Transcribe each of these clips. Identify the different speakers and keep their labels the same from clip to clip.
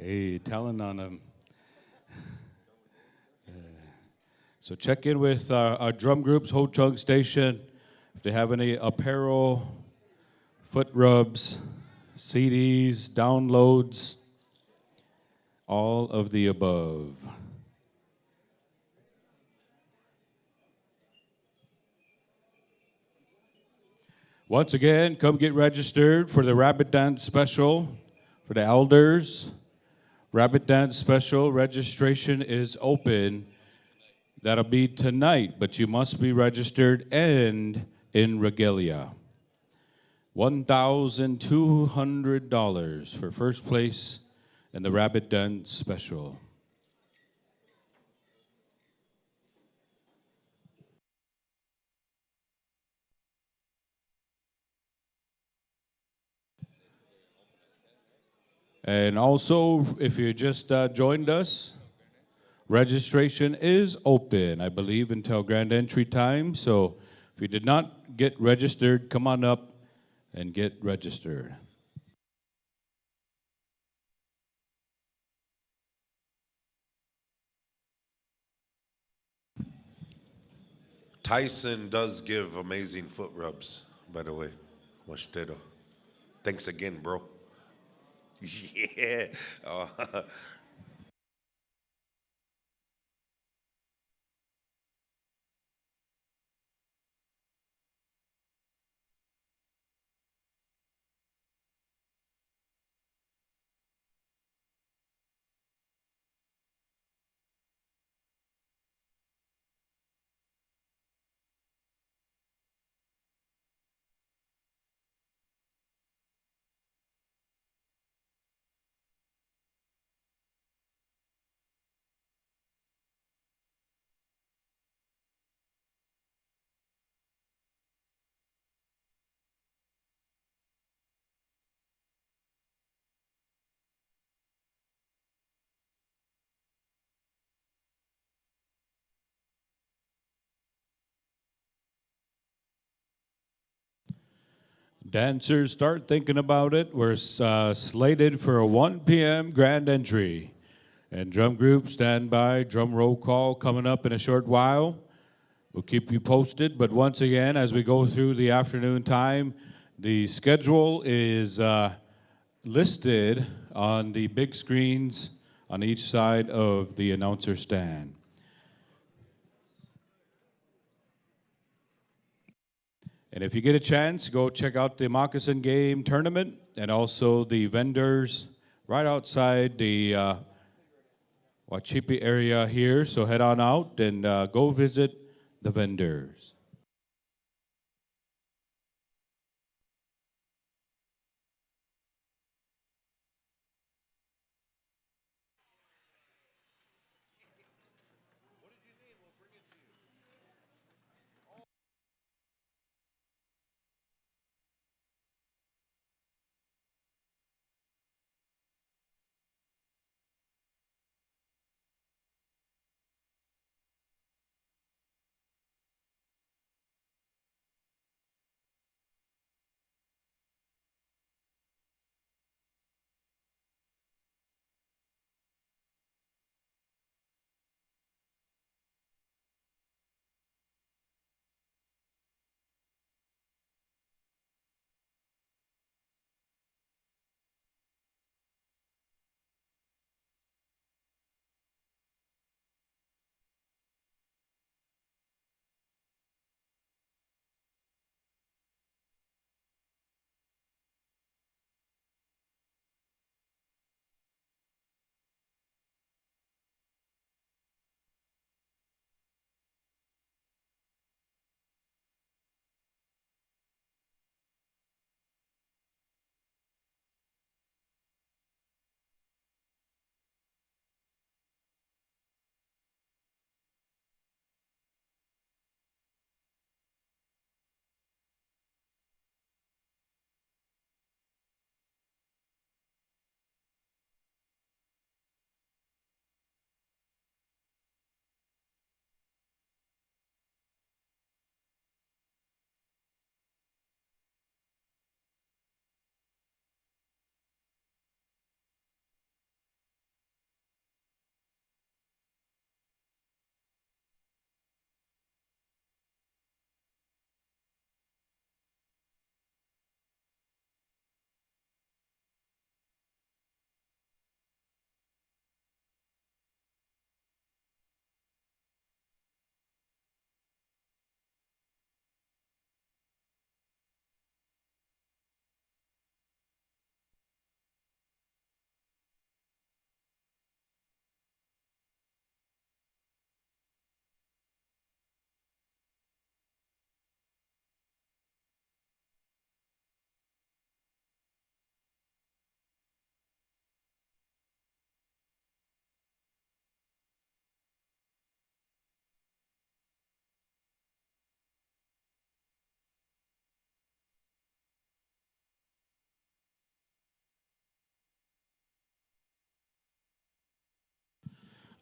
Speaker 1: Hey, telling on them. So check in with our drum groups, Ho Chung Station. If they have any apparel, foot rubs, CDs, downloads, all of the above. Once again, come get registered for the Rabbit Dance Special for the elders. Rabbit Dance Special registration is open. That'll be tonight, but you must be registered and in regalia. $1,200 for first place in the Rabbit Dance Special. And also, if you just joined us, registration is open, I believe, until grand entry time. So if you did not get registered, come on up and get registered.
Speaker 2: Tyson does give amazing foot rubs, by the way. Washington. Thanks again, bro. Yeah.
Speaker 1: Dancers, start thinking about it. We're slated for a 1 p.m. grand entry. And drum group, stand by. Drum roll call coming up in a short while. We'll keep you posted. But once again, as we go through the afternoon time, the schedule is listed on the big screens on each side of the announcer stand. And if you get a chance, go check out the Moccasin Game Tournament and also the vendors right outside the Wacipi area here. So head on out and go visit the vendors.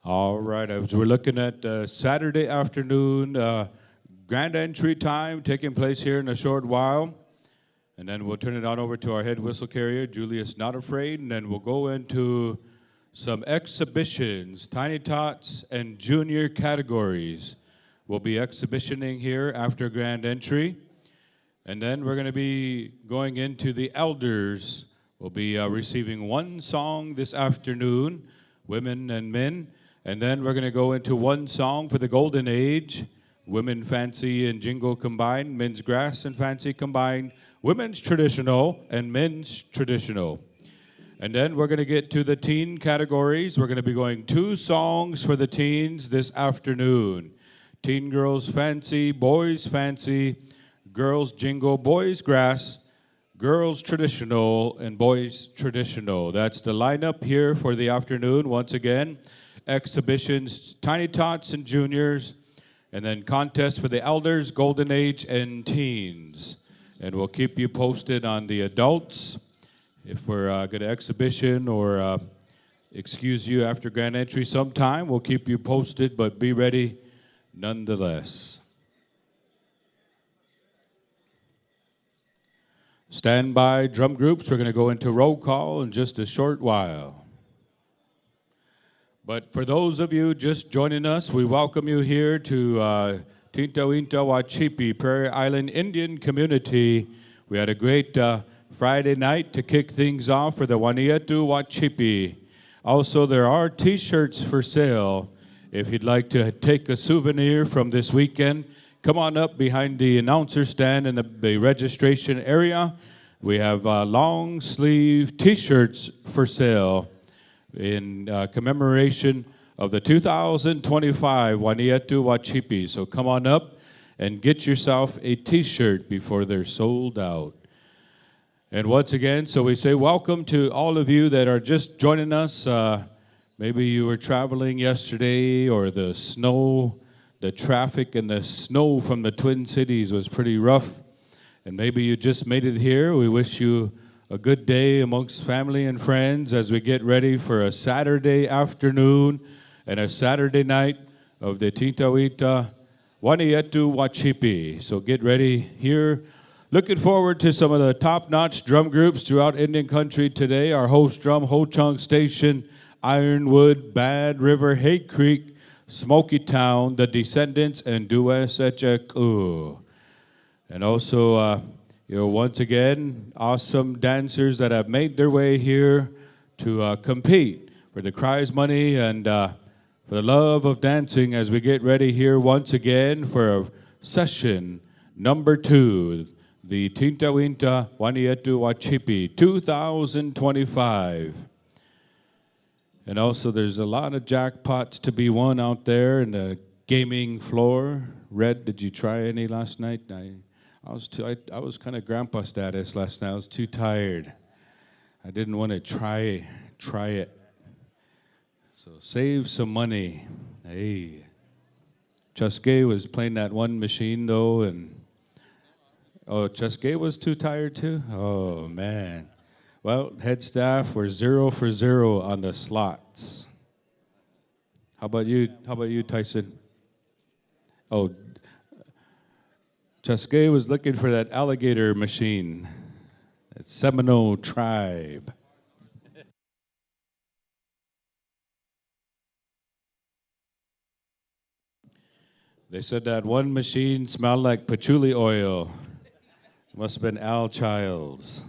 Speaker 1: All right, as we're looking at Saturday afternoon, grand entry time taking place here in a short while. And then we'll turn it on over to our head whistle carrier, Julius Not Afraid, and then we'll go into some exhibitions, tiny tots and junior categories. We'll be exhibitioning here after grand entry. And then we're going to be going into the elders. We'll be receiving one song this afternoon, women and men. And then we're going to go into one song for the golden age, women fancy and jingle combined, men's grass and fancy combined, women's traditional and men's traditional. And then we're going to get to the teen categories. We're going to be going two songs for the teens this afternoon. Teen girls fancy, boys fancy, girls jingle, boys grass, girls traditional, and boys traditional. That's the lineup here for the afternoon. Once again, exhibitions, tiny tots and juniors, and then contests for the elders, golden age, and teens. And we'll keep you posted on the adults. If we're going to exhibition or excuse you after grand entry sometime, we'll keep you posted, but be ready nonetheless. Stand by, drum groups. We're going to go into roll call in just a short while. But for those of you just joining us, we welcome you here to Waniyetu Wacipi, Prairie Island Indian Community. We had a great Friday night to kick things off for the Waniyetu Wacipi. Also, there are T-shirts for sale. If you'd like to take a souvenir from this weekend, come on up behind the announcer stand in the registration area. We have long sleeve T-shirts for sale in commemoration of the 2025 Waniyetu Wacipi. So come on up and get yourself a T-shirt before they're sold out. And once again, so we say welcome to all of you that are just joining us. Maybe you were traveling yesterday, or the snow, the traffic and the snow from the Twin Cities was pretty rough. And maybe you just made it here. We wish you a good day amongst family and friends as we get ready for a Saturday afternoon and a Saturday night of the Waniyetu Wacipi. So get ready here. Looking forward to some of the top-notch drum groups throughout Indian country today. Our host drum, Ho Chunk Station, Ironwood, Bad River, Hay Creek, Smoky Town, The Descendants, and Duesechek. And also, once again, awesome dancers that have made their way here to compete for the prize money and for the love of dancing as we get ready here once again for session number 2, the Waniyetu Wacipi 2025. And also, there's a lot of jackpots to be won out there in the gaming floor. Red, did you try any last night? I was kind of grandpa status last night. I was too tired. I didn't want to try it. So save some money. Hey. Chuske was playing that one machine though, and Chuske was too tired too? Oh man. Well, head staff were 0 for 0 on the slots. How about you, Tyson? Oh, Chuske was looking for that alligator machine, that Seminole tribe. They said that one machine smelled like patchouli oil. Must have been Al Childs.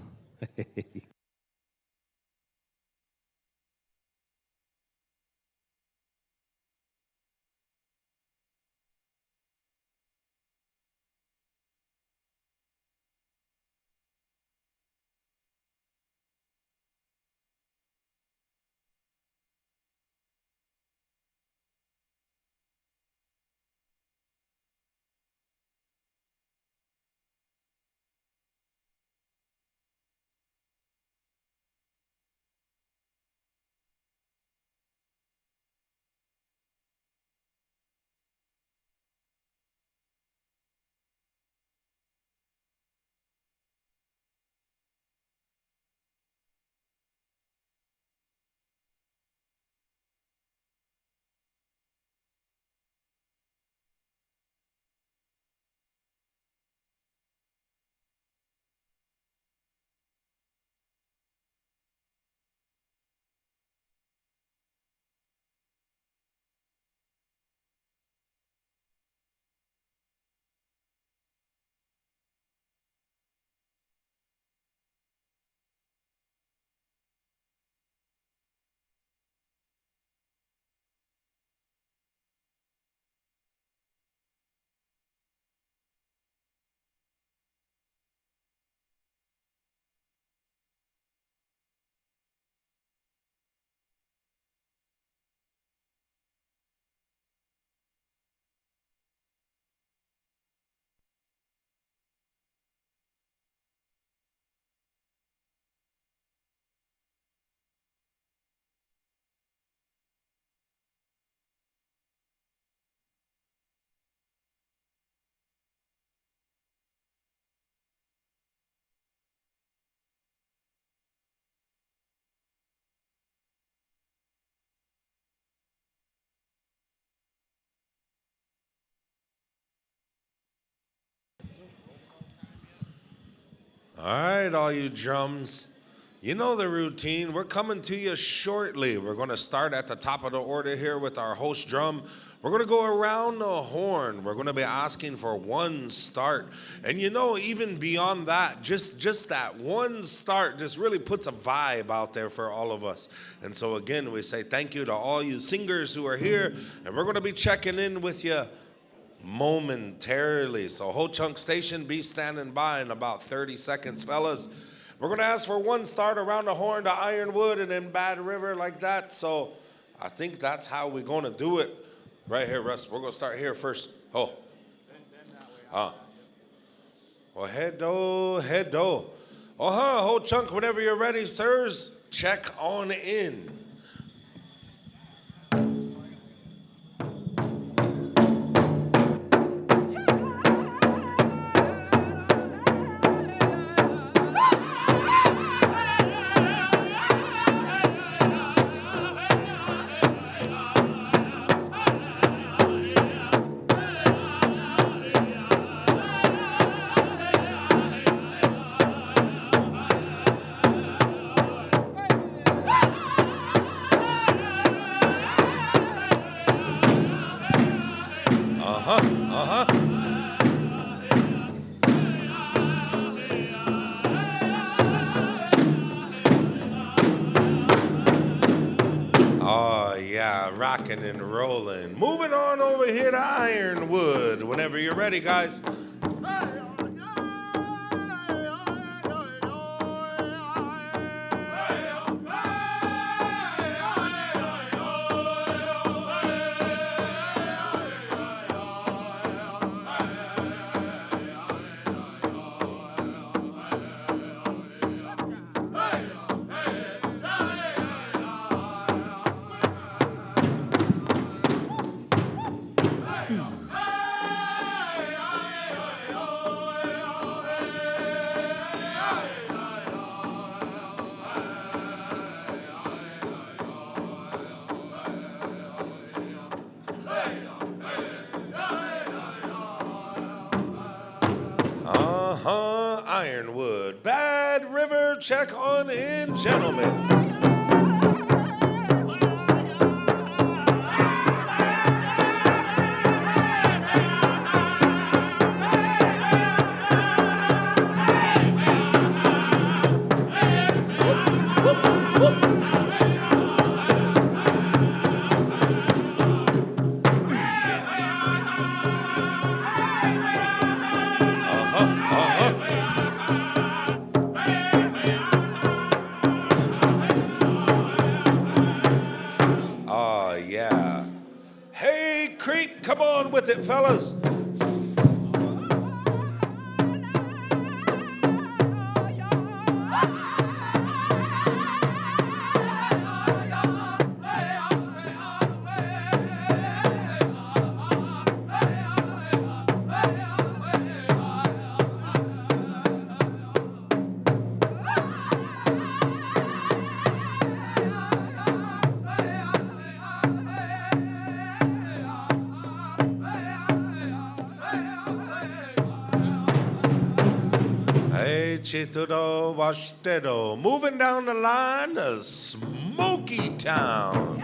Speaker 2: All right, all you drums. You know the routine. We're coming to you shortly. We're going to start at the top of the order here with our host drum. We're going to go around the horn. We're going to be asking for one start. And you know, even beyond that, just that one start just really puts a vibe out there for all of us. And so again, we say thank you to all you singers who are here. And we're going to be checking in with you momentarily. So Ho Chunk Station, be standing by in about 30 seconds, fellas. We're going to ask for one start around the horn to Ironwood and then Bad River like that. So I think that's how we're going to do it. Right here, Russ. We're going to start here first. Oh. Well, head do. Ho Chunk, whenever you're ready, sirs, check on in. Rocking and rolling. Moving on over here to Ironwood. Whenever you're ready, guys. Ironwood. Bad River, check on in, gentlemen. Come on with it, fellas. Chitudo, Washtedo, moving down the line to Smoky Town.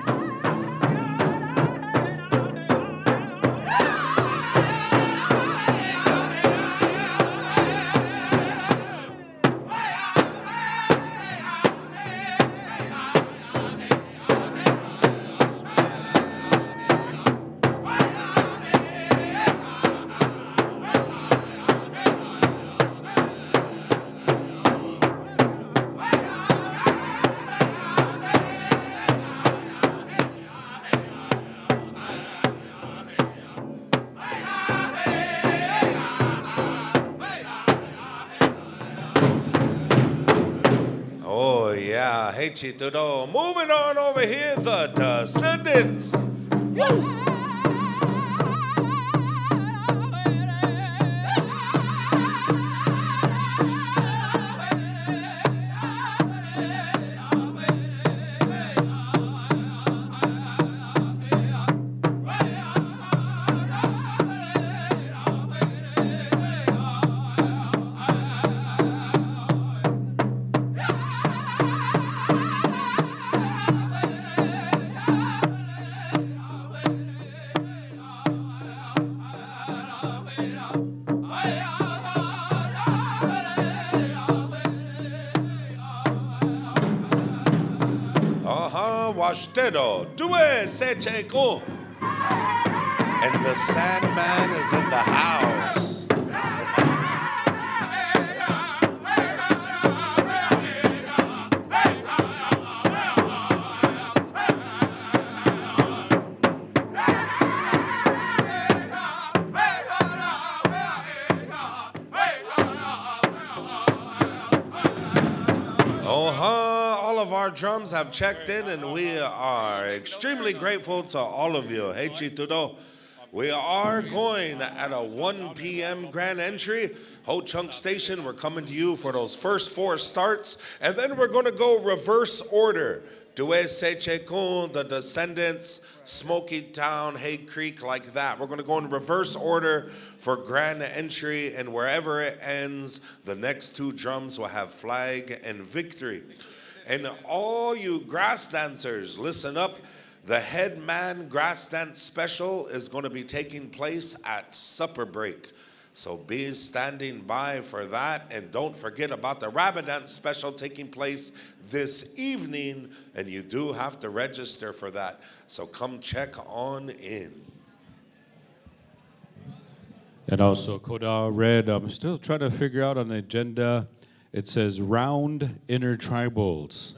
Speaker 2: Hey, Chitudo. Moving on over here, the Descendants. Woo! Washdedo, Due Secheko. And the Sandman is in the house. All of our drums have checked in, and we are extremely grateful to all of you. Hey, Chitudo. We are going at a 1 p.m. grand entry. Ho Chunk Station, we're coming to you for those first 4 starts, and then we're going to go reverse order. Due Sechekun, the Descendants, Smoky Town, Hay Creek, like that. We're going to go in reverse order for grand entry, and wherever it ends, the next 2 drums will have flag and victory. And all you grass dancers, listen up. The Headman Grass Dance Special is going to be taking place at supper break. So be standing by for that. And don't forget about the Rabbit Dance Special taking place this evening. And you do have to register for that. So come check on in.
Speaker 1: And also, Koda read, I'm still trying to figure out on the agenda, it says round intertribals.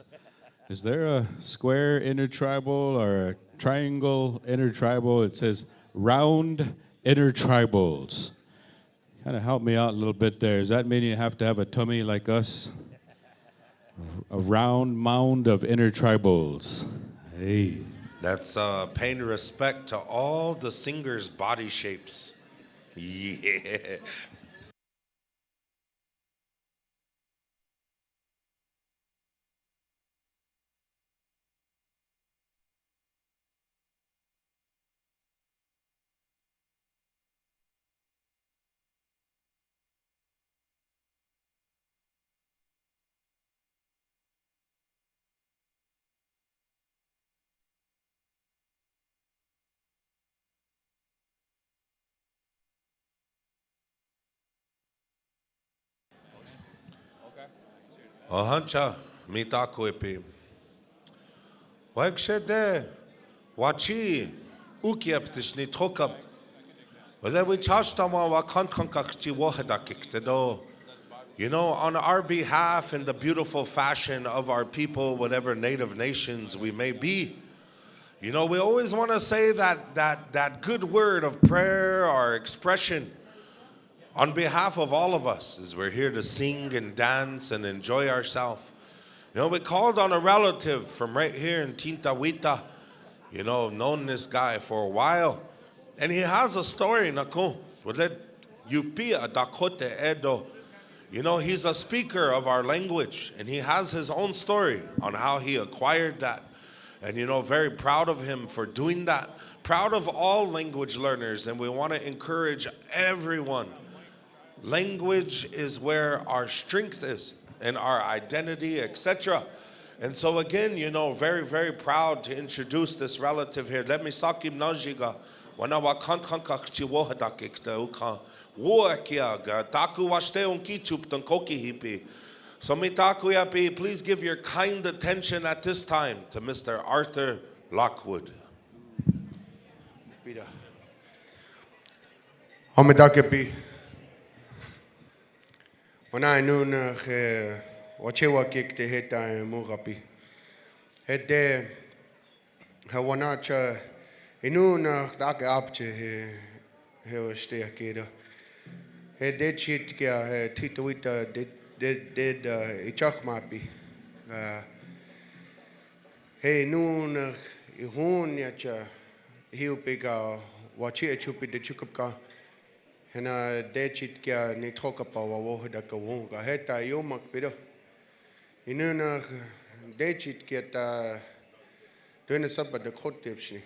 Speaker 1: Is there a square intertribal or a triangle intertribal? It says round intertribals. Kind of help me out a little bit there. Does that mean you have to have a tummy like us? A round mound of intertribals. Hey.
Speaker 2: That's paying respect to all the singers' body shapes. Yeah. Hancha, mitakuipi. Wegshede, wachi, ukiaptishni trokab. Whether chashtama wa kankankakchi wahadakik. You know, on our behalf and the beautiful fashion of our people, whatever native nations we may be, you know, we always want to say that good word of prayer or expression on behalf of all of us, as we're here to sing and dance and enjoy ourselves. You know, we called on a relative from right here in Tintawita, you know, known this guy for a while. And he has a story, Nako. Yupia Dakota Edo. You know, he's a speaker of our language, and he has his own story on how he acquired that. And, you know, very proud of him for doing that. Proud of all language learners, and we want to encourage everyone. Language is where our strength is and our identity, etc. And so again, you know, very, very proud to introduce this relative here. Let me sakim najiga. Wana wakankankakchi wohadakikta uka woakiaga taku washte unkichup tankoki hipi. So mitakuyapi, please give your kind attention at this time to Mr. Arthur Lockwood.
Speaker 3: Homidakapi. When I knew Wachewa kicked the head down Mugapi. Head there, Hawanacha, Inuna, Daka Apche, he was stay a kid. Head dead shit, Titawita did Ichakmapi. Hey, noon, Ihun Yacha, he'll pick a Wachia chupi the chukapka. And dechit kya ni thoka pawa wo da ka wo ga heta yomak pido inuna dechit kya ta doina sabba de khotepshi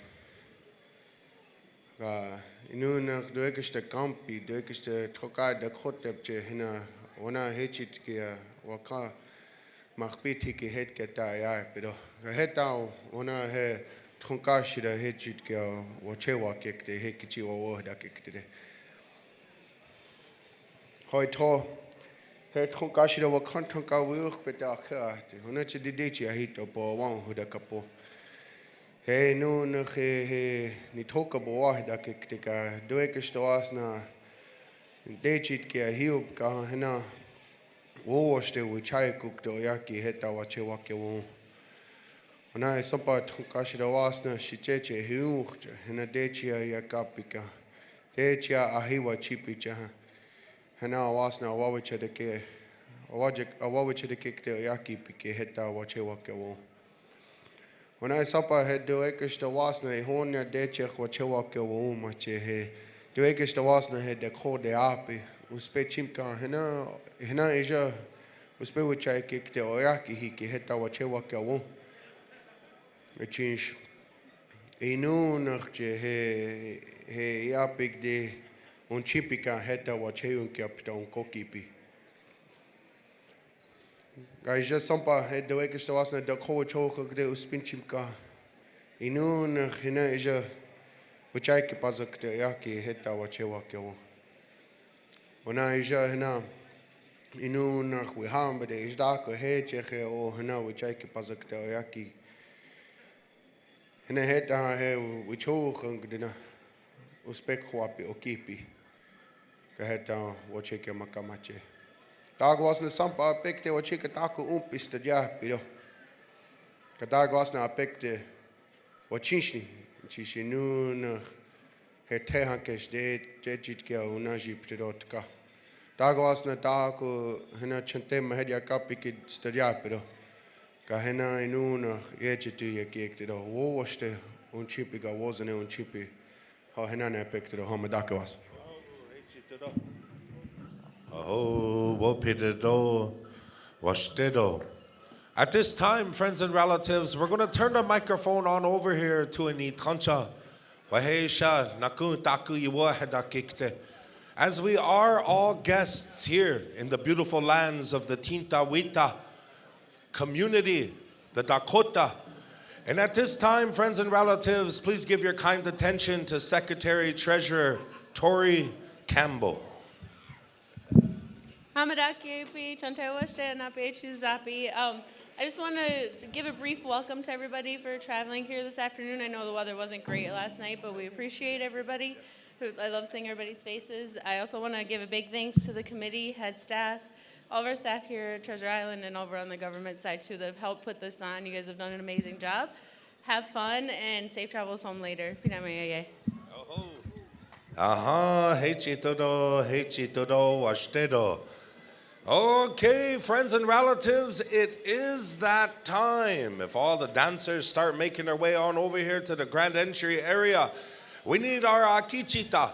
Speaker 3: ga inuna doekste kampi doekste thoka de khotepche hina ona hechit kya waka makhpiti ki het kya ta ya pido ga heta ona he thonka shira hechit kya wachewa kekte he kichi wo da kekte Hoi to, het Honkashira wa Kantanka work, but Daka, Honachi Didichi, I hit up or one who the couple. He noon he nitoka boah da kiktika duekistasna dechit kia hiup ka hena woste wichai kukto yaki heta wache wakyo. When I sampa kashida wasna shicheche hiuch hena dechia yakapika dechia ahiwa chipicha hena wasna wawicha de ke awawicha de kikto yaki pike heta wache wakyo. When I sampa had do ekista wasna honya dechia wache wakyo mache he do ekista wasna had de ko de api uspe chimka hena eja uspe wichai kikto yaki hiki heta wache wakyo. Change. Inunach he yapik de un chipika heta wacheun kapta un kokipi. Guys, just sampa head the wake to wasna the coach de uspinchimka. Inunach hina is which I keep as a yaki heta wachewa kyo. When I is hina inunach we ham, but is dark or head cheche or hina which I keep as a yaki. Hena heta he wicho dina uspek huapi okipi ka heta wacheke makamache tag wasna sampa pekte wacheke taku umpista japiro ka tag wasna pekte wachishni chishinun he tehankes de jejit ke unaji ptirotka tag wasna taku hena chante mahedya kapiki stjapiro Kahena inuna yechitu yakekte do woste un chipi ga wasne un chipi ha hena ne pekte do hamadakawas.
Speaker 2: Oh, wopitedo, washtedo. At this time, friends and relatives, we're going to turn the microphone on over here to Ani Tancha. Wahesha naku taku yiwahedakikte. As we are all guests here in the beautiful lands of the Tintawita community, the Dakota. And at this time, friends and relatives, please give your kind attention to Secretary Treasurer Tori Campbell.
Speaker 4: I just want to give a brief welcome to everybody for traveling here this afternoon. I know the weather wasn't great last night, but we appreciate everybody. I love seeing everybody's faces. I also want to give a big thanks to the committee, head staff, all of our staff here at Treasure Island and over on the government side too that have helped put this on. You guys have done an amazing job. Have fun and safe travels home later.
Speaker 2: Okay, friends and relatives, it is that time. If all the dancers start making their way on over here to the Grand Entry area, we need our akichita.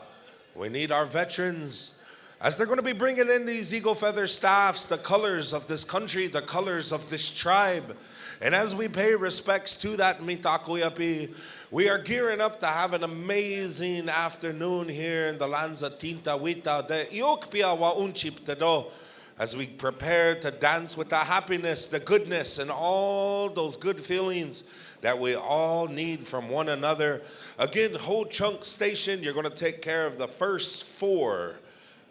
Speaker 2: We need our veterans. As they're going to be bringing in these eagle feather staffs, the colors of this country, the colors of this tribe. And as we pay respects to that mitakuyapi, we are gearing up to have an amazing afternoon here in the lands of Tintawita, the Iokpia wa Unchiptedo, as we prepare to dance with the happiness, the goodness, and all those good feelings that we all need from one another. Again, Ho Chunk Station, you're going to take care of the first four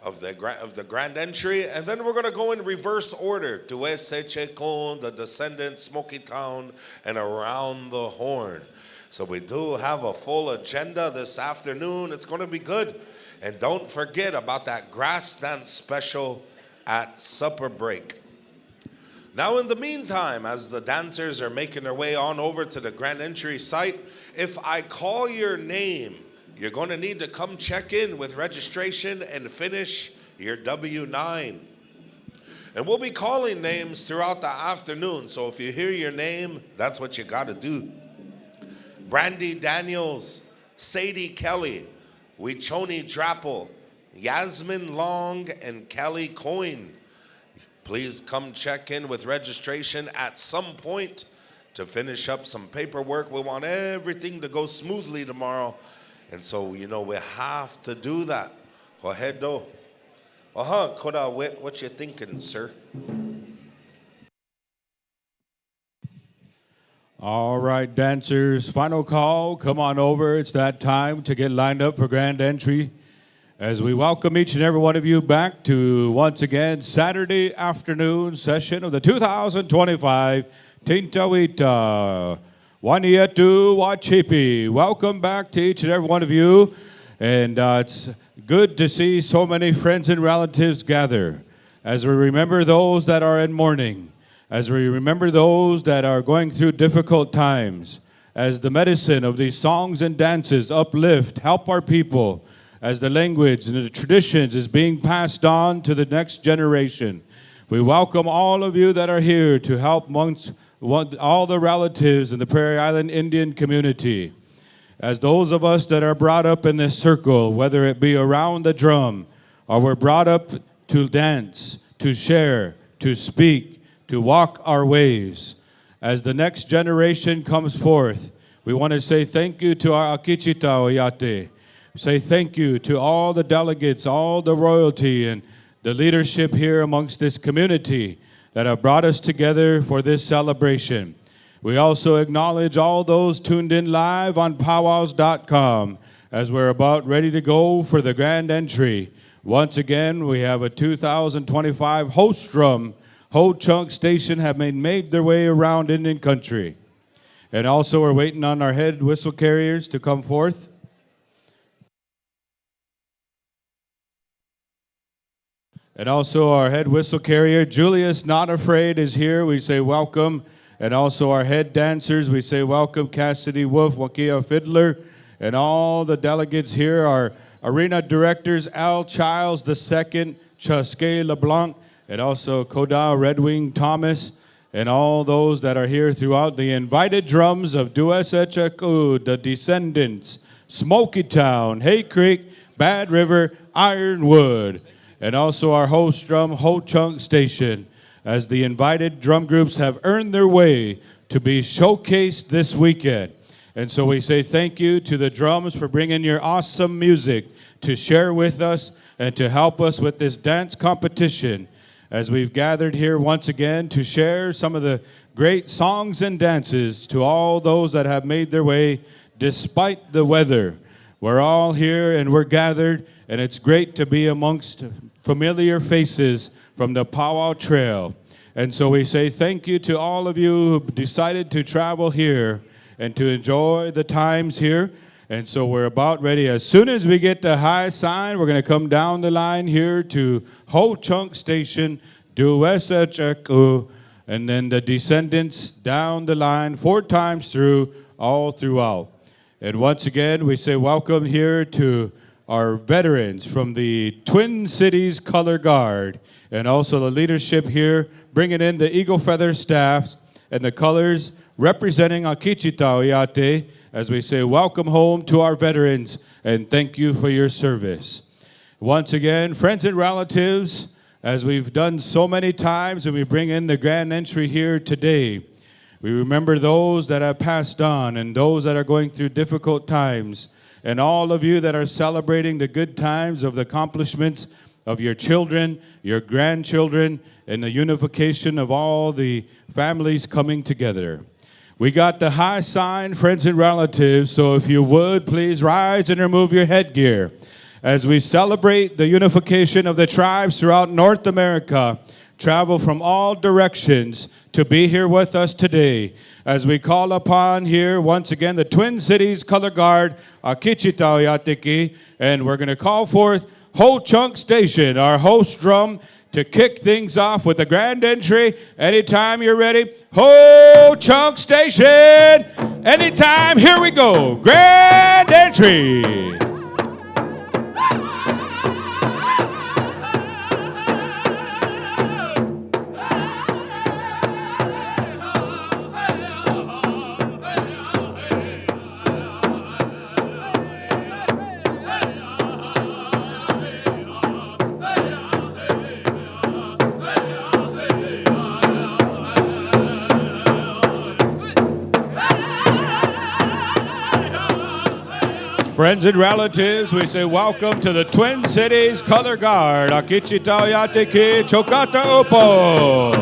Speaker 2: of the Grand Entry, and then we're going to go in reverse order to Esechekon, the Descendants, Smoky Town, and around the Horn. So we do have a full agenda this afternoon. It's going to be good. And don't forget about that grass dance special at supper break. Now, in the meantime, as the dancers are making their way on over to the Grand Entry site, if I call your name, you're going to need to come check in with registration and finish your W-9. And we'll be calling names throughout the afternoon, so if you hear your name, that's what you got to do. Brandy Daniels, Sadie Kelly, Wichoni Drappel, Yasmin Long, and Kelly Coyne. Please come check in with registration at some point to finish up some paperwork. We want everything to go smoothly tomorrow. And so, you know, we have to do that. Go ahead, though. Koda, what you thinking, sir?
Speaker 1: All right, dancers, final call. Come on over. It's that time to get lined up for Grand Entry. As we welcome each and every one of you back to, once again, Saturday afternoon session of the 2025 Tintawita Waniyetu Wacipi. Welcome back to each and every one of you. And it's good to see so many friends and relatives gather as we remember those that are in mourning, as we remember those that are going through difficult times, as the medicine of these songs and dances uplift, help our people, as the language and the traditions is being passed on to the next generation. We welcome all of you that are here to help amongst all the relatives in the Prairie Island Indian community. As those of us that are brought up in this circle, whether it be around the drum, or we're brought up to dance, to share, to speak, to walk our ways, as the next generation comes forth, we want to say thank you to our Akichita Oyate. Say thank you to all the delegates, all the royalty, and the leadership here amongst this community that have brought us together for this celebration. We also acknowledge all those tuned in live on PowWows.com as we're about ready to go for the grand entry. Once again, we have a 2025 host drum. Whole chunk station have made their way around Indian country. And also we're waiting on our head whistle carriers to come forth. And also our head whistle carrier, Julius Not Afraid, is here. We say welcome. And also our head dancers, we say welcome, Cassidy Wolf, Wakia Fiddler, and all the delegates here, our arena directors, Al Childs II, Chasque LeBlanc, and also Koda Red Wing Thomas, and all those that are here throughout the invited drums of Duesechaku, the Descendants, Smoky Town, Hay Creek, Bad River, Ironwood, and also our host drum, Ho Chunk Station, as the invited drum groups have earned their way to be showcased this weekend. And so we say thank you to the drums for bringing your awesome music to share with us and to help us with this dance competition, as we've gathered here once again to share some of the great songs and dances to all those that have made their way despite the weather. We're all here and we're gathered, and it's great to be amongst familiar faces from the Pow Wow Trail. And so we say thank you to all of you who decided to travel here and to enjoy the times here. And so we're about ready. As soon as we get the high sign, we're going to come down the line here to Ho Chunk Station, Duesechaku, and then the Descendants down the line 4 times through, all throughout. And once again, we say welcome here to our veterans from the Twin Cities Color Guard, and also the leadership here, bringing in the Eagle Feather staffs and the colors representing Akichita Oyate, as we say welcome home to our veterans and thank you for your service. Once again, friends and relatives, as we've done so many times, and we bring in the grand entry here today, we remember those that have passed on and those that are going through difficult times, and all of you that are celebrating the good times of the accomplishments of your children, your grandchildren, and the unification of all the families coming together. We got the high sign, friends and relatives, so if you would, please rise and remove your headgear as we celebrate the unification of the tribes throughout North America, travel from all directions to be here with us today, as we call upon here once again the Twin Cities Color Guard, Akichita Oyateki, and we're going to call forth Ho Chunk Station, our host drum, to kick things off with the grand entry. Anytime you're ready, Ho Chunk Station, anytime, here we go, grand entry. Friends and relatives, we say welcome to the Twin Cities Color Guard, Akichita Oyateki Chokata Upo.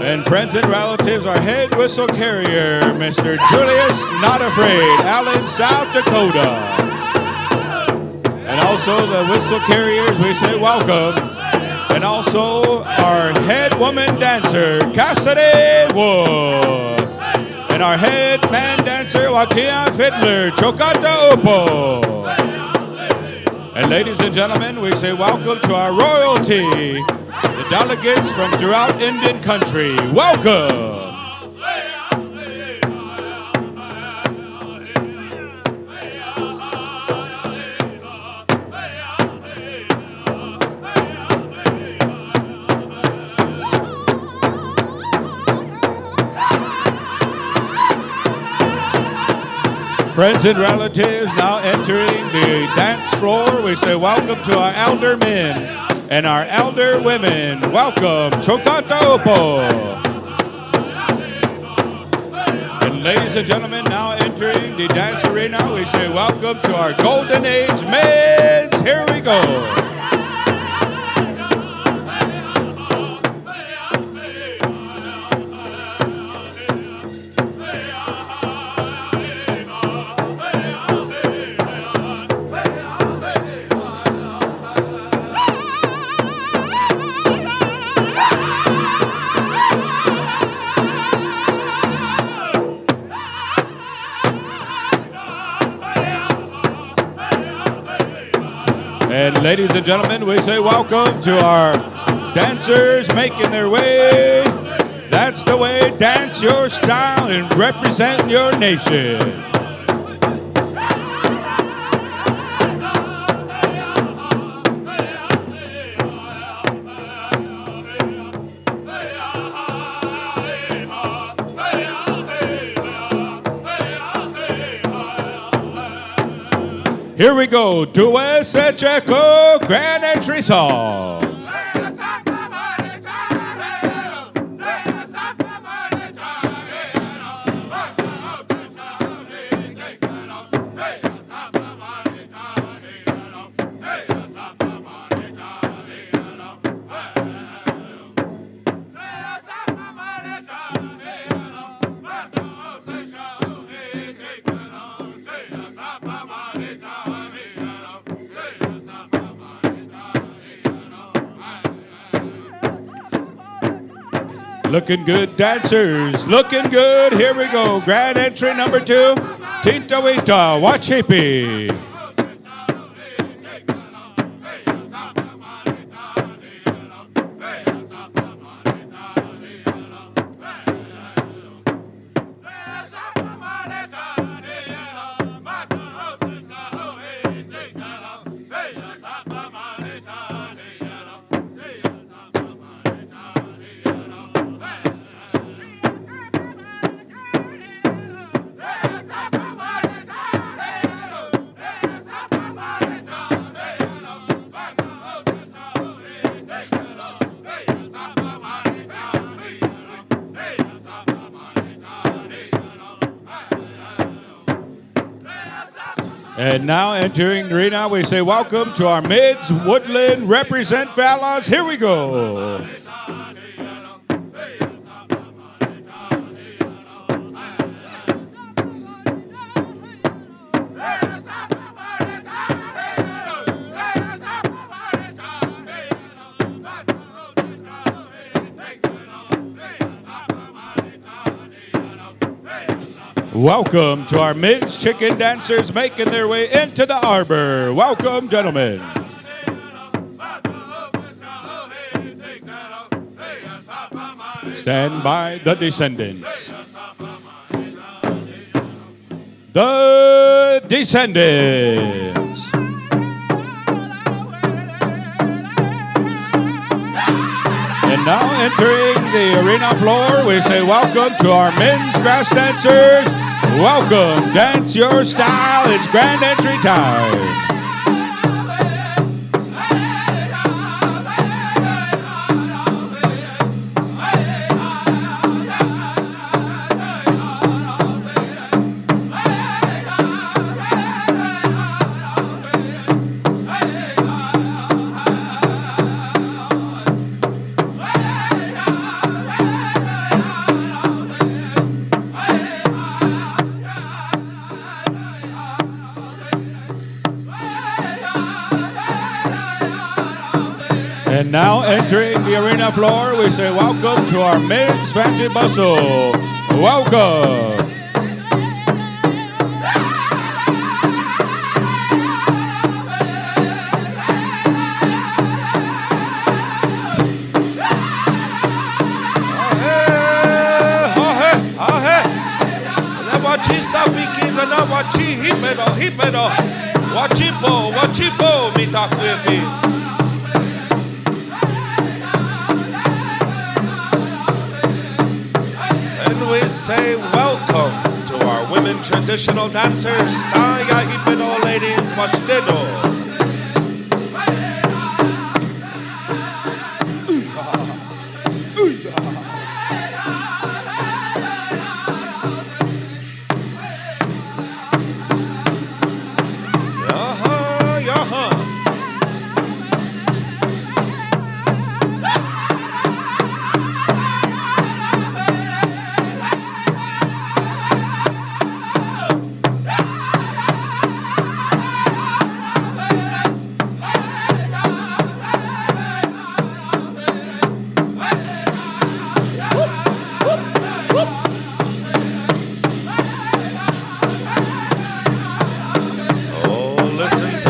Speaker 1: And friends and relatives, our head whistle carrier, Mr. Julius Not Afraid, Allen, South Dakota. And also the whistle carriers, we say welcome. And also our head woman dancer, Cassidy Wood. And our head man dancer, Wakia Fiddler, Chokata Upo. And ladies and gentlemen, we say welcome to our royalty, the delegates from throughout Indian country. Welcome. Friends and relatives now entering the dance floor. We say welcome to our elder men and our elder women. Welcome, Chokata Upo. And ladies and gentlemen, now entering the dance arena, we say welcome to our golden age maids. Here we go. And ladies and gentlemen, we say welcome to our dancers making their way. That's the way, dance your style and represent your nation. Here we go, Dues Checo Grand Entry Song. Looking good, dancers. Looking good. Here we go. Grand entry number 2. Waniyetu Wacipi. And now entering the arena, we say welcome to our mids, woodland, represent fellas. Here we go. Welcome to our mids chicken dancers making their way into the arbor. Welcome, gentlemen. Stand by the descendants. The descendants. And now entering the arena floor, we say welcome to our men's grass dancers. Welcome, dance your style, it's grand entry time. now entering the arena floor, we say welcome to our men's fancy bustle. Welcome.
Speaker 2: Wacipo, Wacipo, mitakwepi. And we say welcome to our women traditional dancers. Taya hipedo ladies, washdedo.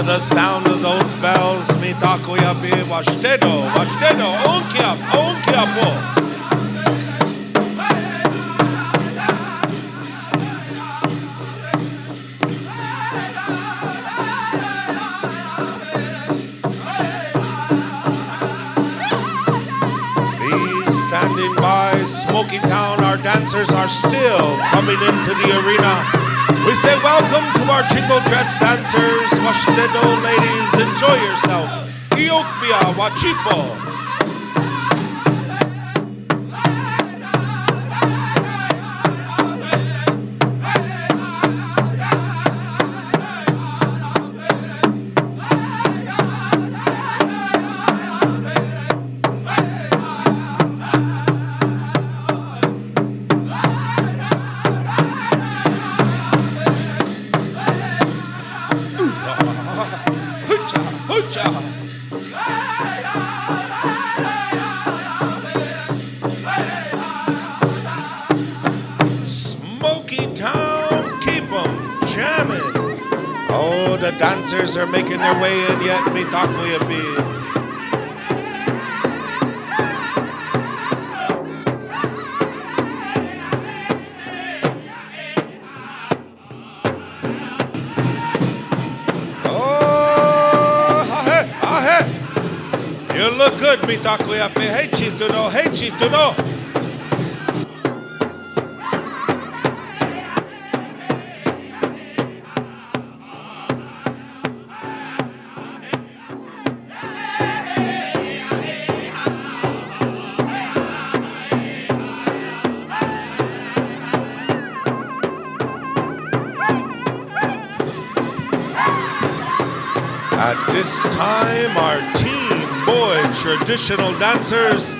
Speaker 2: The sound of those bells, mitakuyapi, washdedo, washdedo, onkiap, onkiapo. Please standing by Smoky Town, our dancers are still coming into the arena. We say welcome to our jingle dress dancers, washdedo ladies, enjoy yourself. Iokpia, Wacipo. Smoky Town, keep 'em jamming. Oh, the dancers are making their way in yet, mitakuyapi. You look good, mitakuyapi. Hey, Chief Tuno. Hey, Chief Tuno. At this time, our Team Boy traditional dancers,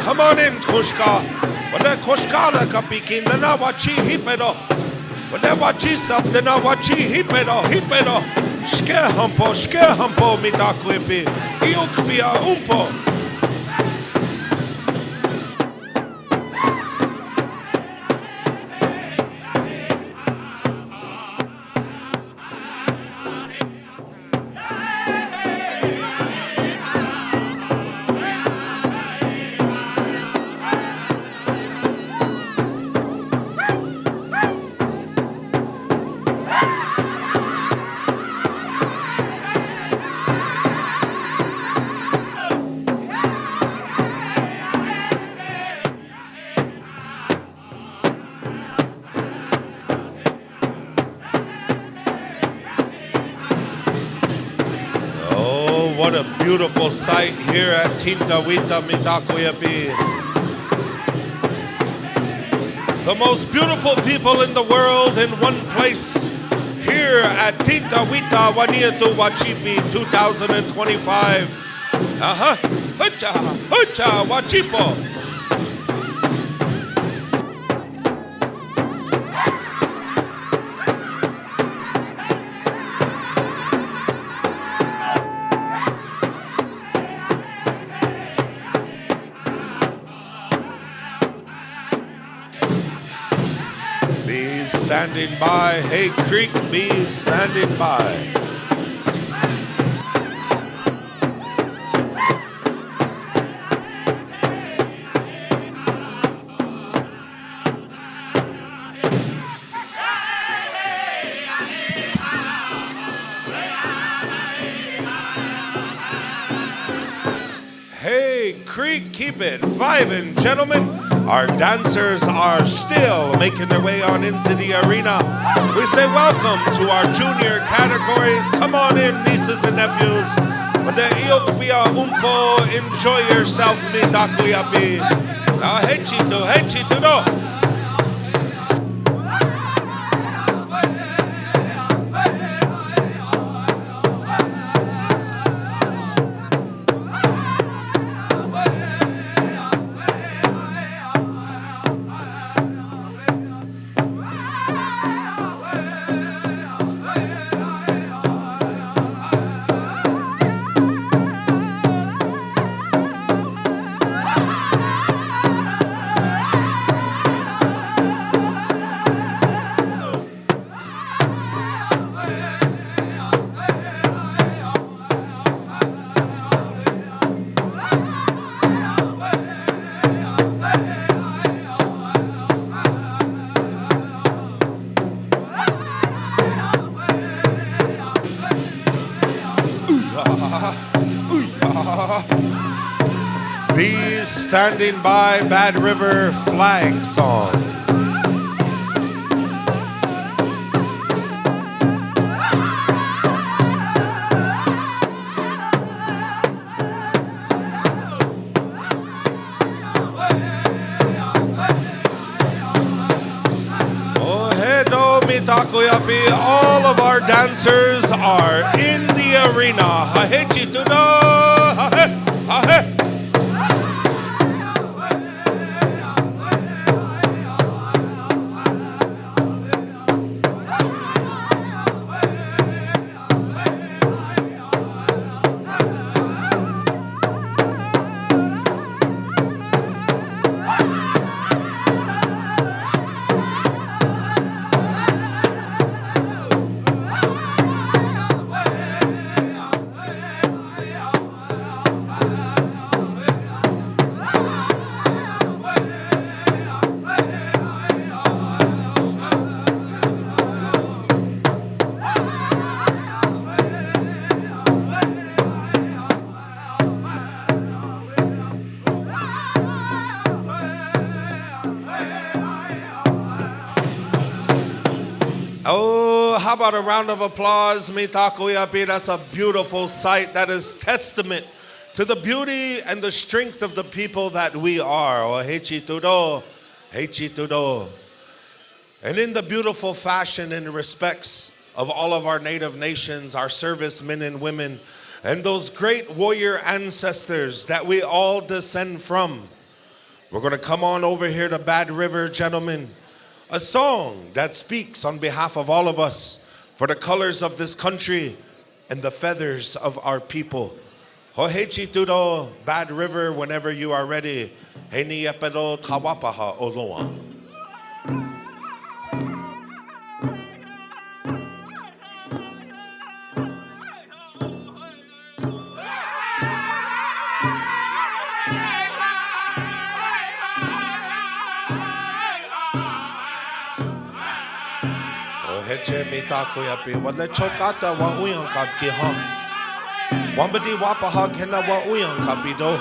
Speaker 2: come on in, Kushka. Wale Kushka la kapikin, dana wachi hipedo. Wale wachi sap, dana wachi hipedo, hipedo. Shke hampo, mitakwepi. Iukpia umpo. What a beautiful sight here at Tintawita Mitakuyapi. The most beautiful people in the world in one place here at Tintawita Waniyetu Wacipi 2025. Hucha, hucha, Wacipo. Be standing by. Hey, Creek, be standing by. Hey, Creek, keep it vibing, gentlemen. Our dancers are still making their way on into the arena. We say welcome to our junior categories. Come on in, nieces and nephews. Enjoy yourself, mi takuyapi. Hechito, no. Be standing by. Bad River flag song. All of our dancers are in the arena. Oh, how about a round of applause, Mitakuyapi? That's a beautiful sight. That is testament to the beauty and the strength of the people that we are. Oh, Hechitudo, Hechitudo. And in the beautiful fashion and respects of all of our native nations, our servicemen and women, and those great warrior ancestors that we all descend from, we're going to come on over here to Bad River, gentlemen. A song that speaks on behalf of all of us for the colors of this country and the feathers of our people. Hohechi Tudo, Bad River, whenever you are ready. Heni Epedo Tawapaha Oloa. Heche Mitakuyapi, what the chokata wa uyan kapki ha. Wambadi wapaha kena wa uyan kapido.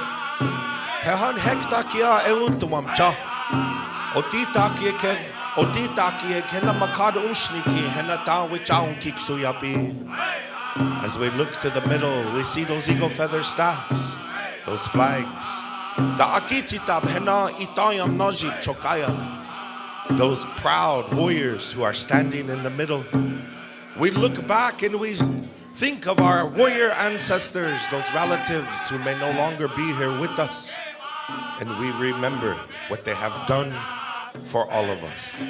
Speaker 2: Hehan hektakia euntuamcha. Otitakie kena makada unshniki henata wichaun kiksuyapi. As we look to the middle, we see those eagle feather staffs, those flags. The akichitab hena itayam naji chokaya. Those proud warriors who are standing in the middle. We look back and we think of our warrior ancestors, those relatives who may no longer be here with us. And we remember what they have done for all of us.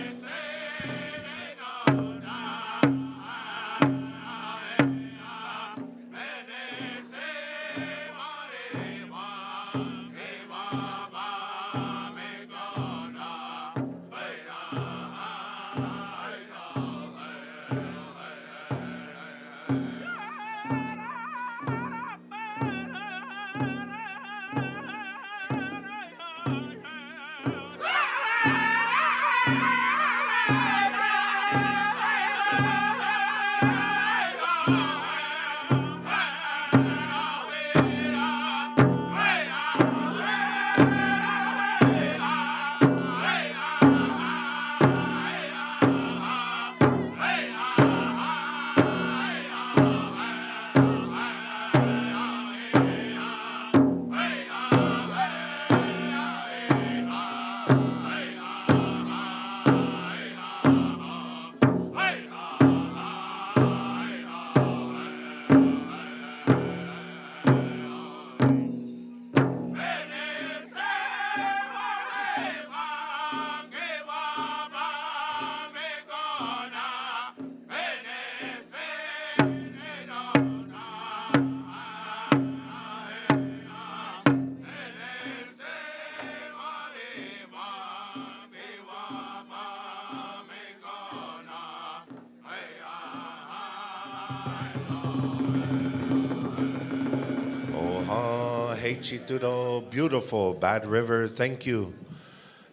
Speaker 2: Heichitudo, beautiful, Bad River, thank you.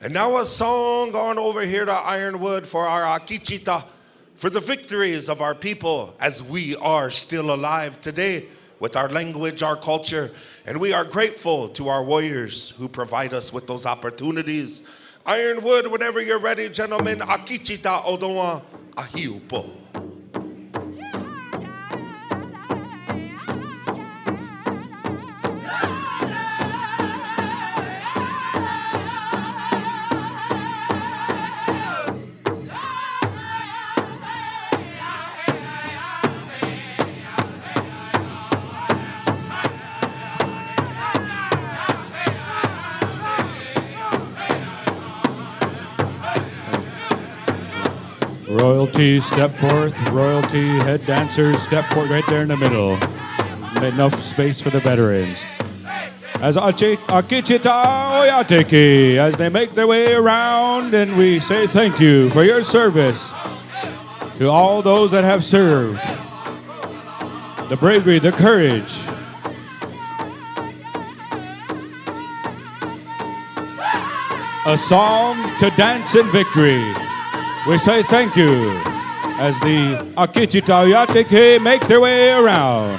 Speaker 2: And now a song on over here to Ironwood for our Akichita, for the victories of our people as we are still alive today with our language, our culture, and we are grateful to our warriors who provide us with those opportunities. Ironwood, whenever you're ready, gentlemen, Akichita Odoa Ahiupo.
Speaker 1: Royalty, step forth. Royalty, head dancers, step forth right there in the middle. Enough space for the veterans. As Akichita Oyateki, as they make their way around, and we say thank you for your service to all those that have served. The bravery, the courage. A song to dance in victory. We say thank you as the Akichita Oyateki make their way around.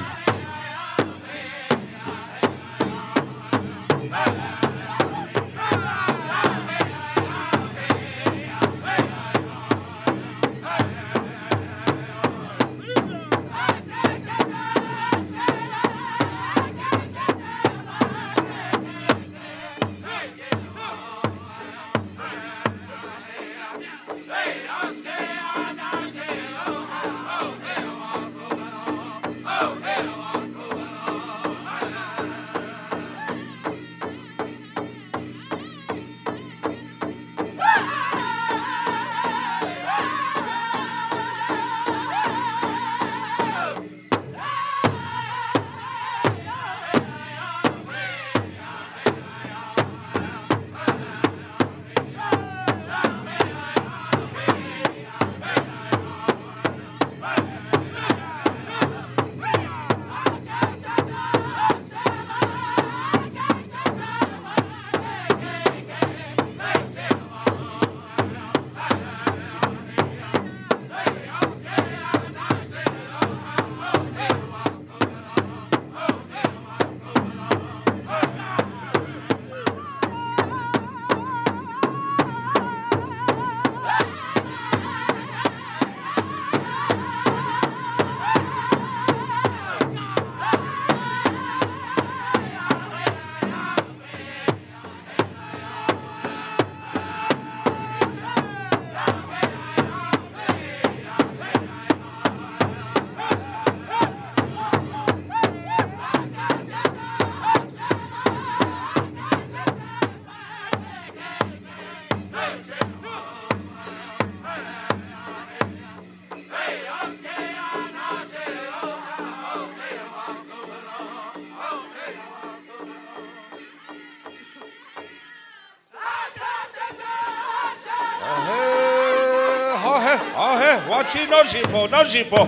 Speaker 2: Wachi no jipo, no jipo.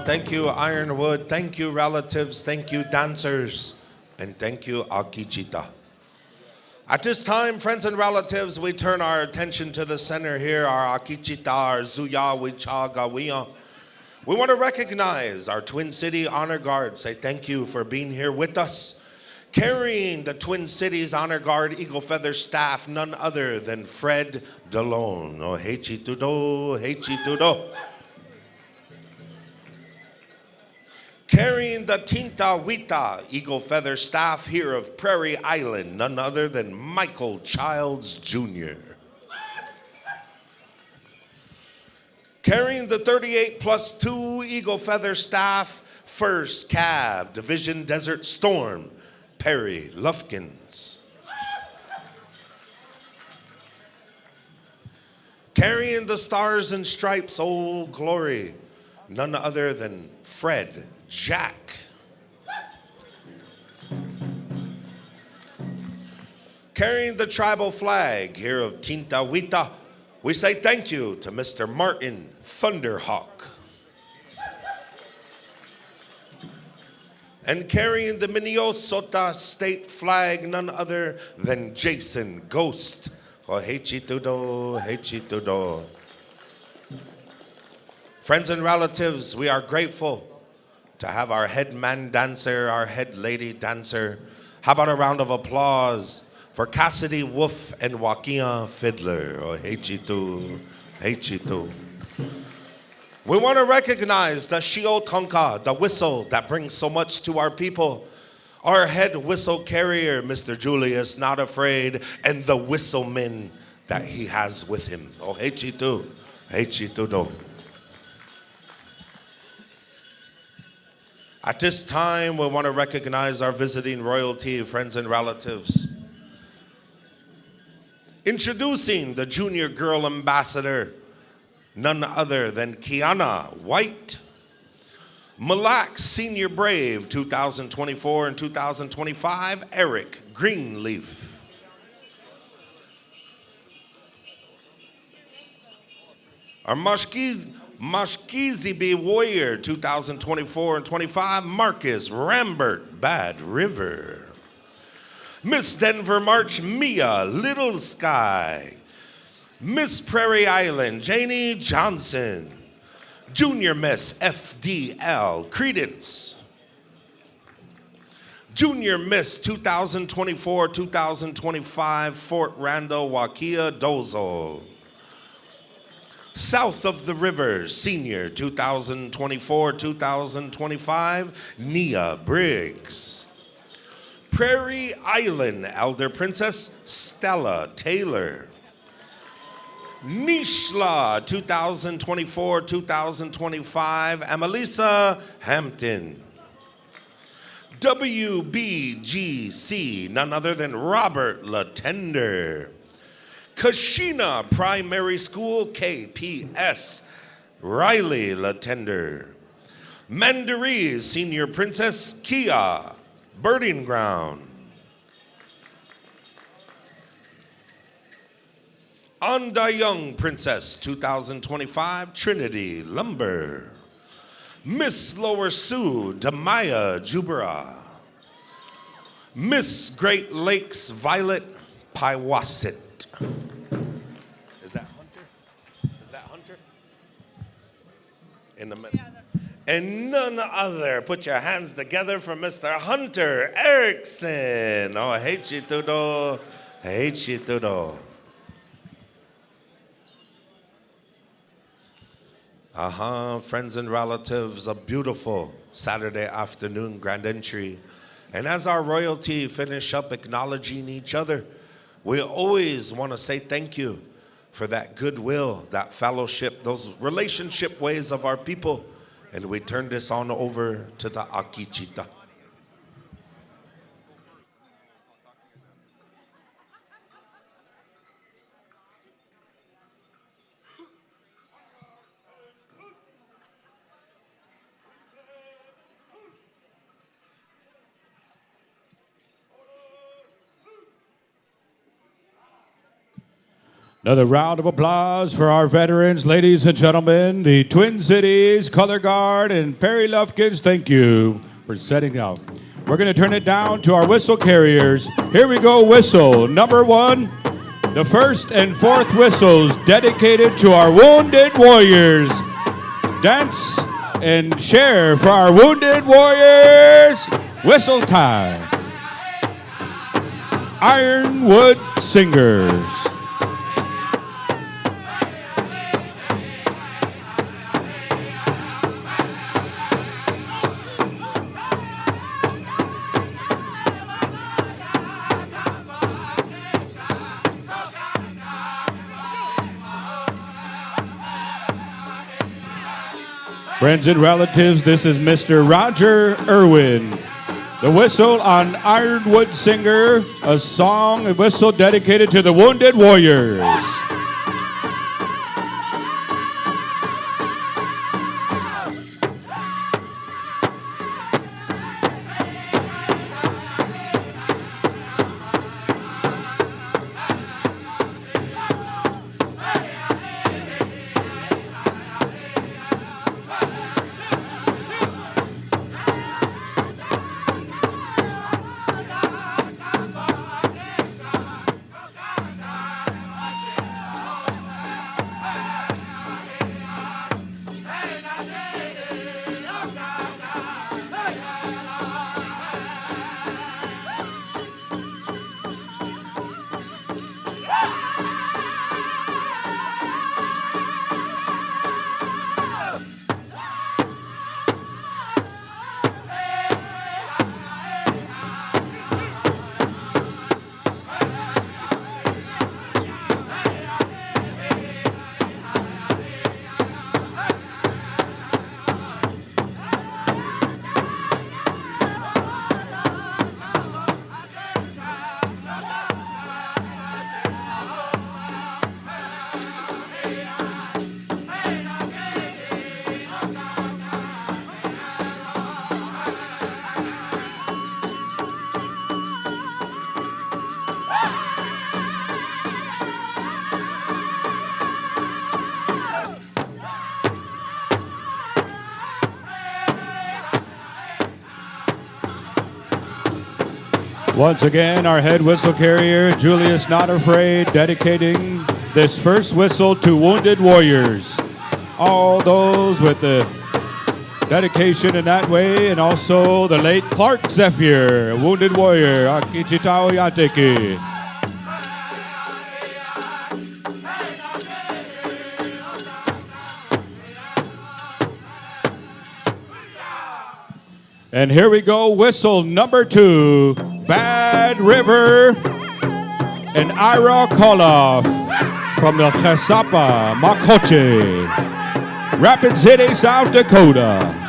Speaker 2: Thank you, Ironwood. Thank you, relatives. Thank you, dancers. And thank you, Akichita. At this time, friends and relatives, we turn our attention to the center here, our Akichita, our Zuya, Wicha, Gawiya. We want to recognize our Twin City Honor Guard. Say thank you for being here with us. Carrying the Twin Cities Honor Guard Eagle Feather staff, none other than Fred DeLone. Oh, Heichitudo, Heichitudo. Carrying the Tinta Wita Eagle Feather staff here of Prairie Island, none other than Michael Childs Jr. Carrying the 38+2 Eagle Feather staff, 1st Cav Division Desert Storm, Perry Lufkins. Carrying the Stars and Stripes, Old Glory, none other than Fred Jack. carrying the tribal flag here of Tinta Wita, we say thank you to Mr. Martin Thunderhawk. And carrying the Minnesota state flag, none other than Jason Ghost. Oh, Hechitudo, Hechitudo. Friends and relatives, we are grateful to have our head man dancer, our head lady dancer. How about a round of applause for Cassidy Wolf and Wakia Fiddler? Oh, Hechitu, Hechitu. We want to recognize the Shio Tonka, the whistle that brings so much to our people. Our head whistle carrier, Mr. Julius, not afraid, and the whistlemen that he has with him. Oh, Hechitu, Hechitu do. At this time, we want to recognize our visiting royalty, friends and relatives. Introducing the junior girl ambassador, none other than Kiana White. Mille Lacs Senior Brave 2024 and 2025, Eric Greenleaf. Our Mashkizi Warrior 2024 and 25, Marcus Rambert Bad River. Miss Denver March Mia Little Sky. Miss Prairie Island Janie Johnson. Junior Miss FDL Credence. Junior Miss 2024-2025 Fort Randall Wakia Dozel. South of the River Senior 2024-2025 Nia Briggs. Prairie Island Elder Princess Stella Taylor. Nishla 2024-2025 Amelisa Hampton. WBGC, none other than Robert Latender. Kashina Primary School KPS, Riley Latender. Mandaree Senior Princess Kia, Birding Ground. Anda Young Princess 2025 Trinity Lumber. Miss Lower Sioux Damaya Jubara. Miss Great Lakes Violet Paiwasit. Is that Hunter? Is that Hunter? In the middle. And none other. Put your hands together for Mr. Hunter Erickson. Oh, hate you, Tudo. Hate you, Tudo. Friends and relatives, a beautiful Saturday afternoon grand entry. And as our royalty finish up acknowledging each other, we always want to say thank you for that goodwill, that fellowship, those relationship ways of our people. And we turn this on over to the Akichita.
Speaker 1: Another round of applause for our veterans, ladies and gentlemen, the Twin Cities, Color Guard, and Perry Lufkins. Thank you for setting up. We're going to turn it down to our whistle carriers. Here we go, whistle number 1. The first and fourth whistles dedicated to our wounded warriors. Dance and share for our wounded warriors. Whistle time. Ironwood Singers. Friends and relatives, this is Mr. Roger Irwin. The whistle on Ironwood Singer, a song and whistle dedicated to the wounded warriors. Once again, our head whistle carrier, Julius Not Afraid, dedicating this first whistle to wounded warriors. All those with the dedication in that way, and also the late Clark Zephyr, wounded warrior, Akichitao Yateki. And here we go, whistle number 2, Bad River and Ira Koloff from the Chesapa, Makoche, Rapid City, South Dakota.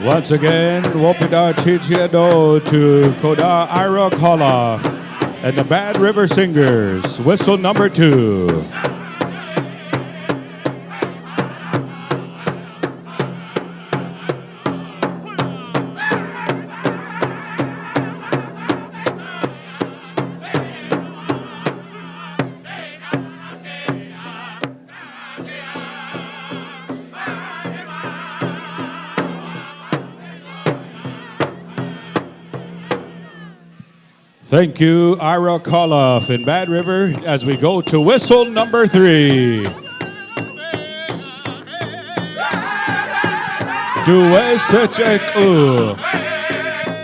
Speaker 1: Once again, Wopida Chichiado to Koda Ira Koloff and the Bad River Singers, whistle number 2. Thank you, Ira Koloff in Bad River, as we go to whistle number 3. Duwesecheku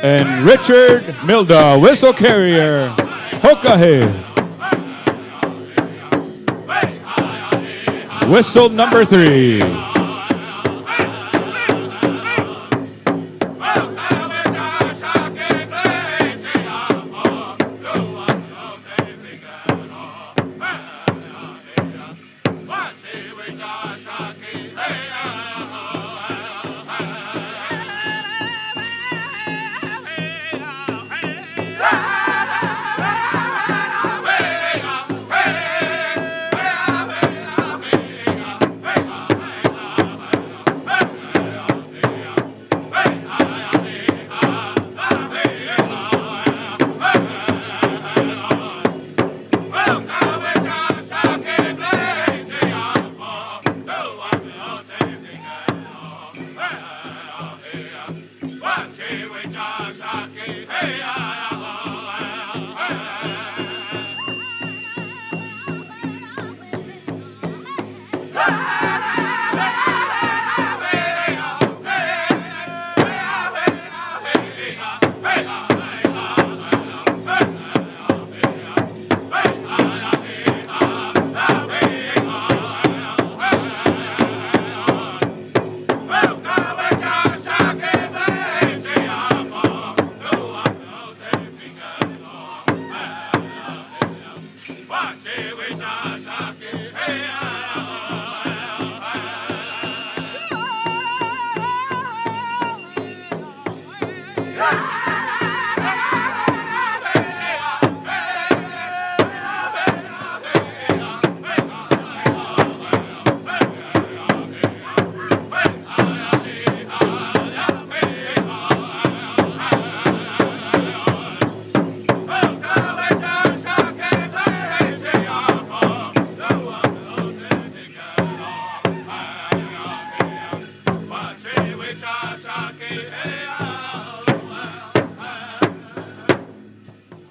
Speaker 1: and Richard Milda, whistle carrier, Hokahe. Whistle number 3.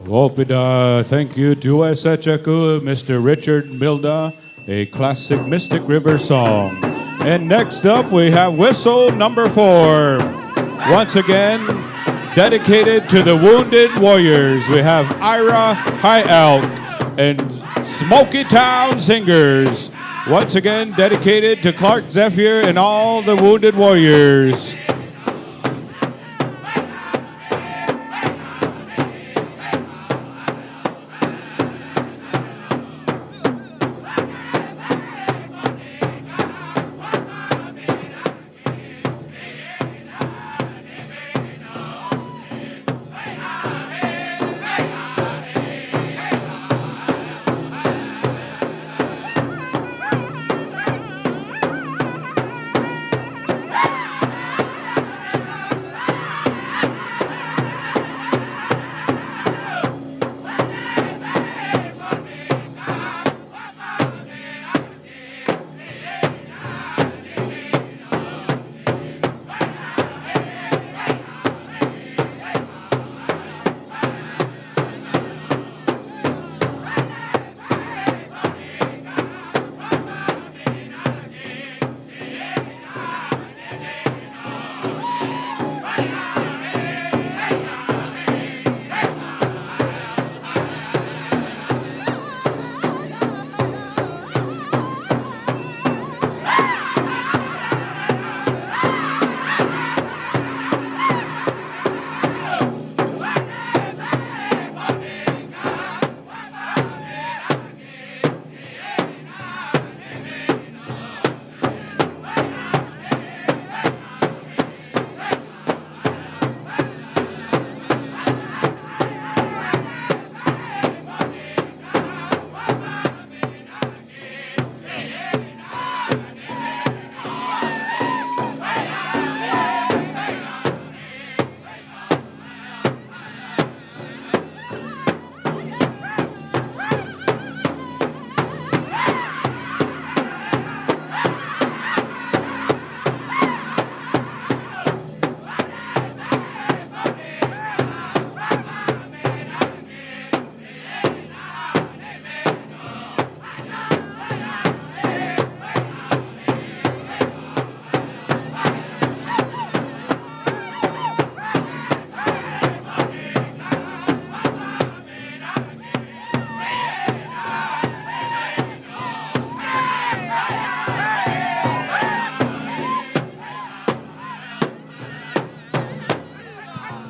Speaker 1: Wopida, thank you to Esechaku, Mr. Richard Milda, a classic Mystic River song. And next up, we have whistle number 4. Once again, dedicated to the wounded warriors, we have Ira High Elk and Smoky Town Singers. Once again, dedicated to Clark Zephyr and all the wounded warriors.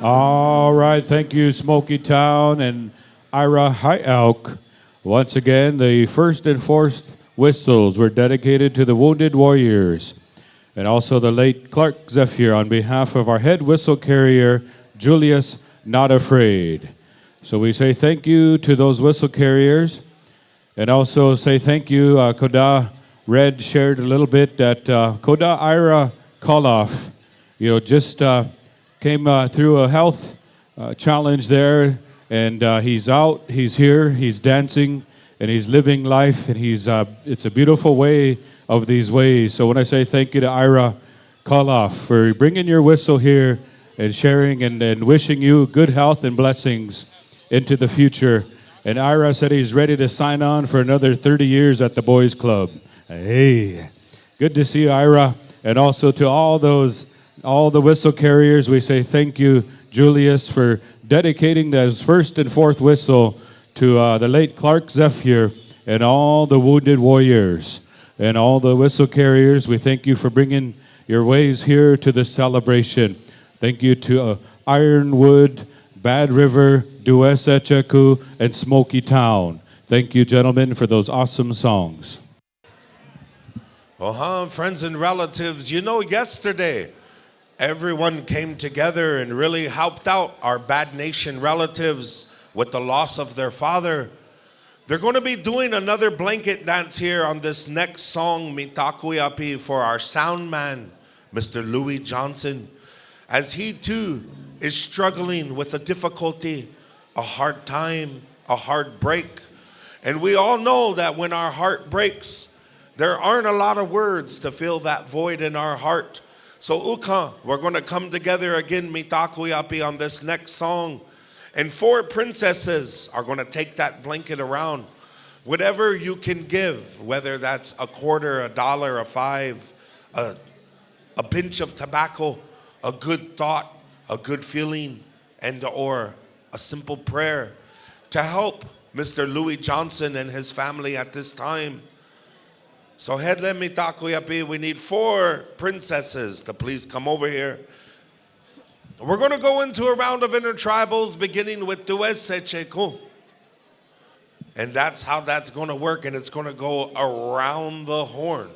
Speaker 1: All right, thank you, Smoky Town and Ira High Elk. Once again, the first and fourth whistles were dedicated to the wounded warriors, and also the late Clark Zephyr on behalf of our head whistle carrier, Julius Not Afraid. So we say thank you to those whistle carriers, and also say thank you. Koda Red shared a little bit that Koda Ira Koloff, just came through a health challenge there, and he's out, he's here, he's dancing, and he's living life, and it's a beautiful way of these ways. So when I say thank you to Ira Koloff for bringing your whistle here and sharing and wishing you good health and blessings into the future. And Ira said he's ready to sign on for another 30 years at the Boys Club. Hey, good to see you, Ira. And also to all the whistle carriers, we say thank you, Julius, for dedicating those first and fourth whistle to the late Clark Zephyr and all the wounded warriors. And all the whistle carriers, we thank you for bringing your ways here to the celebration. Thank you to Ironwood, Bad River, Duesecheku, and Smoky Town. Thank you, gentlemen, for those awesome songs.
Speaker 2: Friends and relatives, yesterday, everyone came together and really helped out our Bad Nation relatives with the loss of their father. They're going to be doing another blanket dance here on this next song, Mitakuyapi, for our sound man, Mr. Louis Johnson, as he too is struggling with a difficulty, a hard time, a hard break. And we all know that when our heart breaks, there aren't a lot of words to fill that void in our heart. So Uka, we're going to come together again, mitakuyapi, on this next song. And 4 princesses are going to take that blanket around. Whatever you can give, whether that's a quarter, $1, a 5, a pinch of tobacco, a good thought, a good feeling, and or a simple prayer to help Mr. Louis Johnson and his family at this time. So Hedle Mitakuyapi, we need 4 princesses to please come over here. We're going to go into a round of intertribals, beginning with Duese Cheku. And that's how that's going to work, and it's going to go around the horn.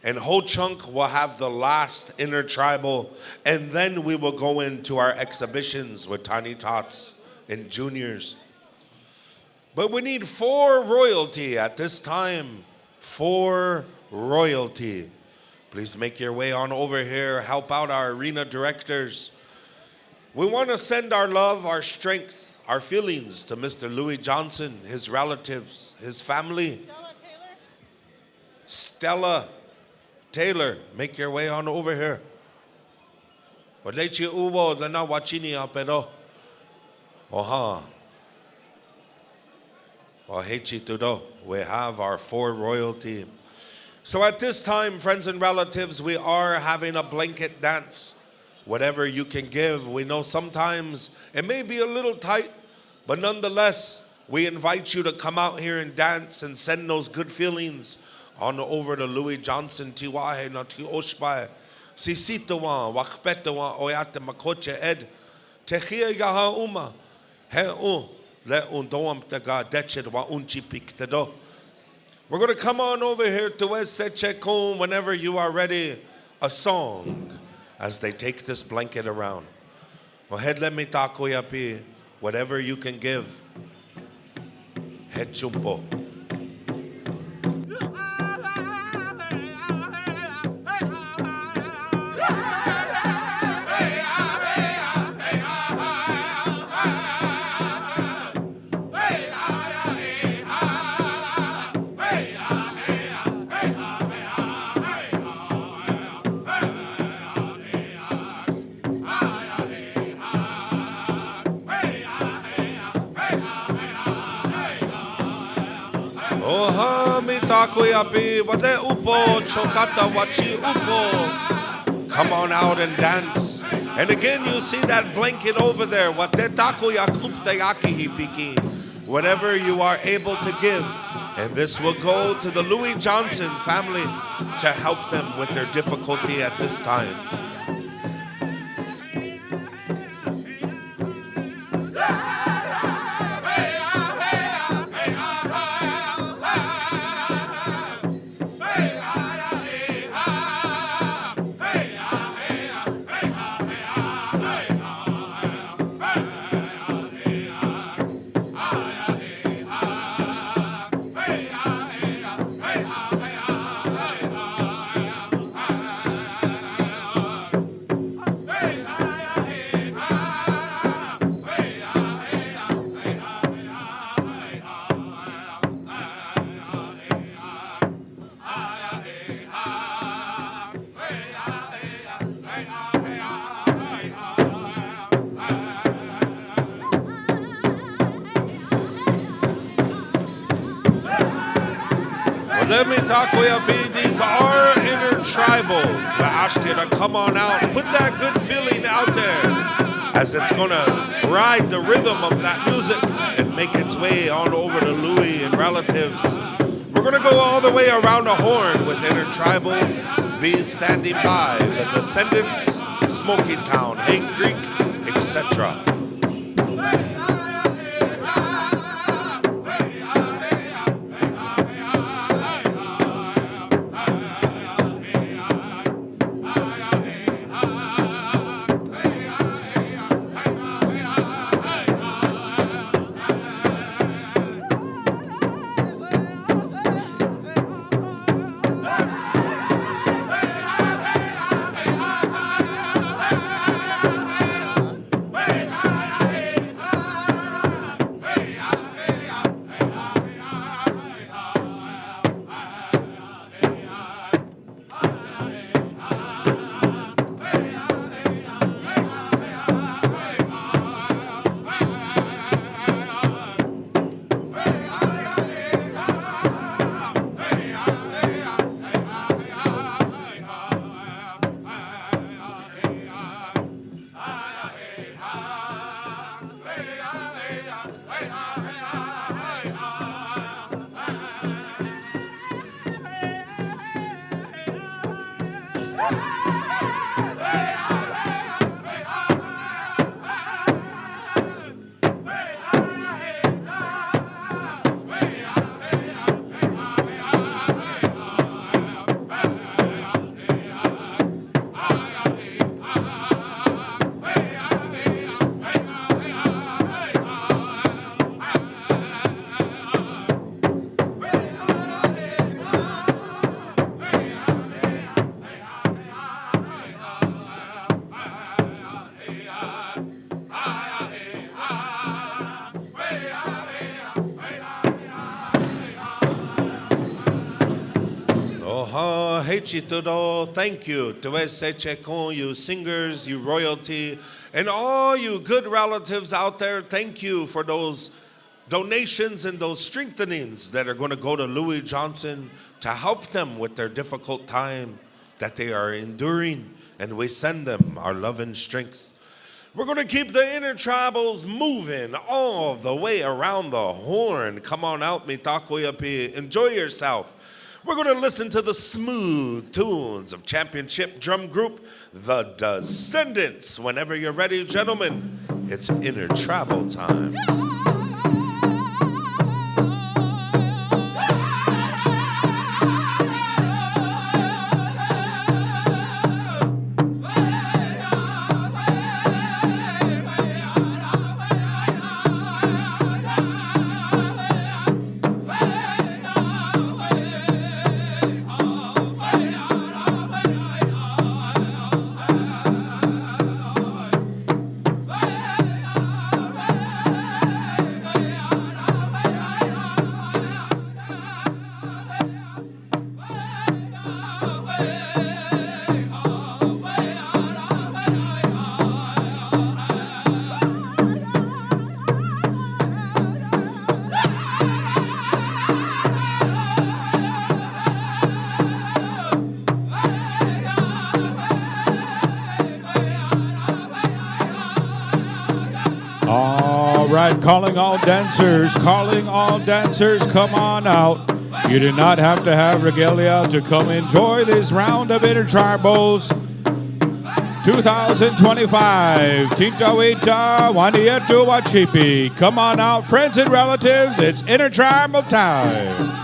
Speaker 2: And Ho Chunk will have the last intertribal, and then we will go into our exhibitions with Tiny Tots and juniors. But we need 4 royalty at this time. 4 royalty. Please make your way on over here. Help out our arena directors. We want to send our love, our strength, our feelings to Mr. Louis Johnson, his relatives, his family. Stella Taylor, make your way on over here. Walechi uwo lana wachini apero. Oha. Ohechi tudo. We have our 4 royalty. So at this time, friends and relatives, we are having a blanket dance. Whatever you can give. We know sometimes it may be a little tight, but nonetheless, we invite you to come out here and dance and send those good feelings on over to Louis Johnson, Tiwahe, na ti Oshpai, Sisitawa, Wakpetawa, Oyate Makoche Ed, Techia Yaha Uma, He U, Le Undoam Tega, Dechet Wa Unchipik Tedo. We're going to come on over here to Wesechekon whenever you are ready, a song as they take this blanket around. Head let me takoyapi, whatever you can give. Head chumpo. Come on out and dance. And again, you see that blanket over there. Whatever you are able to give. And this will go to the Louis Johnson family to help them with their difficulty at this time. Let me talk with you. These are intertribals. I ask you to come on out. Put that good feeling out there as it's going to ride the rhythm of that music and make its way on over to Louis and relatives. We're going to go all the way around a horn with intertribals. Be standing by. The Descendants, Smoky Town, Hay Creek, etc. Hey Chitudo, thank you. Tuesechekon, you singers, you royalty, and all you good relatives out there, thank you for those donations and those strengthenings that are going to go to Louis Johnson to help them with their difficult time that they are enduring. And we send them our love and strength. We're going to keep the intertribals moving all the way around the horn. Come on out, Mitakoyapi. Enjoy yourself. We're going to listen to the smooth tunes of championship drum group, The Descendants. Whenever you're ready, gentlemen, it's intertribal time.
Speaker 1: All right, calling all dancers, come on out. You do not have to have regalia to come enjoy this round of intertribals 2025. Tintawita, Waniyetu Wacipi. Come on out, friends and relatives, it's intertribal time.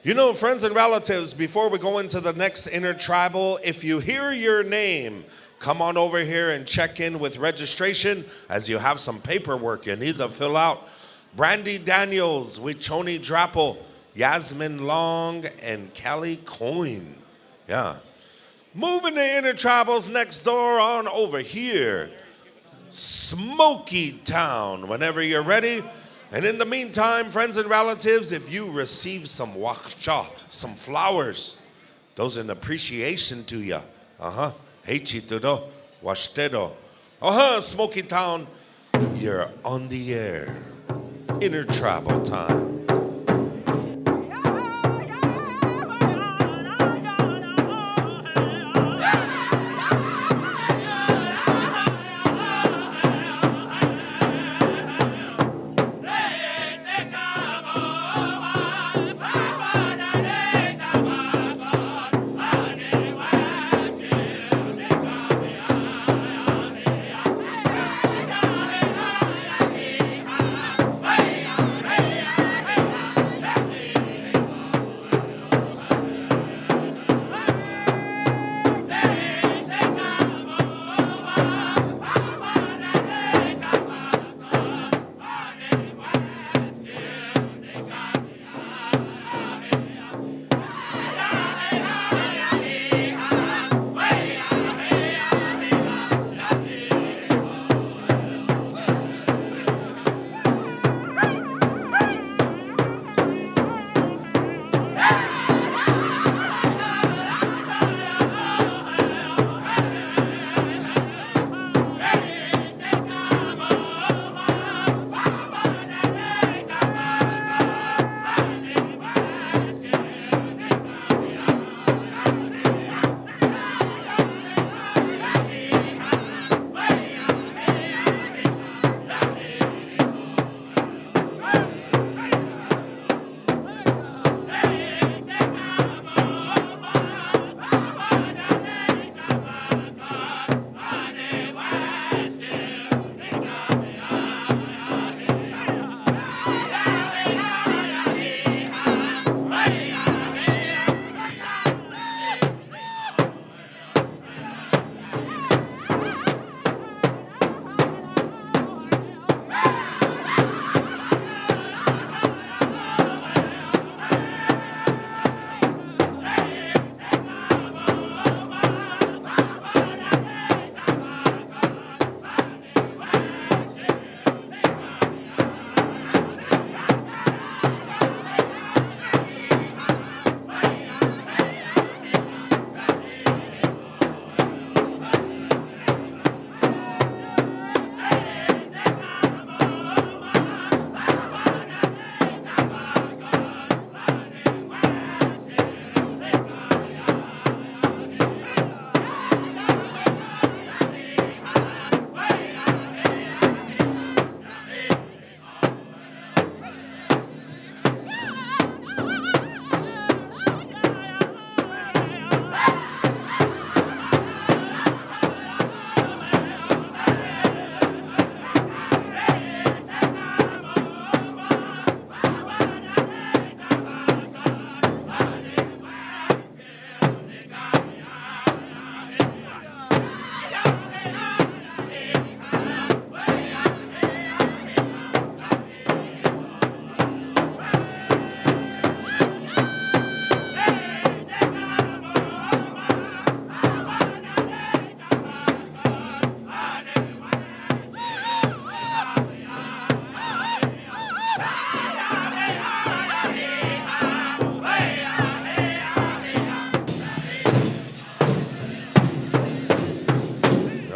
Speaker 2: You know, friends and relatives, before we go into the next intertribal, if you hear your name, come on over here and check in with registration, as you have some paperwork you need to fill out. Brandy Daniels, Wichoni Drappel, Yasmin Long, and Kelly Coyne. Yeah. Moving the intertribals next door on over here. Smoky Town, whenever you're ready. And in the meantime, friends and relatives, if you receive some wakcha, some flowers, those are an appreciation to you. Hey chitudo, washtedo. Smoky Town, you're on the air. Intertribal time.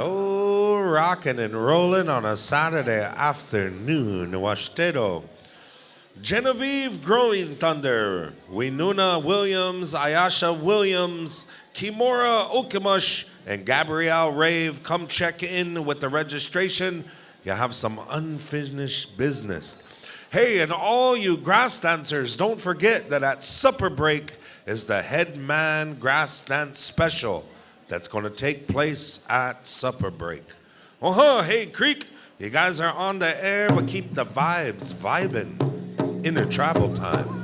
Speaker 2: Oh, rocking and rolling on a Saturday afternoon. Washtedo. Genevieve Growing Thunder. Winuna Williams, Ayasha Williams, Kimora Okimush, and Gabrielle Rave. Come check in with the registration. You have some unfinished business. Hey, and all you grass dancers, don't forget that at supper break is the Headman Grass Dance Special that's going to take place at supper break. Hey, Creek, you guys are on the air, but keep the vibes vibing. Intertribal time.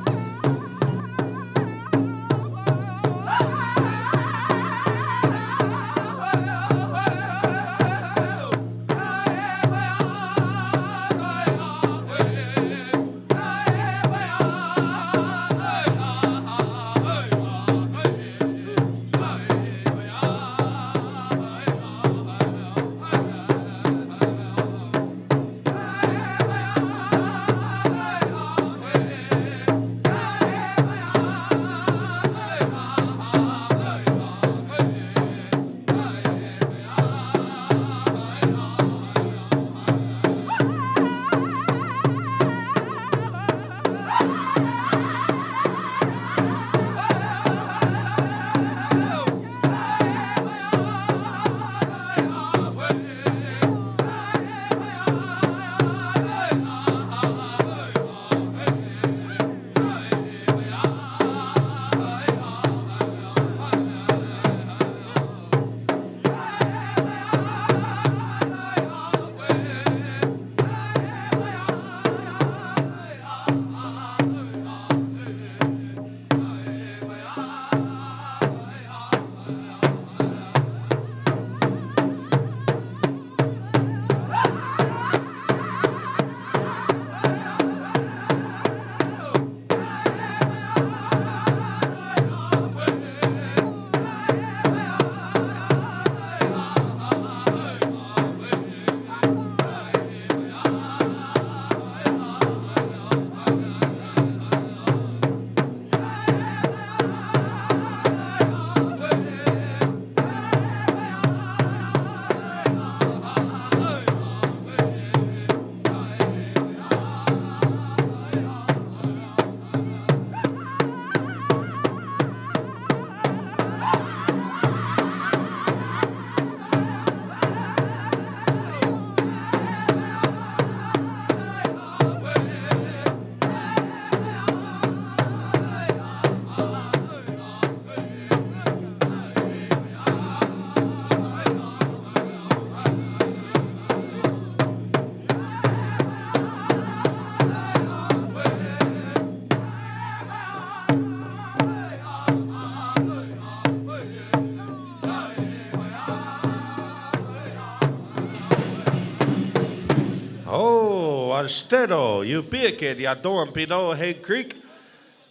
Speaker 2: Stedo, Ubiakid, Yadoam Pino, Hay Creek,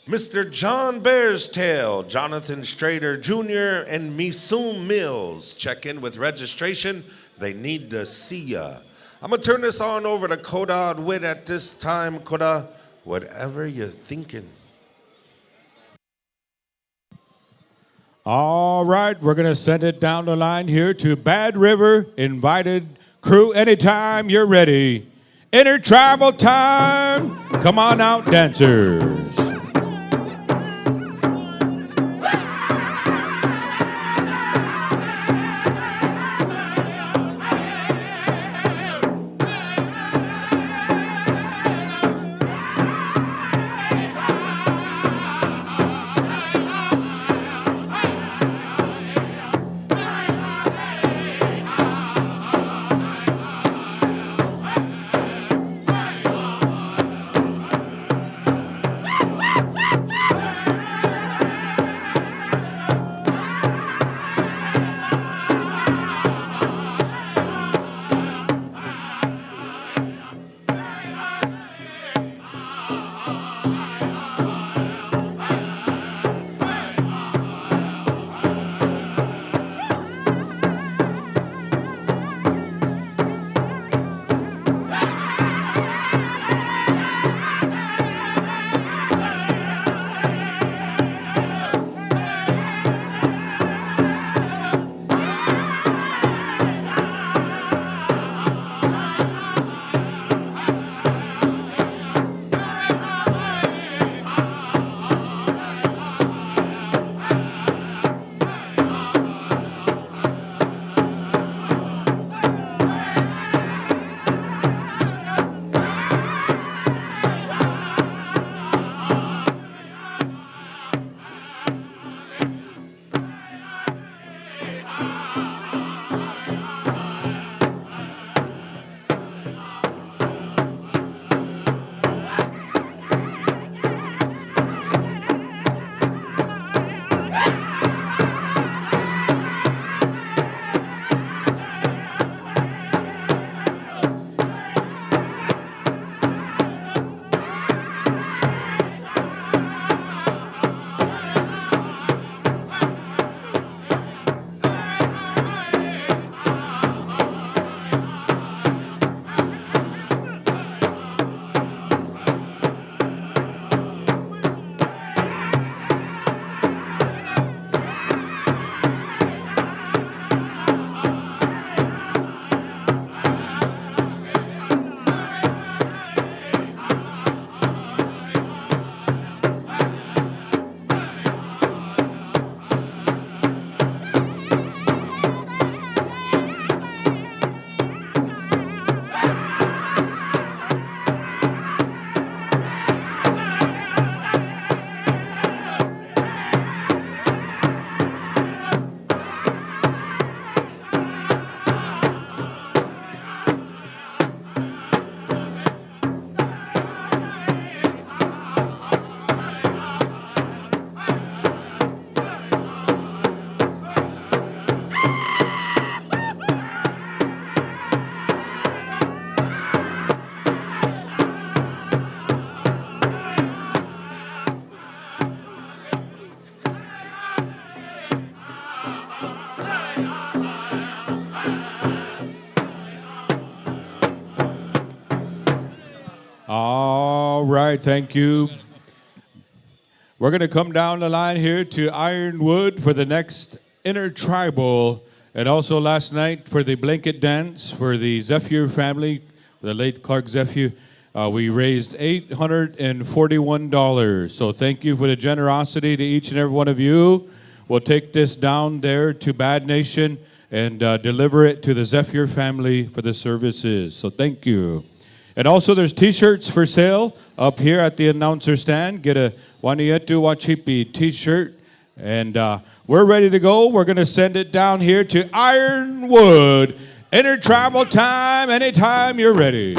Speaker 2: Mr. John Bear's Tail, Jonathan Strader Jr., and Missoum Mills. Check in with registration. They need to see ya. I'm going to turn this on over to Koda Wit at this time. Koda, whatever you're thinking.
Speaker 1: All right, we're going to send it down the line here to Bad River. Invited crew anytime you're ready. Intertribal time. Come on out, dancers. All right, thank you. We're going to come down the line here to Ironwood for the next intertribal, and also last night for the blanket dance for the Zephyr family, the late Clark Zephyr. We raised $841. So thank you for the generosity to each and every one of you. We'll take this down there to Bad Nation and deliver it to the Zephyr family for the services. So thank you. And also there's T-shirts for sale up here at the announcer stand. Get a Waniyetu Wacipi T-shirt. And we're ready to go. We're going to send it down here to Ironwood. Intertribal time, anytime you're ready.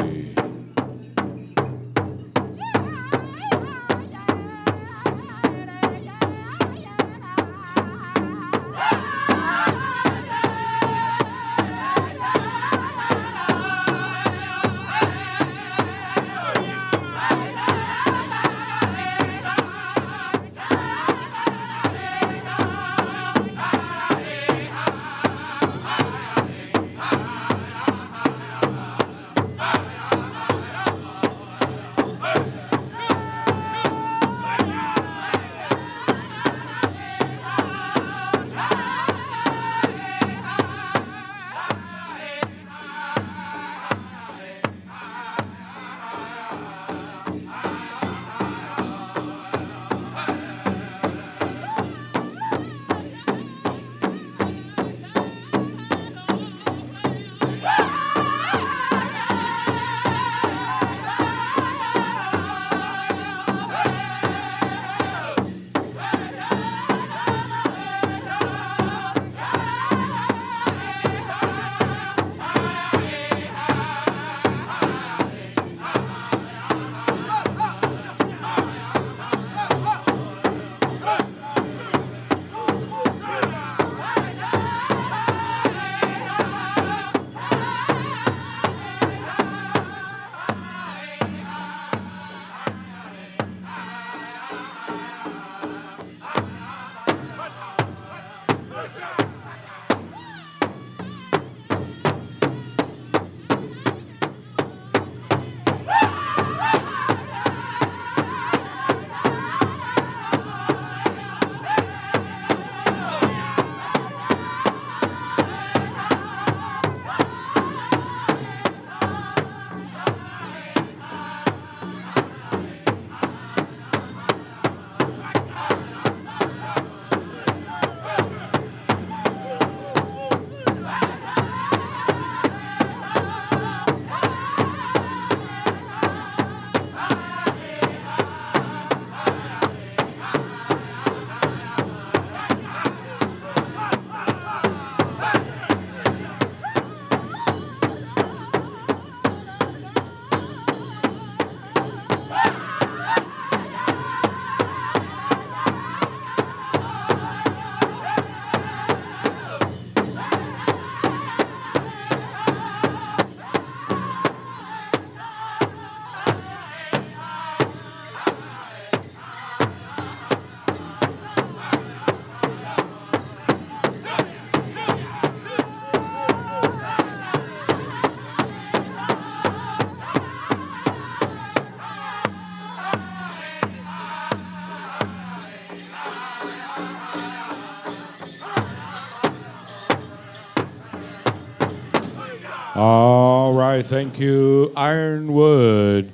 Speaker 1: All right, thank you, Ironwood.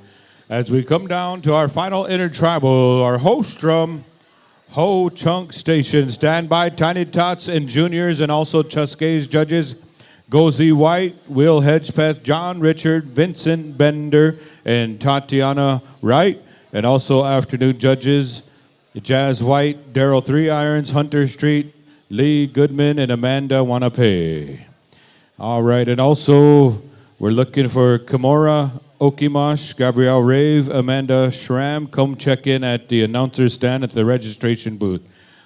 Speaker 1: As we come down to our final intertribal, our host drum, Ho Chunk Station. Stand by, Tiny Tots and Juniors, and also Chuskay's judges, Gozi White, Will Hedgepeth, John Richard, Vincent Bender, and Tatiana Wright. And also afternoon judges, Jazz White, Daryl Three Irons, Hunter Street, Lee Goodman, and Amanda Wanape. All right, and also we're looking for Kimura Okimash, Gabrielle Rave, Amanda Schramm. Come check in at the announcer stand at the registration booth.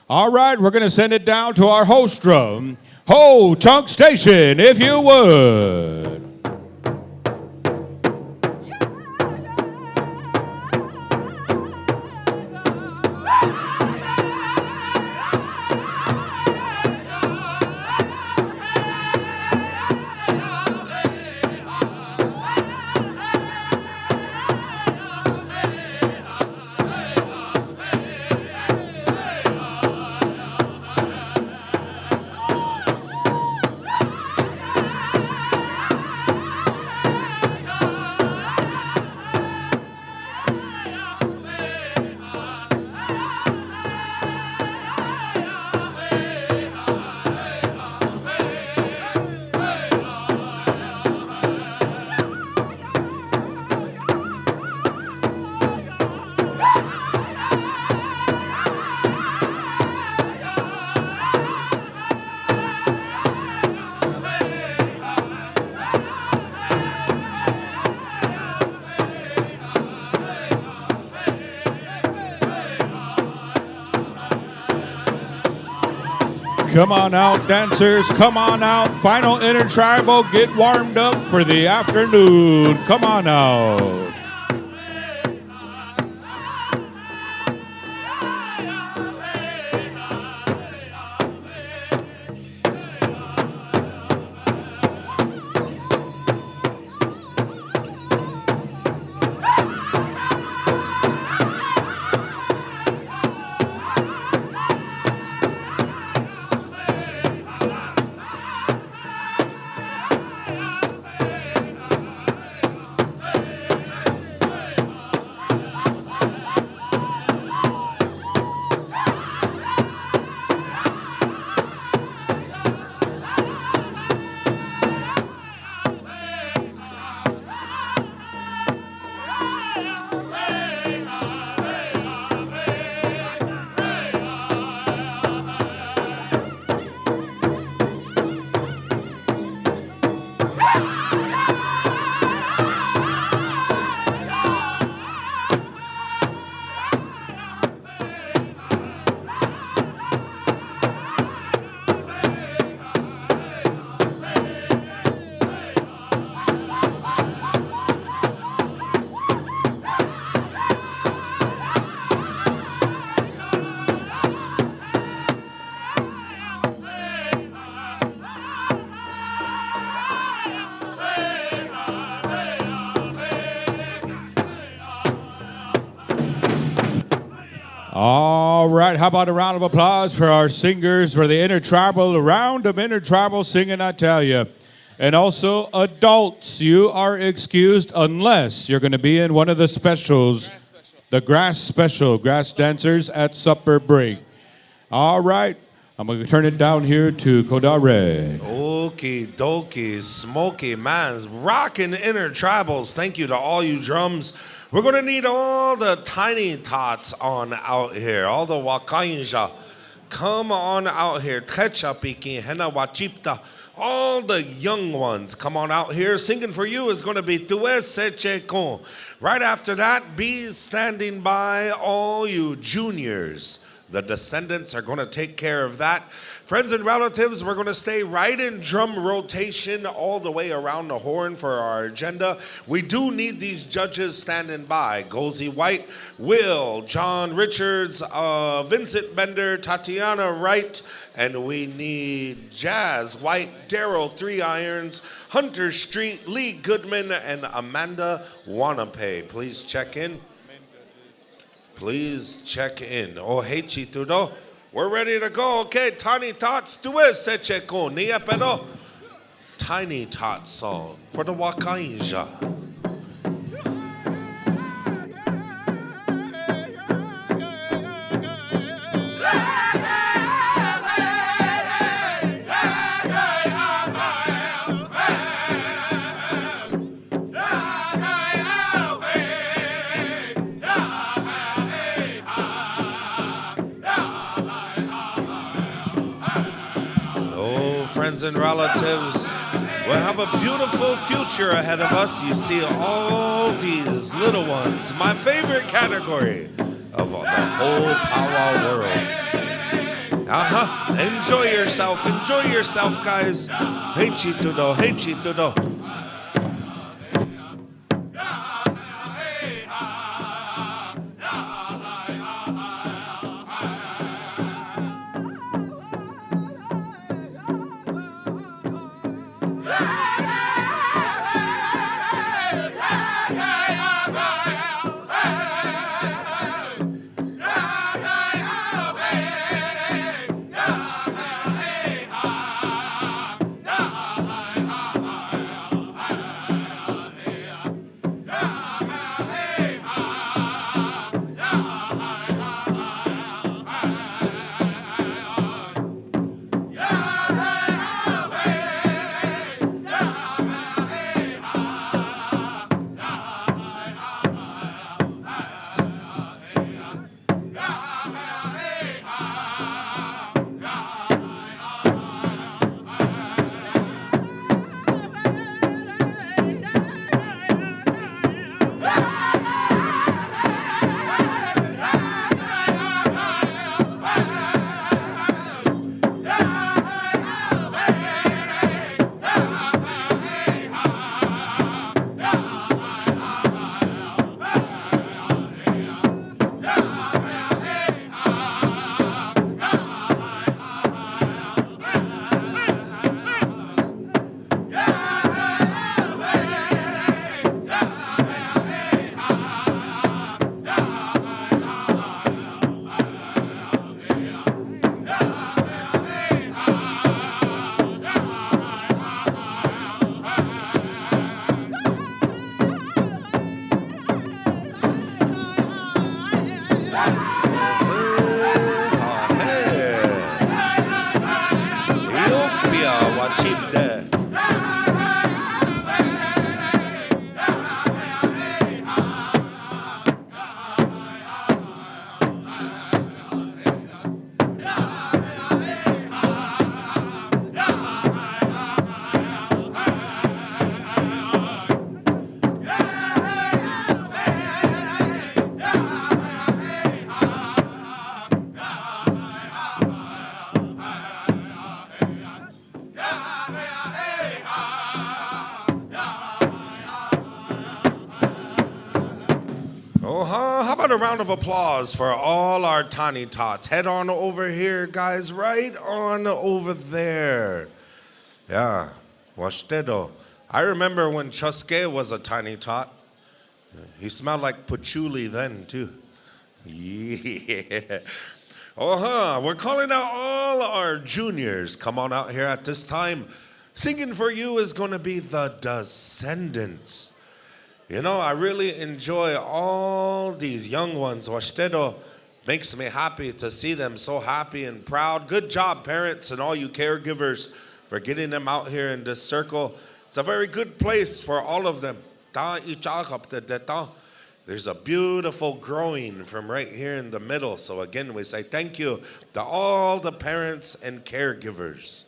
Speaker 1: All right, we're going to send it down to our host drum, Ho Chunk Station, if you would. Come on out, dancers. Come on out. Final intertribal. Get warmed up for the afternoon. Come on out. All right, how about a round of applause for our singers for the intertribal, round of intertribal singing, I tell you. And also, adults, you are excused unless you're going to be in one of the specials, the grass special, grass dancers at supper break. All right, I'm going to turn it down here to Kodare.
Speaker 2: Okie dokie, smoky man, rockin' intertribals. Thank you to all you drums. We're gonna need all the tiny tots on out here, all the wakainja. Come on out here. Techa piki, hena wachipta. All the young ones, come on out here. Singing for you is gonna be Tuwe Seche Kon. Right after that, be standing by all you juniors. The descendants are gonna take care of that. Friends and relatives, we're going to stay right in drum rotation all the way around the horn for our agenda. We do need these judges standing by. Gozy White, Will, John Richards, Vincent Bender, Tatiana Wright, and we need Jazz White, Daryl Three Irons, Hunter Street, Lee Goodman, and Amanda Wanape. Please check in. Please check in. Oh, hey, Chitudo. We're ready to go. Okay, Tiny Tots, tuwe seche ko niya pero Tiny Tots song for the Wakainja. Friends and relatives, we'll have a beautiful future ahead of us. You see all these little ones, my favorite category of the whole powwow world. Enjoy yourself, guys. Hey Chitudo, hey Chitudo. Oh, huh? How about a round of applause for all our tiny tots? Head on over here, guys, right on over there. Yeah, Washtedo. I remember when Chuske was a tiny tot. He smelled like patchouli then, too. Yeah. Oh, we're calling out all our juniors. Come on out here at this time. Singing for you is going to be the Descendants. You know, I really enjoy all these young ones. Washtedo makes me happy to see them so happy and proud. Good job, parents and all you caregivers, for getting them out here in this circle. It's a very good place for all of them. There's a beautiful growing from right here in the middle. So again, we say thank you to all the parents and caregivers.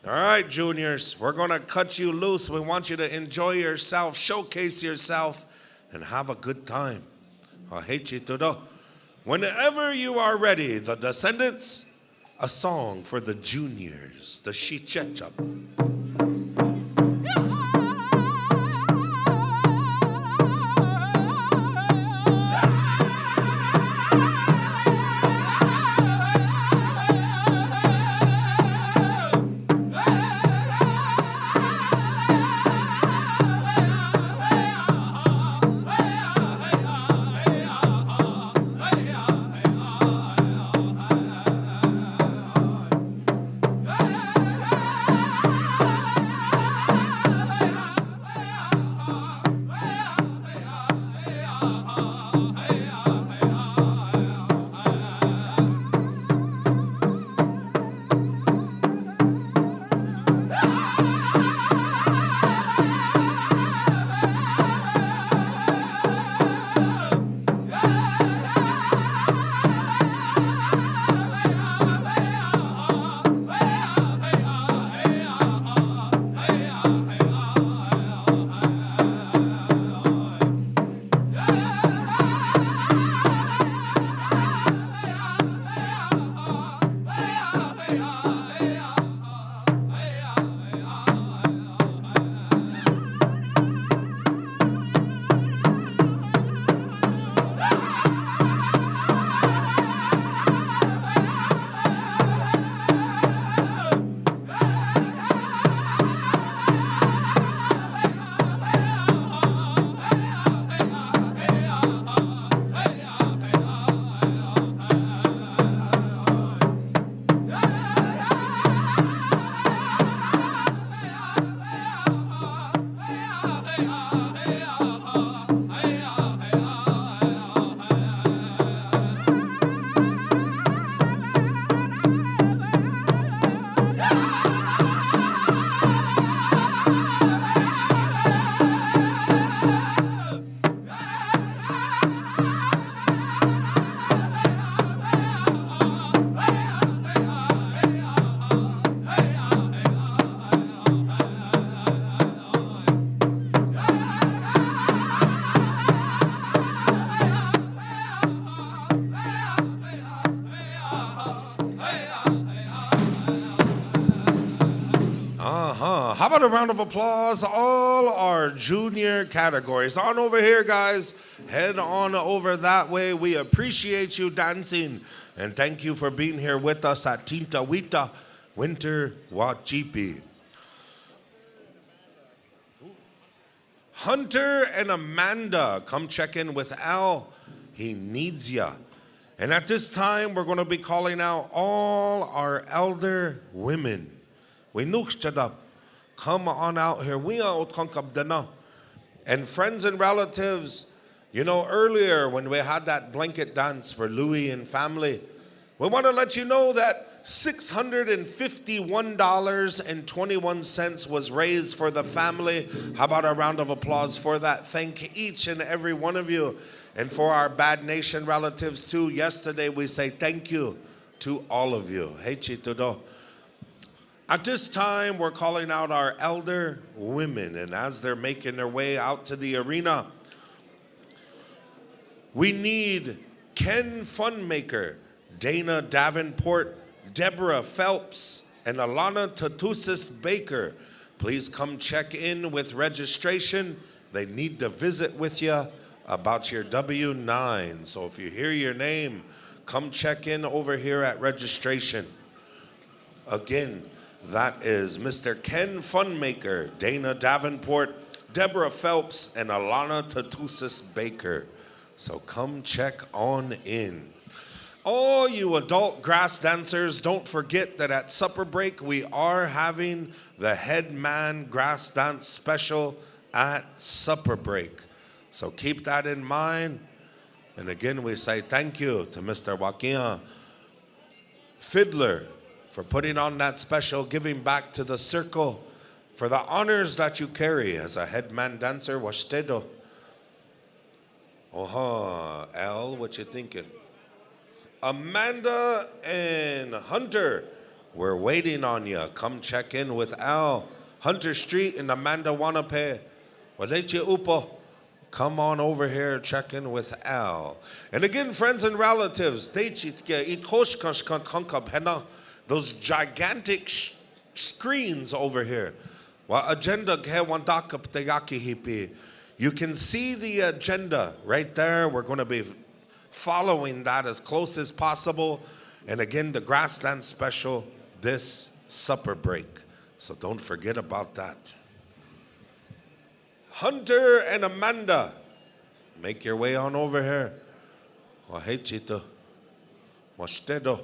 Speaker 2: All right, juniors, we're going to cut you loose. We want you to enjoy yourself, showcase yourself, and have a good time. Whenever you are ready, the Descendants, a song for the juniors, the Shichechab. How about a round of applause? All our junior categories. On over here, guys. Head on over that way. We appreciate you dancing. And thank you for being here with us at Tinta Wita Winter Wacipi. Hunter and Amanda, come check in with Al. He needs ya. And at this time, we're going to be calling out all our elder women. We nukshadab. Come on out here. We are utkankabdana. And friends and relatives, you know, earlier when we had that blanket dance for Louis and family, we want to let you know that $651.21 was raised for the family. How about a round of applause for that? Thank each and every one of you. And for our Bad Nation relatives too, yesterday we say thank you to all of you. Hey, Chitudo. At this time, we're calling out our elder women, and as they're making their way out to the arena, we need Ken Funmaker, Dana Davenport, Deborah Phelps, and Alana Tatusis Baker. Please come check in with registration. They need to visit with you about your W-9. So if you hear your name, come check in over here at registration. Again, that is Mr. Ken Funmaker, Dana Davenport, Deborah Phelps, and Alana Tatusis Baker. So come check on in. All you adult grass dancers, don't forget that at supper break, we are having the Headman Grass Dance Special at supper break. So keep that in mind. And again, we say thank you to Mr. Joaquin Fiddler for putting on that special, giving back to the circle for the honors that you carry as a headman dancer. Washitedo. Al, what you thinking? Amanda and Hunter, we're waiting on you. Come check in with Al. Hunter Street and Amanda Wacipi. Waniyetu Upo. Come on over here, check in with Al. And again, friends and relatives, those gigantic screens over here. You can see the agenda right there. We're going to be following that as close as possible. And again, the grass dance special this supper break. So don't forget about that. Hunter and Amanda, make your way on over here. Wahechito. Washitedo.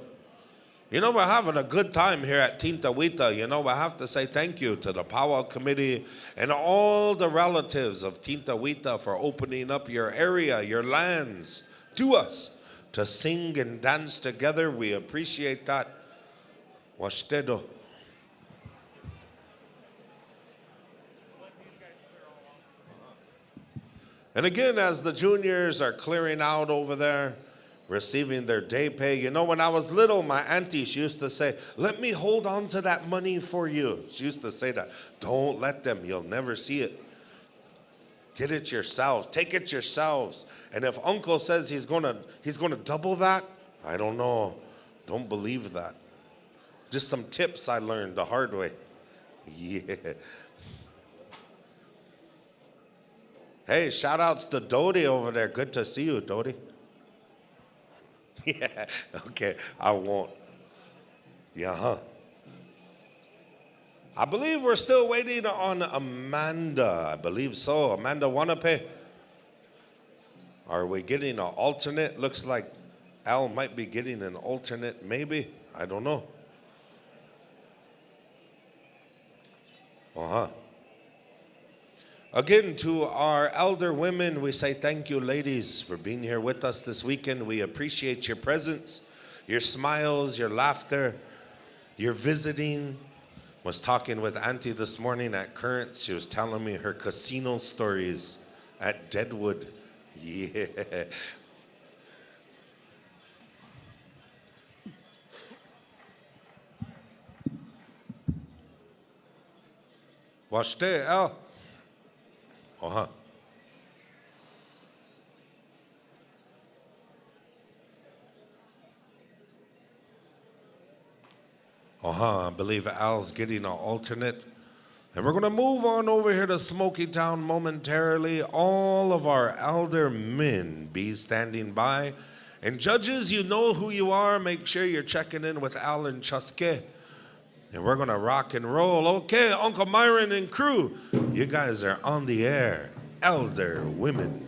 Speaker 2: You know, we're having a good time here at Tinta Wita. You know, I have to say thank you to the Pow Wow committee and all the relatives of Tinta Wita for opening up your area, your lands to us to sing and dance together. We appreciate that. Washitedo. And again, as the juniors are clearing out over there, receiving their day pay, you know, when I was little, my auntie, she used to say, let me hold on to that money for you. She used to say that. Don't let them. You'll never see it. Get it yourselves. Take it yourselves. And if Uncle says he's gonna double that, I don't know. Don't believe that. Just some tips I learned the hard way. Yeah. Hey, shout outs to Dodie over there. Good to see you, Dodie. Yeah, okay, I won't. Yeah, huh? I believe we're still waiting on Amanda. I believe so. Amanda Wacipi. Are we getting an alternate? Looks like Al might be getting an alternate, maybe. I don't know. Again, to our elder women, we say thank you, ladies, for being here with us this weekend. We appreciate your presence, your smiles, your laughter, your visiting. Was talking with Auntie this morning at Currents. She was telling me her casino stories at Deadwood. Yeah. Washte, Al. I believe Al's getting an alternate. And we're going to move on over here to Smoky Town momentarily. All of our elder men be standing by. And judges, you know who you are. Make sure you're checking in with Al and Chuske. And we're going to rock and roll. Okay, Uncle Myron and crew, you guys are on the air. Elder women.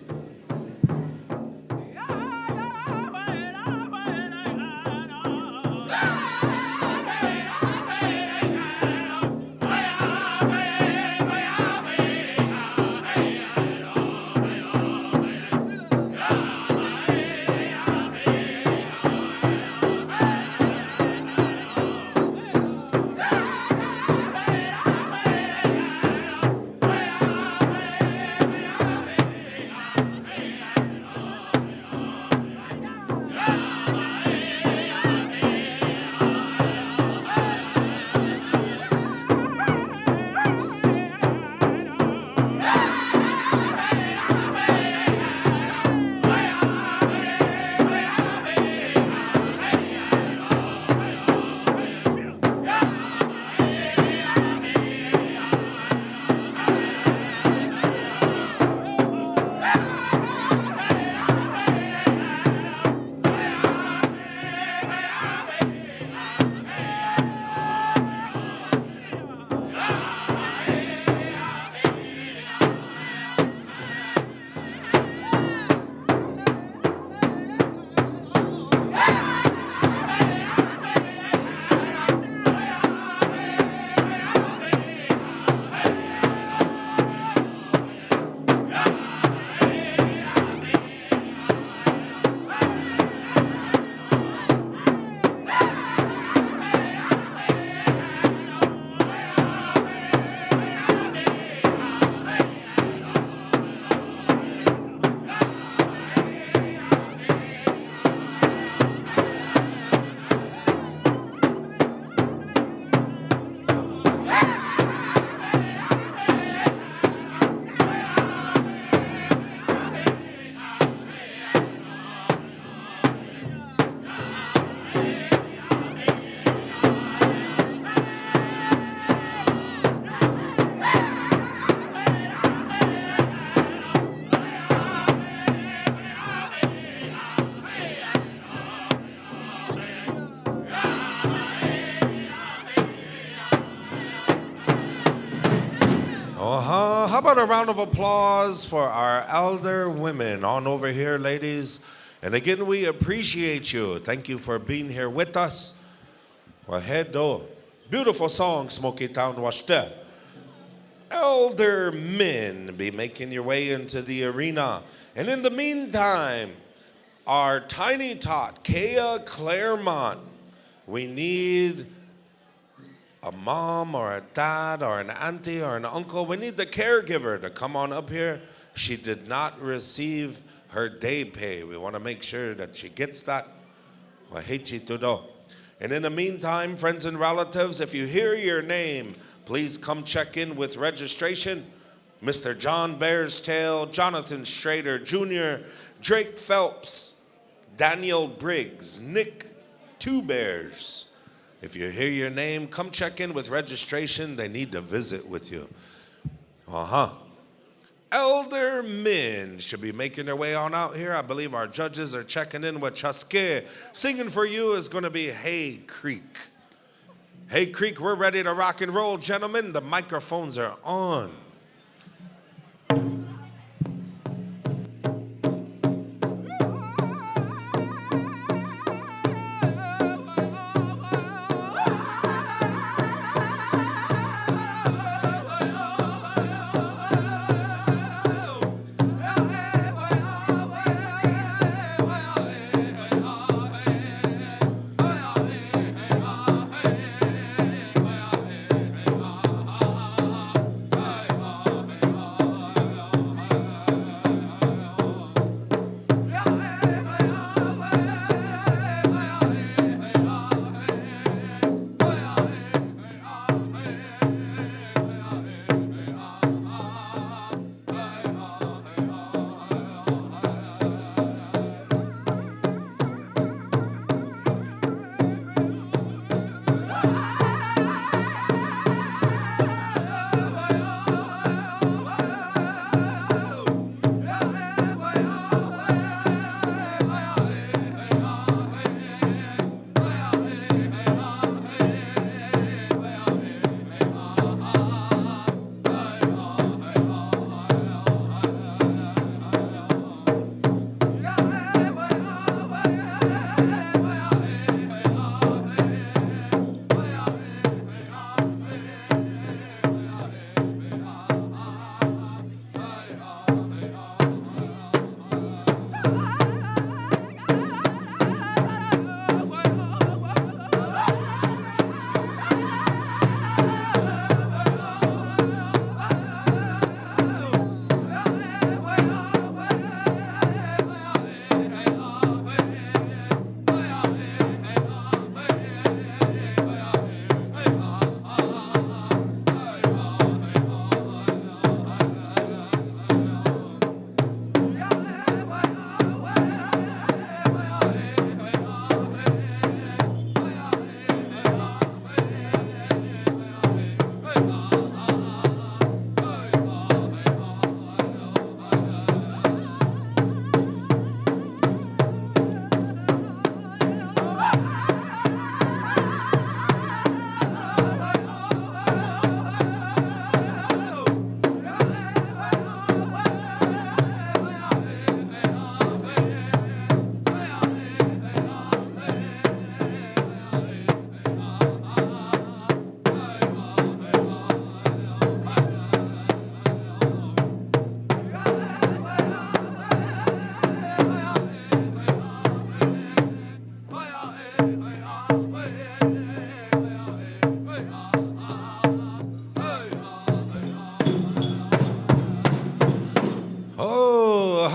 Speaker 2: how about a round of applause for our elder women on over here, ladies? And again, we appreciate you. Thank you for being here with us. Wahedo. Beautiful song, Smoky Town Washte. Elder men, be making your way into the arena. And in the meantime, our tiny tot, Kea Claremont. We need a mom or a dad or an auntie or an uncle. We need the caregiver to come on up here. She did not receive her day pay. We want to make sure that she gets that. Wahechi tudo. And in the meantime, friends and relatives, if you hear your name, please come check in with registration. Mr. John Bearstail, Jonathan Strader Jr., Drake Phelps, Daniel Briggs, Nick Two Bears. If you hear your name, come check in with registration. They need to visit with you. Elder men should be making their way on out here. I believe our judges are checking in with Chaske. Singing for you is going to be Hey Creek. Hey Creek, we're ready to rock and roll, gentlemen. The microphones are on.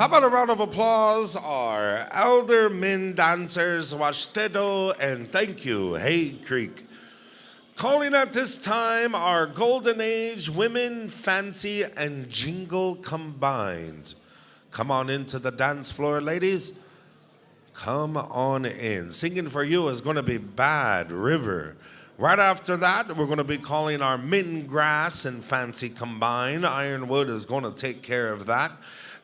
Speaker 2: How about a round of applause? Our elder men dancers, Washtedo, and thank you, Hey Creek. Calling at this time, our Golden Age women, fancy, and jingle combined. Come on into the dance floor, ladies. Come on in. Singing for you is going to be Bad River. Right after that, we're going to be calling our Min Grass and Fancy combined. Ironwood is going to take care of that.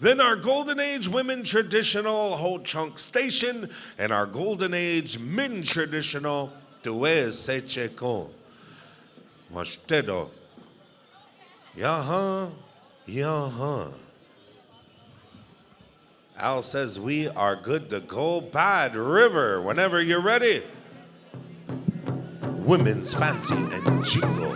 Speaker 2: Then our Golden Age Women Traditional Ho Chunk Station and our Golden Age Men Traditional Tuwe Secheko. Washtedo. Yaha. Yeah. Al says we are good to go. Bad River, whenever you're ready. Women's Fancy and Jingle.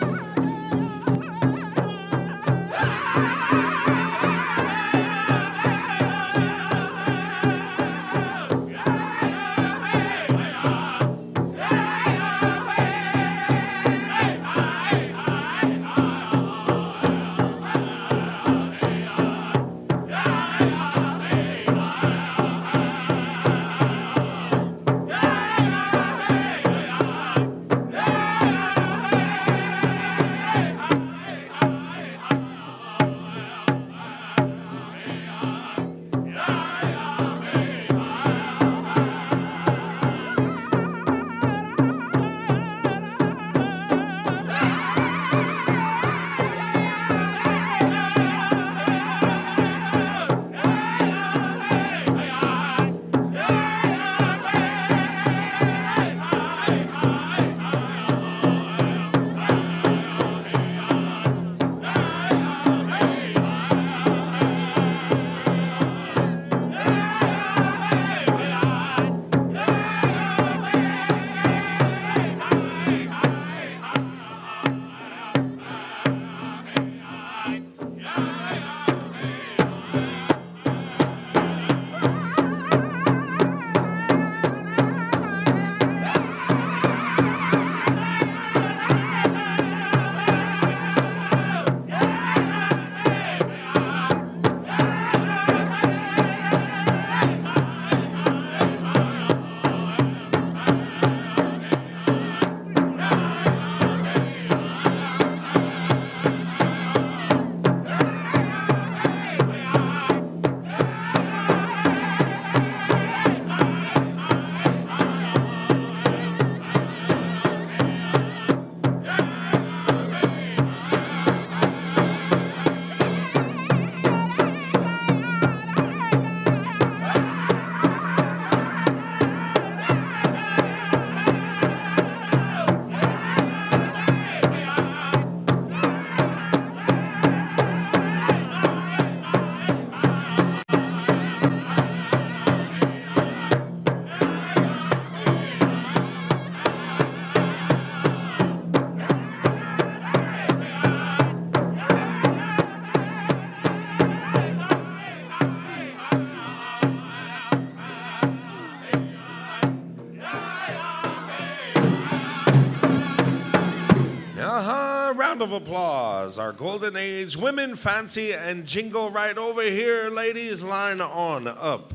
Speaker 2: Round of applause. Our Golden Age Women Fancy and Jingle right over here. Ladies, line on up.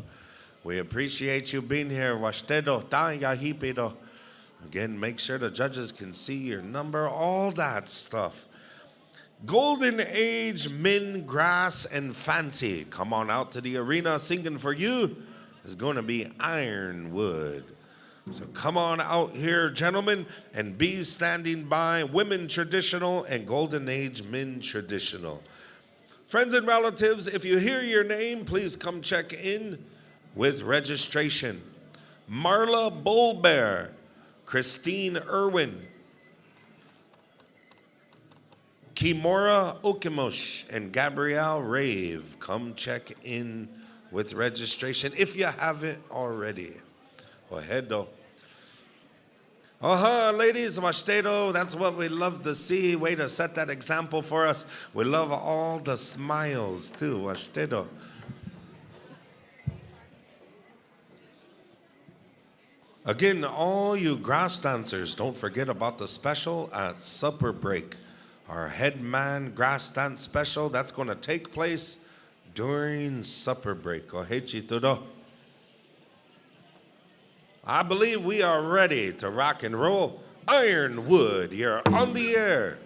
Speaker 2: We appreciate you being here. Washitedo, Yahipido. Again, make sure the judges can see your number, all that stuff. Golden Age Men, Grass, and Fancy. Come on out to the arena. Singing for you is going to be Ironwood. So come on out here, gentlemen, and be standing by. Women traditional and Golden Age men traditional. Friends and relatives, if you hear your name, please come check in with registration. Marla Bolbear, Christine Irwin, Kimora Okimosh, and Gabrielle Rave. Come check in with registration if you haven't already. Go ahead, though. Ladies, Washitedo, that's what we love to see. Way to set that example for us. We love all the smiles, too, Washitedo. Again, all you grass dancers, don't forget about the special at supper break. Our headman grass dance special, that's going to take place during supper break. Go ahead, Chitudo. I believe we are ready to rock and roll. Ironwood, you're on the air.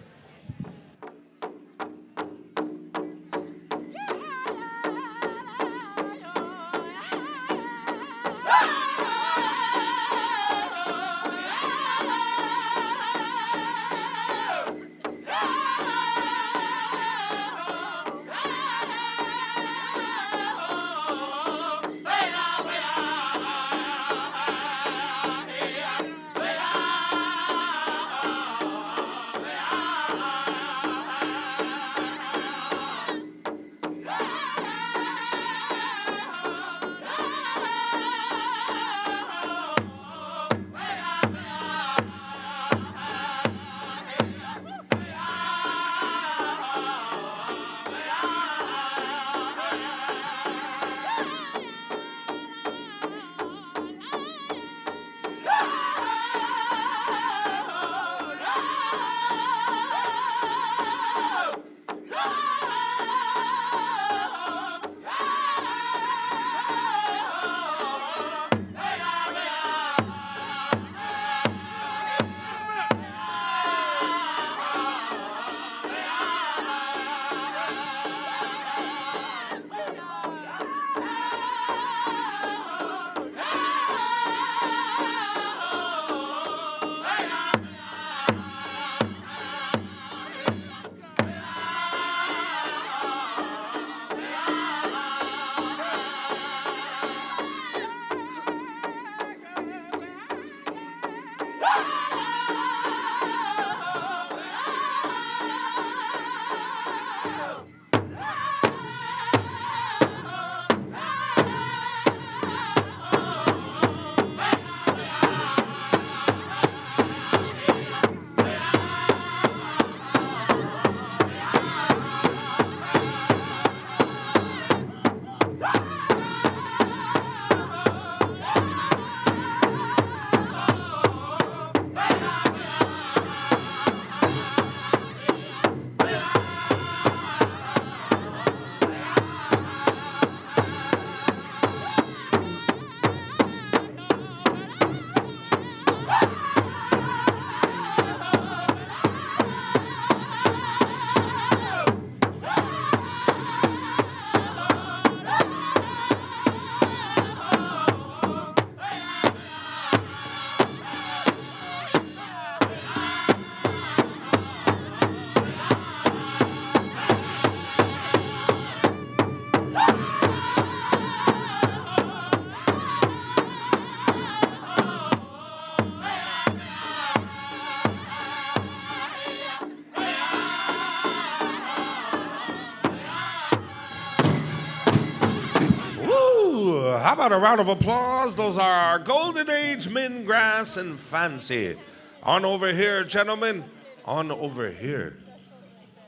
Speaker 2: How about a round of applause? Those are our Golden Age Men, Grass, and Fancy. On over here, gentlemen. On over here.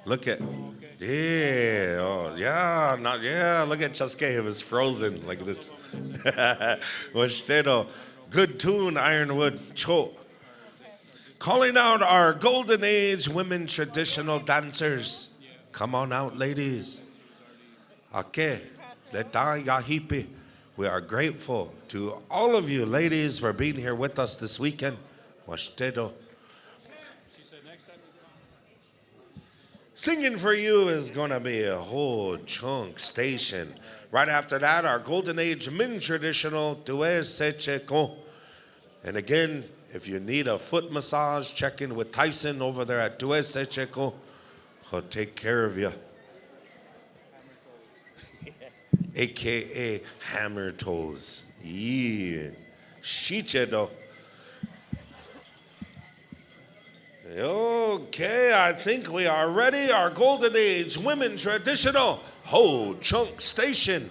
Speaker 2: Look at, yeah, oh, yeah, not, yeah, look at Chasque, it was frozen like this. Good tune, Ironwood, Cho. Calling out our Golden Age women traditional dancers. Come on out, ladies. Ake, leta yahipi. We are grateful to all of you ladies for being here with us this weekend. Washtedo. Singing for you is going to be a whole chunk station. Right after that, our Golden Age Men traditional, Tue Secheko. And again, if you need a foot massage, check in with Tyson over there at Tue Secheko. He'll take care of you. AKA hammer toes. Yeah. Shichedo. Okay, I think we are ready. Our Golden Age Women Traditional Ho Chunk Station.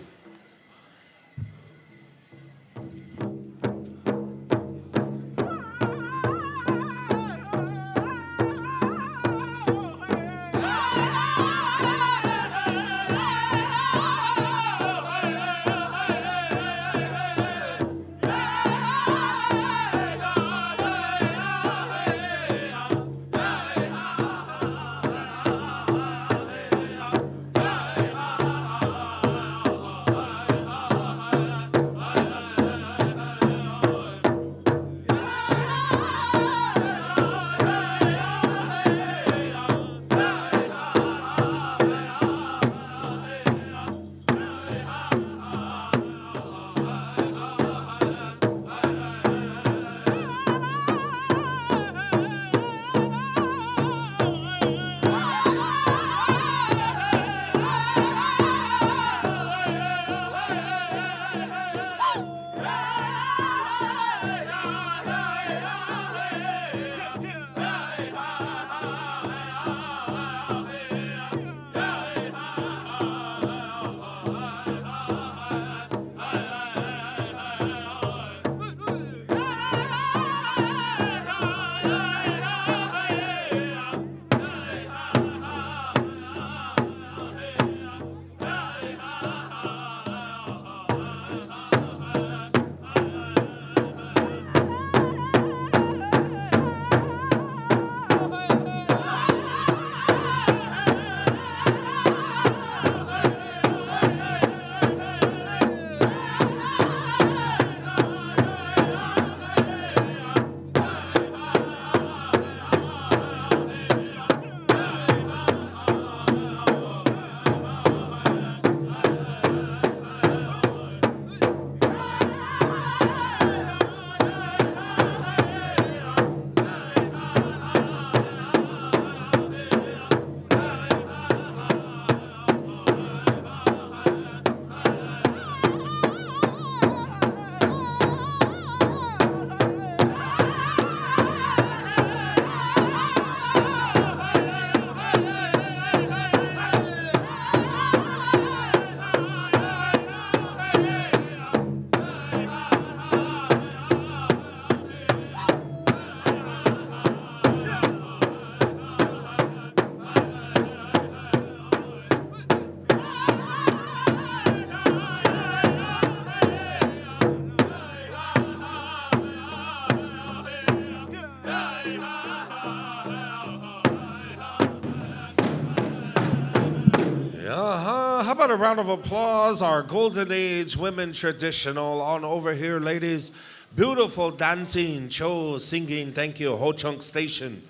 Speaker 2: How about a round of applause? Our Golden Age Women Traditional on over here, ladies. Beautiful dancing, Cho singing, thank you, Ho Chunk Station.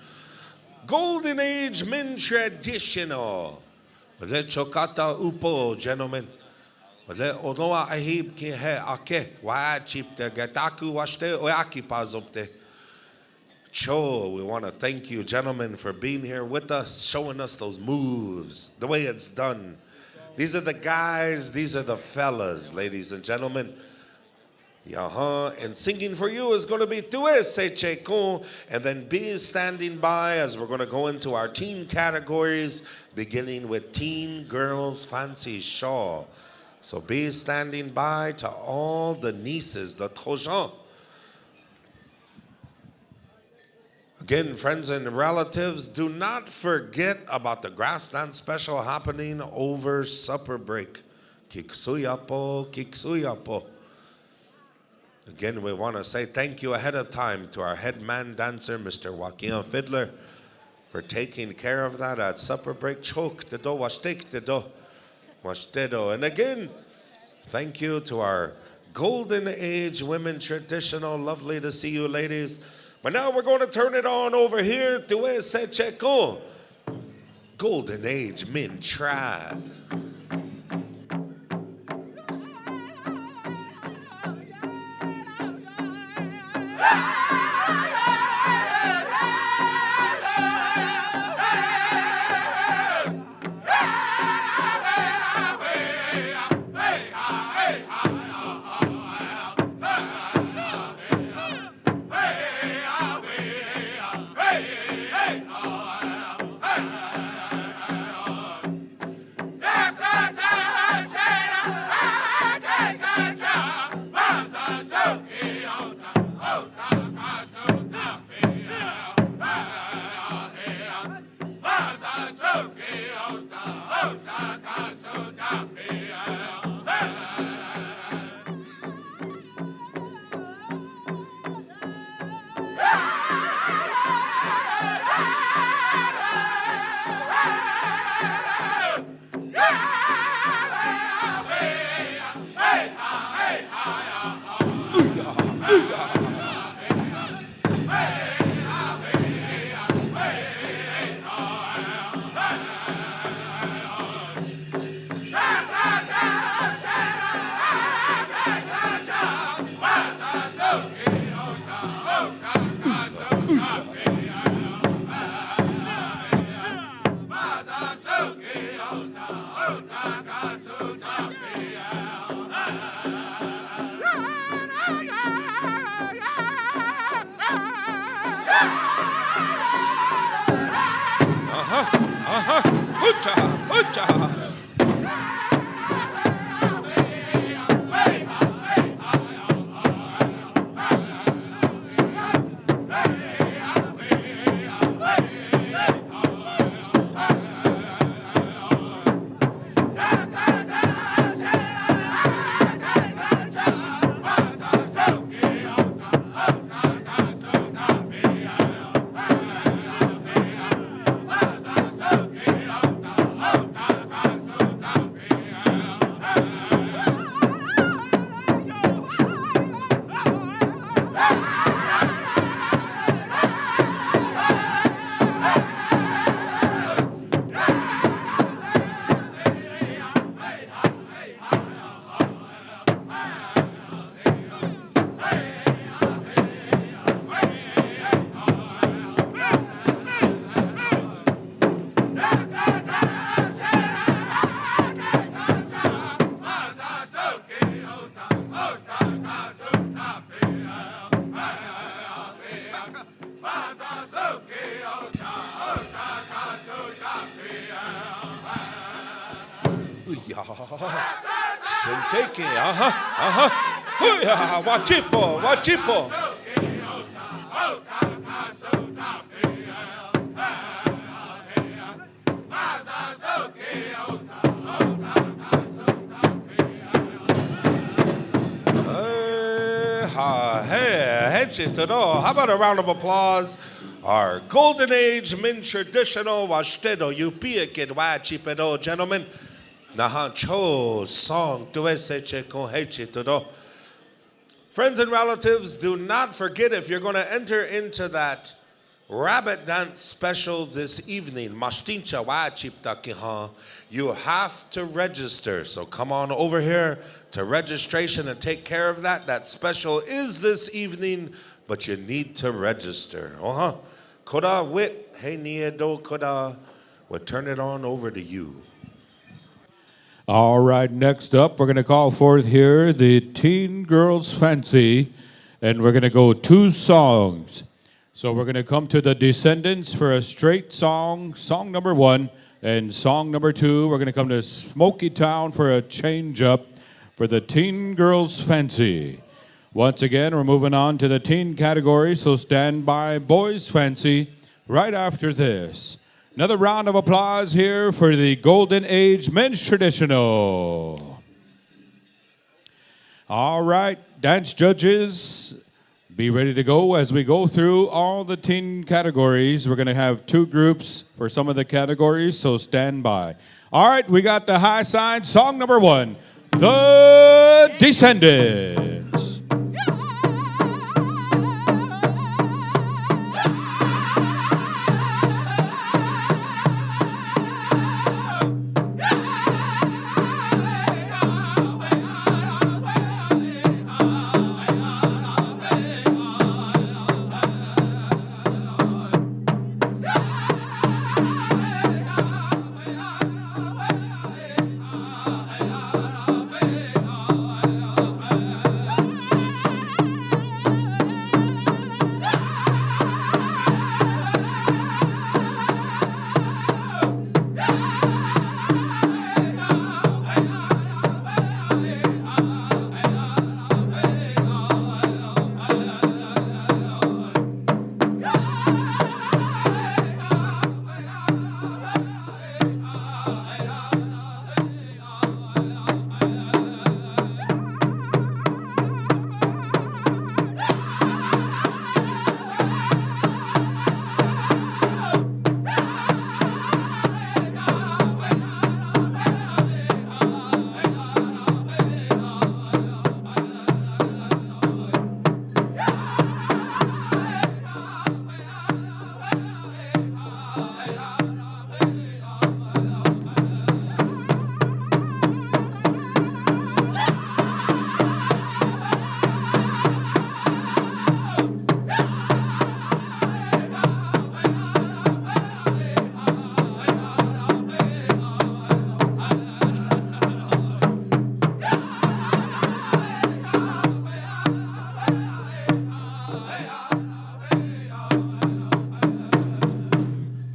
Speaker 2: Golden Age Men Traditional. Wale chokata upo, gentlemen. Wale onoa ahib ki he ake, waachip te gataku washte oaki pazopte. Cho, we want to thank you, gentlemen, for being here with us, showing us those moves, the way it's done. These are the guys, these are the fellas, ladies and gentlemen. And singing for you is going to be Tue Seche Ko, and then B is standing by as we're going to go into our teen categories, beginning with Teen Girls Fancy Shawl. So be standing by to all the nieces, the Trojan. Again, friends and relatives, do not forget about the grassland special happening over supper break. Kiksuyapo, kiksuyapo. Again, we want to say thank you ahead of time to our head man dancer, Mr. Joaquin Fiddler, for taking care of that at supper break. Chok the do, washtek the do, washtedo. And again, thank you to our Golden Age women traditional. Lovely to see you, ladies. But now we're going to turn it on over here to ese checo. Golden Age men trad. Senteke, Huya, Wacipo, Wacipo. How about a round of applause? Our Golden Age men traditional Washtedo, Yupiakid, Wacipedo, gentlemen. Nahancho song to. Friends and relatives, do not forget, if you're going to enter into that rabbit dance special this evening, Mashtincha Wachiptakiha, you have to register. So come on over here to registration and take care of that. That special is this evening, but you need to register. Koda wit, hey Niedo Koda, we'll turn it on over to you.
Speaker 1: All right, next up, we're going to call forth here the Teen Girls Fancy, and we're going to go 2 songs. So we're going to come to the Descendants for a straight song, song number 1, and song number 2. We're going to come to Smoky Town for a change-up, for the Teen Girls Fancy. Once again, we're moving on to the teen category, so stand by, Boys Fancy, right after this. Another round of applause here for the Golden Age Men's Traditional. All right, dance judges, be ready to go as we go through all the teen categories. We're going to have 2 groups for some of the categories, so stand by. All right, we got the high sign, song number 1, The Descendants.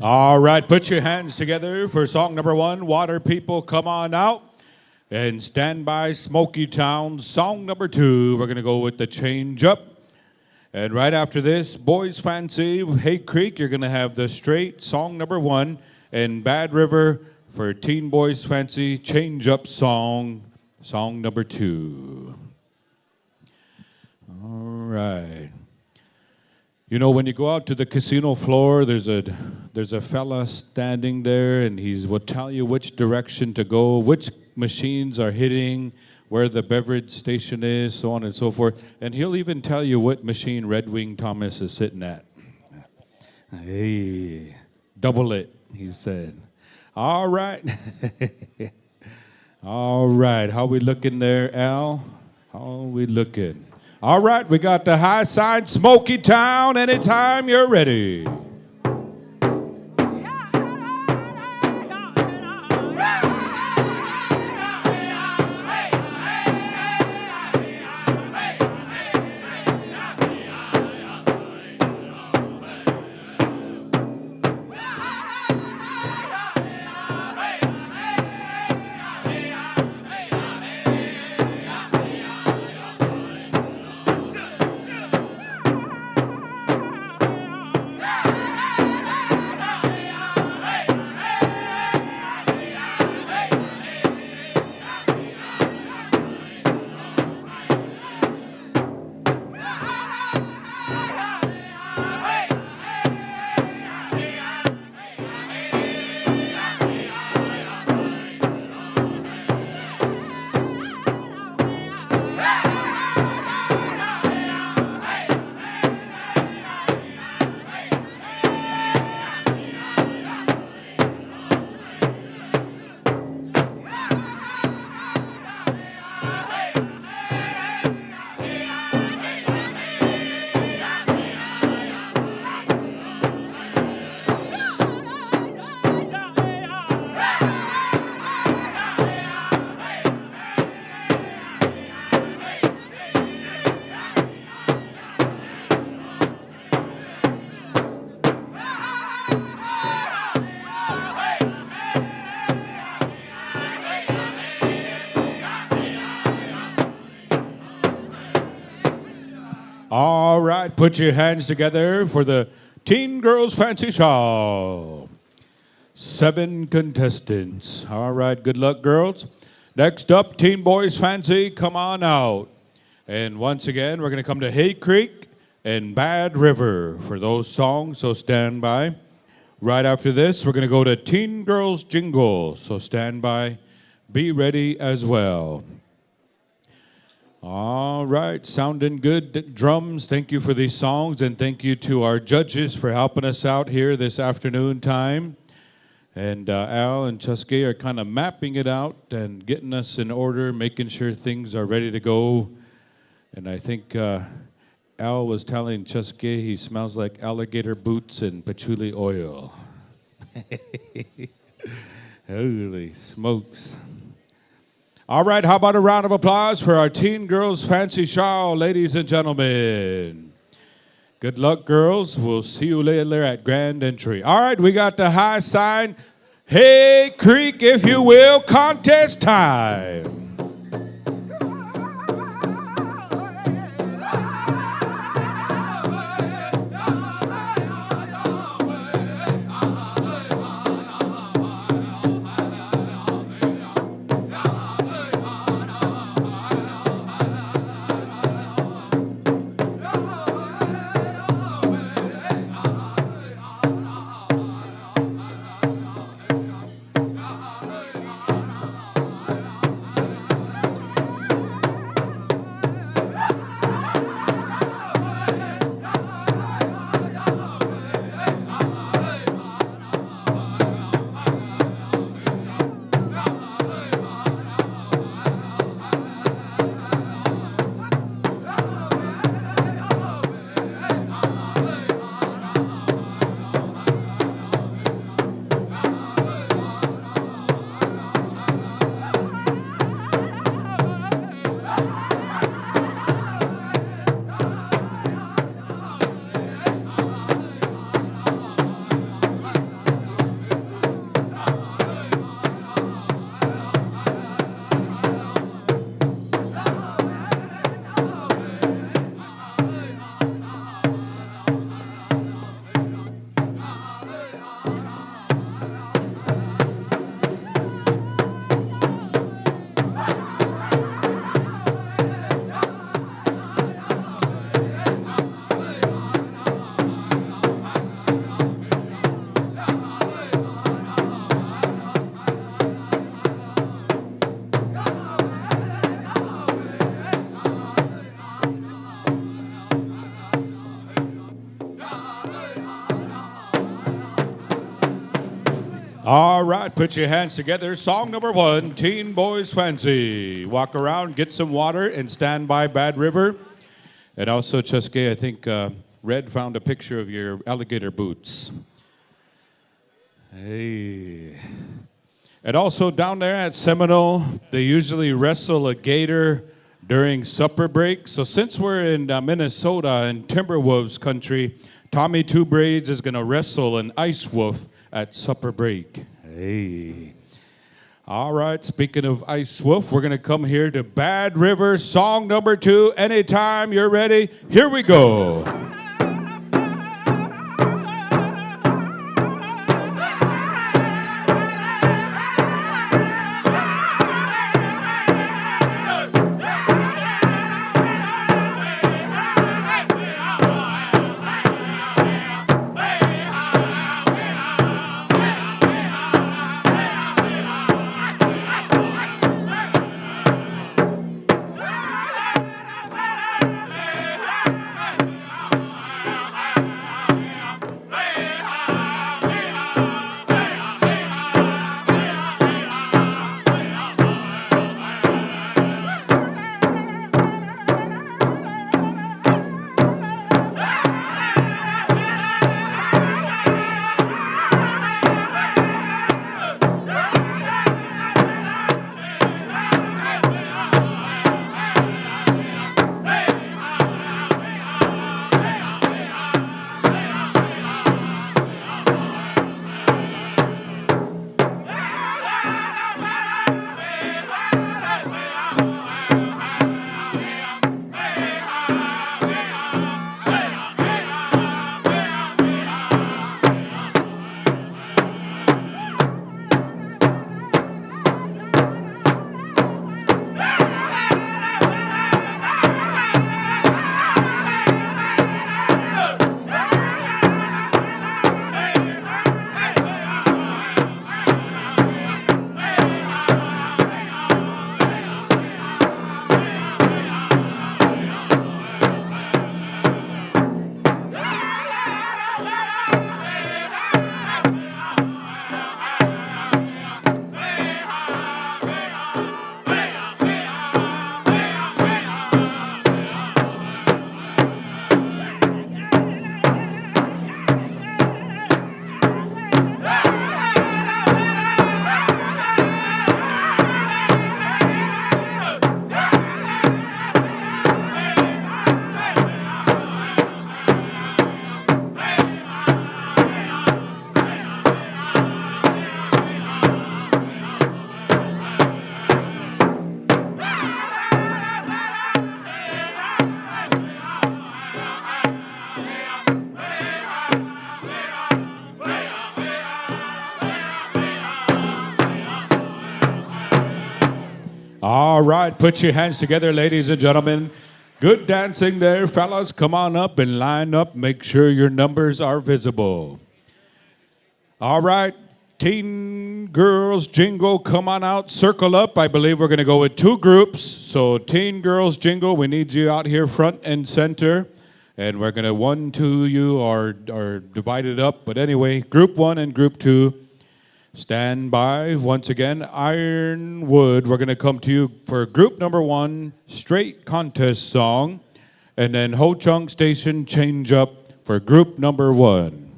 Speaker 1: All right, put your hands together for song number 1, Water People, Come On Out. And stand by, Smoky Town, song number 2. We're going to go with the Change Up. And right after this, Boys Fancy, Hay Creek, you're going to have the Straight, song number 1. And Bad River for Teen Boys Fancy, Change Up song, song number 2. All right. You know, when you go out to the casino floor, there's a fella standing there, and he will tell you which direction to go, which machines are hitting, where the beverage station is, so on and so forth. And he'll even tell you what machine Red Wing Thomas is sitting at. Hey, double it, he said. All right. All right, how we looking there, Al? How we looking? All right, we got the high side, Smoky Town, anytime you're ready.
Speaker 5: Yeah!
Speaker 1: All right, put your hands together for the Teen Girls Fancy Show. 7 contestants. All right, good luck, girls. Next up, Teen Boys Fancy, come on out. And once again, we're going to come to Hay Creek and Bad River for those songs, so stand by. Right after this, we're going to go to Teen Girls Jingle, so stand by. Be ready as well. All right, sounding good, drums. Thank you for these songs, and thank you to our judges for helping us out here this afternoon time. And Al and Chusky are kind of mapping it out and getting us in order, making sure things are ready to go. And I think Al was telling Chusky he smells like alligator boots and patchouli oil. Holy smokes. All right, how about a round of applause for our Teen Girls Fancy Show, ladies and gentlemen. Good luck, girls. We'll see you later at Grand Entry. All right, we got the high sign. Hay Creek, if you will, contest time. All right, put your hands together. Song number 1, Teen Boys Fancy. Walk around, get some water, and stand by Bad River. And also, Chusky, I think Red found a picture of your alligator boots. Hey. And also down there at Seminole, they usually wrestle a gator during supper break. So since we're in Minnesota and Timberwolves country, Tommy Two Braids is going to wrestle an ice wolf at supper break. Hey. All right, speaking of ice wolf, we're going to come here to Bad River, song number 2. Anytime you're ready, here we go. All right, put your hands together, ladies and gentlemen. Good dancing there, fellas. Come on up and line up. Make sure your numbers are visible. All right, teen girls jingle, come on out, circle up. I believe we're going to go with two groups. So teen girls jingle, we need you out here front and center. And we're going to 1, 2, you are divided up. But anyway, group 1 and group 2. Stand by. Once again, Ironwood, we're going to come to you for group number 1, straight contest song, and then Ho Chung Station change up for group number 1.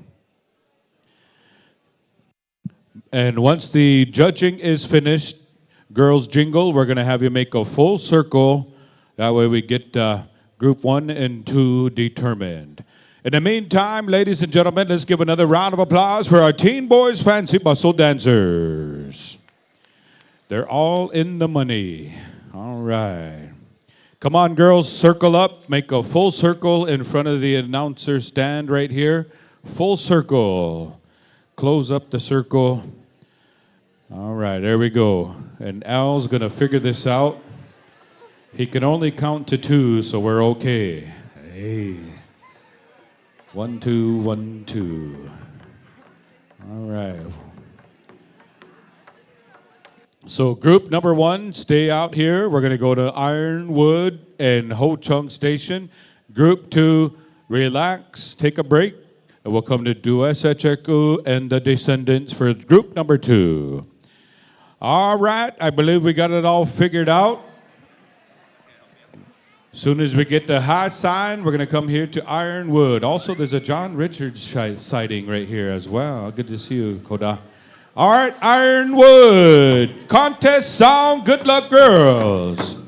Speaker 1: And once the judging is finished, girls jingle, we're going to have you make a full circle. That way we get group 1 and 2 determined. In the meantime, ladies and gentlemen, let's give another round of applause for our Teen Boys Fancy Bustle Dancers. They're all in the money. All right. Come on, girls, circle up. Make a full circle in front of the announcer stand right here. Full circle. Close up the circle. All right, there we go. And Al's going to figure this out. He can only count to 2, so we're okay. Hey. 1, 2, 1, 2. All right. So group number 1, stay out here. We're going to go to Ironwood and Ho Chung Station. Group 2, relax, take a break. And we'll come to Duesecheku and the Descendants for group number 2. All right, I believe we got it all figured out. Soon as we get the high sign, we're going to come here to Ironwood. Also, there's a John Richards sighting right here as well. Good to see you, Koda. All right, Ironwood. Contest song. Good luck, girls.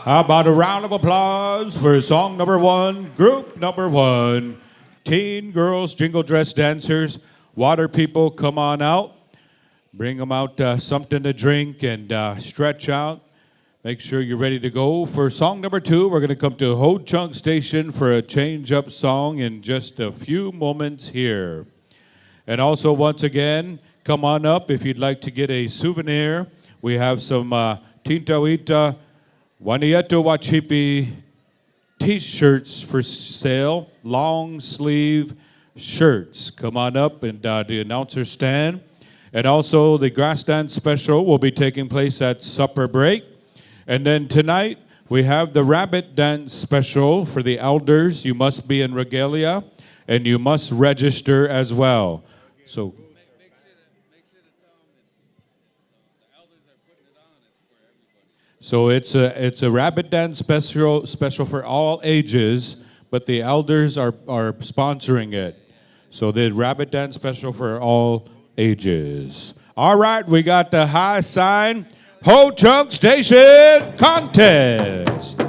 Speaker 1: How about a round of applause for song number one, group number one, teen girls, jingle dress dancers, water people, come on out. Bring them out something to drink and stretch out. Make sure you're ready to go. For song number two, we're going to come to Ho Chunk Station for a change-up song in just a few moments here. And also, once again, come on up if you'd like to get a souvenir. We have some Waniyetu Wacipi T-shirts for sale, long sleeve shirts. Come on up and the announcer stand. And also, the grass dance special will be taking place at supper break. And then tonight, we have the rabbit dance special for the elders. You must be in regalia, and you must register as well. So, it's a rabbit dance special for all ages, but the elders are sponsoring it. So the rabbit dance special for all ages. All right, we got the high sign. Ho Chunk Station Contest.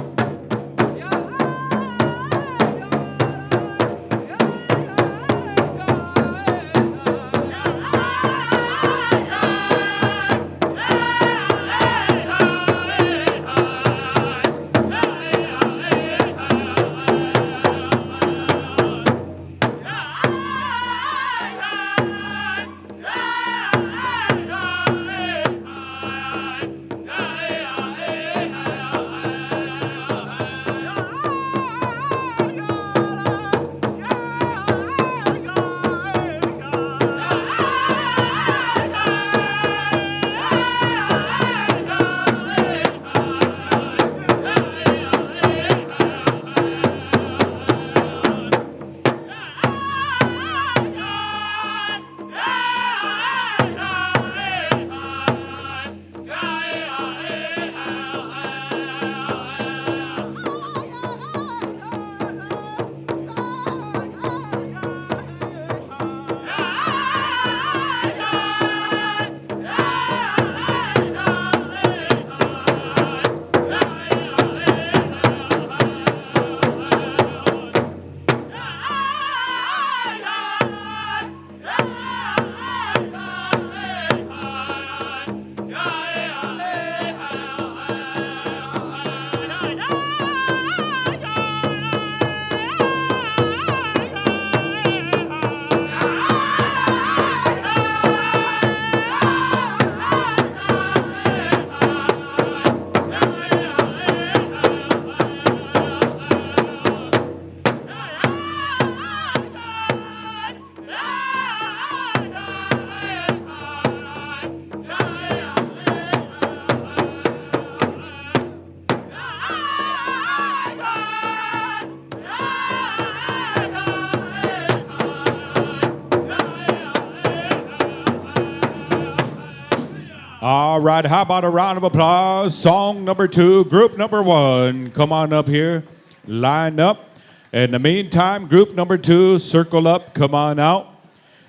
Speaker 1: All right, how about a round of applause? Song number two, group number one. Come on up here, line up. In the meantime, group number two, circle up, come on out.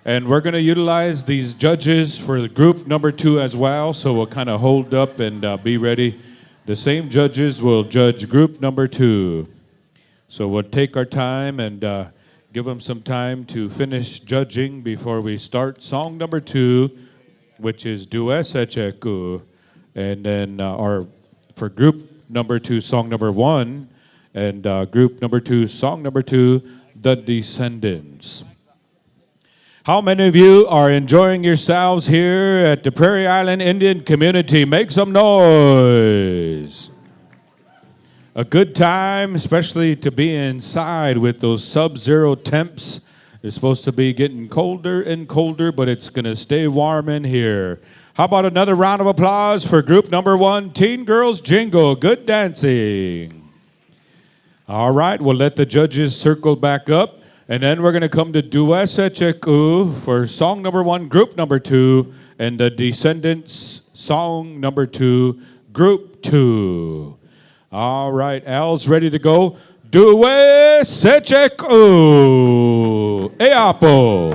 Speaker 1: And we're going to utilize these judges for the group number two as well, so we'll kind of hold up and be ready. The same judges will judge group number two. So we'll take our time and give them some time to finish judging before we start song number two, which is Duesecheku. And then for group number two, song number one, and group number two, song number two, The Descendants. How many of you are enjoying yourselves here at the Prairie Island Indian community? Make some noise. A good time, especially to be inside with those sub-zero temps. It's supposed to be getting colder and colder, but it's going to stay warm in here. How about another round of applause for group number one, Teen Girls Jingle. Good dancing. All right, we'll let the judges circle back up, and then we're going to come to Duesecheku for song number one, group number two, and the Descendants, song number two, group two. All right, Al's ready to go. Duesecheku. Eapo.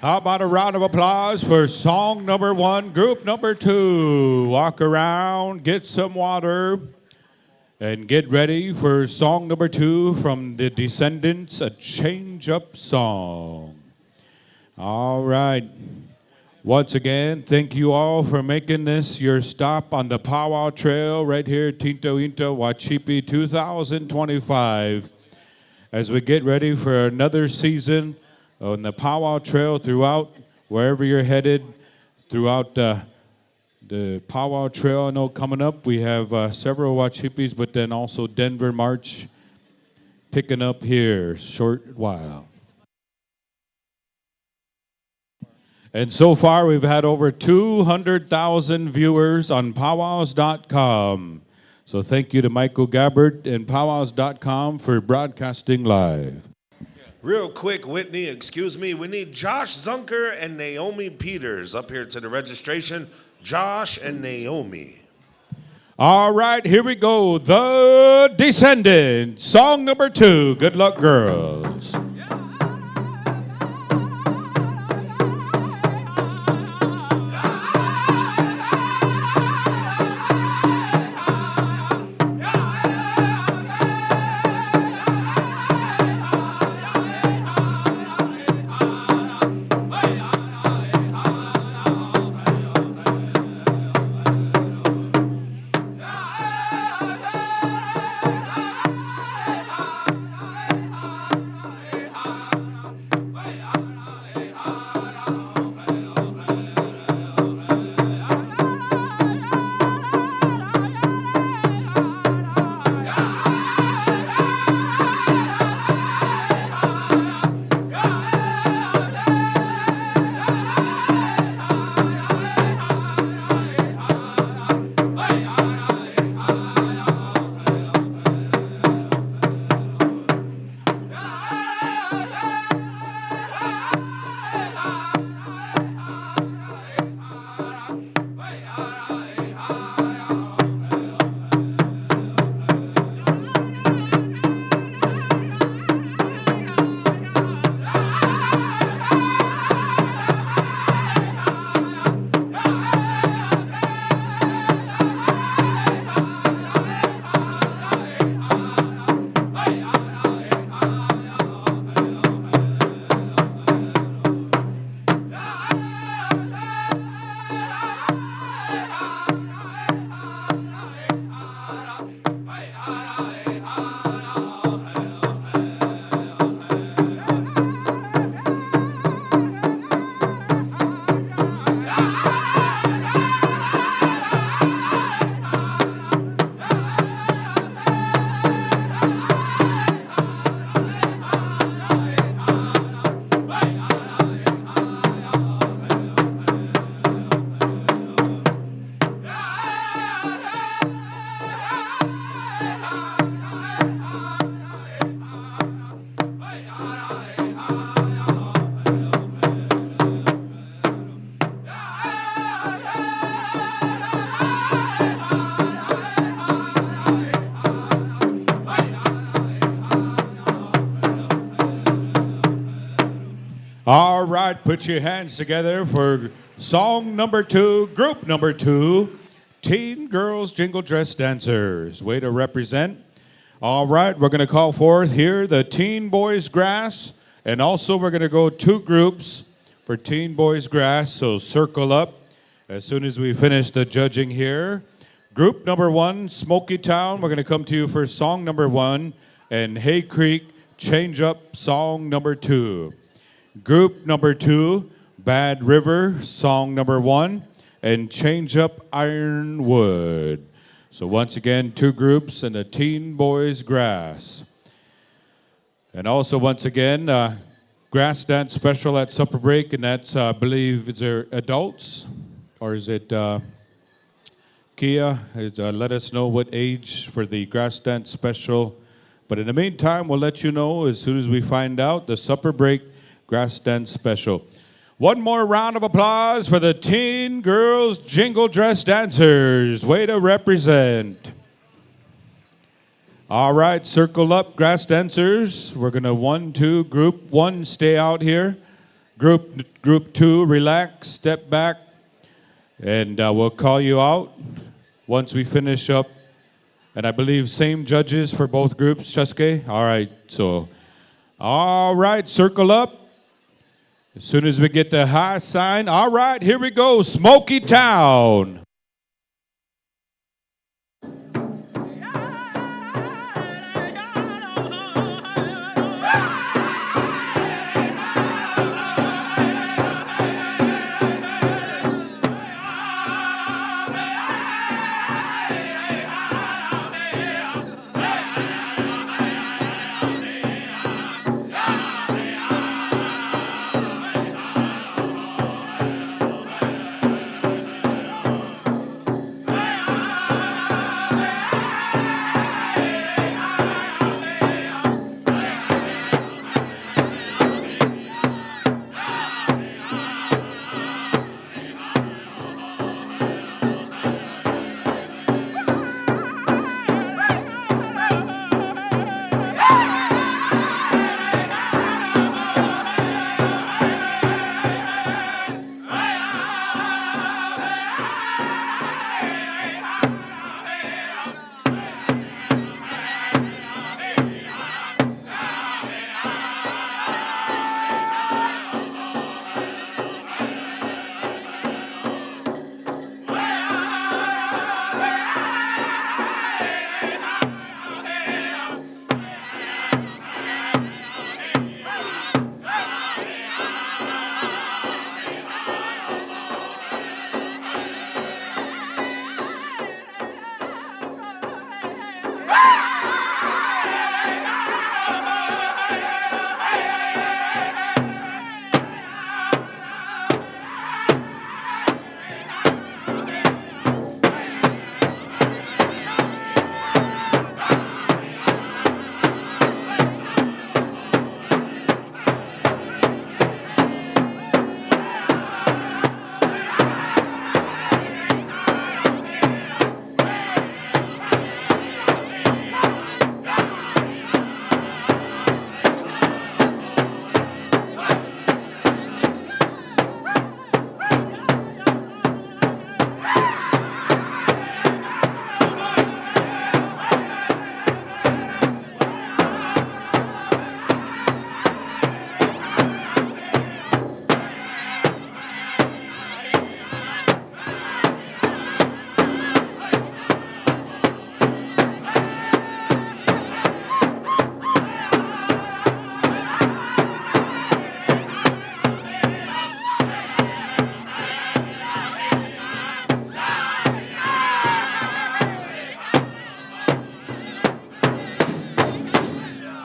Speaker 1: How about a round of applause for song number 1, group number 2? Walk around, get some water, and get ready for song number 2 from the Descendants, a change-up song. All right. Once again, thank you all for making this your stop on the Pow Wow Trail right here at Waniyetu Wacipi 2025. As we get ready for another season on the Pow Wow Trail throughout, wherever you're headed, throughout the Pow Wow Trail. I know coming up we have several Wacipis, but then also Denver March picking up here short while. And so far, we've had over 200,000 viewers on PowWows.com. So thank you to Michael Gabbard and PowWows.com for broadcasting live.
Speaker 2: Real quick, Whitney, excuse me. We need Josh Zunker and Naomi Peters up here to the registration. Josh and Naomi.
Speaker 1: All right, here we go. The Descendants, song number 2. Good luck, girls. All right, put your hands together for song number 2, group number 2, Teen Girls Jingle Dress Dancers. Way to represent. All right, we're going to call forth here the Teen Boys Grass, and also we're going to go 2 groups for Teen Boys Grass, so circle up as soon as we finish the judging here. Group number 1, Smoky Town, we're going to come to you for song number 1, and Hay Creek, Change Up, song number 2. Group number 2, Bad River, song number 1, and Change Up Ironwood. So once again, 2 groups and the Teen Boys Grass. And also once again, grass dance special at supper break, and that's, I believe, is there adults? Or is it Kia? Let us know what age for the grass dance special. But in the meantime, we'll let you know as soon as we find out the supper break grass dance special. One more round of applause for the Teen Girls Jingle Dress Dancers. Way to represent. All right, circle up, grass dancers. We're going to 1, 2, group 1, stay out here. Group 2, relax, step back, and we'll call you out once we finish up. And I believe same judges for both groups, Cheske? All right, circle up. As soon as we get the high sign, all right, here we go, Smoky Town.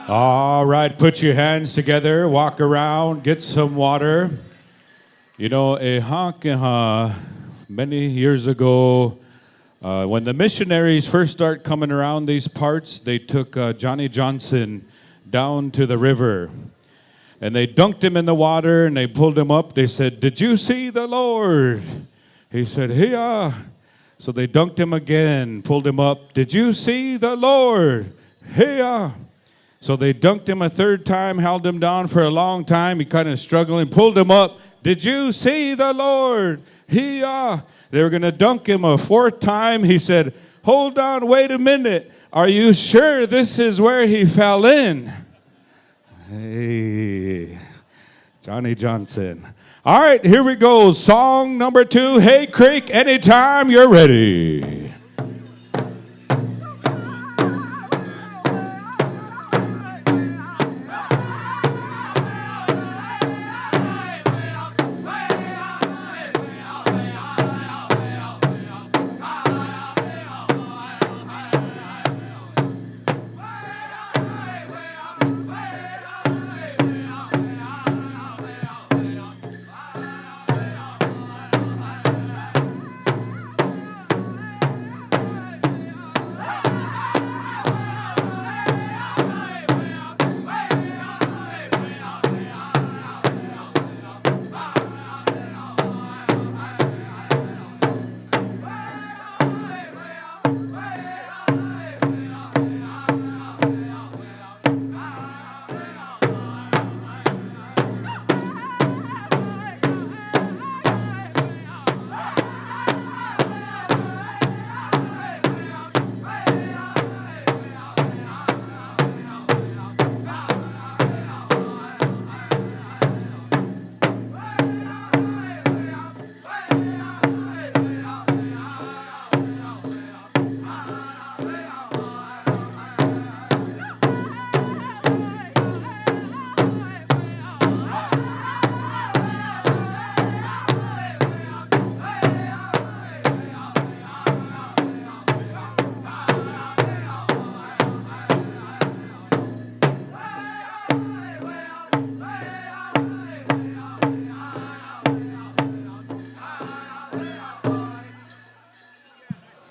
Speaker 1: All right, put your hands together, walk around, get some water. You know, many years ago, when the missionaries first start coming around these parts, they took Johnny Johnson down to the river. And they dunked him in the water and they pulled him up. They said, "Did you see the Lord?" He said, "Yeah." So they dunked him again, pulled him up. "Did you see the Lord?" "Yeah." So they dunked him a third time, held him down for a long time. He kind of struggling, pulled him up. "Did you see the Lord?" "Yeah." They were going to dunk him a fourth time. He said, "Hold on, wait a minute. Are you sure this is where he fell in?" Hey, Johnny Johnson. All right, here we go. Song number 2, Hey Creek, anytime you're ready.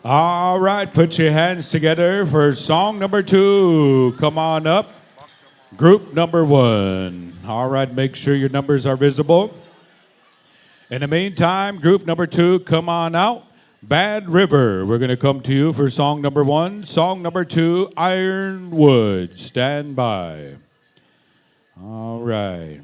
Speaker 1: All right, put your hands together for song number 2. Come on up. Group number 1. All right, make sure your numbers are visible. In the meantime, group number 2, come on out. Bad River. We're going to come to you for song number 1. Song number 2, Ironwood. Stand by. All right.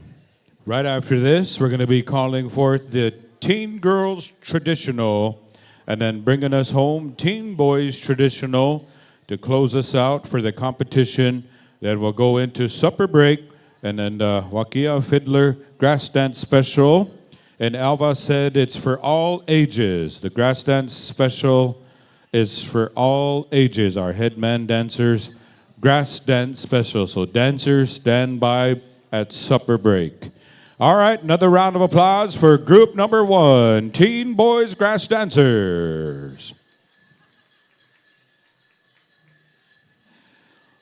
Speaker 1: Right after this, we're going to be calling forth the Teen Girls Traditional, and then bringing us home Teen Boys Traditional to close us out for the competition. Then we'll go into supper break, and then the Wakia Fiddler Grass Dance Special. And Alva said it's for all ages. The Grass Dance Special is for all ages. Our headman dancers, Grass Dance Special. So dancers, stand by at supper break. All right, another round of applause for group number 1, Teen Boys Grass Dancers.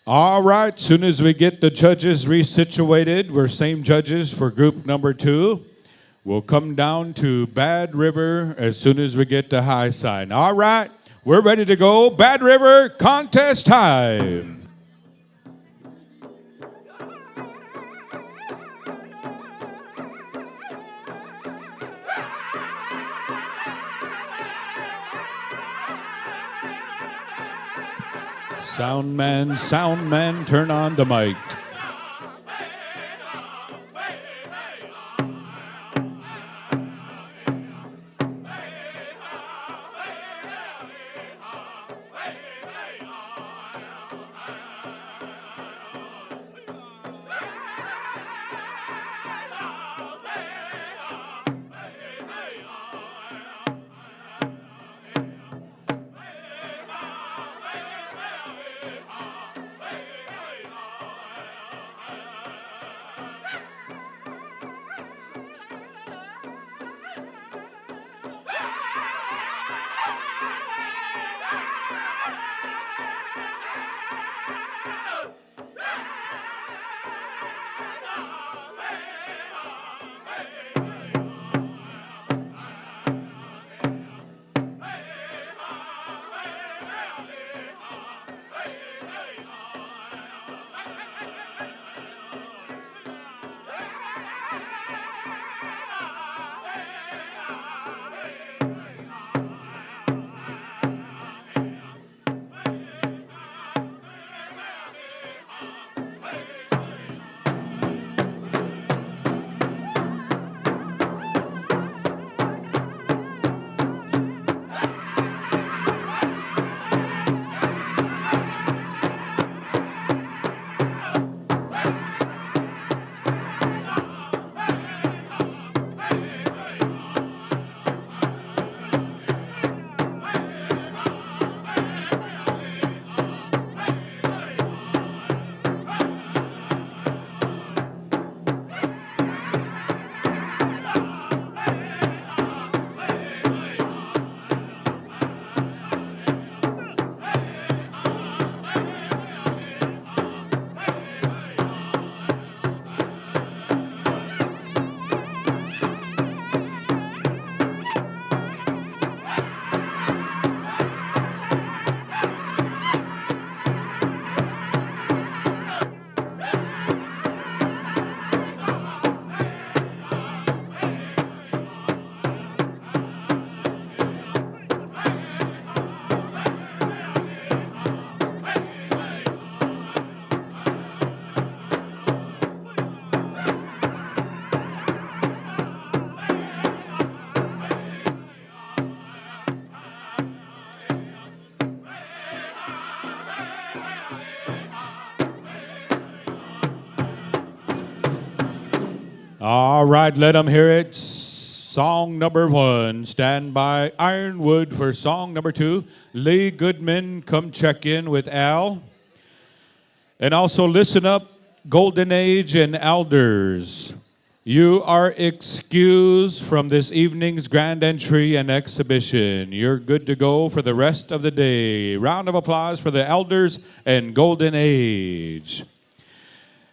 Speaker 1: All right, soon as we get the judges resituated, we're same judges for group number 2. We'll come down to Bad River as soon as we get to High Sign. All right, we're ready to go. Bad River contest time. Sound man, turn on the mic. All right, let them hear it. Song number 1, stand by Ironwood for song number 2. Lee Goodman, come check in with Al. And also listen up, Golden Age and Elders. You are excused from this evening's grand entry and exhibition. You're good to go for the rest of the day. Round of applause for the Elders and Golden Age.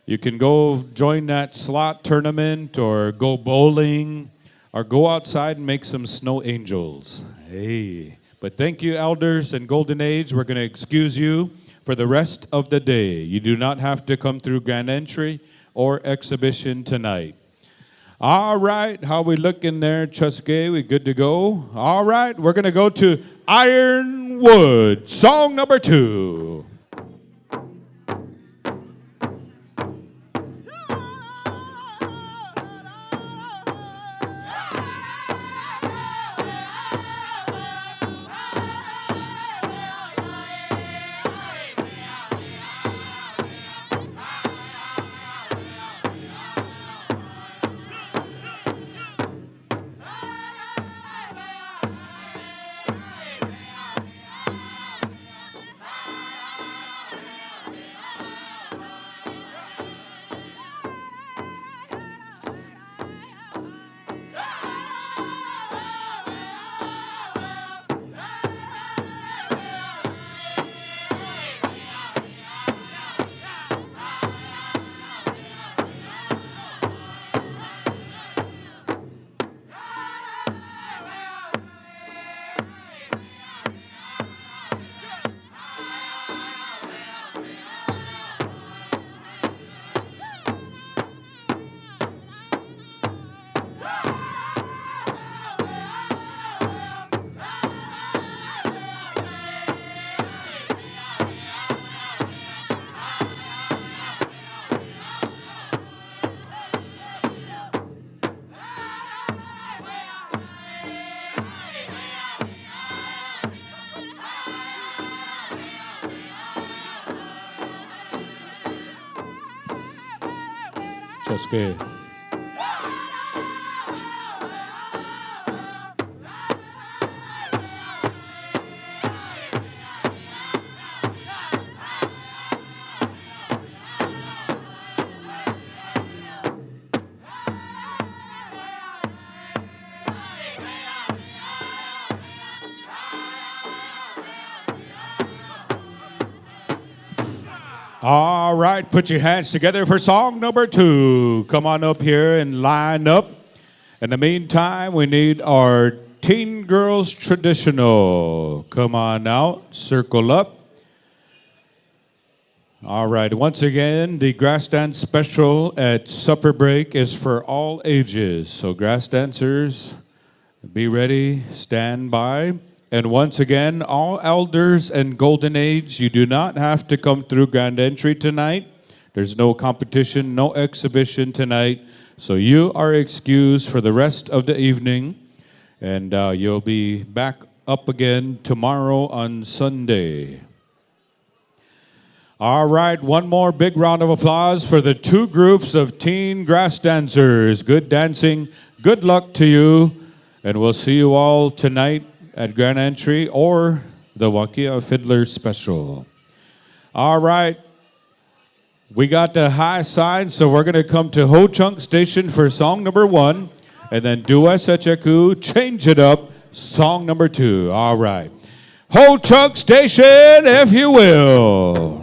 Speaker 1: You can go join that slot tournament or go bowling or go outside and make some snow angels. Hey, But thank you, elders and Golden Age. We're going to excuse you for the rest of the day. You do not have to come through Grand Entry or exhibition tonight. All right, how we looking there, Chuske? We good to go? All right, we're going to go to Ironwood, song number 2. Chuske. All right, put your hands together for song number 2. Come on up here and line up. In the meantime, we need our Teen Girls Traditional. Come on out, circle up. All right, once again, the grass dance special at supper break is for all ages. So grass dancers, be ready, stand by. And once again, all elders and Golden Age, you do not have to come through Grand Entry tonight. There's no competition, no exhibition tonight. So you are excused for the rest of the evening. And you'll be back up again tomorrow on Sunday. All right, one more big round of applause for the 2 groups of teen grass dancers. Good dancing, good luck to you. And we'll see you all tonight at Grand Entry or the Wakia Fiddler Special. All right, we got the high sign, so we're going to come to Ho Chunk Station for song number 1, and then Dua Secheku, change it up, song number 2. All right, Ho Chunk Station, if you will.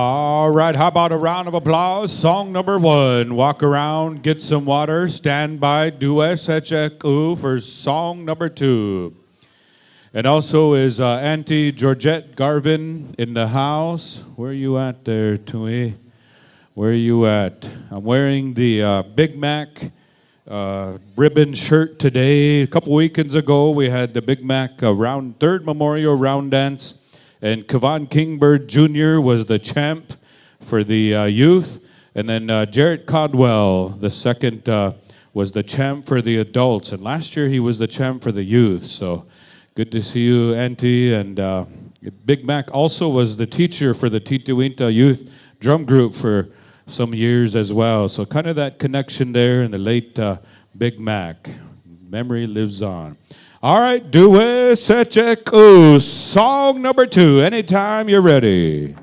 Speaker 1: All right, how about a round of applause? Song number 1, Walk Around, Get Some Water, Stand By, Delores Gabbard for song number 2. And also is Auntie Georgette Garvin in the house. Where are you at there, Tui? Where are you at? I'm wearing the Big Mac ribbon shirt today. A couple weekends ago, we had the Big Mac third Memorial Round Dance. And Kevon Kingbird Jr. was the champ for the youth. And then Jarrett Codwell, the second, was the champ for the adults. And last year he was the champ for the youth. So good to see you, Auntie. And Big Mac also was the teacher for the Tituinta Youth Drum Group for some years as well. So kind of that connection there in the late Big Mac. Memory lives on. All right, Delores Gabbard, song number 2. Anytime you're ready.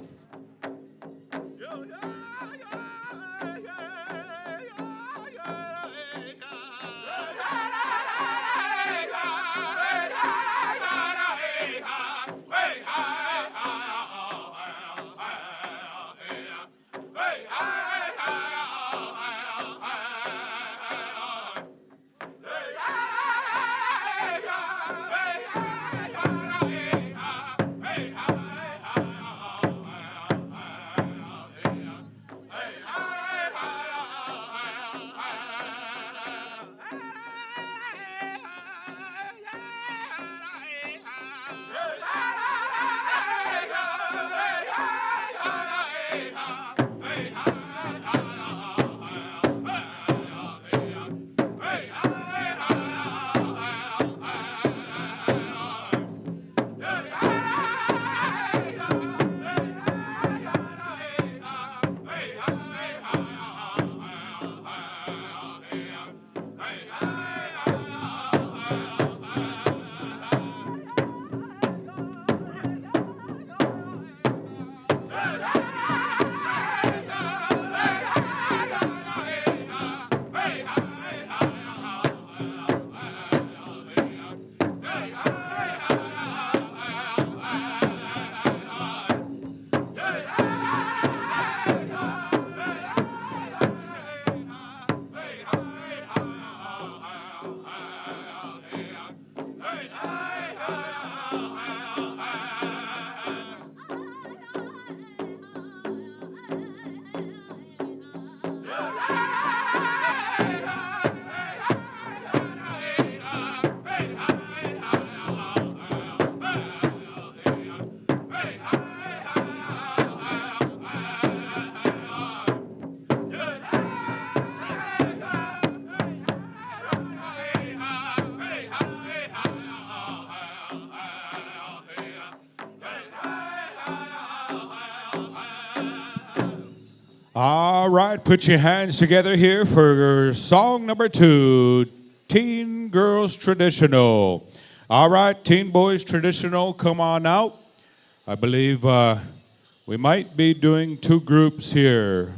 Speaker 1: All right, put your hands together here for song number 2, Teen Girls Traditional. All right, Teen Boys Traditional, come on out. I believe we might be doing 2 groups here.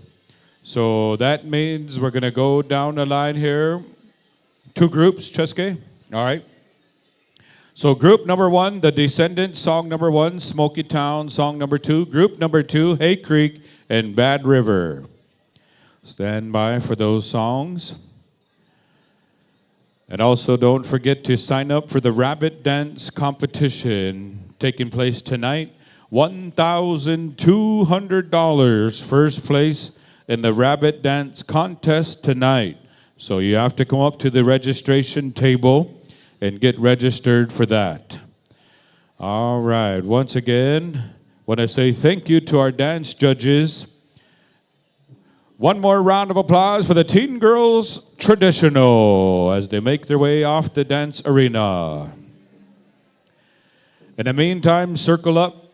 Speaker 1: So that means we're going to go down the line here. 2 groups, Cheske? All right. So group number 1, The Descendants, song number 1, Smoky Town, song number 2. Group number 2, Hay Creek and Bad River. Stand by for those songs. And also don't forget to sign up for the Rabbit Dance competition taking place tonight. $1,200 first place in the Rabbit Dance contest tonight. So you have to come up to the registration table and get registered for that. All right, once again, want to say thank you to our dance judges. One more round of applause for the Teen Girls Traditional as they make their way off the dance arena. In the meantime, circle up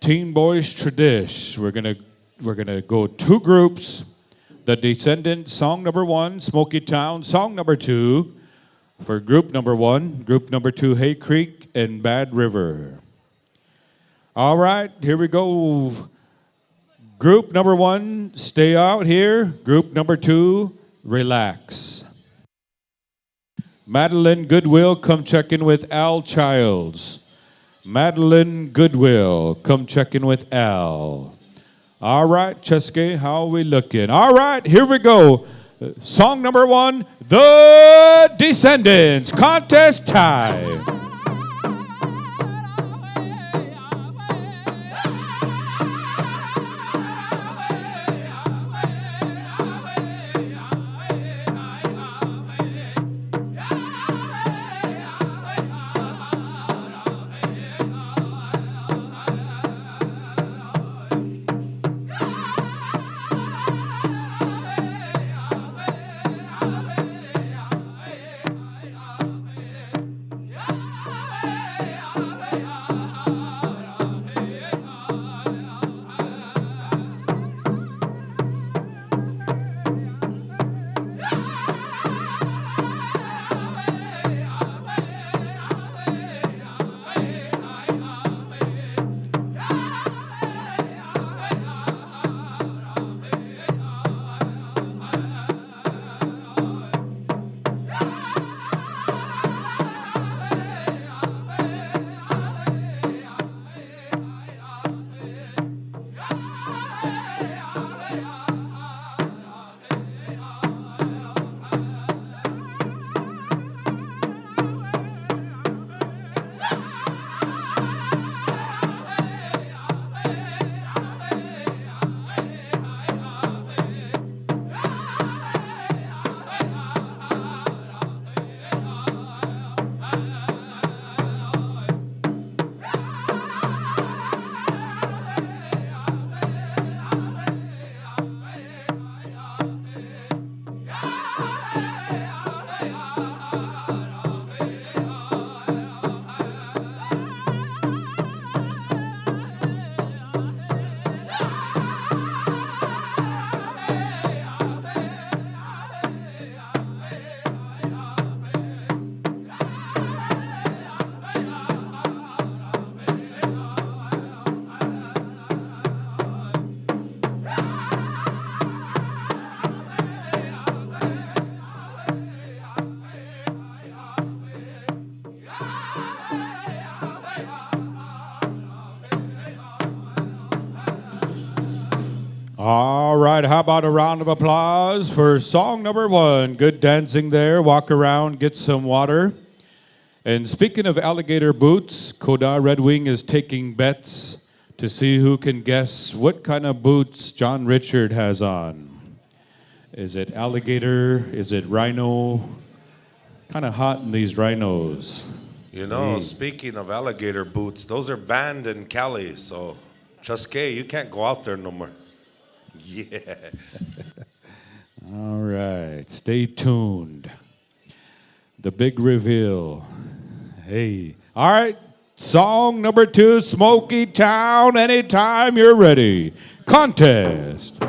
Speaker 1: Teen Boys Tradish. We're gonna go 2 groups. The Descendants, song number 1, Smoky Town, song number 2 for group number 1. Group number 2, Hay Creek and Bad River. All right, here we go. Group number 1, stay out here. Group number 2, relax. Madeline Goodwill, come check in with Al Childs. Madeline Goodwill, come check in with Al. All right, Cheske, how are we looking? All right, here we go. Song number 1, The Descendants, contest time. All right, how about a round of applause for song number 1? Good dancing there. Walk around, get some water. And speaking of alligator boots, Koda Red Wing is taking bets to see who can guess what kind of boots John Richard has on. Is it alligator? Is it rhino? Kind of hot in these rhinos.
Speaker 2: You know, speaking of alligator boots, those are banned in Cali, so Chuske, you can't go out there no more. Yeah.
Speaker 1: All right, stay tuned. The big reveal. Hey. All right, song number 2, Smoky Town, anytime you're ready. Contest.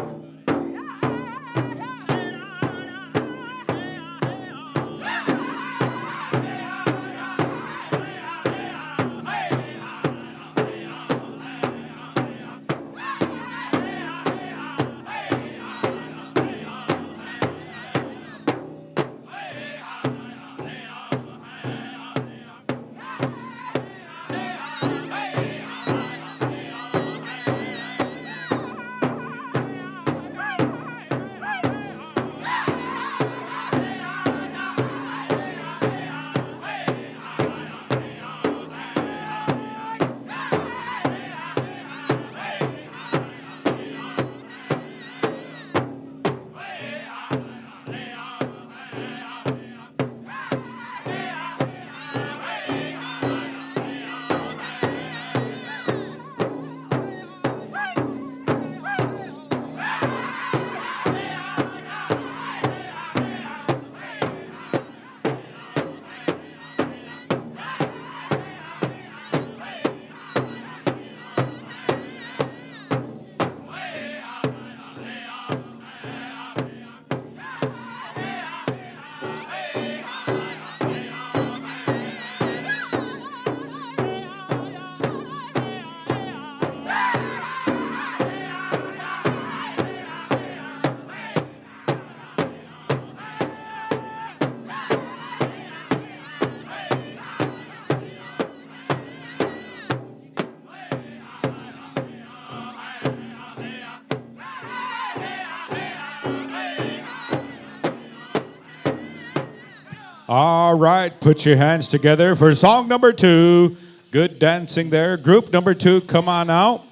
Speaker 1: All right, put your hands together for song number 2. Good dancing there. Group number 2, come on out.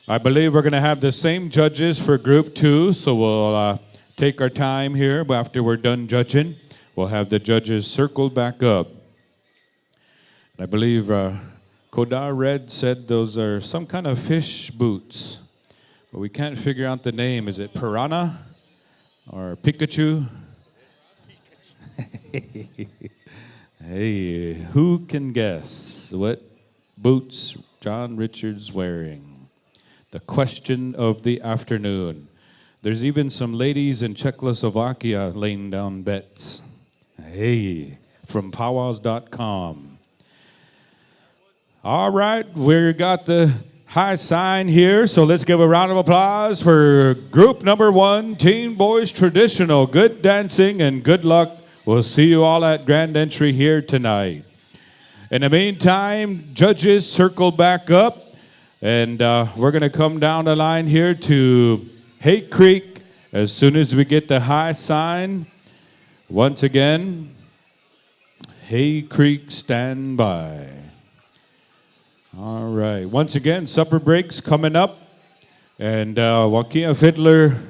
Speaker 1: I believe we're going to have the same judges for group 2, so we'll take our time here. After we're done judging, we'll have the judges circle back up. I believe Kodar Red said those are some kind of fish boots, but we can't figure out the name. Is it Piranha or Pikachu? Hey, who can guess what boots John Richard's wearing? The question of the afternoon. There's even some ladies in Czechoslovakia laying down bets. Hey, from PowWows.com. All right, we got the high sign here, so let's give a round of applause for group number 1, Teen Boys Traditional. Good dancing and good luck. We'll see you all at Grand Entry here tonight. In the meantime, judges circle back up, and we're going to come down the line here to Hay Creek as soon as we get the high sign. Once again, Hay Creek, stand by. All right. Once again, supper breaks coming up. And Wakia Fiddler,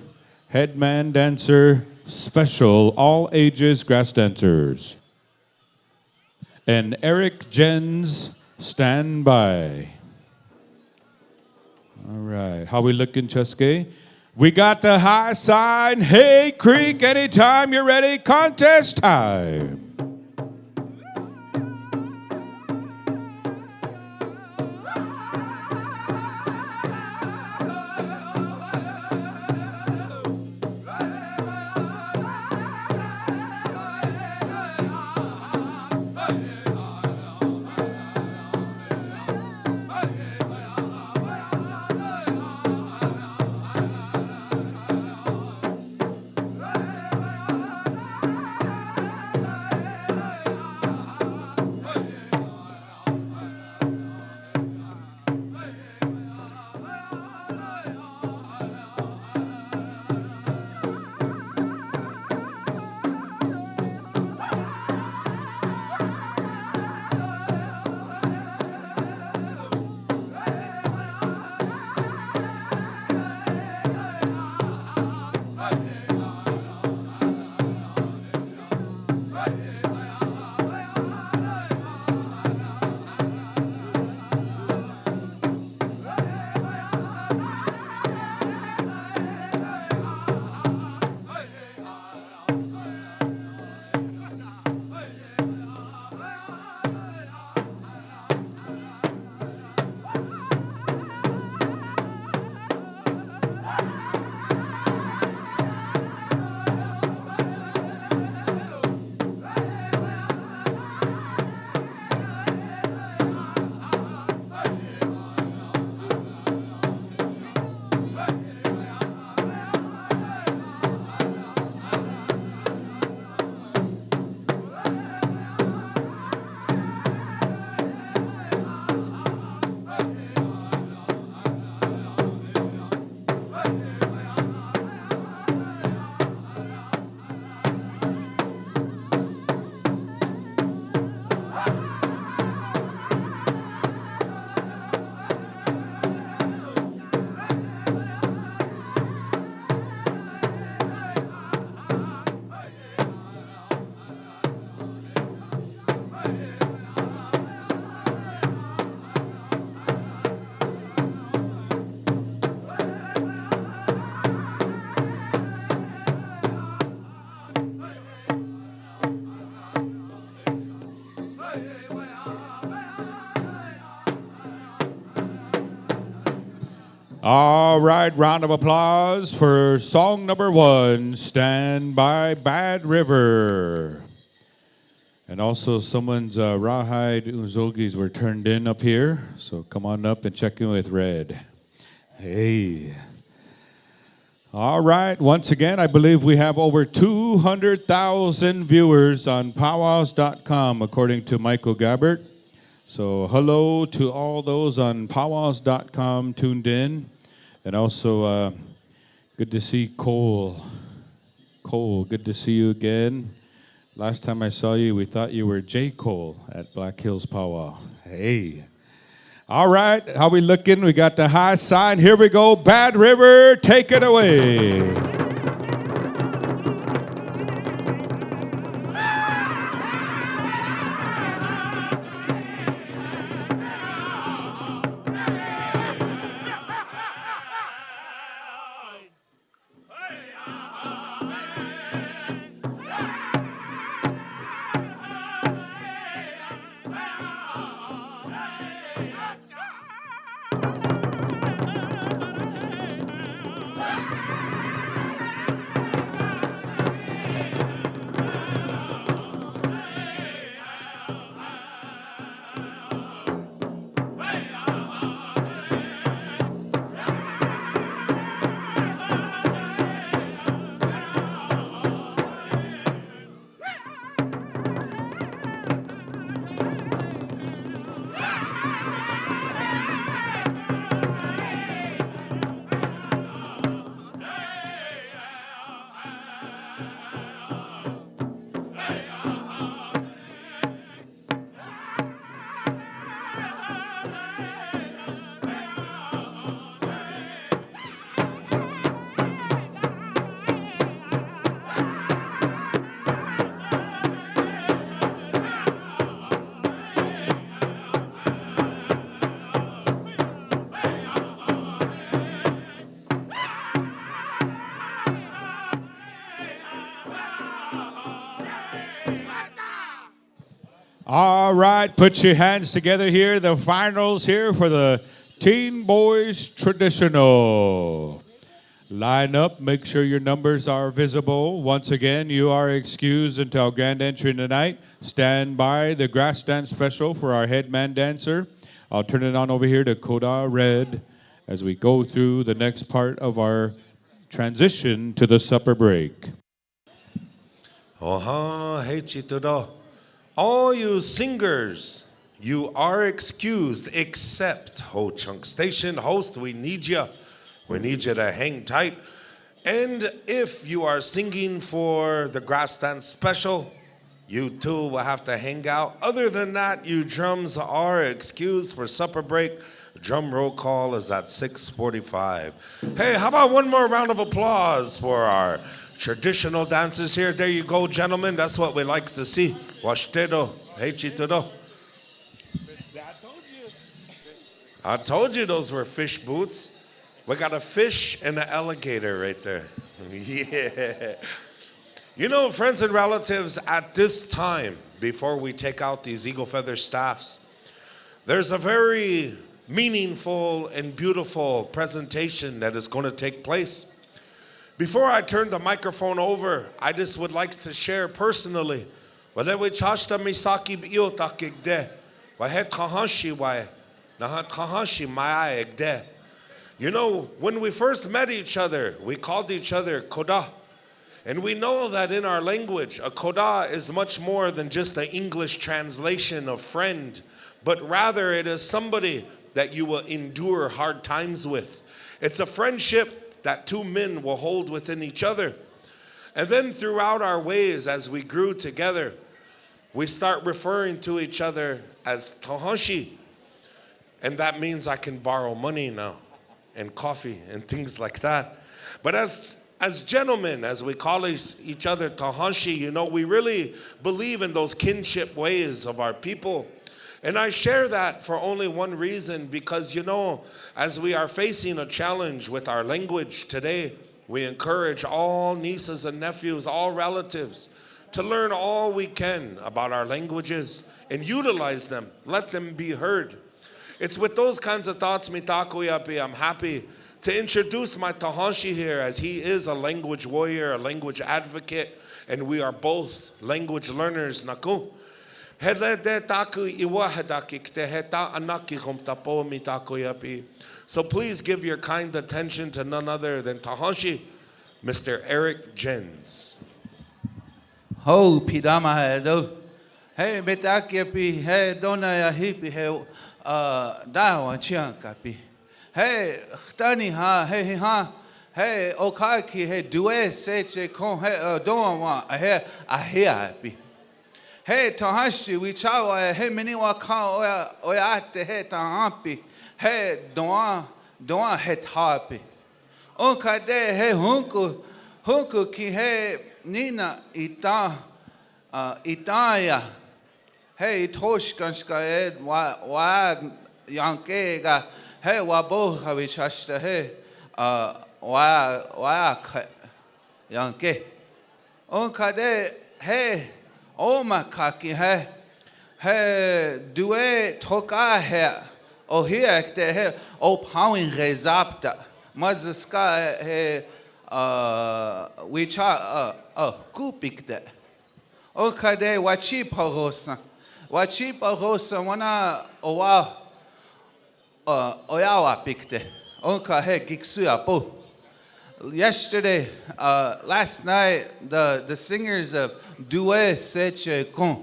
Speaker 1: headman dancer, special, all ages grass dancers. And Eric Jens, stand by. All right. How we looking, Cheske? We got the high sign. Hay Creek, anytime you're ready, contest time. All right, round of applause for song number 1, Stand by Bad River. And also someone's rawhide uzogis were turned in up here, so come on up and check in with Red. Hey. All right, once again, I believe we have over 200,000 viewers on PowWows.com, according to Michael Gabbard. So hello to all those on PowWows.com tuned in. And also, good to see Cole. Cole, good to see you again. Last time I saw you, we thought you were J. Cole at Black Hills Pow Wow. Hey. All right, how we looking? We got the high sign. Here we go. Bad River, take it away. All right, put your hands together here. The finals here for the Teen Boys Traditional. Line up, make sure your numbers are visible. Once again, you are excused until grand entry tonight. Stand by the grass dance special for our head man dancer. I'll turn it on over here to Dakota Red as we go through the next part of our transition to the supper break.
Speaker 2: Hey, Chitudo. All you singers, you are excused, except Ho Chunk Station host, we need you. We need you to hang tight. And if you are singing for the grass dance special, you too will have to hang out. Other than that, you drums are excused for supper break. Drum roll call is at 6:45. Hey, how about one more round of applause for our traditional dancers here? There you go, gentlemen. That's what we like to see. Washtedo. Hey, Chitudo. I told you those were fish boots. We got a fish and an alligator right there. Yeah. You know, friends and relatives, at this time, before we take out these eagle feather staffs, there's a very meaningful and beautiful presentation that is going to take place. Before I turn the microphone over, I just would like to share personally. You know, when we first met each other, we called each other Koda. And we know that in our language, a Koda is much more than just the English translation of friend, but rather it is somebody that you will endure hard times with. It's a friendship that two men will hold within each other. And then throughout our ways, as we grew together, we start referring to each other as Tahanshi. And that means I can borrow money now, and coffee, and things like that. But as gentlemen, as we call each other Tahanshi, you know, we really believe in those kinship ways of our people. And I share that for only one reason, because, you know, as we are facing a challenge with our language today, we encourage all nieces and nephews, all relatives, to learn all we can about our languages and utilize them, let them be heard. It's with those kinds of thoughts, Mitakuyapi, I'm happy to introduce my Tahanshi here, as he is a language warrior, a language advocate, and we are both language learners, Naku. So please give your kind attention to none other than Tahanshi, Mr. Eric Jens.
Speaker 5: Ho pidama hedo. Hey metakiapi hey dona ya hipi hey dawa chiankapi. Hey tani ha hey ha hey okaki hey due seche kon hey doa wa hey ahiapi. He tahashi wichawa he miniwa ka oya he tahampi. He doa he tapi. Onka de he hunku ki he nina itaya. He toshkanska ed wa yankega. He waboha wichashta he wa yanke. Onka de he oma kaki he due toka he o hiek de he o pawin rezapta mazaska he wicha kupik de Onka de wachipa rosa wana oyawa pikte Onka he giksuya po. Yesterday, last night, the singers of Due Seche Con,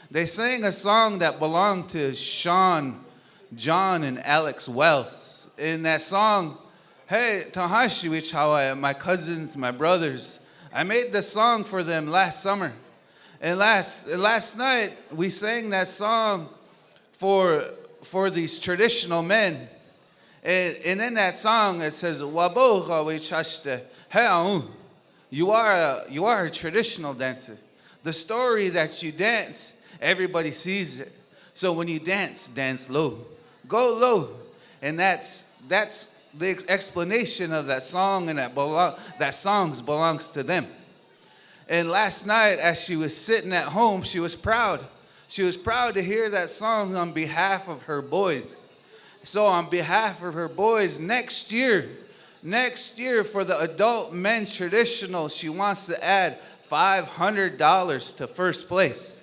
Speaker 5: they sang a song that belonged to Sean, John, and Alex Welch. In that song, hey, Tahashi, which how my cousins, my brothers, I made the song for them last summer. And last night, we sang that song for these traditional men. And in that song it says, "Waboha we chashte he you are a traditional dancer. The story that you dance, everybody sees it. So when you dance low, go low." And that's the explanation of that song, and that songs belongs to them. And last night, as she was sitting at home, she was proud. She was proud to hear that song on behalf of her boys. So on behalf of her boys, next year for the adult men traditional, she wants to add $500 to first place.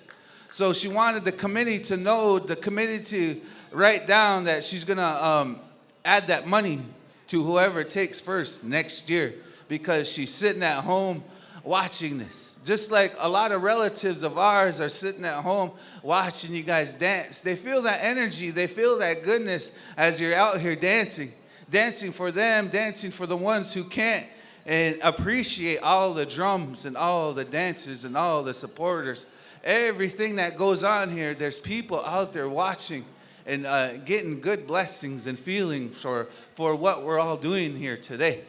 Speaker 5: So she wanted the committee to write down that she's gonna add that money to whoever takes first next year, because she's sitting at home watching this. Just like a lot of relatives of ours are sitting at home watching you guys dance. They feel that energy, they feel that goodness as you're out here dancing. Dancing for them, dancing for the ones who can't, and appreciate all the drums and all the dancers and all the supporters. Everything that goes on here, there's people out there watching and getting good blessings and feelings for what we're all doing here today.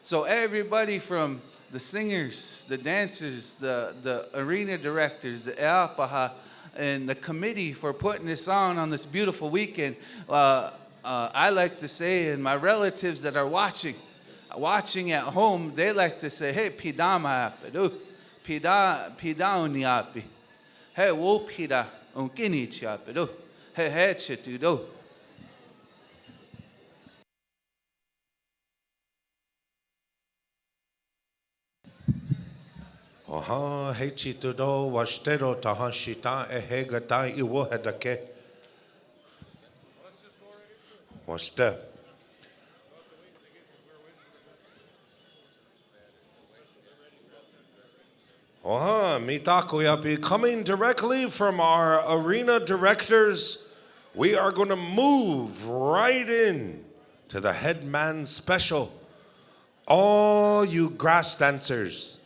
Speaker 5: So everybody from the singers, the dancers, the arena directors, the eapaha, and the committee for putting this on this beautiful weekend. I like to say, and my relatives that are watching at home, they like to say, "Hey, pidama ape, pida uniapi, hey, wo pida unkini chape, hey, hey, chetudo."
Speaker 2: Oha, hechitudo, washtero tahashita, ehegata, iwohedake. Washte. Oha, mitakuyapi, coming directly from our arena directors, we are going to move right in to the headman special. All you grass dancers,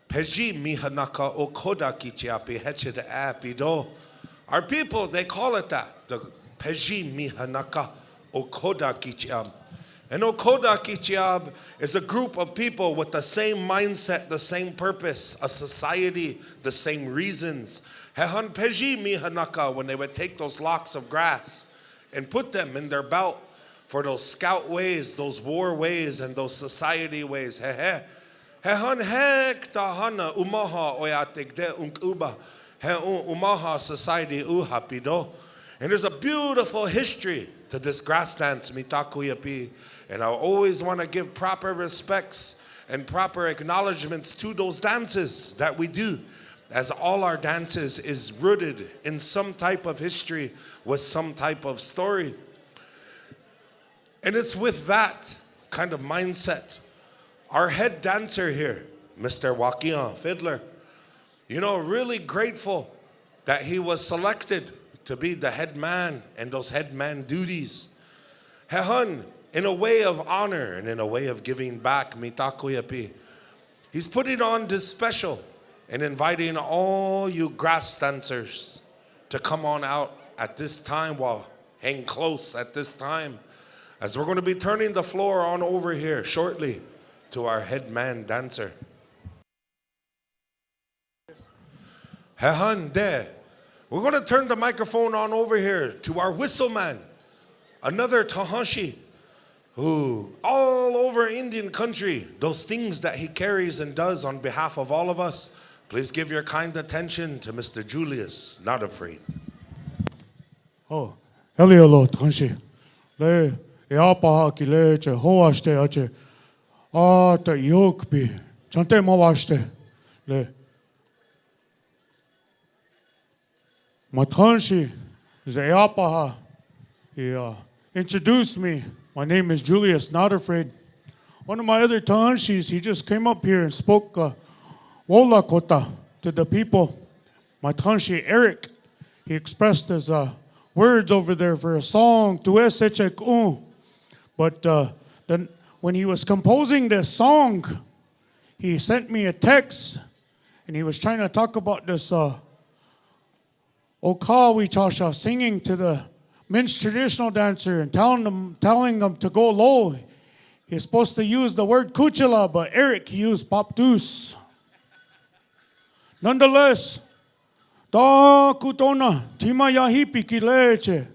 Speaker 2: Peji mihanaka okoda kichiapi hechida apido. Our people, they call it that. The Peji mihanaka okoda kichiab. And okoda kichiab is a group of people with the same mindset, the same purpose, a society, the same reasons. Hehan Peji mihanaka, when they would take those locks of grass and put them in their belt for those scout ways, those war ways, and those society ways. Hehan hek tahana umaha oyatigde unkuba. He umaha society uhapido. And there's a beautiful history to this grass dance, mitakuyapi. And I always want to give proper respects and proper acknowledgments to those dances that we do, as all our dances is rooted in some type of history with some type of story. And it's with that kind of mindset. Our head dancer here, Mr. Wakian Fiddler, really grateful that he was selected to be the head man and those head man duties. Hehan, in a way of honor and in a way of giving back, mitakuyapi, he's putting on this special and inviting all you grass dancers to come on out at this time, while hang close at this time, as we're going to be turning the floor on over here shortly to our head man dancer. We're going to turn the microphone on over here to our whistle man, another Tahanshi, who all over Indian country, those things that he carries and does on behalf of all of us. Please give your kind attention to Mr. Julius, not afraid.
Speaker 6: Oh, Eliolo Tanshi. Le Yapaha ki le che hoaste ache. Ah te yokpi. Chante mawaste. Le Matanshi Zayapaha. He introduced me. My name is Julius, not afraid. One of my other Tanshis, he just came up here and spoke Wola Kota to the people. My Tanshi Eric, he expressed his words over there for a song, but then when he was composing this song, he sent me a text, and he was trying to talk about this Okawi Chasha singing to the men's traditional dancer and telling them to go low. He's supposed to use the word kuchila, but Eric, he used poptus. Nonetheless, da kutona tima yahipi ki leche.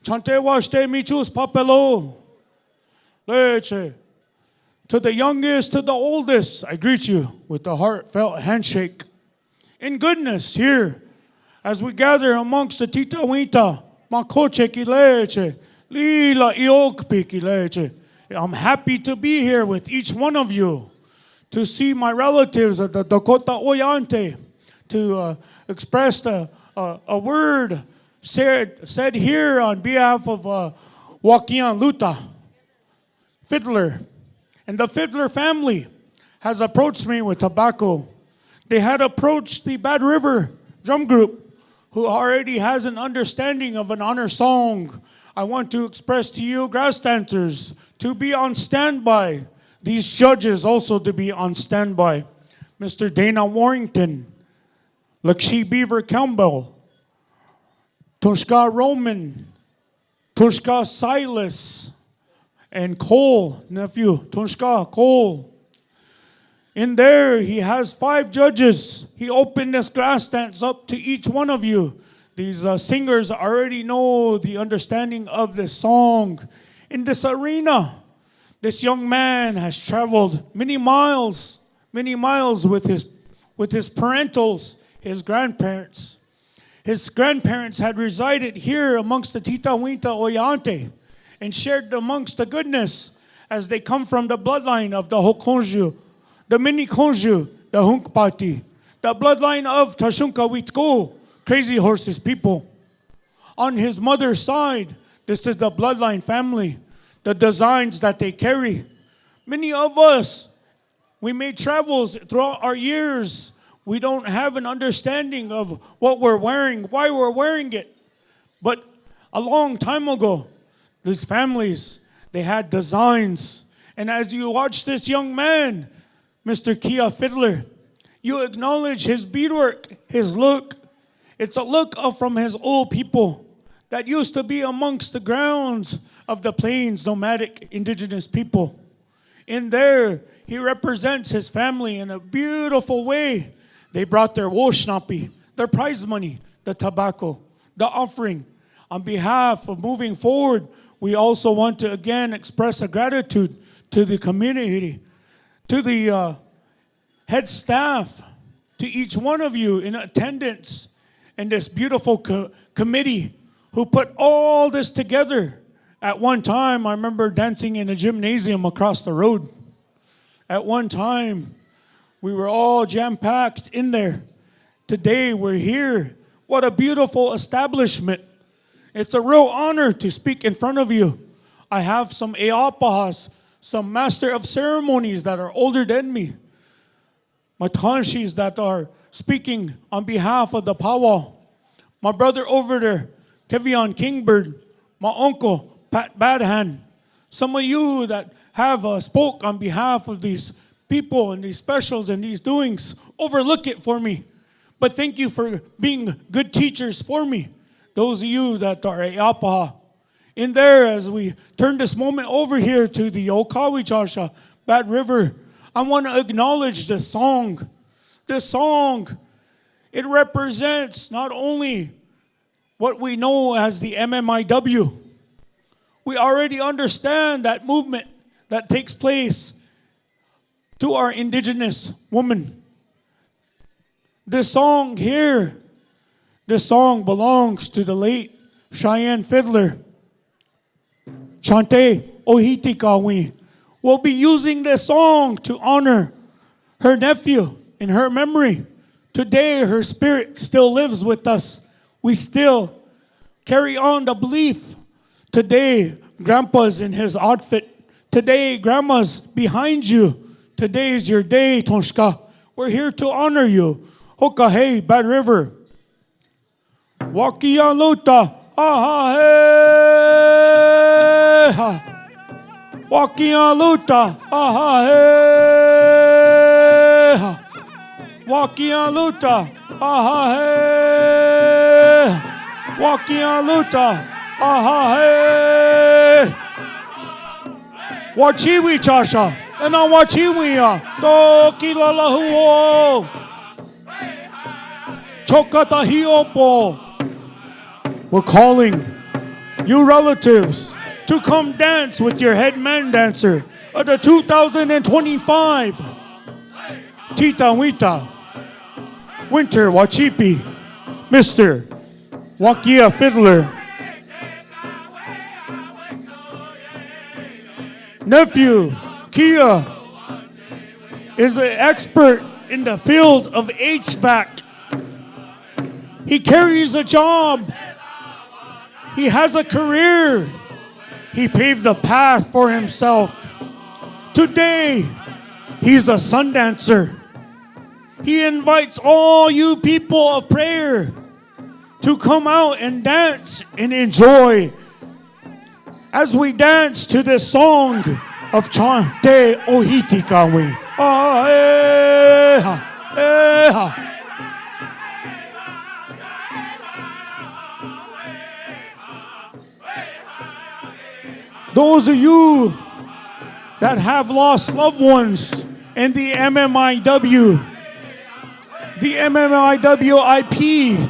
Speaker 6: Chante washte michus papelo. Leche. To the youngest, to the oldest, I greet you with a heartfelt handshake. In goodness, here, as we gather amongst the Tita Winta, Makoche ki leche, Lila iokpi ki leche. I'm happy to be here with each one of you, to see my relatives at the Dakota Oyante, to express a word said here on behalf of Wakian Luta, fiddler. And the fiddler family has approached me with tobacco. They had approached the Bad River drum group, who already has an understanding of an honor song. I want to express to you, grass dancers, to be on standby. These judges also to be on standby. Mr. Dana Warrington, Lakshmi Beaver Campbell, Tushka Roman, Tushka Silas, and Cole, nephew, Tushka Cole. In there, he has 5 judges. He opened this grass dance up to each one of you. These singers already know the understanding of this song. In this arena, this young man has traveled many miles with his parentals, his grandparents. His grandparents had resided here amongst the Tita Winta Oyante and shared amongst the goodness, as they come from the bloodline of the Hokonju, the Mini Konju, the Hunkpati, the bloodline of Tashunka Witko, Crazy Horses people. On his mother's side, this is the bloodline family, the designs that they carry. Many of us, we made travels throughout our years. We don't have an understanding of what we're wearing, why we're wearing it. But a long time ago, these families, they had designs. And as you watch this young man, Mr. Kia Fiddler, you acknowledge his beadwork, his look. It's a look from his old people that used to be amongst the grounds of the plains, nomadic indigenous people. In there, he represents his family in a beautiful way. They brought their woshnapi, their prize money, the tobacco, the offering. On behalf of moving forward, we also want to again express a gratitude to the community, to the head staff, to each one of you in attendance, and this beautiful committee who put all this together. At one time, I remember dancing in a gymnasium across the road. At one time, we were all jam-packed in there. Today, we're here. What a beautiful establishment. It's a real honor to speak in front of you. I have some eapahas, some master of ceremonies that are older than me. My tanshis that are speaking on behalf of the Pow Wow. My brother over there, Kevion Kingbird. My uncle, Pat Badhan. Some of you that have spoke on behalf of these people and these specials and these doings overlook it for me. But thank you for being good teachers for me. Those of you that are at Apaha. In there, as we turn this moment over here to the Okawichasha, Bad River, I want to acknowledge this song. This song, it represents not only what we know as the MMIW. We already understand that movement that takes place to our indigenous women. This song here, this song belongs to the late Cheyenne fiddler, Chante Ohitikawi. We'll be using this song to honor her nephew in her memory. Today, her spirit still lives with us. We still carry on the belief. Today, Grandpa's in his outfit. Today, Grandma's behind you. Today is your day, Tonshka. We're here to honor you. Hokahei, Bad River. Wakia luta, aha he ha. Wakia luta, aha he ha. Wakia luta, aha he. Wakia luta, aha he. Wachiwi chasha, and on wachiwi ya. Toki lalahuo. Chokata hiopo. We're calling you relatives to come dance with your head man dancer at the 2025 Tita Wita Winter Wacipi, Mr. Wakia Fiddler. Nephew Kia is an expert in the field of HVAC. He carries a job. He has a career. He paved a path for himself. Today, he's a sun dancer. He invites all you people of prayer to come out and dance and enjoy as we dance to this song of Chante Ohitikawi. Ah, eh, ha, eh, ha. Those of you that have lost loved ones in the MMIW, the MMIWIP,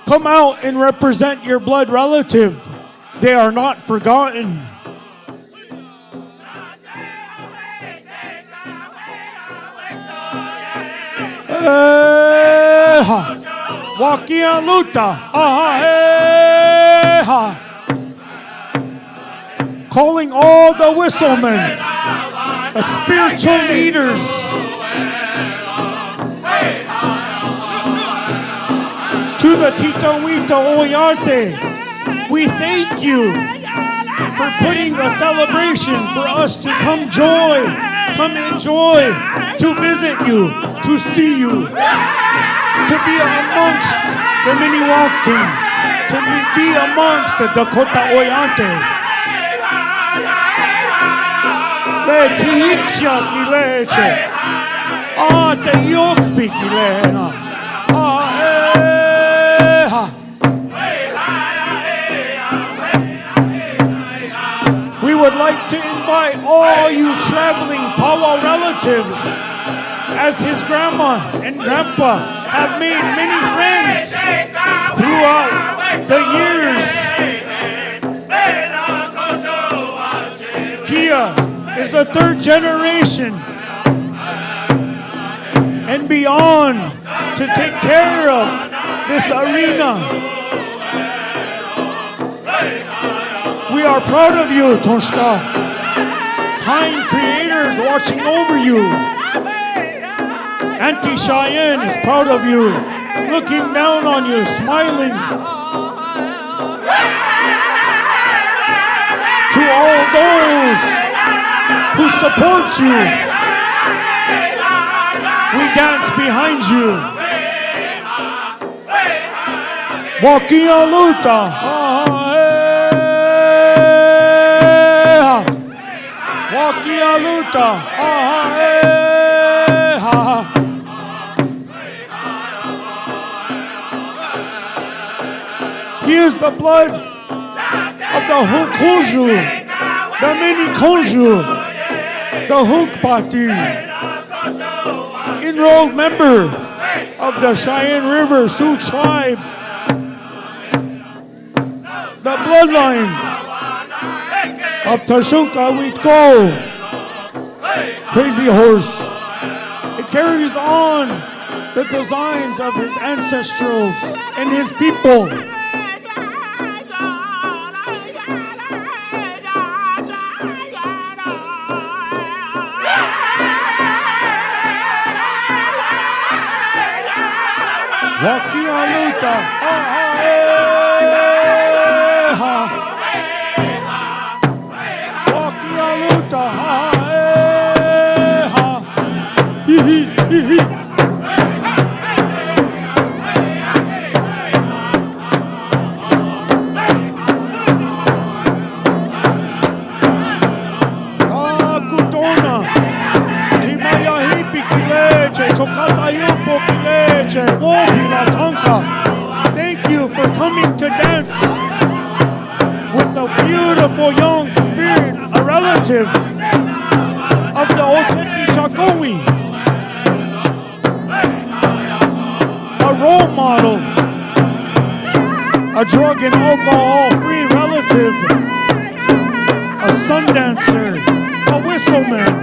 Speaker 6: come out and represent your blood relative. They are not forgotten. Wakia luta, aha, calling all the whistlemen, the spiritual leaders, to the Tita Wita Oyate. We thank you for putting a celebration for us to come enjoy, to visit you, to see you, to be amongst the Miniwakting, to be amongst the Dakota Oyate. Le tihicha ki leche. Ah, te yokpi ki lehena. Ah, eha. We would like to invite all you traveling Pow Wow relatives, as his grandma and grandpa have made many friends throughout the years. Kia is the third generation and beyond to take care of this arena. We are proud of you, Toshka. Kind creators watching over you. Auntie Cheyenne is proud of you, looking down on you, smiling. To all those who support you, we dance behind you. Wakia luta, Wakia luta, is the blood of the Hukoju, the Mini Konju, the Hunkpati, enrolled member of the Cheyenne River Sioux tribe, the bloodline of Tashunka Witko, Crazy Horse. It carries on the designs of his ancestrals and his people. Wakialuta, ha ha eh, ha. Wakialuta, ha eh, ha. Hee hee hee hee. Takutona, Timayahipi kileche, Chokatayupo kileche, Wohila Tonka. Thank you for coming to dance with a beautiful young spirit, a relative of the Oteti Shakowi, a role model, a drug and alcohol-free relative, a sun dancer, a whistleman.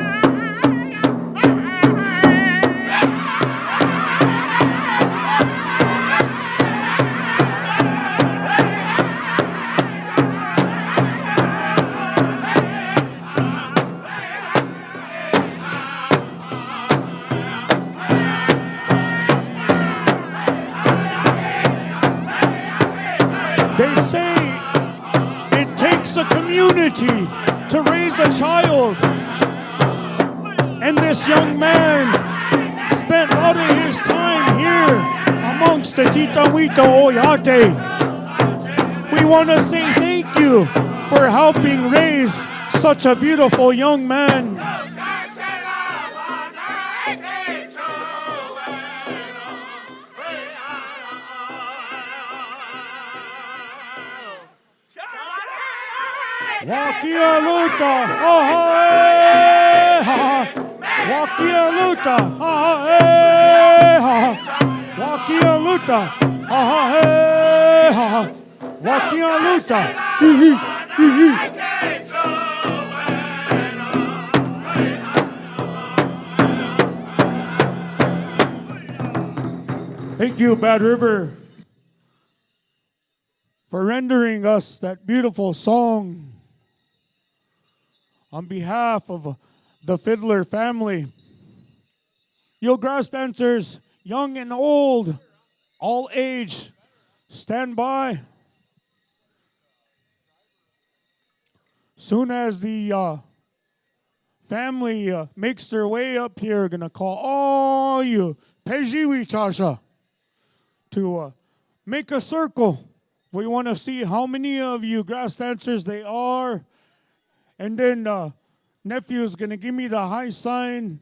Speaker 6: They say it takes a community to raise a child. And this young man spent a lot of his time here amongst the Titawito Oyate. We want to say thank you for helping raise such a beautiful young man. Wakialuta, ha ha eh, ha. Wakialuta, ha ha eh, ha. Wakialuta, ha ha eh, ha. Wakialuta, hee hee hee hee. Thank you, Bad River, for rendering us that beautiful song. On behalf of the Fiddler family, you grass dancers, young and old, all age, stand by. Soon as the family makes their way up here, gonna call all you Pejiwi Chasha to make a circle. We want to see how many of you grass dancers they are. And then nephew is going to give me the high sign.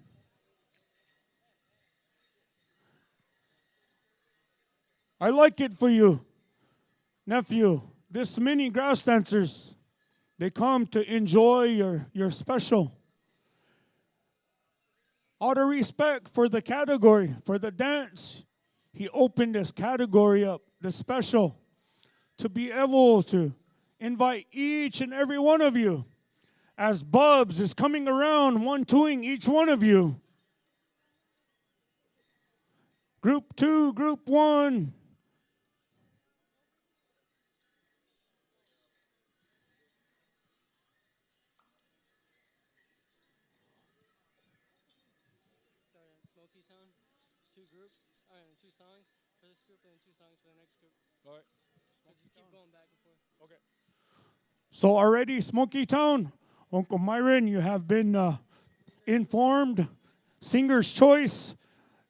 Speaker 6: I like it for you, nephew. This many grass dancers, they come to enjoy your special. Out of respect for the category, for the dance, he opened this category up, the special, to be able to invite each and every one of you. As Bubs is coming around, one-twoing each one of you. Group 2, Group 1.
Speaker 7: Smoky Town, 2 groups, two songs for this group and 2 songs for the next group.
Speaker 6: All right.
Speaker 7: So just keep going back and forth.
Speaker 6: Okay. So already, Smoky Town, Uncle Myron, you have been informed. Singer's choice.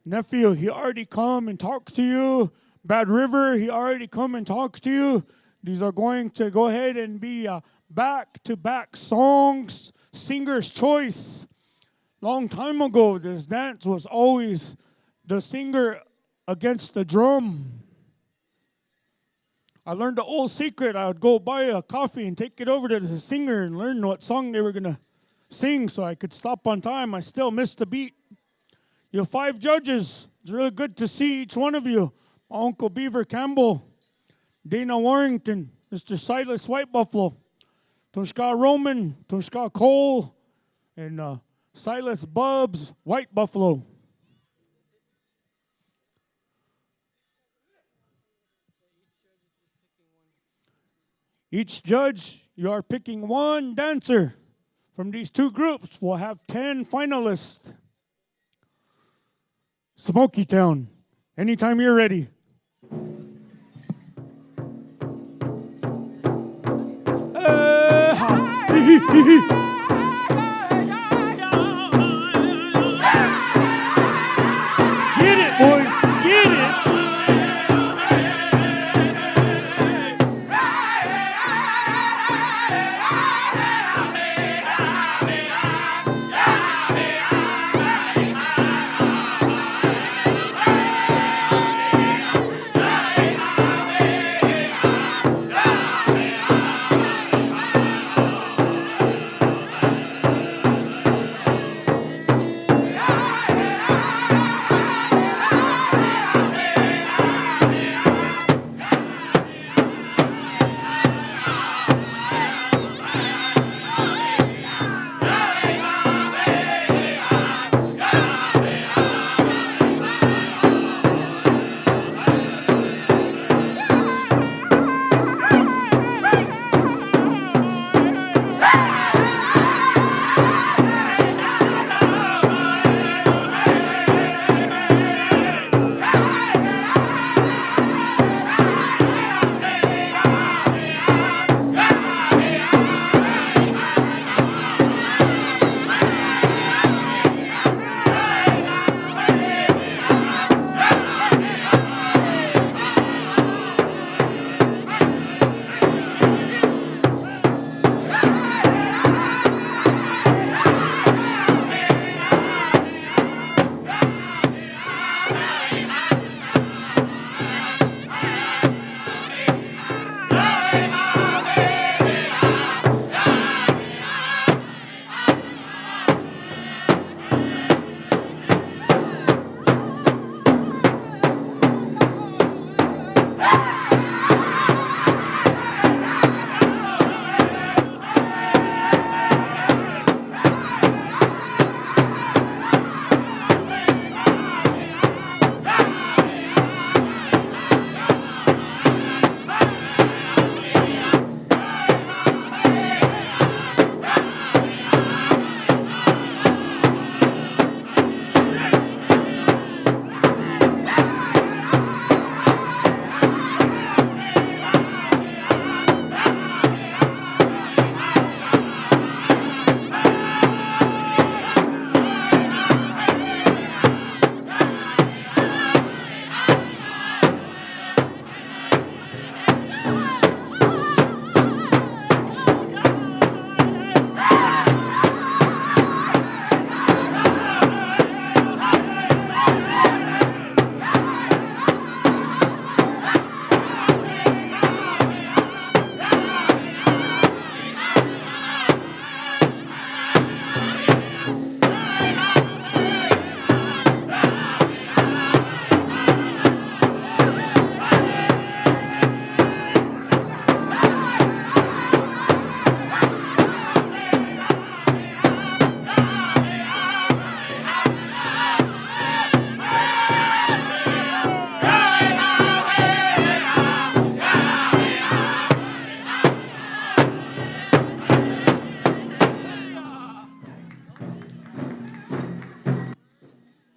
Speaker 6: Nephew, he already come and talked to you. Bad River, he already come and talked to you. These are going to go ahead and be back-to-back songs. Singer's choice. Long time ago, this dance was always the singer against the drum. I learned the old secret. I would go buy a coffee and take it over to the singer and learn what song they were going to sing so I could stop on time. I still missed the beat. You 5 judges. It's really good to see each one of you. My Uncle Beaver Campbell, Dana Warrington, Mr. Silas White Buffalo, Tunshka Roman, Tunshka Cole, and Silas Bubs White Buffalo. Each judge, you are picking one dancer. From these 2 groups, we'll have 10 finalists. Smoky Town, anytime you're ready. Get it, boys, get it.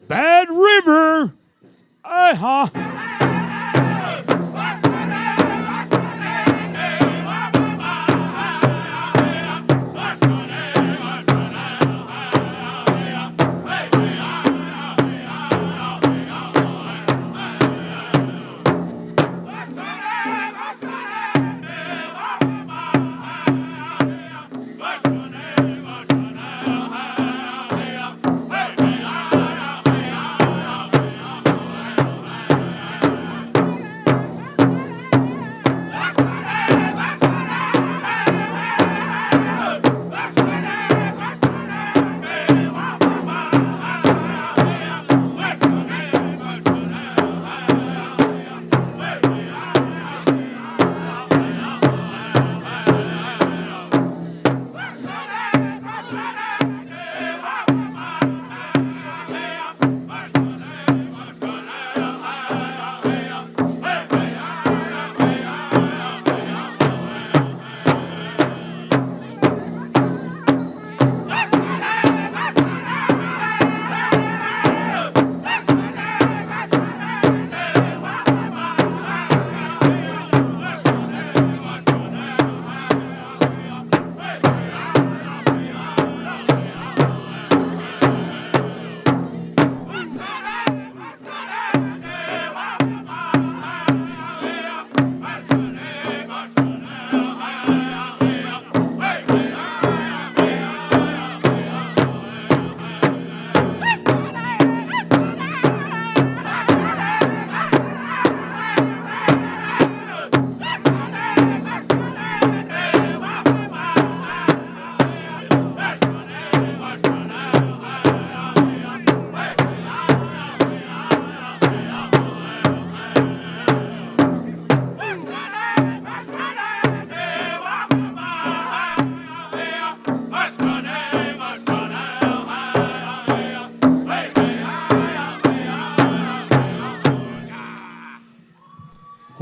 Speaker 6: Bad River. Uh-huh.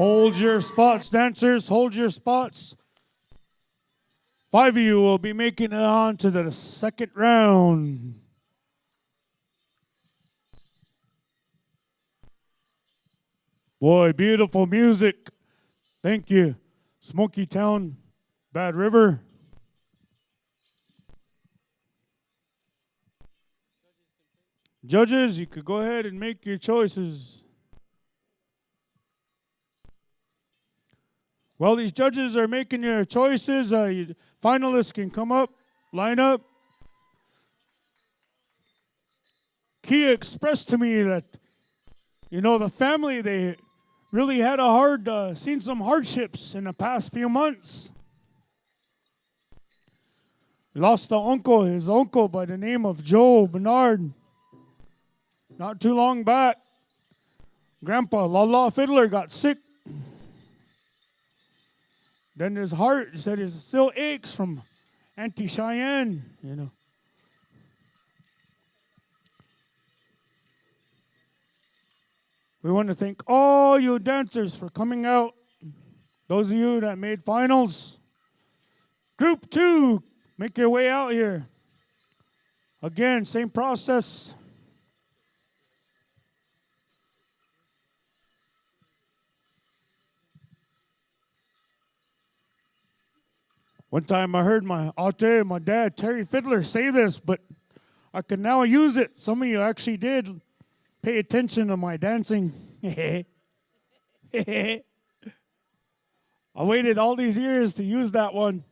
Speaker 6: Hold your spots, dancers. Hold your spots. 5 of you will be making it on to the second round. Boy, beautiful music. Thank you. Smoky Town, Bad River. Judges, you could go ahead and make your choices. While these judges are making your choices, finalists can come up, line up. Kia expressed to me that, the family, they really had seen some hardships in the past few months. Lost his uncle by the name of Joe Bernard. Not too long back, Grandpa Lala Fiddler got sick. Then his heart, he said, it still aches from Auntie Cheyenne, We want to thank all you dancers for coming out. Those of you that made finals. Group 2, make your way out here. Again, same process. One time I heard my dad, Terry Fiddler, say this, but I can now use it. Some of you actually did pay attention to my dancing. I waited all these years to use that one.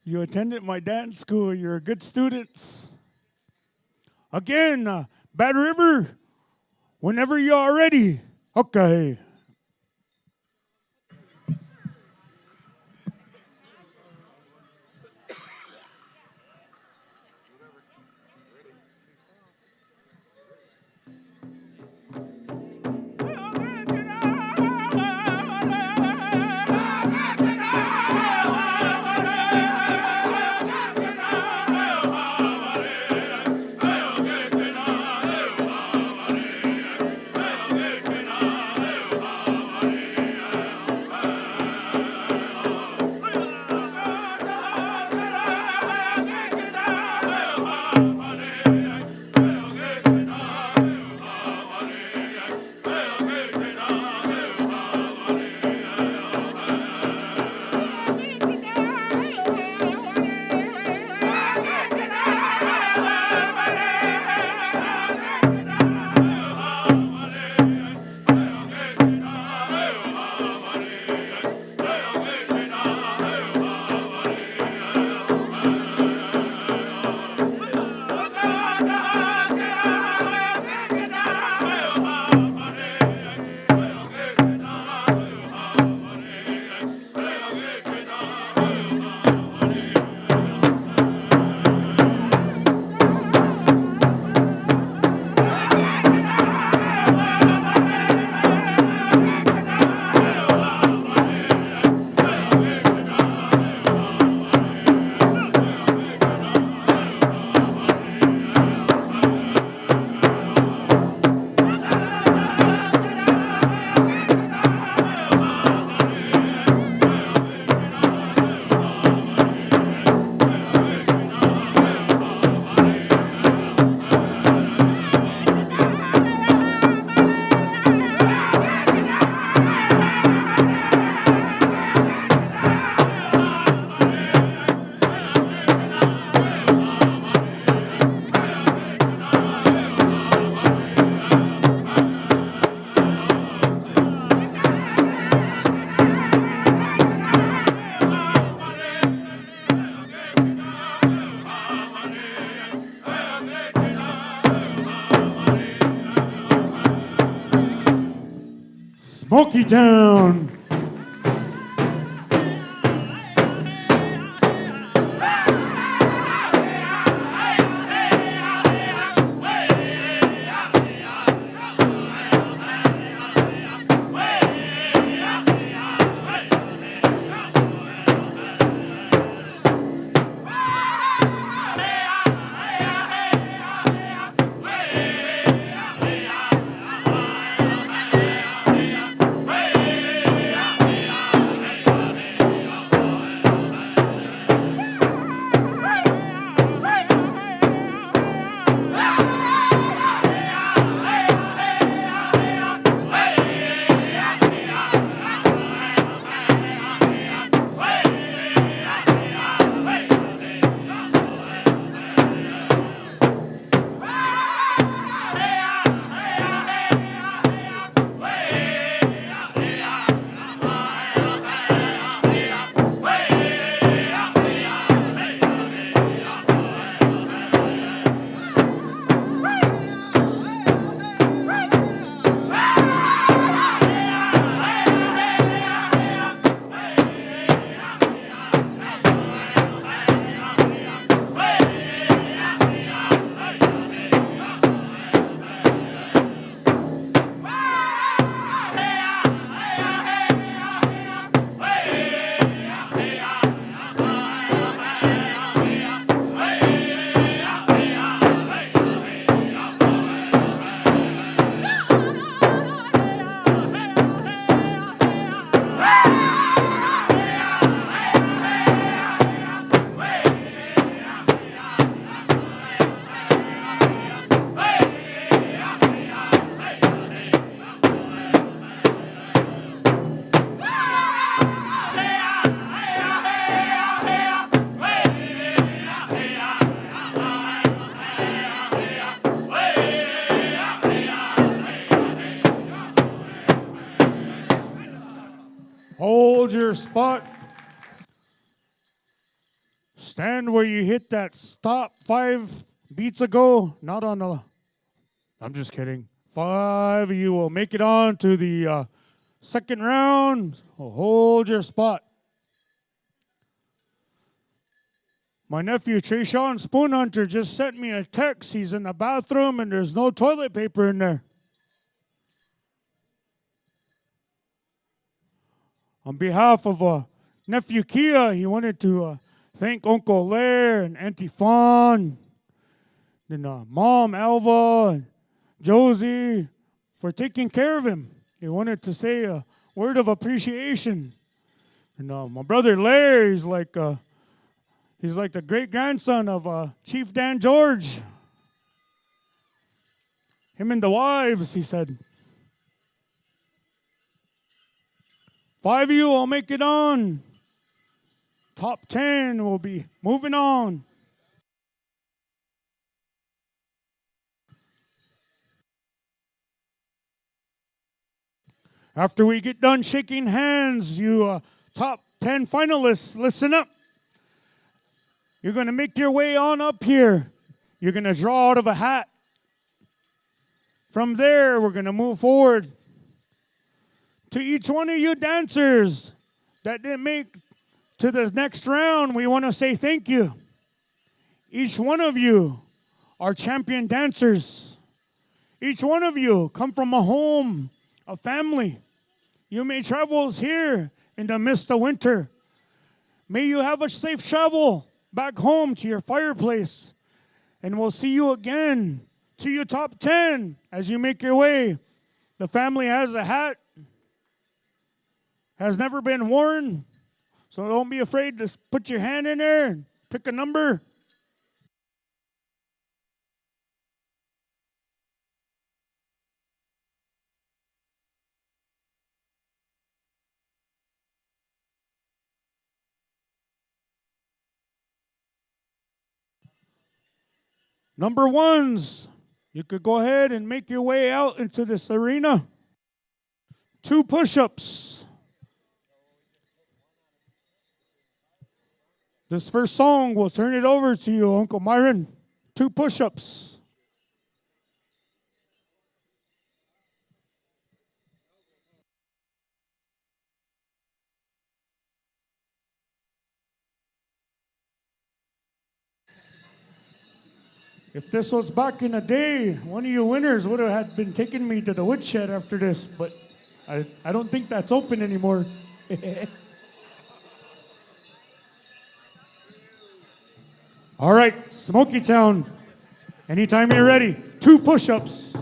Speaker 6: You attended my dance school. You're good students. Again, Bad River, whenever you are ready. Okay. Smoky Town.
Speaker 8: Hey!
Speaker 6: Hold your spot. Stand where you hit that stop 5 beats ago. Not on the... I'm just kidding. 5 of you will make it on to the second round. Hold your spot. My nephew, Trayshawn Spoon Hunter, just sent me a text. He's in the bathroom and there's no toilet paper in there. On behalf of nephew Kia, he wanted to thank Uncle Lair and Auntie Fawn, and Mom Alva and Josie for taking care of him. He wanted to say a word of appreciation. And my brother Lair, he's like the great-grandson of Chief Dan George. Him and the wives, he said. 5 of you will make it on. Top 10 will be moving on. After we get done shaking hands, you top 10 finalists, listen up. You're going to make your way on up here. You're going to draw out of a hat. From there, we're going to move forward. To each one of you dancers that didn't make to the next round, we want to say thank you. Each one of you are champion dancers. Each one of you come from a home, a family. You may travel here in the midst of winter. May you have a safe travel back home to your fireplace. And we'll see you again to your top 10 as you make your way. The family has a hat. Has never been worn. So don't be afraid to put your hand in there and pick a number. Number ones, you could go ahead and make your way out into this arena. 2 push-ups. This first song, we'll turn it over to you, Uncle Myron. 2 push-ups. If this was back in the day, one of you winners would have had been taking me to the woodshed after this, but I don't think that's open anymore. All right, Smoky Town. Anytime you're ready, 2 push-ups.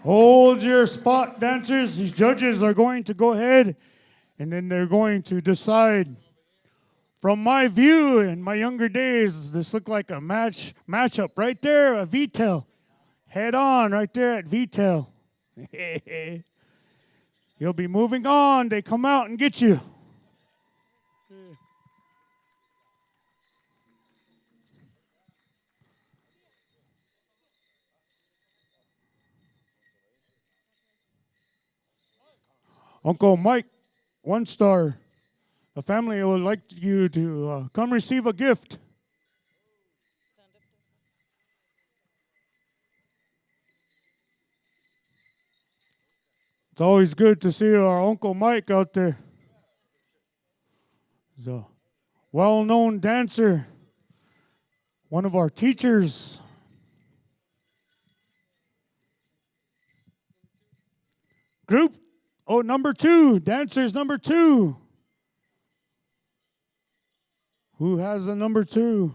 Speaker 6: Hold your spot, dancers. These judges are going to go ahead and then they're going to decide. From my view in my younger days, this looked like a matchup right there, a V-tail. Head on right there at V-tail. You'll be moving on. They come out and get you. Uncle Mike, 1 star. The family would like you to come receive a gift. It's always good to see our Uncle Mike out there. He's a well-known dancer, one of our teachers. Group, number 2, dancers number 2. Who has a number 2?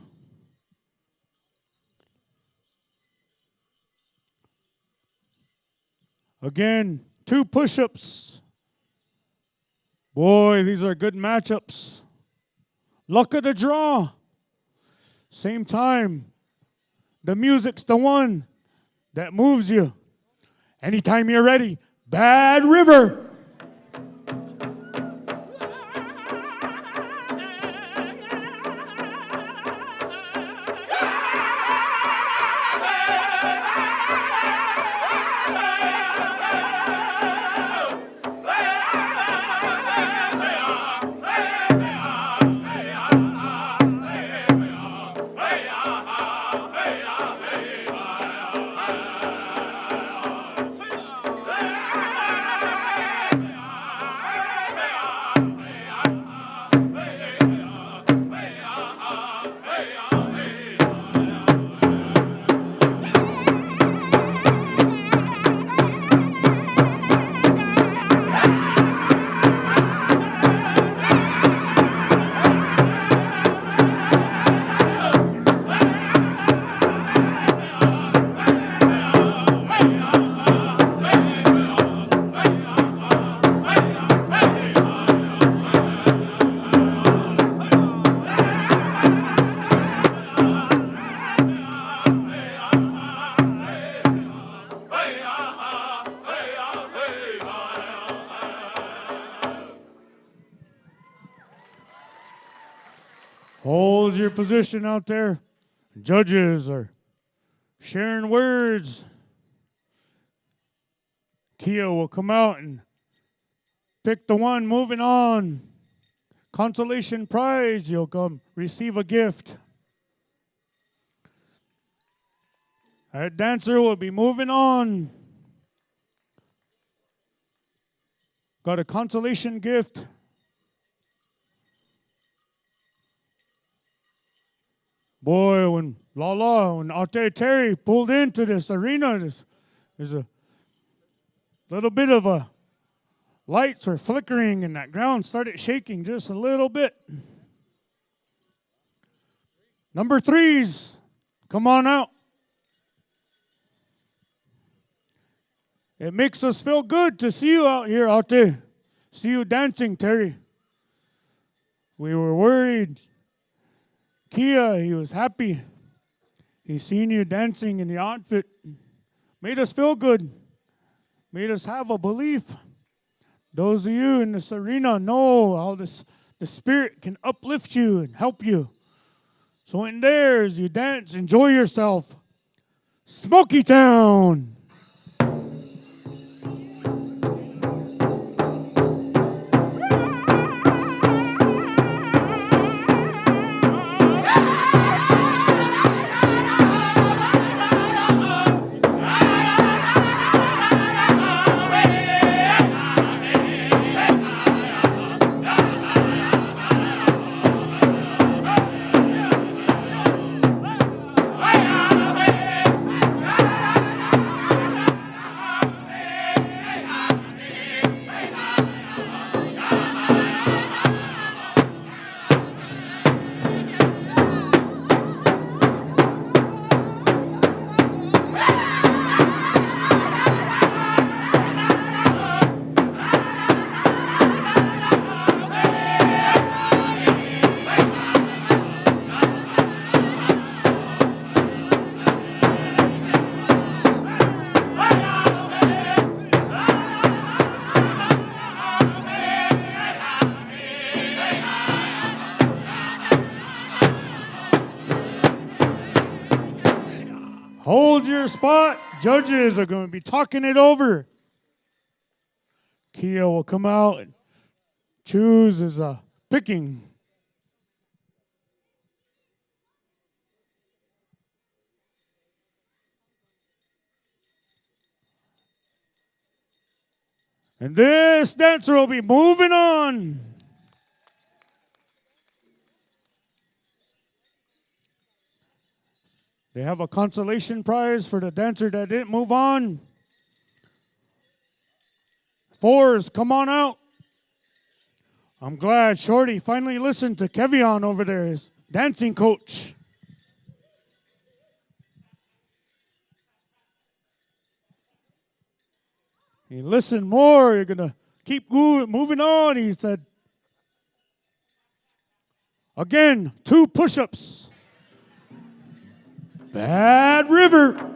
Speaker 6: Again, 2 push-ups. Boy, these are good matchups. Luck of the draw. Same time, the music's the one that moves you. Anytime you're ready, Bad River. Hold your position out there. Judges are sharing words. Kia will come out and pick the one moving on. Consolation prize, you'll come receive a gift. That dancer will be moving on. Got a consolation gift. Boy, when when Terry pulled into this arena, there's a little bit of a lights were flickering and that ground started shaking just a little bit. Number 3s, come on out. It makes us feel good to see you out there. See you dancing, Terry. We were worried. Kia, he was happy. He seen you dancing in the outfit. Made us feel good. Made us have a belief. Those of you in this arena know how the Spirit can uplift you and help you. So in there, as you dance, enjoy yourself. Smoky Town. Hold your spot. Judges are going to be talking it over. Kia will come out and choose his picking. And this dancer will be moving on. They have a consolation prize for the dancer that didn't move on. Fours, come on out. I'm glad Shorty finally listened to Kevion over there, his dancing coach. He listened more. You're going to keep moving on, he said. Again, 2 push-ups. Bad River.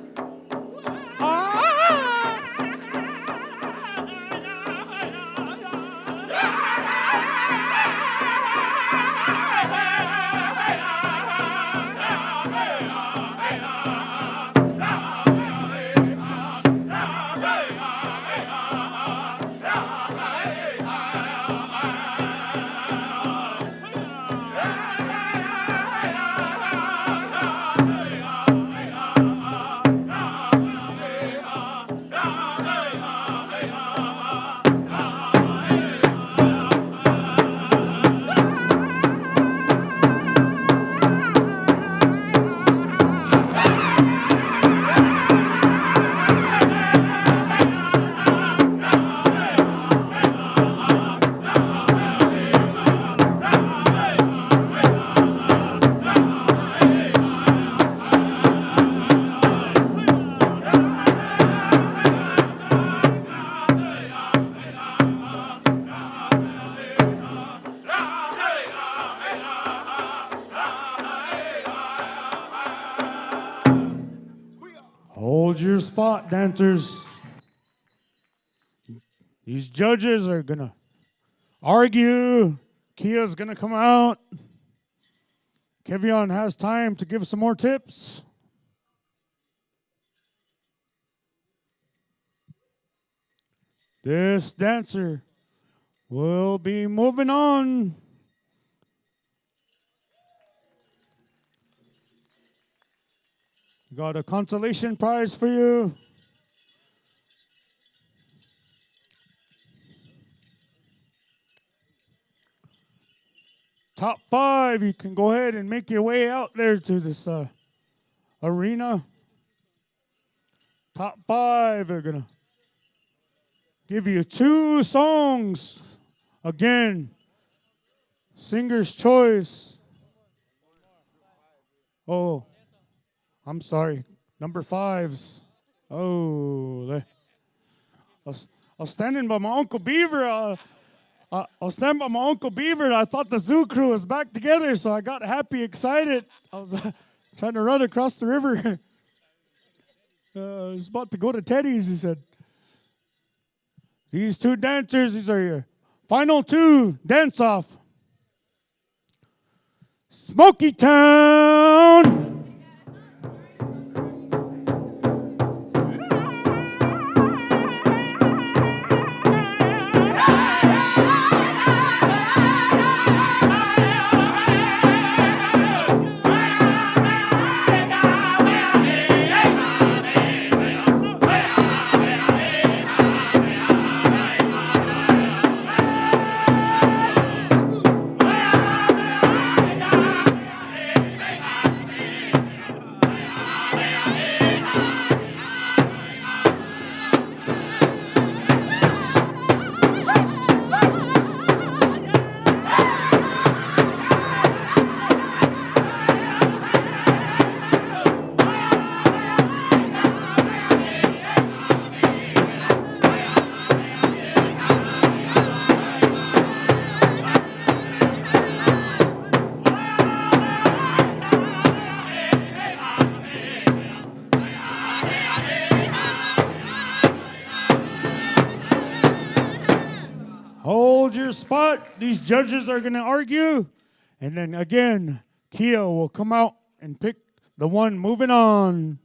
Speaker 6: Hold your spot, dancers. These judges are going to argue. Kia's going to come out. Kevion has time to give some more tips. This dancer will be moving on. Got a consolation prize for you. Top 5, you can go ahead and make your way out there to this arena. Top 5 are going to give you 2 songs. Again, singer's choice. Oh, I'm sorry. Number 5s. Oh, I was standing by my Uncle Beaver. I was standing by my Uncle Beaver, and I thought the zoo crew was back together, so I got happy, excited. I was trying to run across the river. I was about to go to Teddy's, he said. These 2 dancers, these are your final 2 dance-off. Smoky Town. Hold your spot. These judges are going to argue. And then again, Kia will come out and pick the one moving on.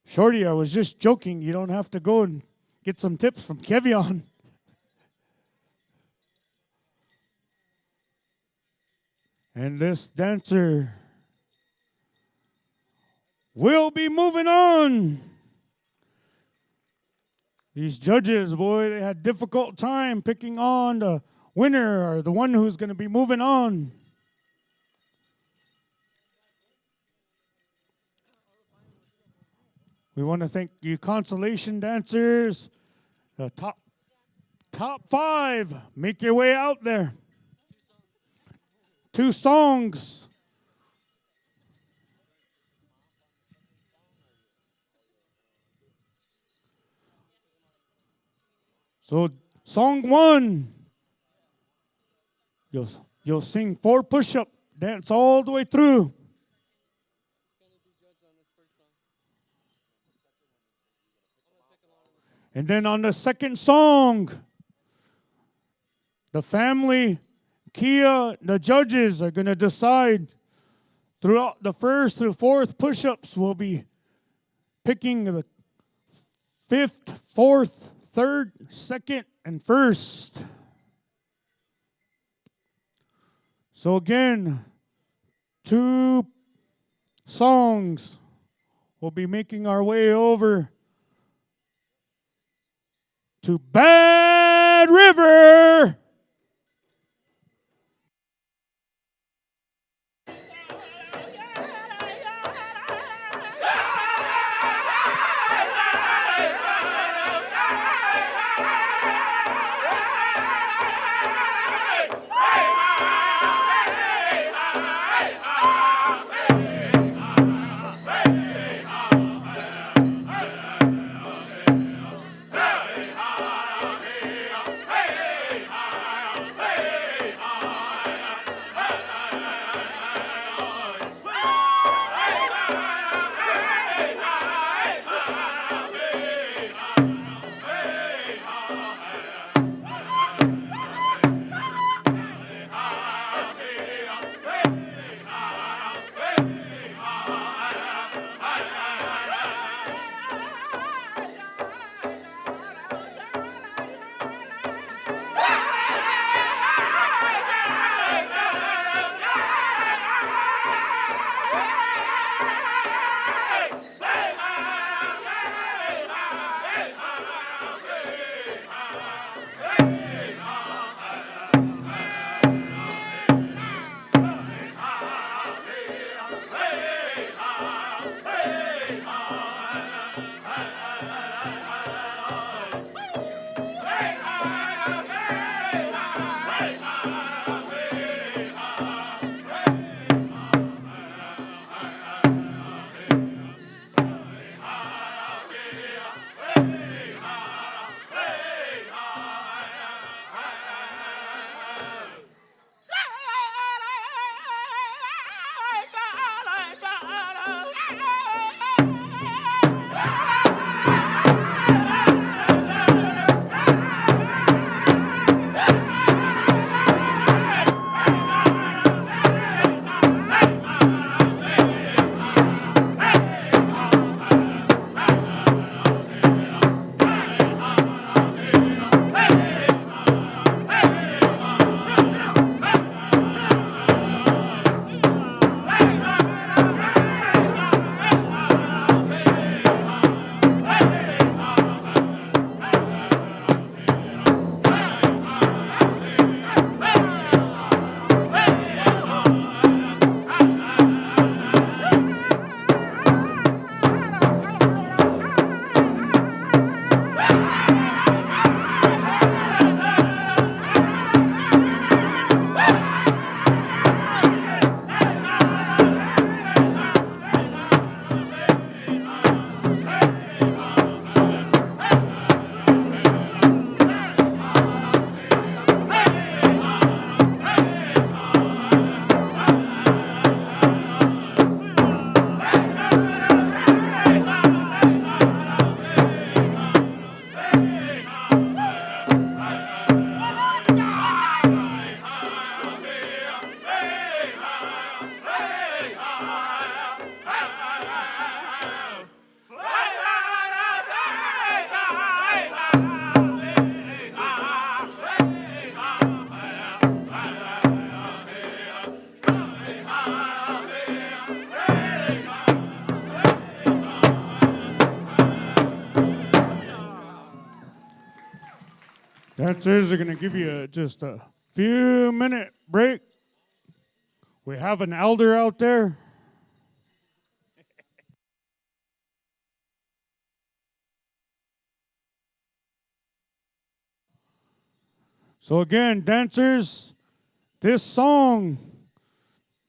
Speaker 6: Shorty, I was just joking. You don't have to go and get some tips from Kevion. And this dancer will be moving on. These judges, boy, they had difficult time picking on the winner or the one who's going to be moving on. We want to thank you consolation dancers, the top 5. Make your way out there. 2 songs. So song 1, you'll sing 4 push-up, dance all the way through. And then on the second song, the family, Kia, the judges are going to decide throughout the 1st through 4th push-ups. We'll be picking the 5th, 4th, 3rd, 2nd, and 1st. So again, 2 songs. We'll be making our way over to Bad River. Dancers are going to give you just a few minute break. We have an elder out there. So again, dancers, this song,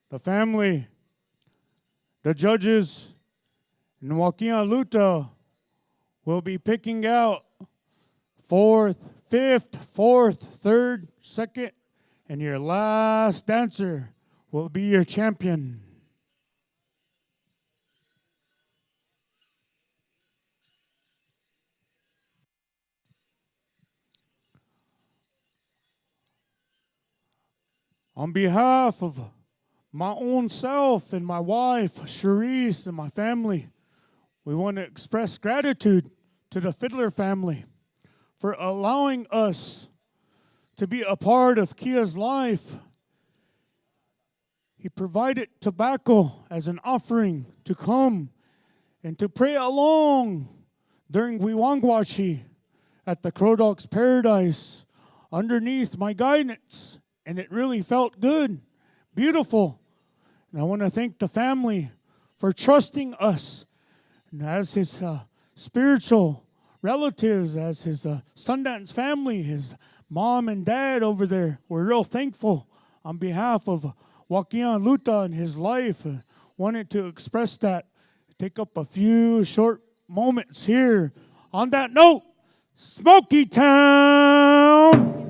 Speaker 6: the family, the judges, and Wakia Luta will be picking out 4th, 5th, 4th, 3rd, 2nd, and your last dancer will be your champion. On behalf of my own self and my wife, Cherise, and my family, we want to express gratitude to the Fiddler family for allowing us to be a part of Kia's life. He provided tobacco as an offering to come and to pray along during Wiwangwachi at the Crow Dog's Paradise underneath my guidance. And it really felt good, beautiful. And I want to thank the family for trusting us. And as his spiritual relatives, as his Sundance family, his mom and dad over there, we're real thankful on behalf of Wakian Luta and his life. Wanted to express that. Take up a few short moments here. On that note, Smoky Town!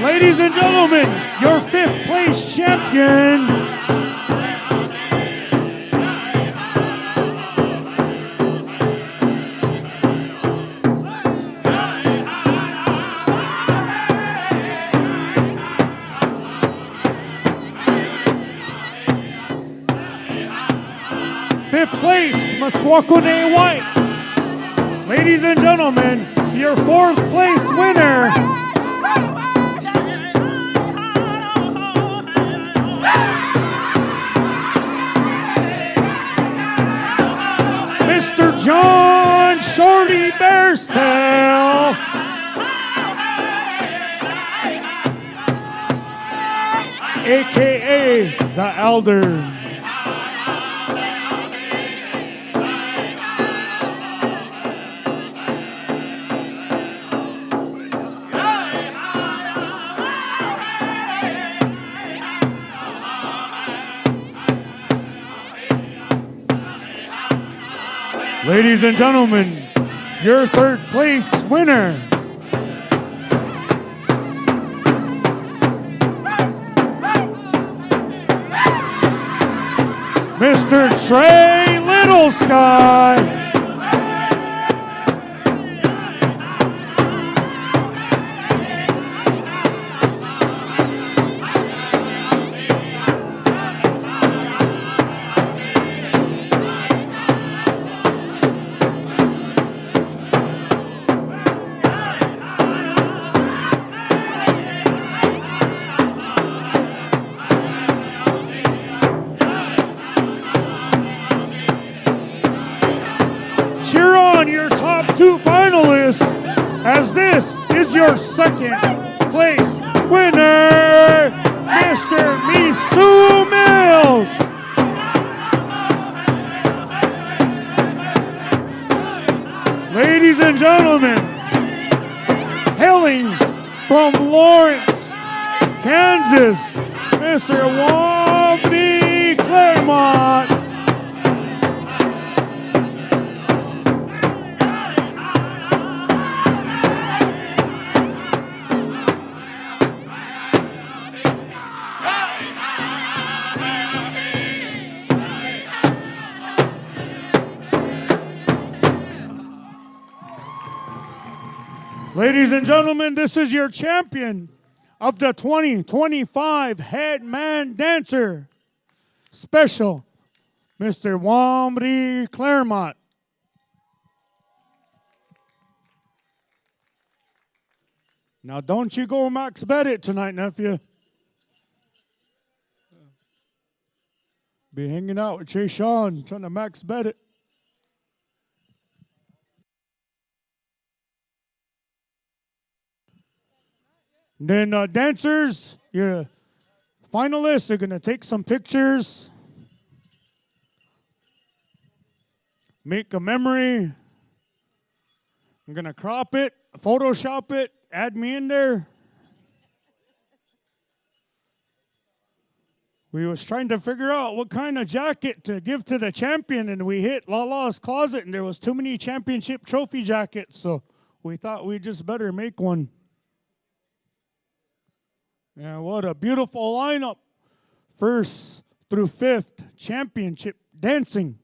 Speaker 6: Ladies and gentlemen, your 5th place champion, fifth place, Musquakune White. Ladies and gentlemen, your 4th place winner, Mr. John Shorty Bearstail. AKA the Elder. Ladies and gentlemen, your 3rd place winner, Mr. Trey Little Sky. Cheer on your top 2 finalists, as this is your 2nd place winner, Mr. Misu Mills. Ladies and gentlemen, hailing from Lawrence, Kansas, Mr. Wobby Claremont. Ladies and gentlemen, this is your champion of the 2025 Head Man Dancer Special Mr. Wambry Claremont. Now, don't you go max bet it tonight, nephew. Be hanging out with Jay Sean, trying to max bet it. Then dancers, your finalists are going to take some pictures. Make a memory. I'm going to crop it, Photoshop it, add me in there. We was trying to figure out what kind of jacket to give to the champion, and we hit Lala's closet, and there was too many championship trophy jackets, so we thought we just better make one. And what a beautiful lineup. First through fifth, championship dancing.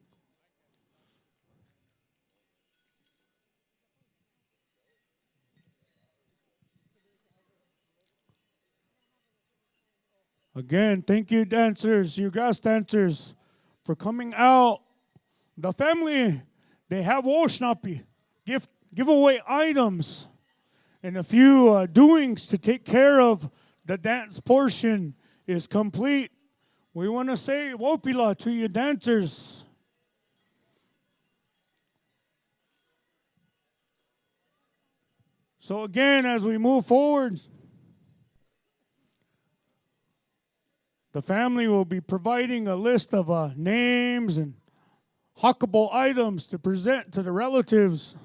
Speaker 6: Again, thank you, dancers, you grass dancers, for coming out. The family, they have Woshnapi, giveaway items, and a few doings to take care of. The dance portion is complete. We want to say Wopila to you dancers. So again, as we move forward, the family will be providing a list of names and huckable items to present to the relatives.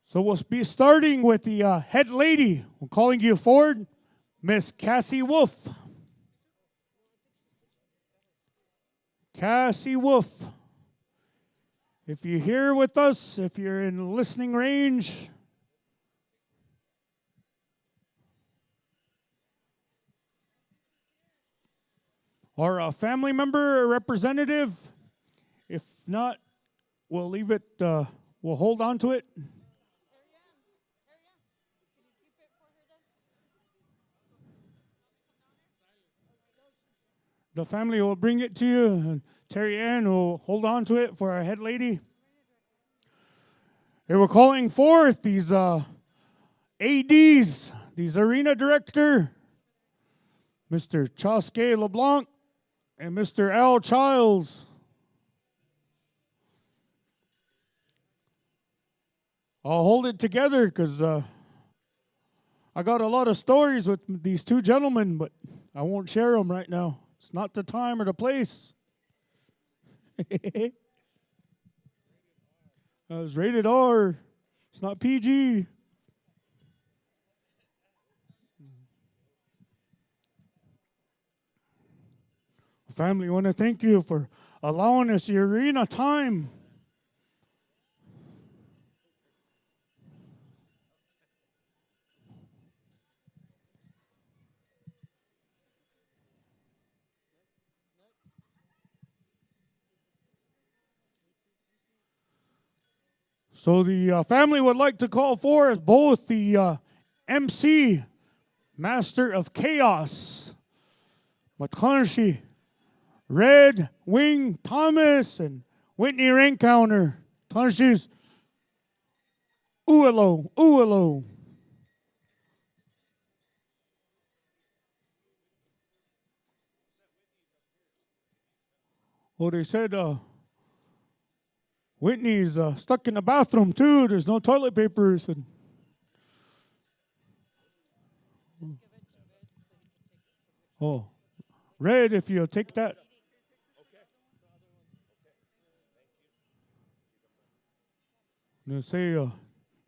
Speaker 6: So we'll be starting with the head lady. We're calling you forward, Miss Cassie Wolf. Cassie Wolf. If you're here with us, if you're in listening range, or a family member or representative, if not, we'll leave it, we'll hold on to it. The family will bring it to you, and Terry Ann will hold on to it for our head lady. They were calling forth these ADs, these arena director, Mr. Chosque LeBlanc and Mr. Al Childs. I'll hold it together because I got a lot of stories with these two gentlemen, but I won't share them right now. It's not the time or the place. It was rated R. It's not PG. Family, I want to thank you for allowing us your arena time. So the family would like to call forth both the MC, Master of Chaos, Matkanshi, Red Wing Thomas, and Whitney Rankowner. Tanshis, Uelo, Uelo. Well, they said Whitney's stuck in the bathroom too. There's no toilet papers. And oh, Red, if you'll take that. I'm going to say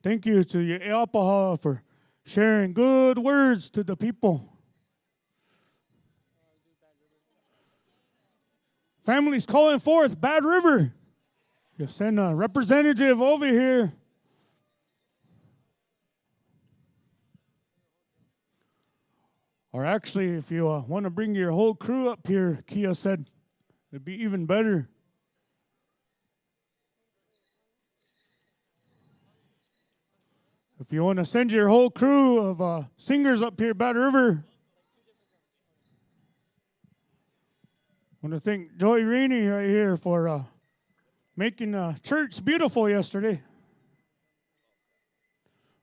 Speaker 6: thank you to your Eapaha for sharing good words to the people. Families calling forth Bad River. You send a representative over here. Or actually, if you want to bring your whole crew up here, Kia said, it'd be even better. If you want to send your whole crew of singers up here, Bad River, I want to thank Joey Rainey right here for making church beautiful yesterday.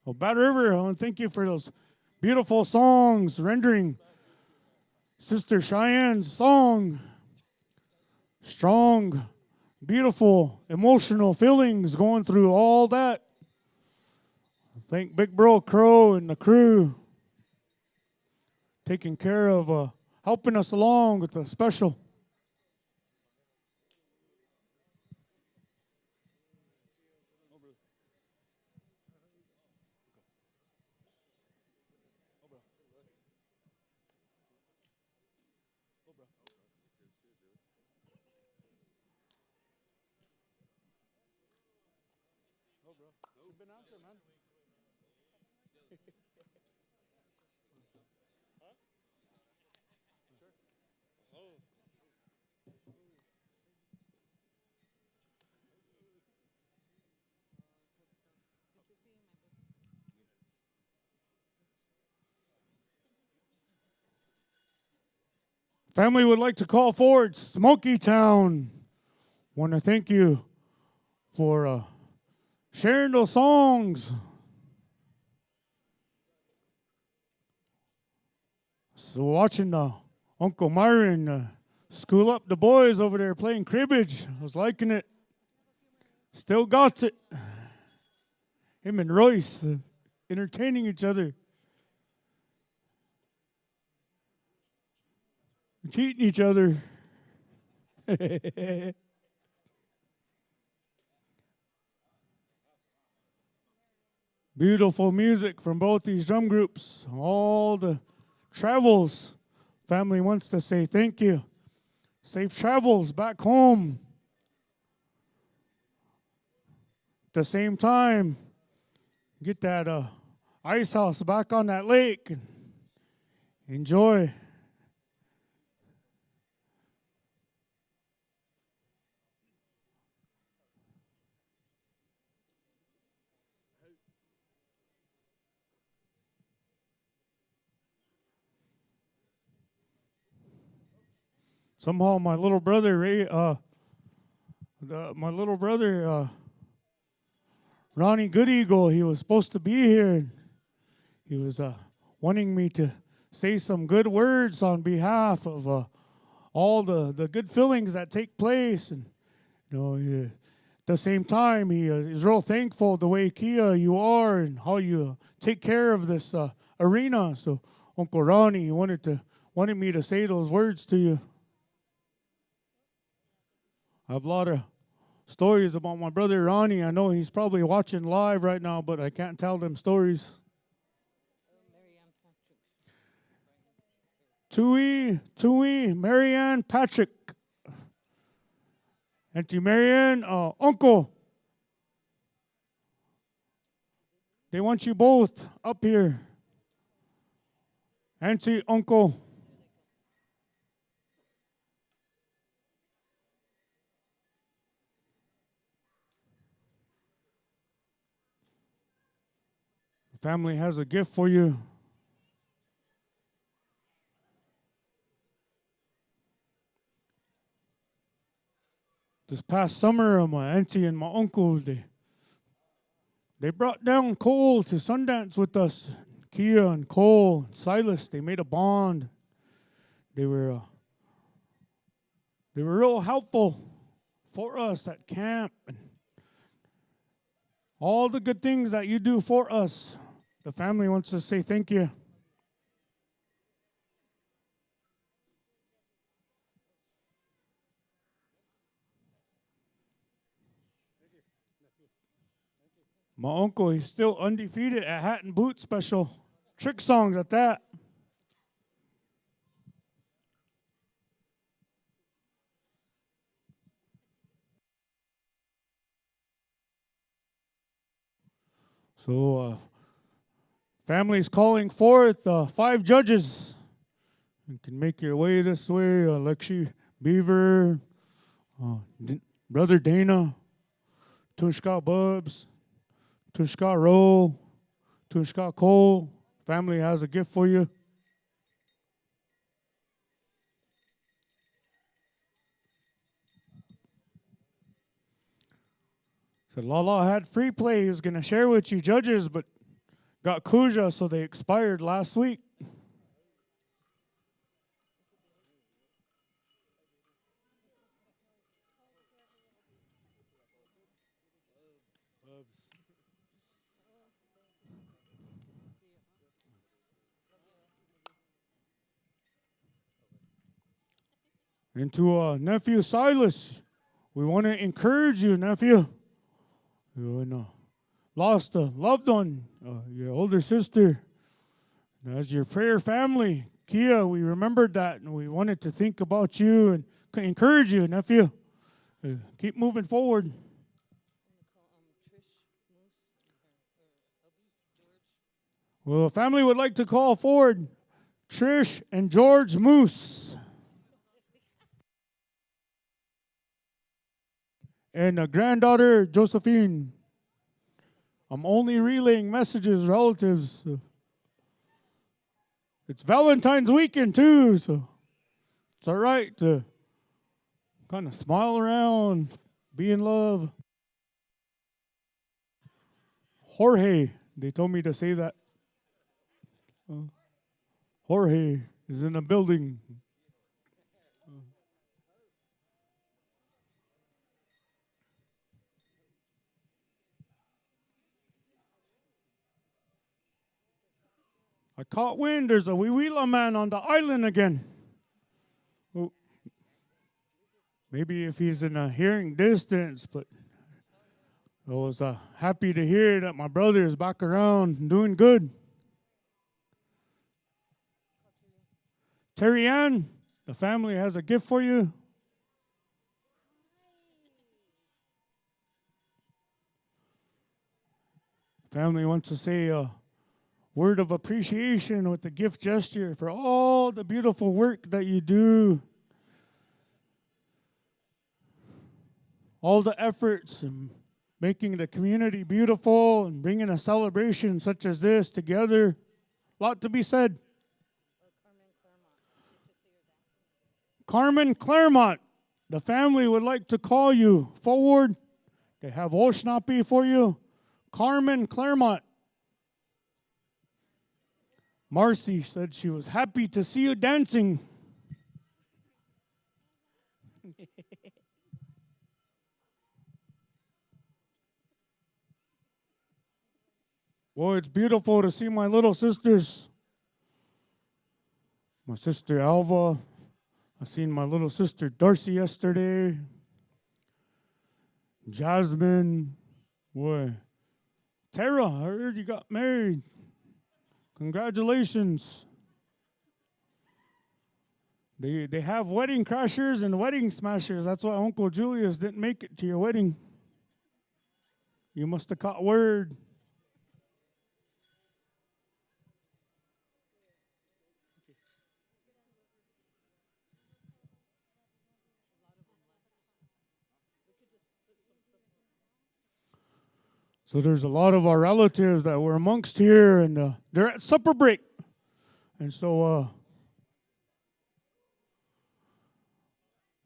Speaker 6: Well, Bad River, I want to thank you for those beautiful songs, rendering Sister Cheyenne's song. Strong, beautiful, emotional feelings going through all that. Thank Big Bro Crow and the crew taking care of helping us along with the special. Family would like to call forward Smoky Town. Want to thank you for sharing those songs. So watching Uncle Myron school up the boys over there playing cribbage. I was liking it. Still got it. Him and Royce entertaining each other. Cheating each other. Beautiful music from both these drum groups. All the travels. Family wants to say thank you. Safe travels back home. At the same time, get that ice house back on that lake and enjoy. Somehow my little brother, Ronnie Good Eagle, he was supposed to be here. He was wanting me to say some good words on behalf of all the good feelings that take place. And at the same time, he is real thankful the way Kia you are and how you take care of this arena. So Uncle Ronnie wanted me to say those words to you. I have a lot of stories about my brother Ronnie. I know he's probably watching live right now, but I can't tell them stories. Tui, Marianne Patrick. Auntie Marianne, Uncle. They want you both up here. Auntie, Uncle. Family has a gift for you. This past summer, my auntie and my uncle, they brought down Cole to Sundance with us. Kia and Cole and Silas, they made a bond. They were real helpful for us at camp. And all the good things that you do for us. The family wants to say thank you. My uncle, he's still undefeated at Hat and Boot Special. Trick songs at that. So, family's calling forth 5 judges. You can make your way this way. Alexi Beaver, Brother Dana, Tushka Bubs, Tushka Roll, Tushka Cole. Family has a gift for you. So Lala had free play. He was going to share with you judges, but got Kuja, so they expired last week. And to nephew Silas, we want to encourage you, nephew. You lost a loved one, your older sister. And as your prayer family, Kia, we remembered that, and we wanted to think about you and encourage you, nephew. Keep moving forward. Well, the family would like to call forward Trish and George Moose. And granddaughter Josephine. I'm only relaying messages, relatives. It's Valentine's weekend too, so it's all right to kind of smile around, be in love. Jorge, they told me to say that. Jorge is in the building. I caught wind there's a Wiwila man on the island again. Well, maybe if he's in a hearing distance, but I was happy to hear that my brother is back around and doing good. Terry Ann, the family has a gift for you. Family wants to say a word of appreciation with the gift gesture for all the beautiful work that you do. All the efforts in making the community beautiful and bringing a celebration such as this together. A lot to be said. Carmen Claremont, the family would like to call you forward. They have Oshnapi for you. Carmen Claremont. Marcy said she was happy to see you dancing. Boy, it's beautiful to see my little sisters. My sister Alva. I seen my little sister Darcy yesterday. Jasmine. Boy. Tara, I heard you got married. Congratulations. They have wedding crashers and wedding smashers. That's why Uncle Julius didn't make it to your wedding. You must have caught word. So there's a lot of our relatives that were amongst here, and they're at supper break. And so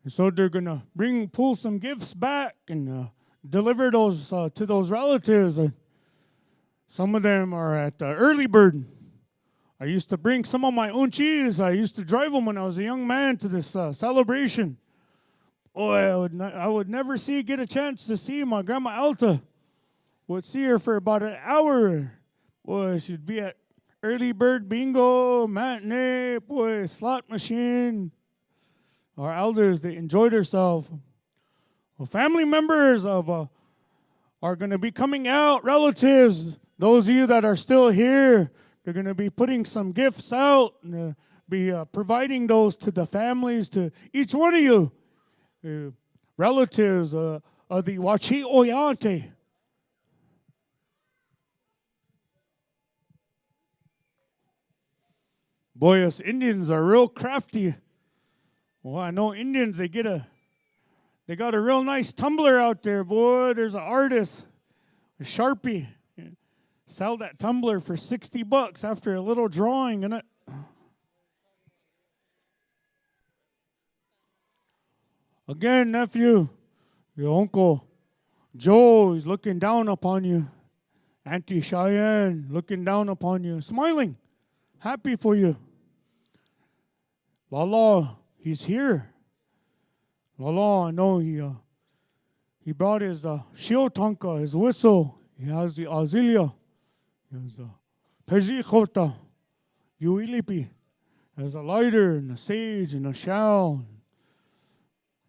Speaker 6: they're going to pull some gifts back and deliver those to those relatives. Some of them are at Early Bird. I used to bring some of my unchis. I used to drive them when I was a young man to this celebration. Boy, I would never get a chance to see my grandma Alta. Would see her for about an hour. Boy, she'd be at Early Bird Bingo, matinee, boy, slot machine. Our elders, they enjoyed themselves. Well, family members are going to be coming out, relatives. Those of you that are still here, they're going to be putting some gifts out and be providing those to the families, to each one of you. Relatives of the Wachi Oyante. Boy, us Indians are real crafty. Well, I know Indians, they get They got a real nice tumbler out there, boy. There's an artist, a Sharpie. Sell that tumbler for $60 after a little drawing in it. Again, nephew, your uncle Joe is looking down upon you. Auntie Cheyenne looking down upon you, smiling, happy for you. Lala, he's here. Lala, I know he brought his shiotanka, his whistle. He has the auxilia. He has the pejichota, uilipi. There's a lighter and a sage and a shell.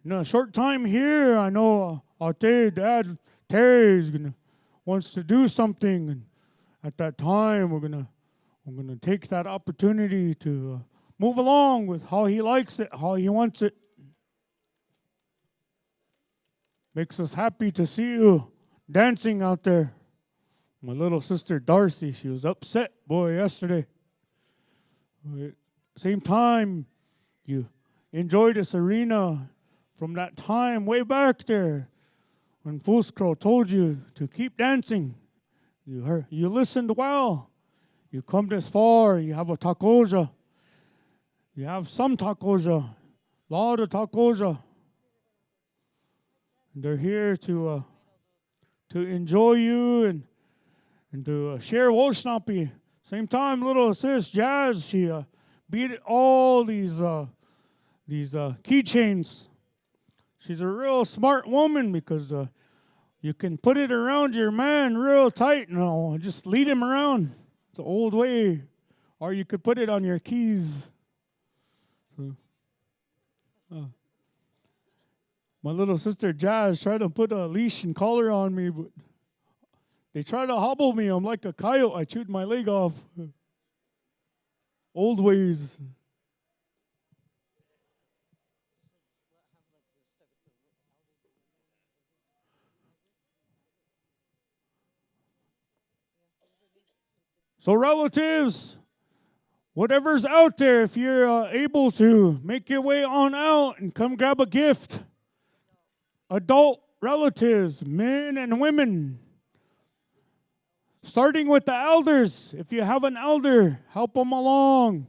Speaker 6: In a short time here, I know Dad Terry wants to do something, and at that time, we're gonna take that opportunity to move along with how he likes it, how he wants it. Makes us happy to see you dancing out there. My little sister Darcy, she was upset, boy, yesterday. Same time, you enjoyed this arena from that time way back there when Fuscro told you to keep dancing. You listened well. You come this far, you have a takoja. You have some takoja, a lot of takoja. And they're here to enjoy you and to share Woshnappi. Same time, little sis Jazz, she beat all these keychains. She's a real smart woman because you can put it around your man real tight and just lead him around. It's an old way. Or you could put it on your keys. My little sister Jazz tried to put a leash and collar on me, but they tried to hobble me. I'm like a coyote. I chewed my leg off. Old ways. So relatives, whatever's out there, if you're able to, make your way on out and come grab a gift. Adult relatives, men and women. Starting with the elders. If you have an elder, help them along.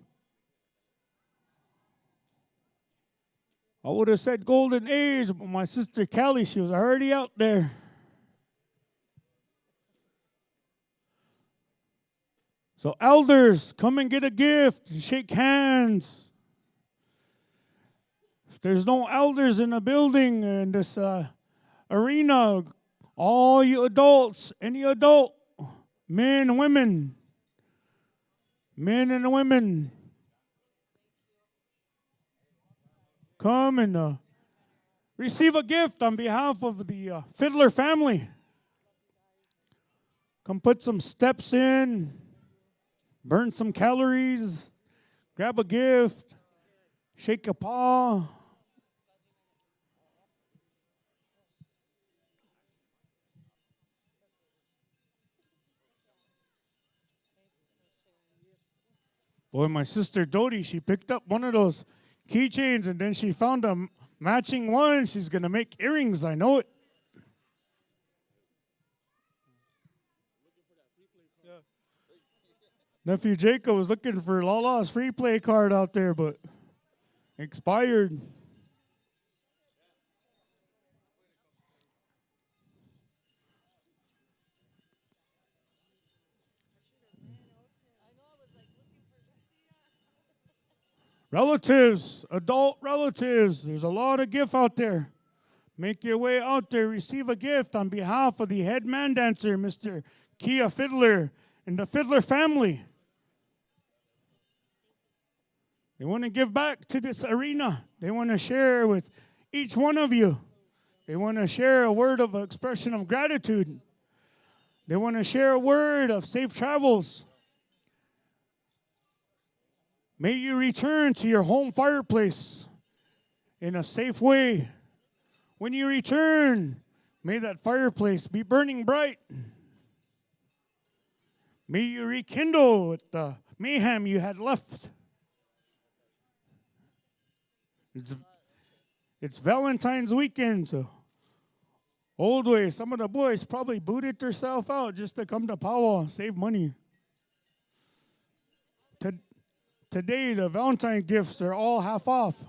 Speaker 6: I would have said golden age, but my sister Kelly, she was already out there. So elders, come and get a gift, shake hands. If there's no elders in the building, in this arena, all you adults, any adult, men and women, come and receive a gift on behalf of the Fiddler family. Come put some steps in. Burn some calories, grab a gift, shake a paw. Boy, my sister Dodie, she picked up one of those keychains and then she found a matching one. She's going to make earrings, I know it. Nephew Jacob was looking for Lala's free play card out there, but expired. Relatives, adult relatives, there's a lot of gift out there. Make your way out there, receive a gift on behalf of the head man dancer, Mr. Kia Fiddler, and the Fiddler family. They want to give back to this arena. They want to share with each one of you. They want to share a word of expression of gratitude. They want to share a word of safe travels. May you return to your home fireplace in a safe way. When you return, may that fireplace be burning bright. May you rekindle with the mayhem you had left. It's Valentine's weekend, so old way, some of the boys probably booted themselves out just to come to Pow Wow and save money. Today, the Valentine gifts are all half off.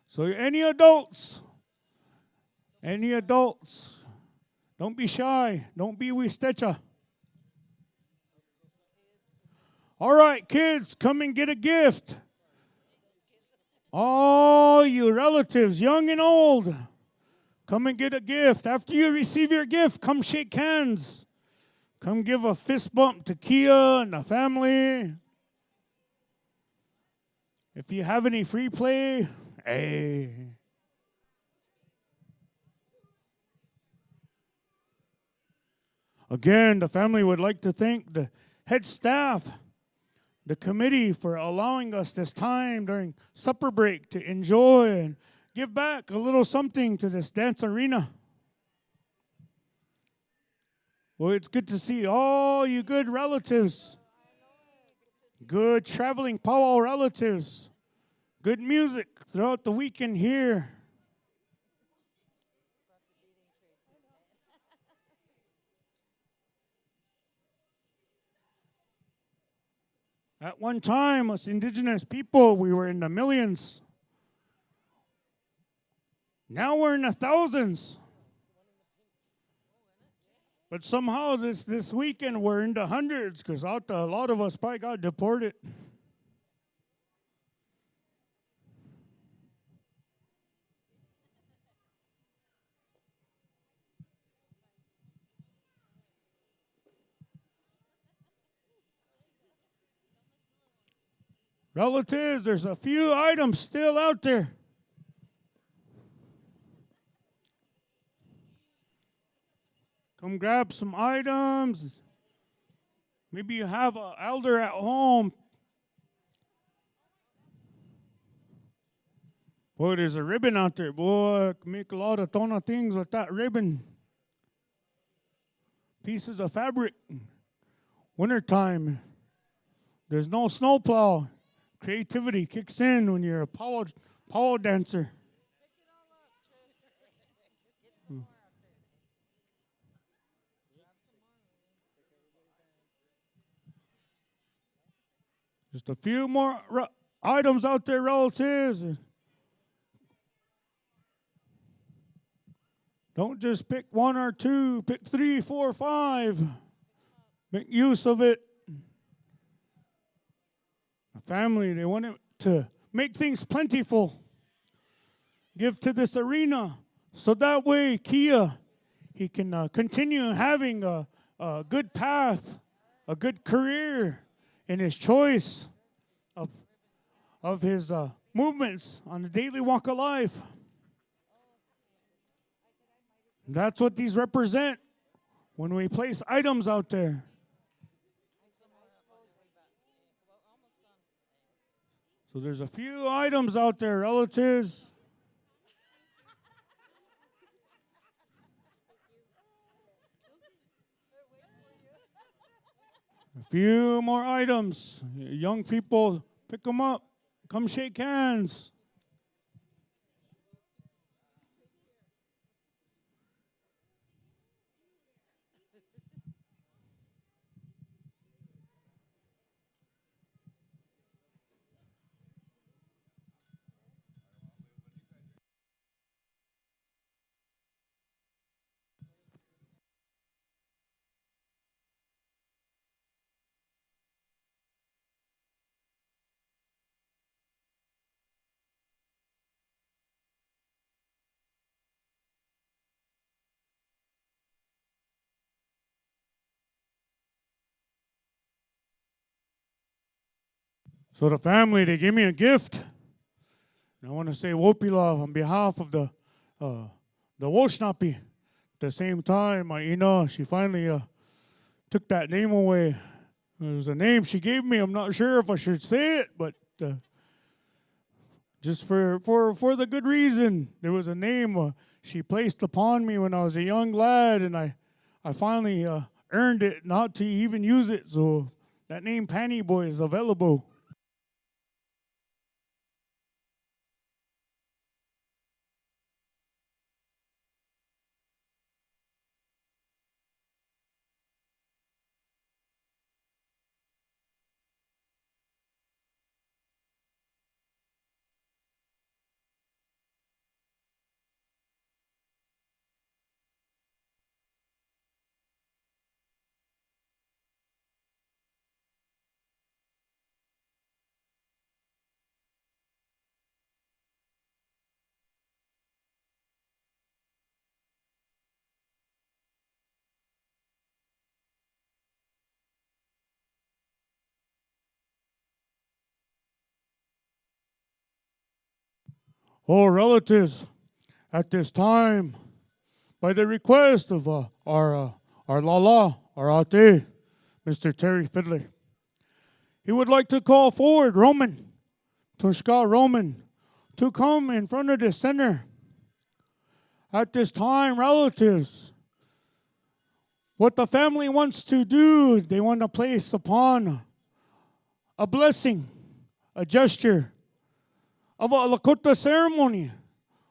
Speaker 6: So any adults, don't be shy. Don't be wistecha. All right, kids, come and get a gift. All you relatives, young and old, come and get a gift. After you receive your gift, come shake hands. Come give a fist bump to Kia and the family. If you have any free play, hey. Again, the family would like to thank the head staff, the committee, for allowing us this time during supper break to enjoy and give back a little something to this dance arena. Well, it's good to see all you good relatives, good traveling Pow Wow relatives, good music throughout the weekend here. At one time, us indigenous people, we were in the millions. Now we're in the thousands. But somehow this weekend we're in the hundreds because a lot of us probably got deported. Relatives, there's a few items still out there. Come grab some items. Maybe you have an elder at home. Boy, there's a ribbon out there. Boy, I can make a lot of ton of things with that ribbon. Pieces of fabric. Wintertime. There's no snowplow. Creativity kicks in when you're a pow dancer. Just a few more items out there, relatives. Don't just pick one or two. Pick 3, 4, 5. Make use of it. The family, they want it to make things plentiful. Give to this arena. So that way, Kia, he can continue having a good path, a good career in his choice of his movements on the daily walk of life. That's what these represent when we place items out there. So there's a few items out there, relatives. A few more items. Young people, pick them up. Come shake hands. So the family, they gave me a gift. And I want to say Wopila on behalf of the Wosnapi. At the same time, my Ina, she finally took that name away. It was a name she gave me. I'm not sure if I should say it, but just for the good reason. There was a name she placed upon me when I was a young lad, and I finally earned it not to even use it. So that name, Panty Boy, is available. Oh, relatives, at this time, by the request of our Lala, our Ate, Mr. Terry Fiddler, he would like to call forward Roman, Tushka Roman, to come in front of the center. At this time, relatives, what the family wants to do, they want to place upon a blessing, a gesture of a Lakota ceremony,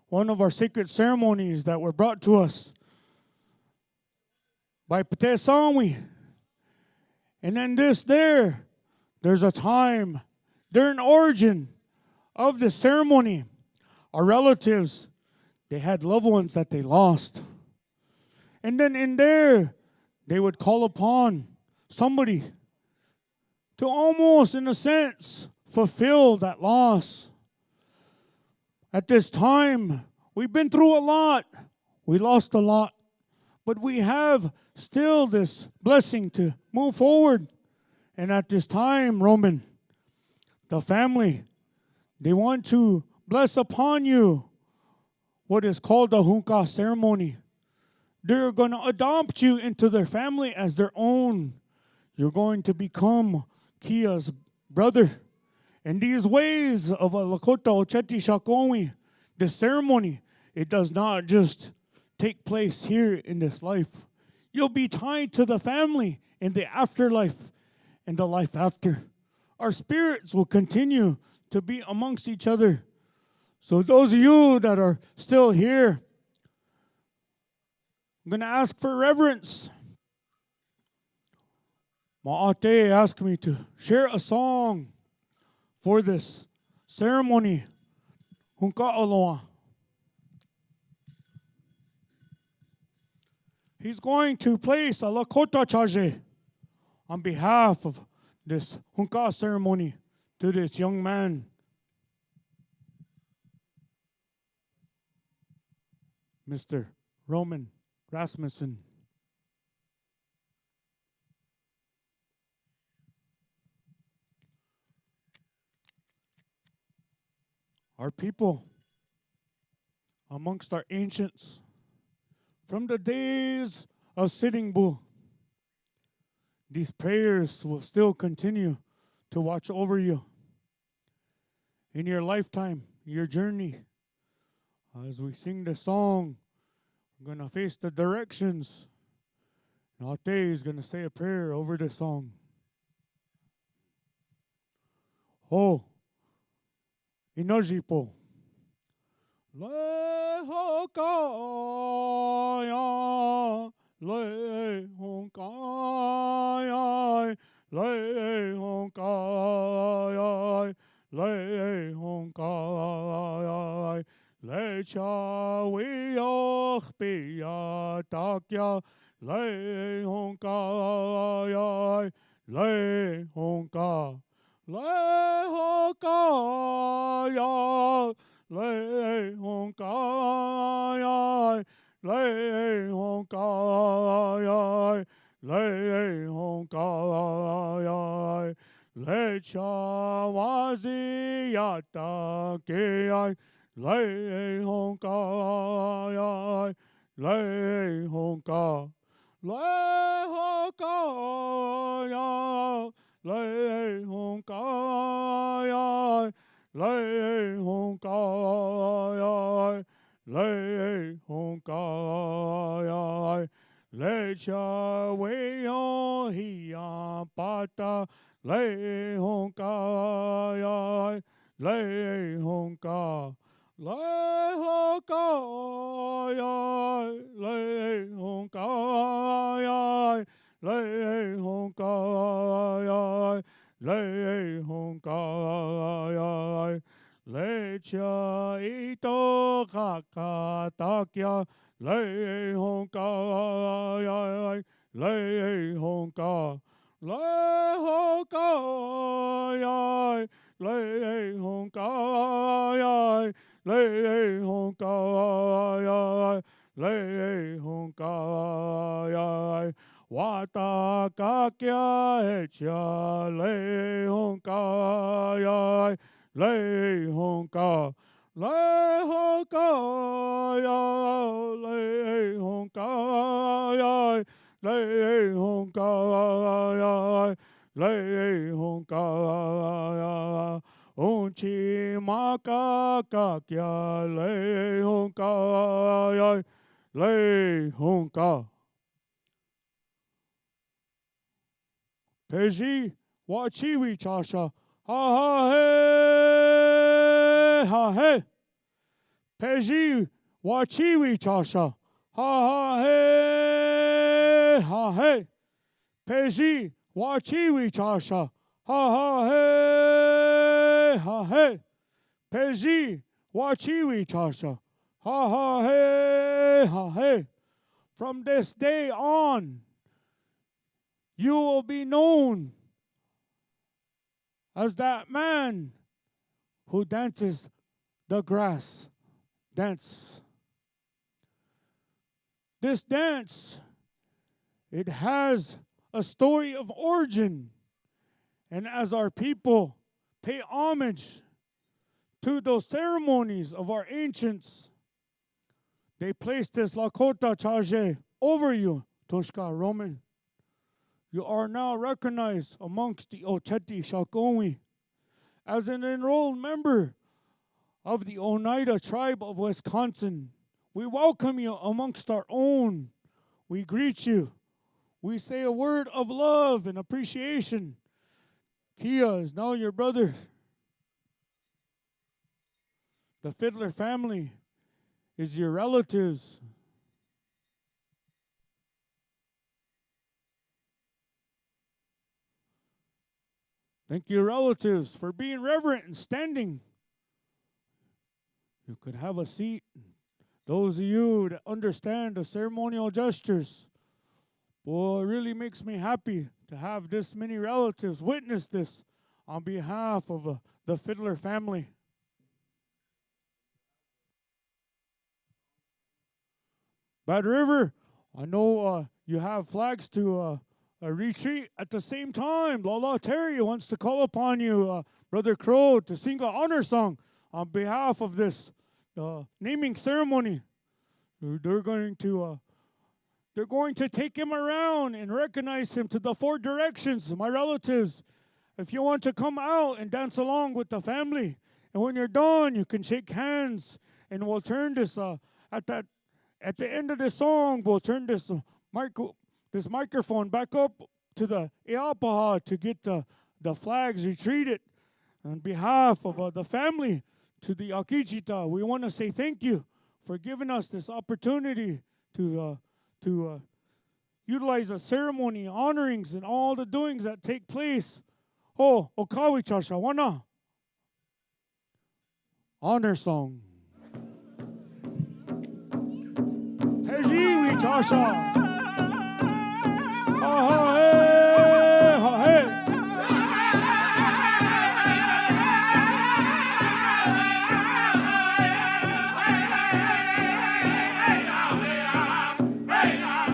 Speaker 6: one of our sacred ceremonies that were brought to us by Patesawi. And then there's a time, during origin of the ceremony, our relatives, they had loved ones that they lost. And then in there, they would call upon somebody to almost, in a sense, fulfill that loss. At this time, we've been through a lot. We lost a lot. But we have still this blessing to move forward. And at this time, Roman, the family, they want to bless upon you what is called the Hunka ceremony. They're going to adopt you into their family as their own. You're going to become Kia's brother. And these ways of a Lakota Ocheti Shakomi, the ceremony, it does not just take place here in this life. You'll be tied to the family in the afterlife and the life after. Our spirits will continue to be amongst each other. So those of you that are still here, I'm going to ask for reverence. Ma'ate asked me to share a song for this ceremony. Hunka Aloha. He's going to place a Lakota charge on behalf of this Hunka ceremony to this young man. Mr. Roman Rasmussen. Our people, amongst our ancients, from the days of Sitting Bull, these prayers will still continue to watch over you in your lifetime, your journey. As we sing the song, we're going to face the directions. And Ate is going to say a prayer over the song. Oh, Inajipo. Le hokaya, le honkaya, le honkaya, le honkaya, le chawiyach piyatakya, le honkaya, le honka, le honkaya, le honkaya, le honkaya, le honkaya, le chawazi yatakya, le honkaya, le honka, le honkaya, le honkaya, le honkaya, le honkaya, le chaweyo hiapata, le honkaya, le honka, le honkaya, le honkaya, le honkaya, le honkaya, le chaito kakatakya, le honkaya, le honka, le honkaya, le honkaya, le honkaya, le honkaya, watakakya hecha, le honkaya, le honka, Le honkaya, le honkaya, le honkaya, le honkaya. Unchi makakakya, le honkaya, le honka. Peji wachiwi chasha, ha ha he, ha he. Peji wachiwi chasha, ha ha he, ha he. Peji wachiwi chasha, ha ha he, ha he. Peji wachiwi chasha, ha ha he, ha he. From this day on, you will be known as that man who dances the grass dance. This dance, it has a story of origin. And as our people pay homage to those ceremonies of our ancients, they place this Lakota Chaje over you, Toshka Roman. You are now recognized amongst the Ocheti Shakomi as an enrolled member of the Oneida tribe of Wisconsin. We welcome you amongst our own. We greet you. We say a word of love and appreciation. Kia is now your brother. The Fiddler family is your relatives. Thank you, relatives, for being reverent and standing. You could have a seat. Those of you that understand the ceremonial gestures, boy, it really makes me happy to have this many relatives witness this on behalf of the Fiddler family. Bad River, I know you have flags to retreat at the same time. Lala Terry wants to call upon you, Brother Crow, to sing an honor song on behalf of this naming ceremony. They're going to take him around and recognize him to the four directions. My relatives, if you want to come out and dance along with the family, and when you're done, you can shake hands, and we'll turn this at the end of the song. We'll turn this microphone back up to the Eapaha to get the flags retreated. On behalf of the family to the Akichita, we want to say thank you for giving us this opportunity to utilize the ceremony, honorings, and all the doings that take place. Oh, Okawi Chasha, wana honor song. Tejiwi Chasha. Ha ha hey, ha hey.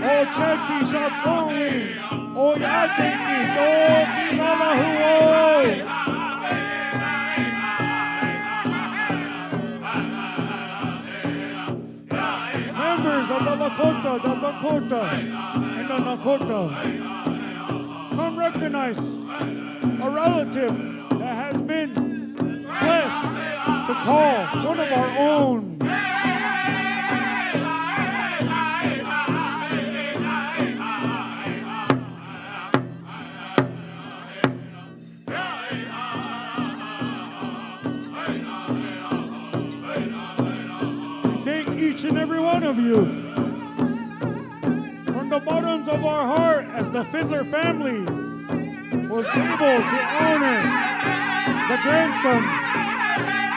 Speaker 6: Ocheti Shakoni, Oyateki, Toki Namahuo. Members of the Dakota, and the Dakota, come recognize a relative that has been blessed to call one of our own. Each and every one of you, from the bottoms of our heart, as the Fiddler family was able to honor the grandson,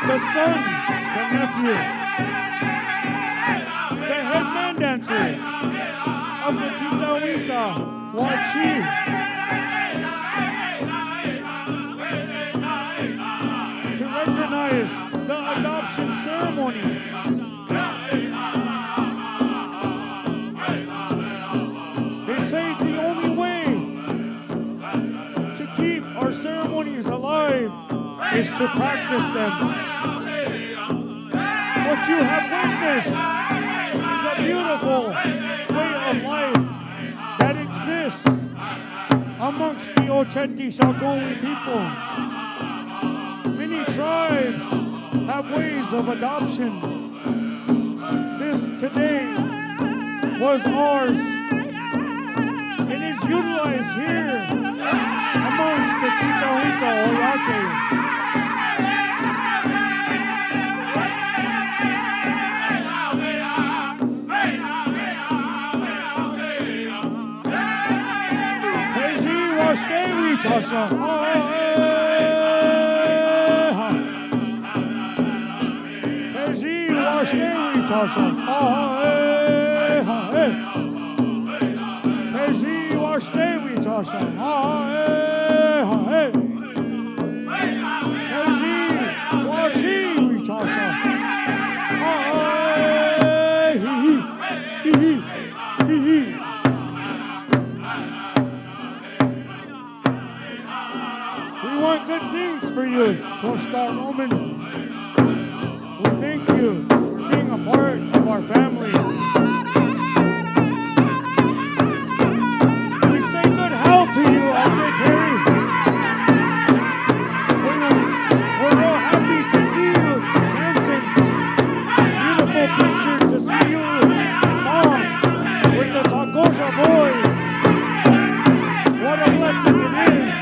Speaker 6: the son, the nephew, the head man dancer of the Waniyetu Wacipi, to recognize the adoption ceremony. Ceremonies alive is to practice them. what you have witnessed is a beautiful way of life that exists amongst the Ocheti Shakoli people. Many tribes have ways of adoption. This today was ours. It is utilized here amongst the Titahita Oyate. Chasha, Peji Washkewi Chasha, Peji Washkewi Chasha, Peji Wachiwi Chasha, We want good things for you, Toshka Roman. We thank you for being a part of our family. We say good health to you, Dignitary. We're real happy to see you dancing. Beautiful pictures to see you and Mom with the Tagoja boys. What a blessing it is.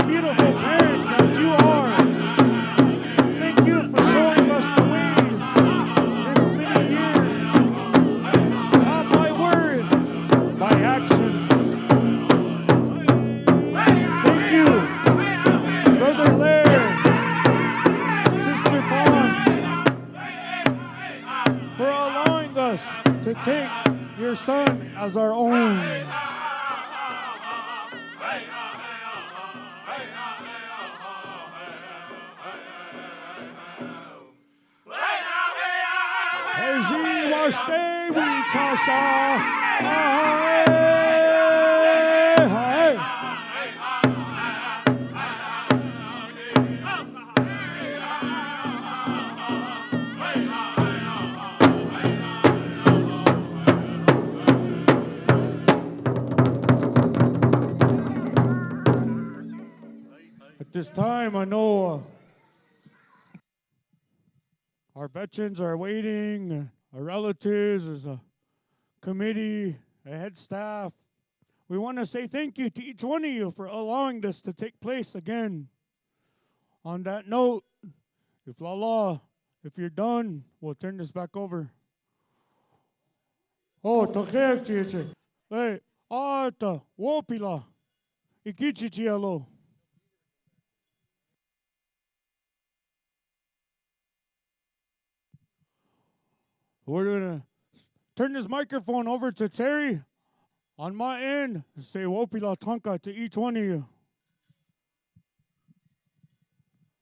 Speaker 6: Beautiful parents as you are. Thank you for showing us the ways this many years. Not by words, by actions. Thank you, Brother Lair, Sister Fawn, for allowing us to take your son as our own. Stay with Chasha. At this time, I know our veterans are waiting. Our relatives, as a committee, a head staff. We want to say thank you to each one of you for allowing this to take place again. On that note, if you're done, we'll turn this back over. Oh, Tokechi. Hey, Ata, Wopila, Ikichichialo. We're going to turn this microphone over to Terry. On my end, say Wopila Tonka to each one of you.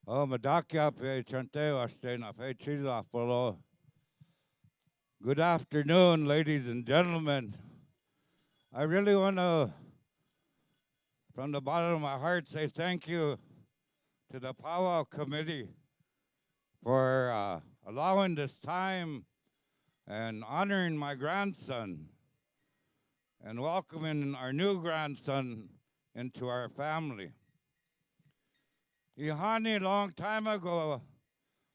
Speaker 8: Oh, Madakya pe chante wastena pe chila polo. Good afternoon, ladies and gentlemen. I really want to, from the bottom of my heart, say thank you to the Pow Wow Committee for allowing this time and honoring my grandson and welcoming our new grandson into our family. Ihani, a long time ago,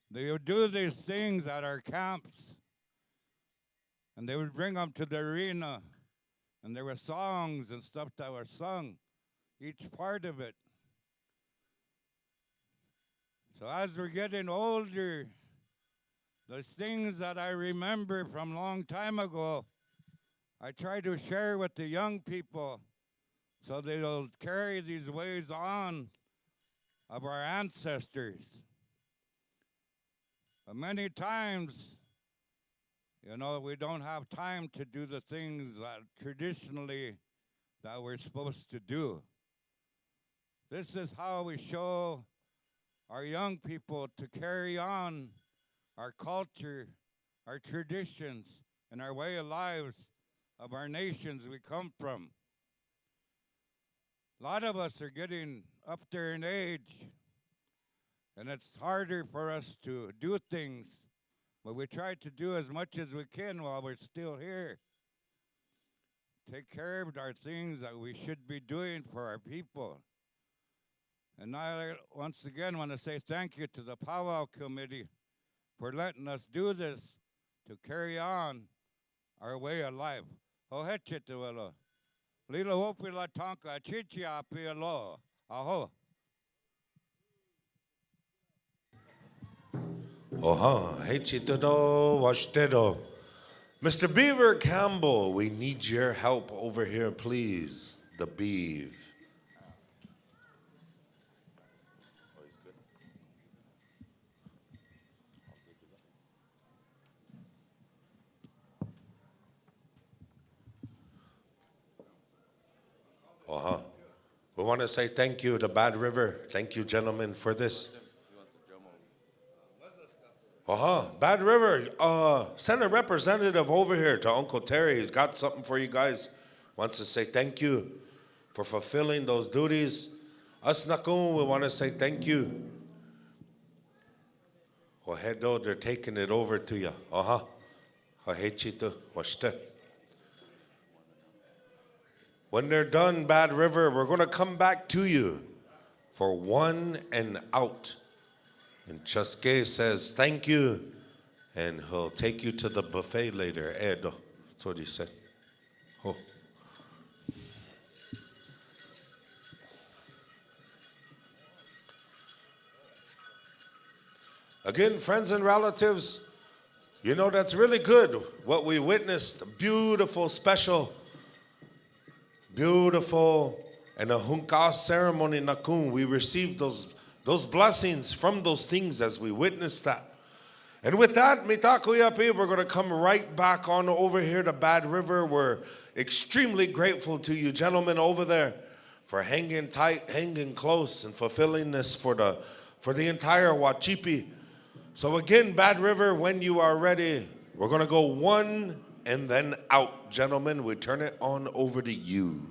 Speaker 8: they would do these things at our camps, and they would bring them to the arena, and there were songs and stuff that were sung, each part of it. So as we're getting older, those things that I remember from a long time ago, I try to share with the young people so they'll carry these ways on of our ancestors. But many times, you know, we don't have time to do the things that traditionally that we're supposed to do. This is how we show our young people to carry on our culture, our traditions, and our way of lives of our nations we come from. A lot of us are getting up there in age, and it's harder for us to do things But we try to do as much as we can while we're still here. Take care of our things that we should be doing for our people. And I once again want to say thank you to the Pow Wow Committee for letting us do this to carry on our way of life. Hohetchituelo. Lila wopila tonka chichia pialo. Aho.
Speaker 2: Hechitodo washtedo. Mr. Beaver Campbell, we need your help over here, please. The Beav. We want to say thank you to Bad River. Thank you, gentlemen, for this. Bad River, send a representative over here to Uncle Terry. He's got something for you guys. Wants to say thank you for fulfilling those duties. Us Nakun, we want to say thank you. Wahedo, they're taking it over to you. Hahechito, washte. When they're done, Bad River, we're going to come back to you for one and out. And Chaske says, thank you, and he'll take you to the buffet later. Edo. That's what he said. Oh. Again, friends and relatives, you know, that's really good what we witnessed. Beautiful, special, beautiful, and a hunka ceremony nakun. We received those blessings from those things as we witnessed that. And with that, mitakuyapi, we're going to come right back on over here to Bad River. We're extremely grateful to you gentlemen over there for hanging tight, hanging close, and fulfilling this for the entire Wacipi. So again, Bad River, when you are ready, we're going to go one and then out. Gentlemen, we turn it on over to you.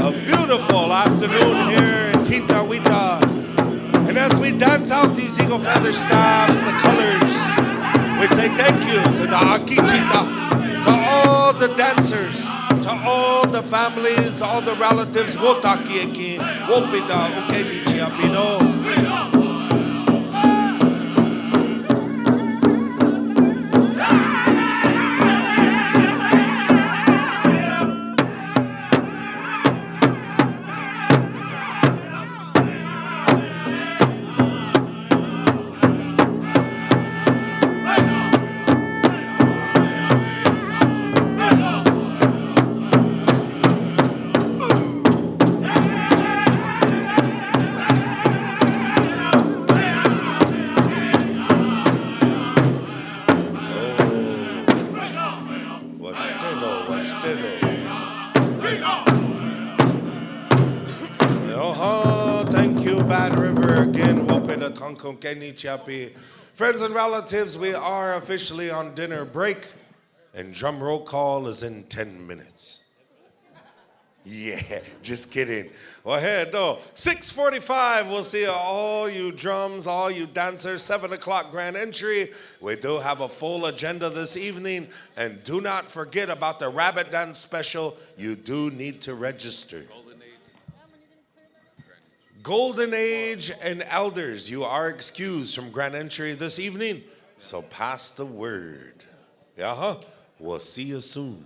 Speaker 2: A beautiful afternoon here in Tintawita. And as we dance out these eagle feather staffs, the colors, we say thank you to the Akichita, to all the dancers, to all the families, all the relatives. Wotakieki, Wopida, Ukenichi, Abino. Friends and relatives, we are officially on dinner break, and drum roll call is in 10 minutes. Yeah, just kidding. Well, hey, no. 6:45, we'll see all you drums, all you dancers. 7 o'clock grand entry. We do have a full agenda this evening. And do not forget about the rabbit dance special. You do need to register. Golden Age and Elders, you are excused from grand entry this evening. So pass the word. Yeah, we'll see you soon.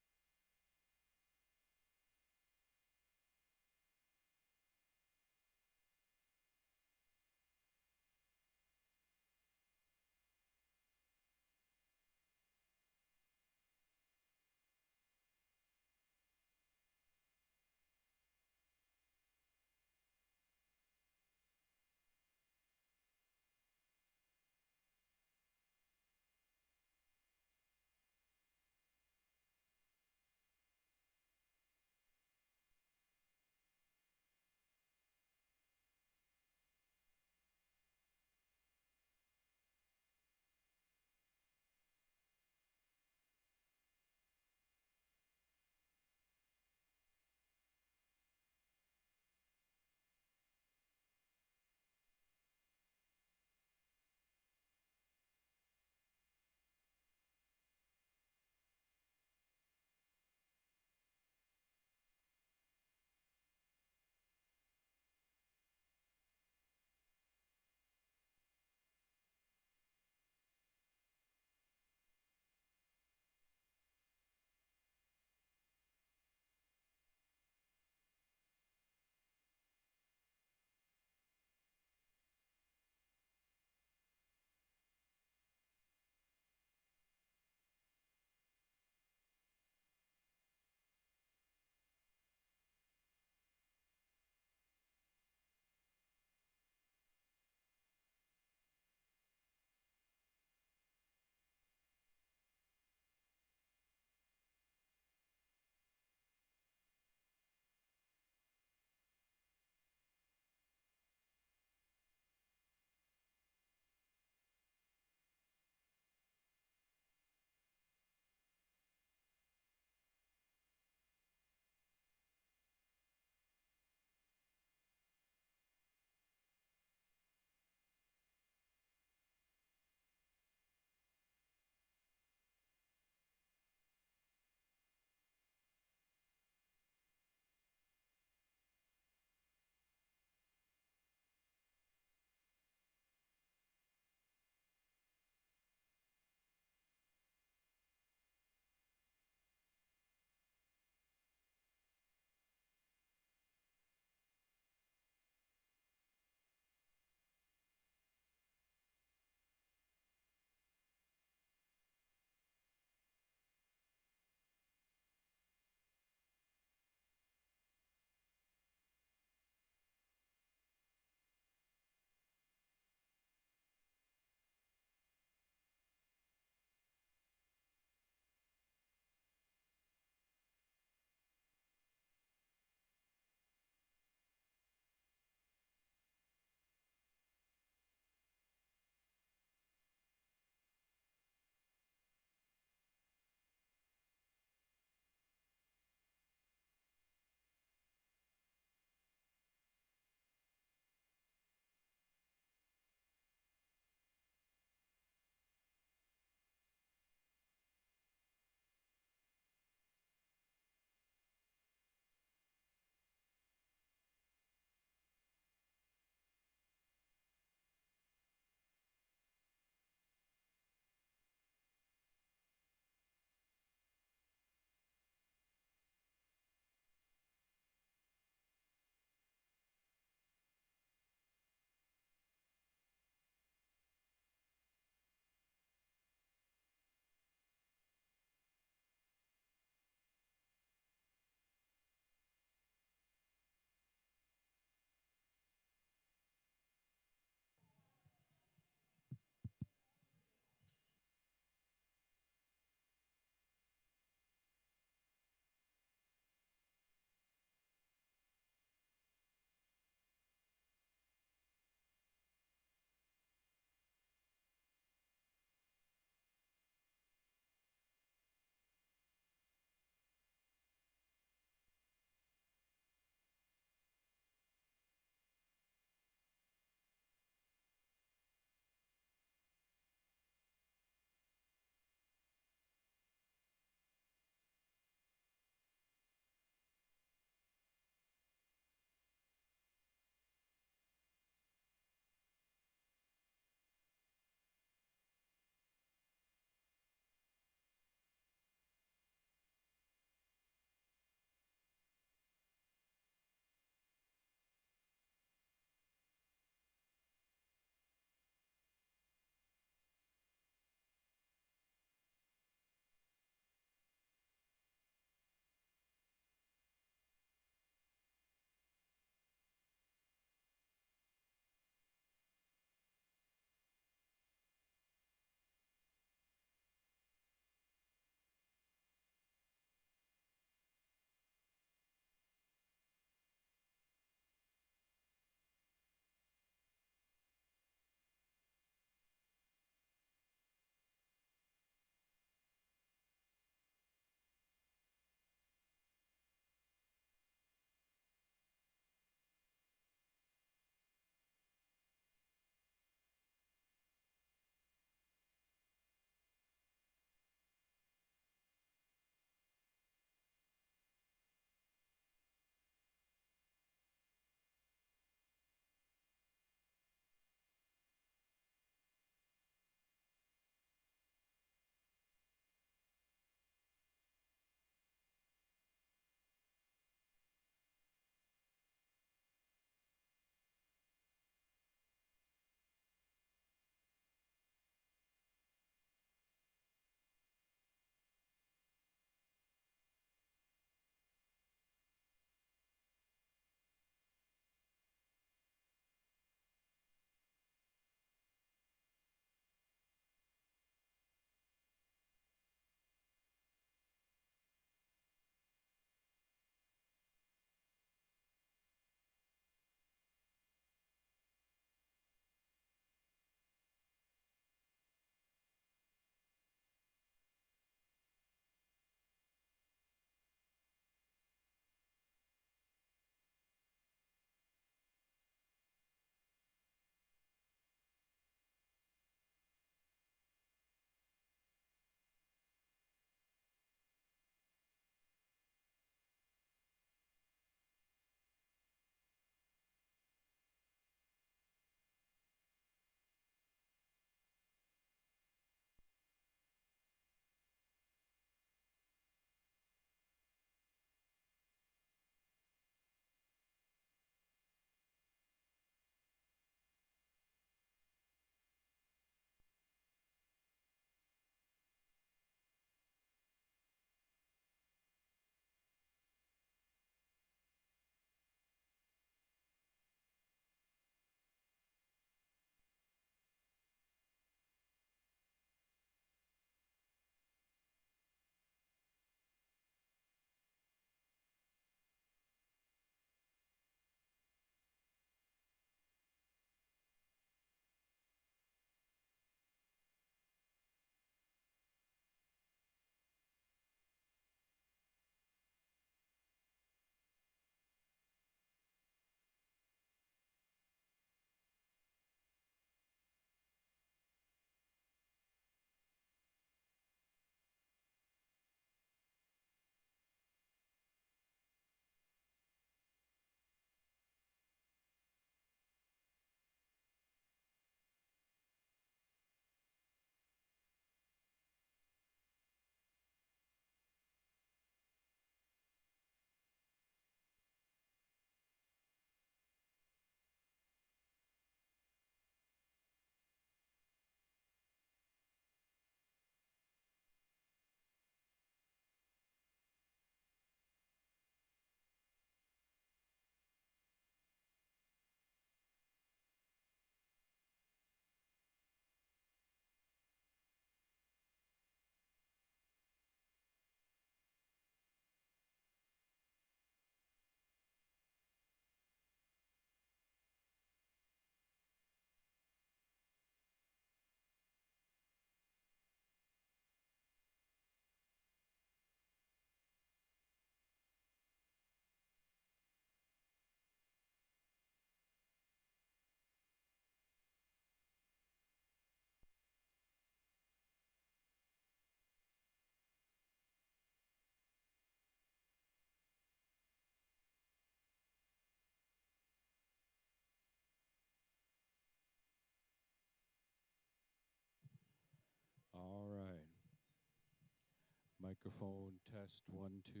Speaker 1: Microphone test 1 2.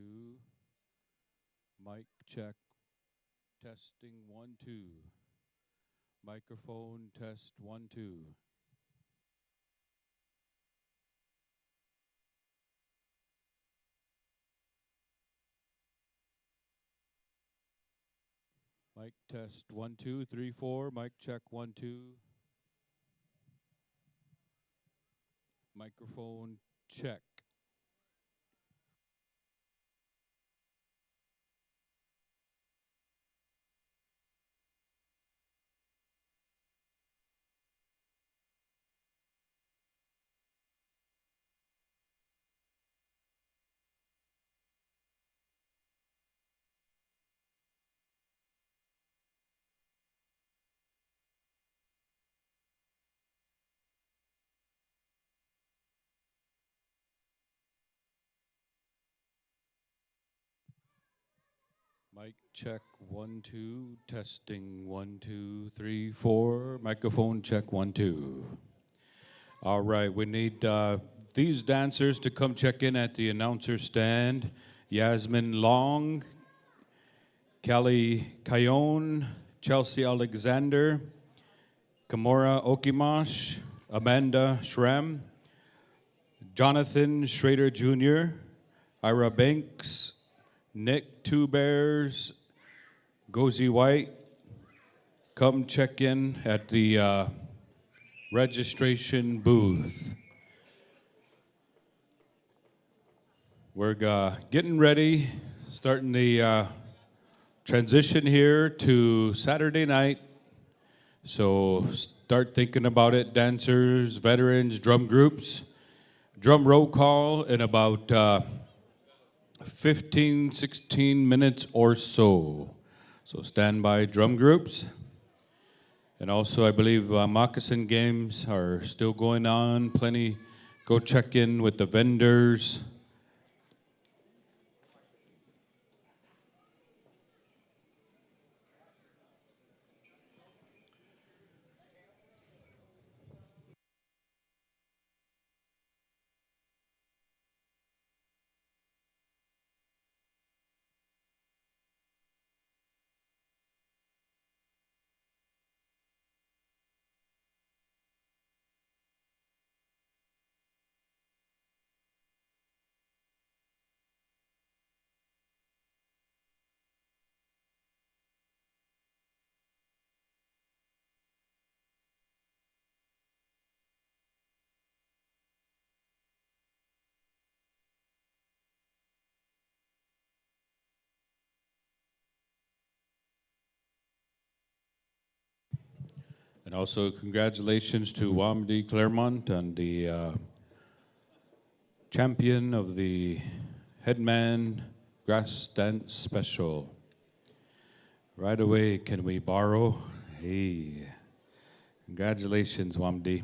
Speaker 1: Mic check. Testing 1 2. Microphone test 1 2. Mic test 1 2 3 4. Mic check 1 2. Microphone check. Mic check 1 2. Testing 1 2 3 4. Microphone check 1 2. All right, we need these dancers to come check in at the announcer stand. Yasmin Long, Kelly Cayone, Chelsea Alexander, Kamora Okimash, Amanda Shrem, Jonathan Schrader Jr., Ira Banks, Nick Two Bears, Gozy White. Come check in at the registration booth. We're getting ready, starting the transition here to Saturday night. So start thinking about it, dancers, veterans, drum groups. Drum roll call in about 15, 16 minutes or so. So stand by, drum groups. And also, I believe moccasin games are still going on. Plenty. Go check in with the vendors. And also, congratulations to Wamdi Claremont on the champion of the Headman Grass Dance Special. Right away, can we borrow? Hey, congratulations, Wamdi.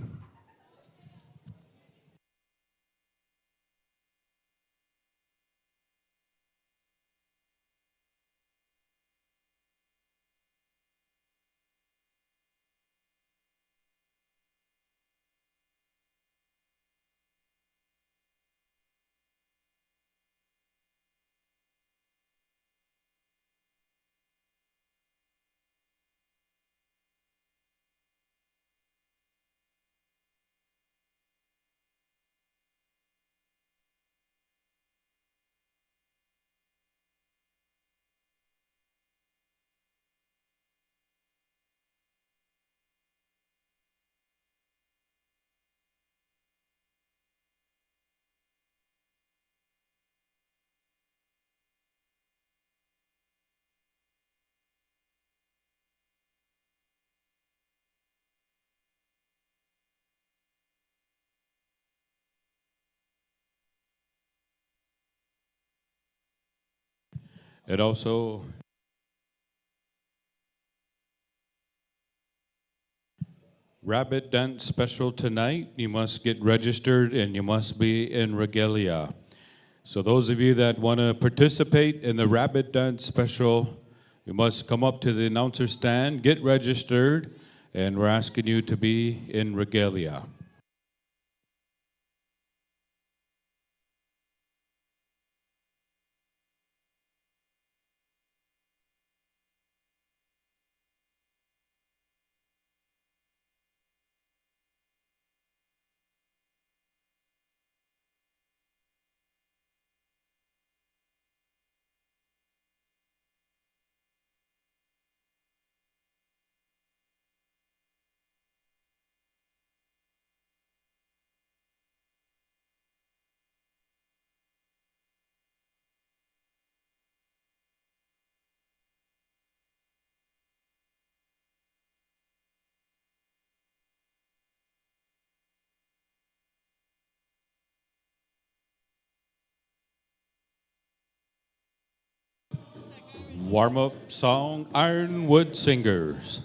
Speaker 1: It also Rabbit Dance Special tonight. You must get registered and you must be in regalia. So those of you that want to participate in the Rabbit Dance Special, you must come up to the announcer stand, get registered, and we're asking you to be in regalia. warm-up song, Ironwood Singers.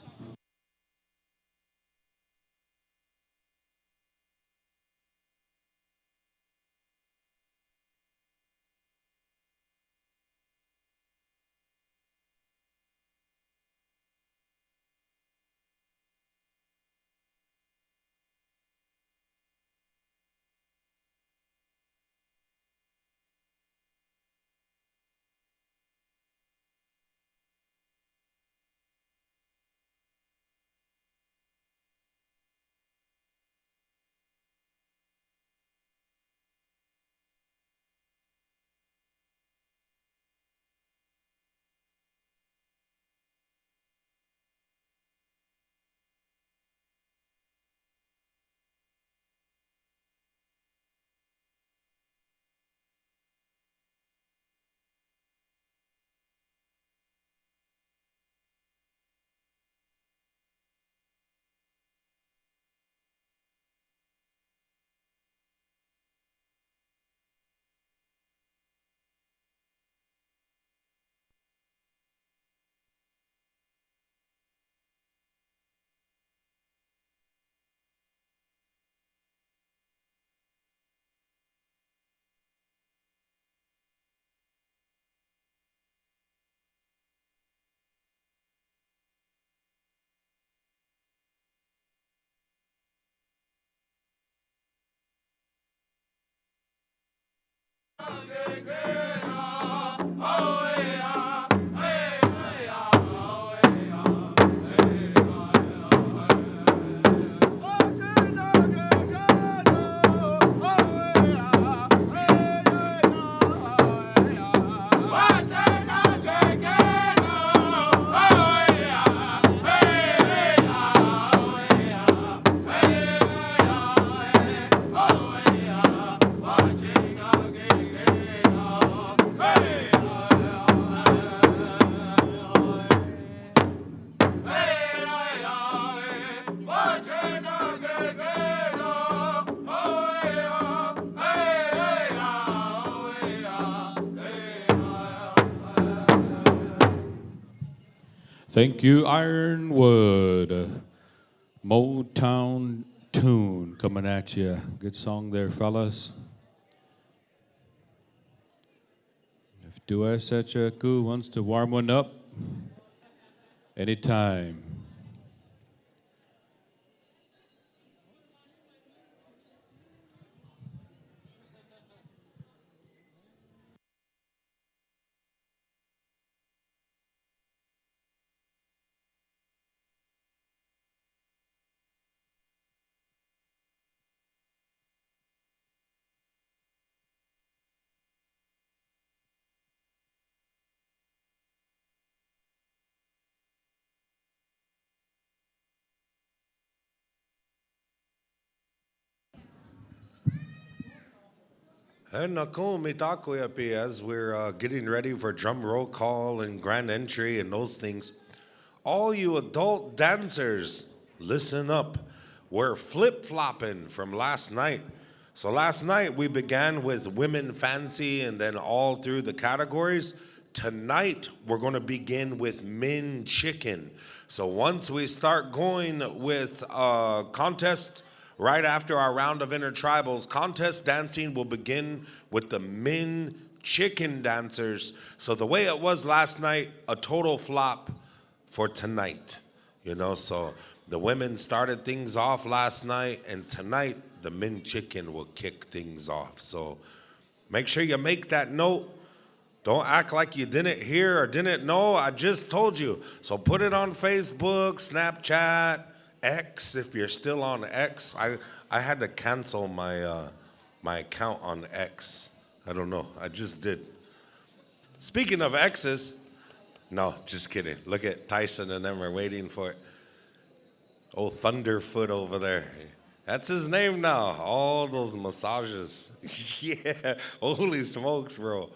Speaker 1: Thank you, Ironwood. Motown tune coming at you. Good song there, fellas. If Duet Sechaku wants to warm one up, anytime.
Speaker 2: And as we're getting ready for drum roll call and grand entry and those things, all you adult dancers, listen up. We're flip-flopping from last night. So last night we began with women fancy and then all through the categories. Tonight we're going to begin with men chicken. So once we start going with contest right after our round of intertribals, contest dancing will begin with the men chicken dancers. So the way it was last night, a total flop for tonight. You know, so the women started things off last night, and tonight the men chicken will kick things off. So make sure you make that note. Don't act like you didn't hear or didn't know. I just told you. So put it on Facebook, Snapchat, X, if you're still on X. I had to cancel my my account on X. I don't know. I just did. Speaking of X's, no, just kidding. Look at Tyson and them are waiting for it. Oh, Thunderfoot over there. That's his name now. All those massages. Yeah. Holy smokes, bro.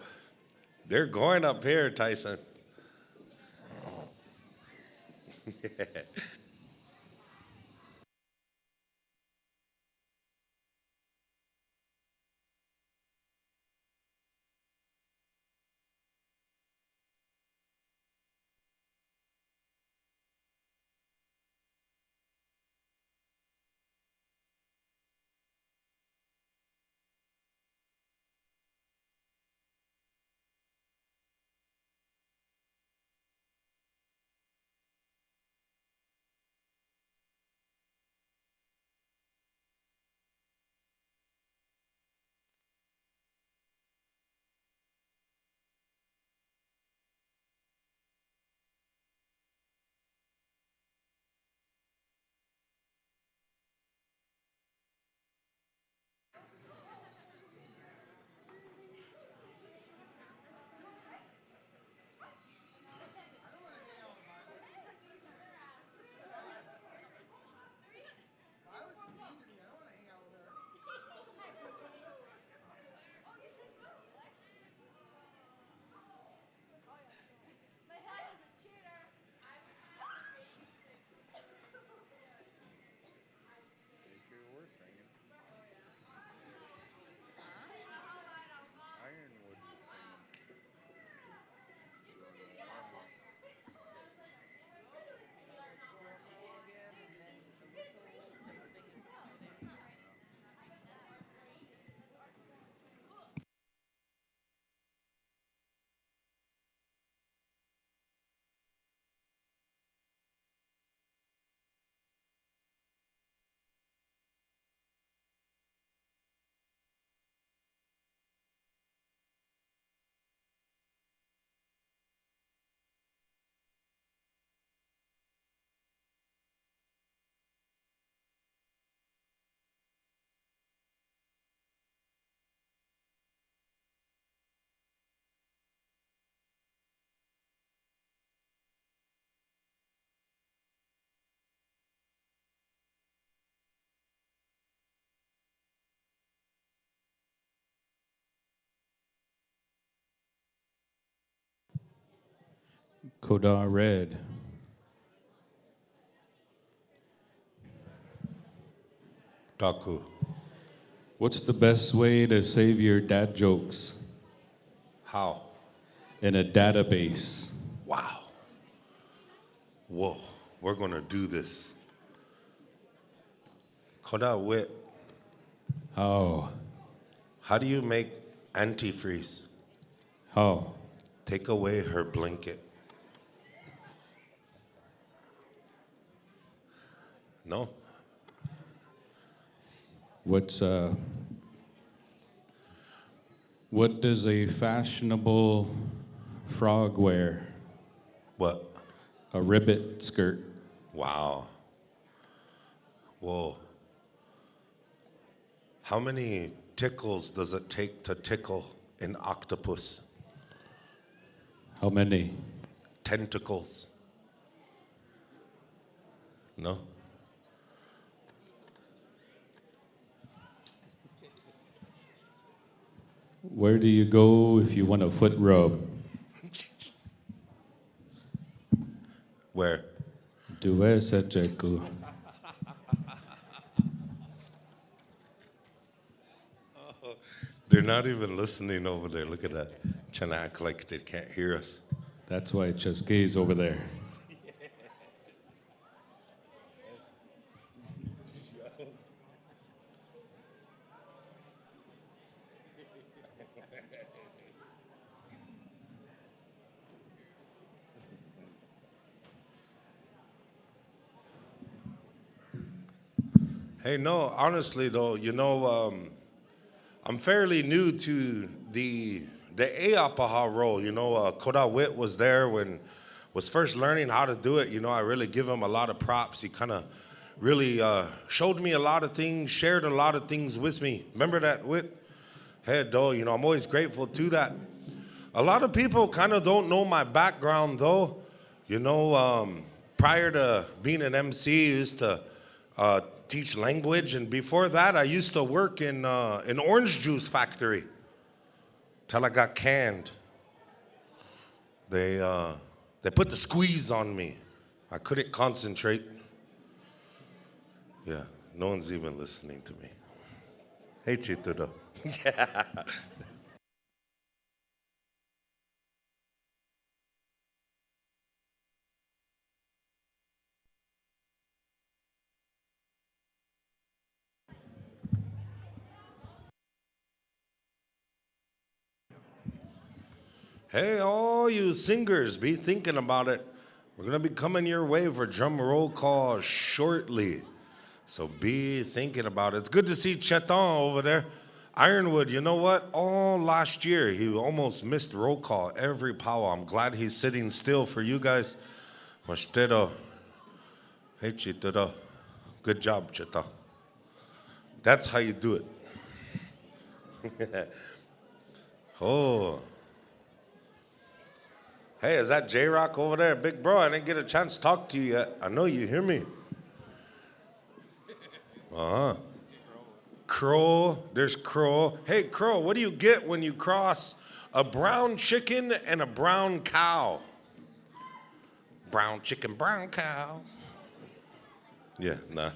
Speaker 2: They're going up here, Tyson.
Speaker 1: Koda Red.
Speaker 2: Taku.
Speaker 1: What's the best way to save your dad jokes?
Speaker 2: How?
Speaker 1: In a database.
Speaker 2: Wow. Whoa, we're gonna do this. Koda Wit,
Speaker 1: How?
Speaker 2: how do you make antifreeze?
Speaker 1: How?
Speaker 2: Take away her blanket. No?
Speaker 1: What does a fashionable frog wear?
Speaker 2: What?
Speaker 1: A ribbit skirt.
Speaker 2: Wow. Whoa. How many tickles does it take to tickle an octopus?
Speaker 1: How many?
Speaker 2: Tentacles. No?
Speaker 1: Where do you go if you want a foot rub?
Speaker 2: Where?
Speaker 1: Due Secheku.
Speaker 2: They're not even listening over there. Look at that. Trying to act like they can't hear us.
Speaker 1: That's why Chesky's over there.
Speaker 2: Hey, no, honestly though, I'm fairly new to the Eapaha role. Koda Wit was there when was first learning how to do it. I really give him a lot of props. He kind of really showed me a lot of things, shared a lot of things with me. Remember that, Wit? Hey, though, I'm always grateful to that. A lot of people kind of don't know my background though. Prior to being an MC, I used to teach language, and before that, I used to work in an orange juice factory till I got canned. They put the squeeze on me. I couldn't concentrate. Yeah, no one's even listening to me. Hey, Chitudo. Yeah. Hey, all you singers, be thinking about it. We're going to be coming your way for drum roll call shortly. So be thinking about it. It's good to see Cheton over there. Ironwood, you know what? All last year, he almost missed roll call every powwow. I'm glad he's sitting still for you guys. Hey, Chito. Good job, Cheton. That's how you do it. Oh. Hey, is that J-Rock over there? Big bro, I didn't get a chance to talk to you yet. I know you hear me. Uh-huh. Crow, there's Crow. Hey, Crow, what do you get when you cross a brown chicken and a brown cow? Brown chicken, brown cow. Yeah, no.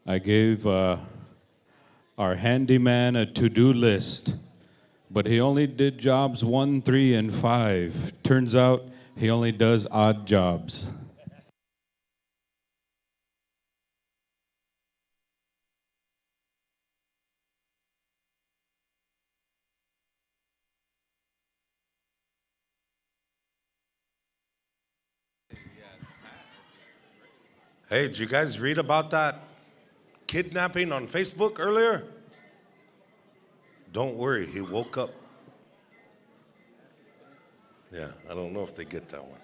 Speaker 1: I gave our handyman a to-do list, but he only did jobs 1, 3, and 5. Turns out he only does odd jobs.
Speaker 2: Hey, did you guys read about that kidnapping on Facebook earlier? Don't worry, he woke up. Yeah, I don't know if they get that one.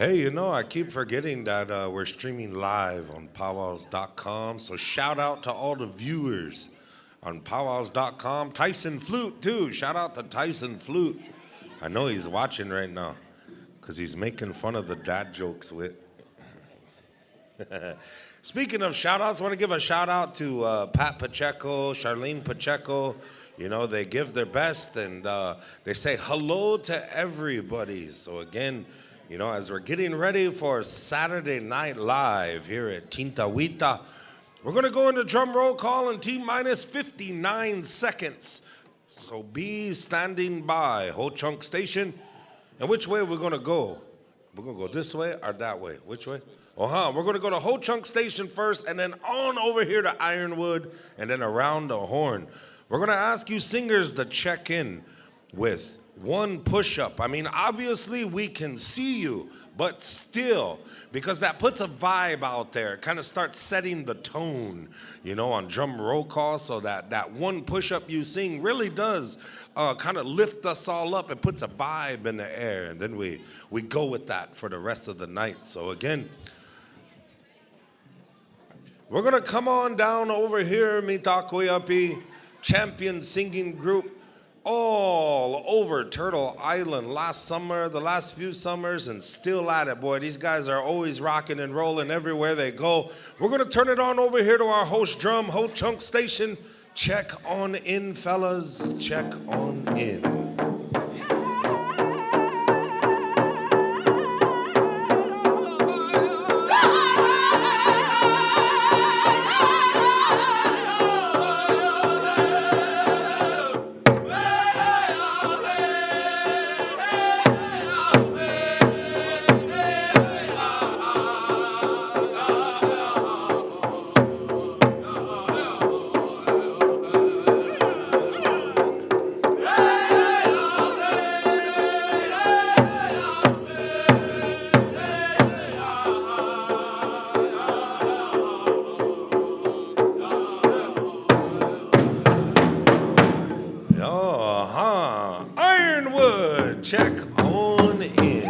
Speaker 2: Hey, you know, I keep forgetting that we're streaming live on PowWows.com. So shout out to all the viewers on PowWows.com. Tyson Flute, too. Shout out to Tyson Flute. I know he's watching right now because he's making fun of the dad jokes with. Speaking of shout outs, I want to give a shout out to Pat Pacheco, Charlene Pacheco. You know, they give their best and they say hello to everybody. So again, you know, as we're getting ready for Saturday Night Live here at Tintawita, we're going to go into drum roll call in T-minus 59 seconds. So be standing by. Ho Chunk Station. And which way we're going to go? We're going to go this way or that way? Which way? We're going to go to Ho Chunk Station first and then on over here to Ironwood and then around the Horn. We're going to ask you singers to check in with one push-up. I mean, obviously we can see you, but still, because that puts a vibe out there. It kind of starts setting the tone, you know, on drum roll call, so that one push-up you sing really does kind of lift us all up. It puts a vibe in the air, and then we go with that for the rest of the night. So again, we're going to come on down over here, Waniyetu Wacipi, champion singing group, all over Turtle Island last summer, the last few summers, and still at it, boy. These guys are always rocking and rolling everywhere they go. We're going to turn it on over here to our host drum, Ho Chunk Station. Check on in, fellas. Check on in. Ironwood, check on in.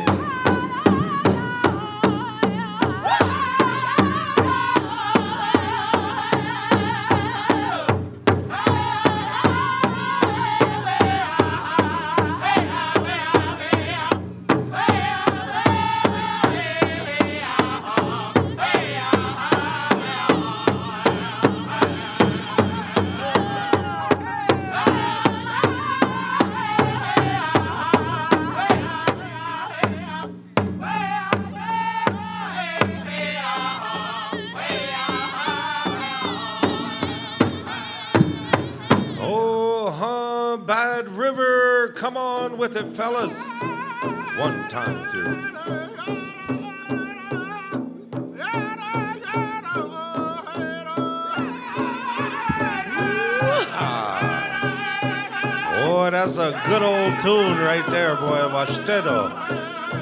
Speaker 2: Bad River, come on with it, fellas. One time through. Oh, that's a good old tune right there, boy. Wastedo.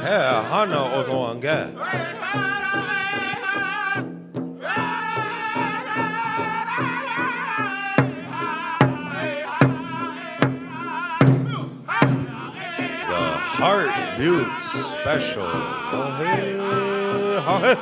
Speaker 2: Hey, Hana Odoanga. Heart Butte Special. Oh, hey, oh, hey.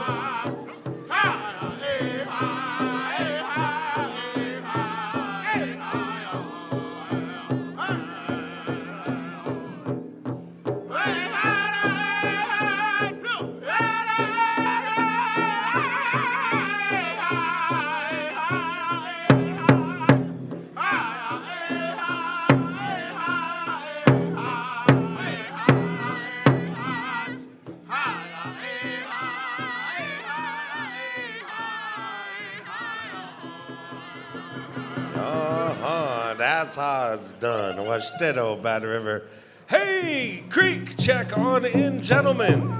Speaker 2: That's how it's done. Wastedo, Bad River. Hey, Creek, check on in, gentlemen.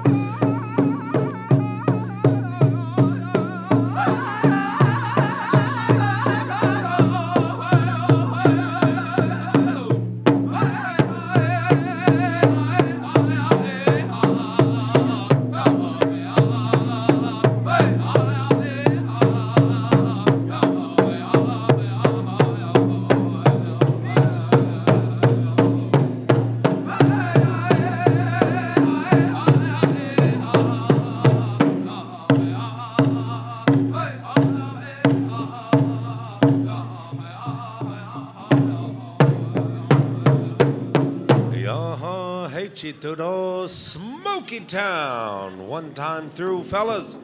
Speaker 2: Chitudo, Smoky Town. One time through, fellas.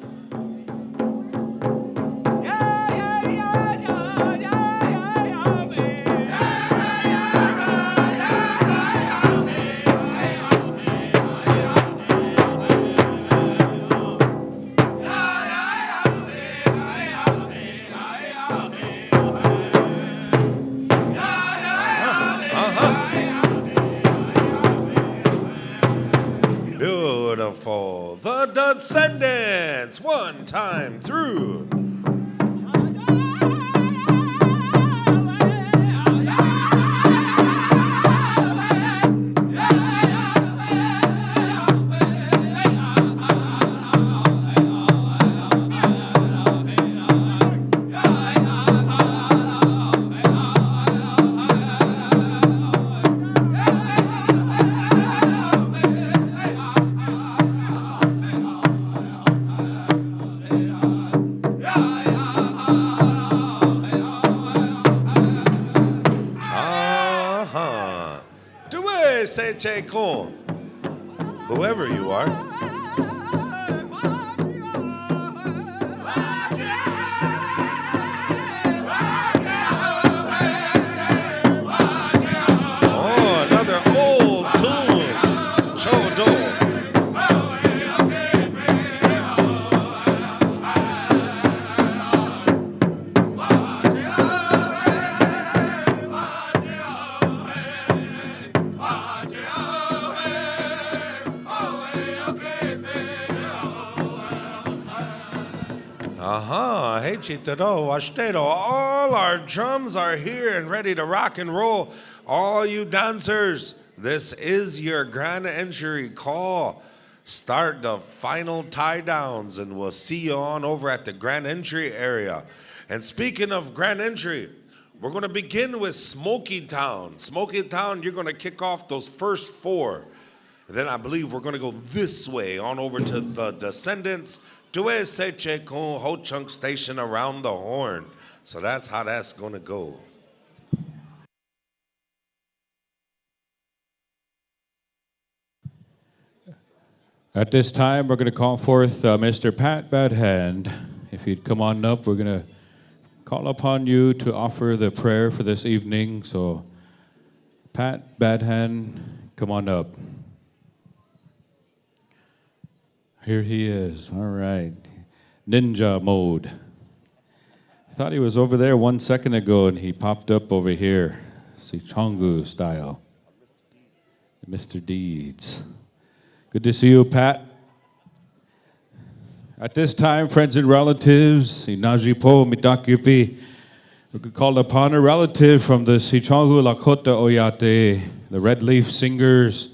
Speaker 2: Beautiful. The Descendants, one time through. Seche Con, whoever you are. Oh, another old tune, Chodo. Hey, Chitado, Washtedo, all our drums are here and ready to rock and roll. All you dancers, this is your grand entry call. Start the final tie downs and we'll see you on over at the grand entry area. And speaking of grand entry, we're going to begin with Smoky Town. Smoky Town, you're going to kick off those first four. Then I believe we're going to go this way on over to the Descendants. Due Seche Con Ho Chunk Station around the horn. So that's how that's going to go.
Speaker 1: At this time, we're going to call forth Mr. Pat Badhand. If you'd come on up, we're going to call upon you to offer the prayer for this evening. So, Pat Badhand, come on up. Here he is. All right. Ninja mode. I thought he was over there 1 second ago, and he popped up over here. Sichongu style. Mr. Deeds. Good to see you, Pat. At this time, friends and relatives, Inajipo Mitakipi, we could call upon a relative from the Sichongu Lakota Oyate, the Red Leaf Singers,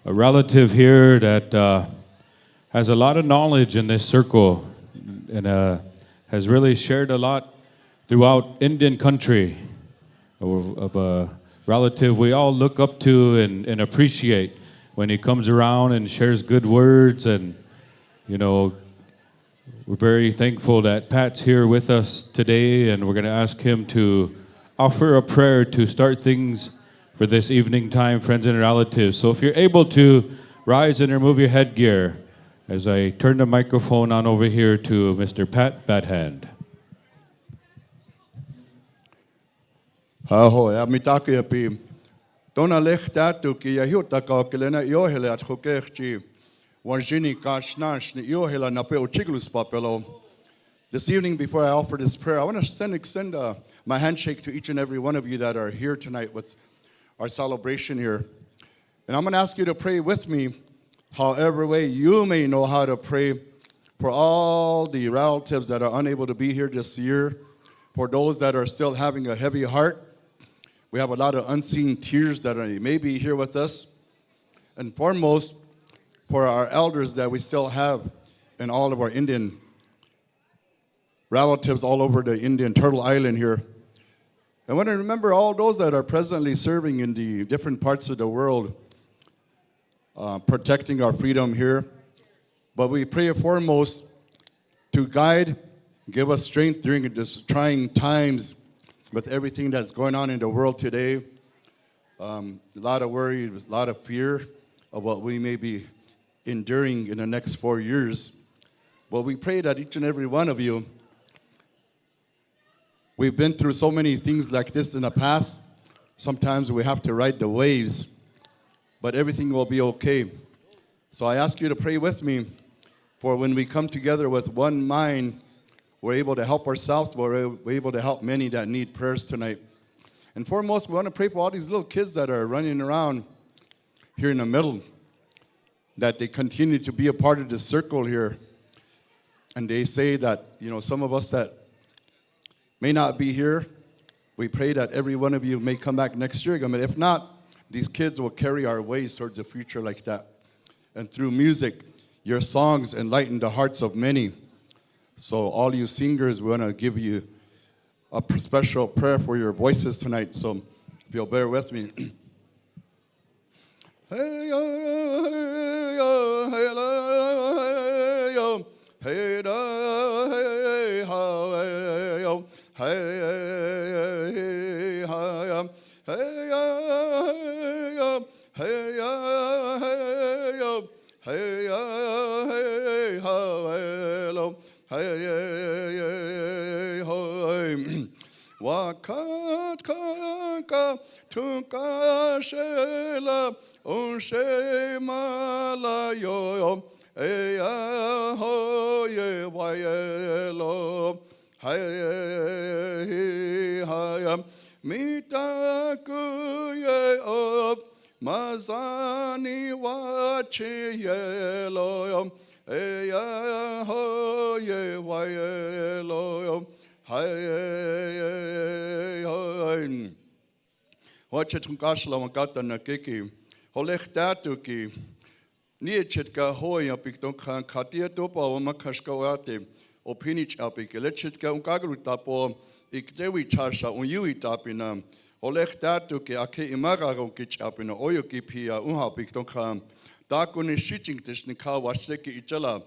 Speaker 1: a relative here that has a lot of knowledge in this circle and has really shared a lot throughout Indian country of a relative we all look up to and appreciate when he comes around and shares good words. And, you know, we're very thankful that Pat's here with us today, and we're going to ask him to offer a prayer to start things for this evening time, friends and relatives. So if you're able to, rise and remove your headgear as I turn the microphone on over here to Mr. Pat Badhand.
Speaker 9: Ahoy, amitaki api. Dona lechtatu ki yahuta ka kelena yohele at hokerchi. Wanjini kashnash ni yohela na pe ochiglus papelo. This evening, before I offer this prayer, I want to extend my handshake to each and every one of you that are here tonight with our celebration here. And I'm going to ask you to pray with me, however way you may know how to pray, for all the relatives that are unable to be here this year, for those that are still having a heavy heart. We have a lot of unseen tears that may be here with us. And foremost, for our elders that we still have in all of our Indian relatives all over the Indian Turtle Island here. I want to remember all those that are presently serving in the different parts of the world, protecting our freedom here. But we pray foremost to guide, give us strength during this trying times with everything that's going on in the world today. A lot of worry, a lot of fear. of what we may be enduring in the next 4 years. But we pray that each and every one of you, we've been through so many things like this in the past. Sometimes we have to ride the waves, but everything will be okay. So I ask you to pray with me, for when we come together with one mind, we're able to help ourselves, we're able to help many that need prayers tonight. And foremost, we want to pray for all these little kids that are running around here in the middle, that they continue to be a part of this circle here. And they say that, some of us that may not be here, we pray that every one of you may come back next year. I mean, if not, these kids will carry our ways towards the future like that. And through music, your songs enlighten the hearts of many. So all you singers, we want to give you a special prayer for your voices tonight. So if you'll bear with me. Hey, hey, Wakat kaka tukashela unshemalaya eya hoye wayelo hey hayam mitakuye op mazani wachiyelo eya hoye wayelo Watch it Kashla Wakata Nakiki. Holech Tatuki. Niechitka Hoy Apikton Katia Topa Makashkawate. Opinich Apik. Lechitka Unkagutapo. Ikdewi Chasha Unyui Tapina. Holech Tatuki Ake Imagaro Kichapina. Oyoki Pia Unhapikton Kam. Dakuni Shitting Tishnika Washteki Ichala.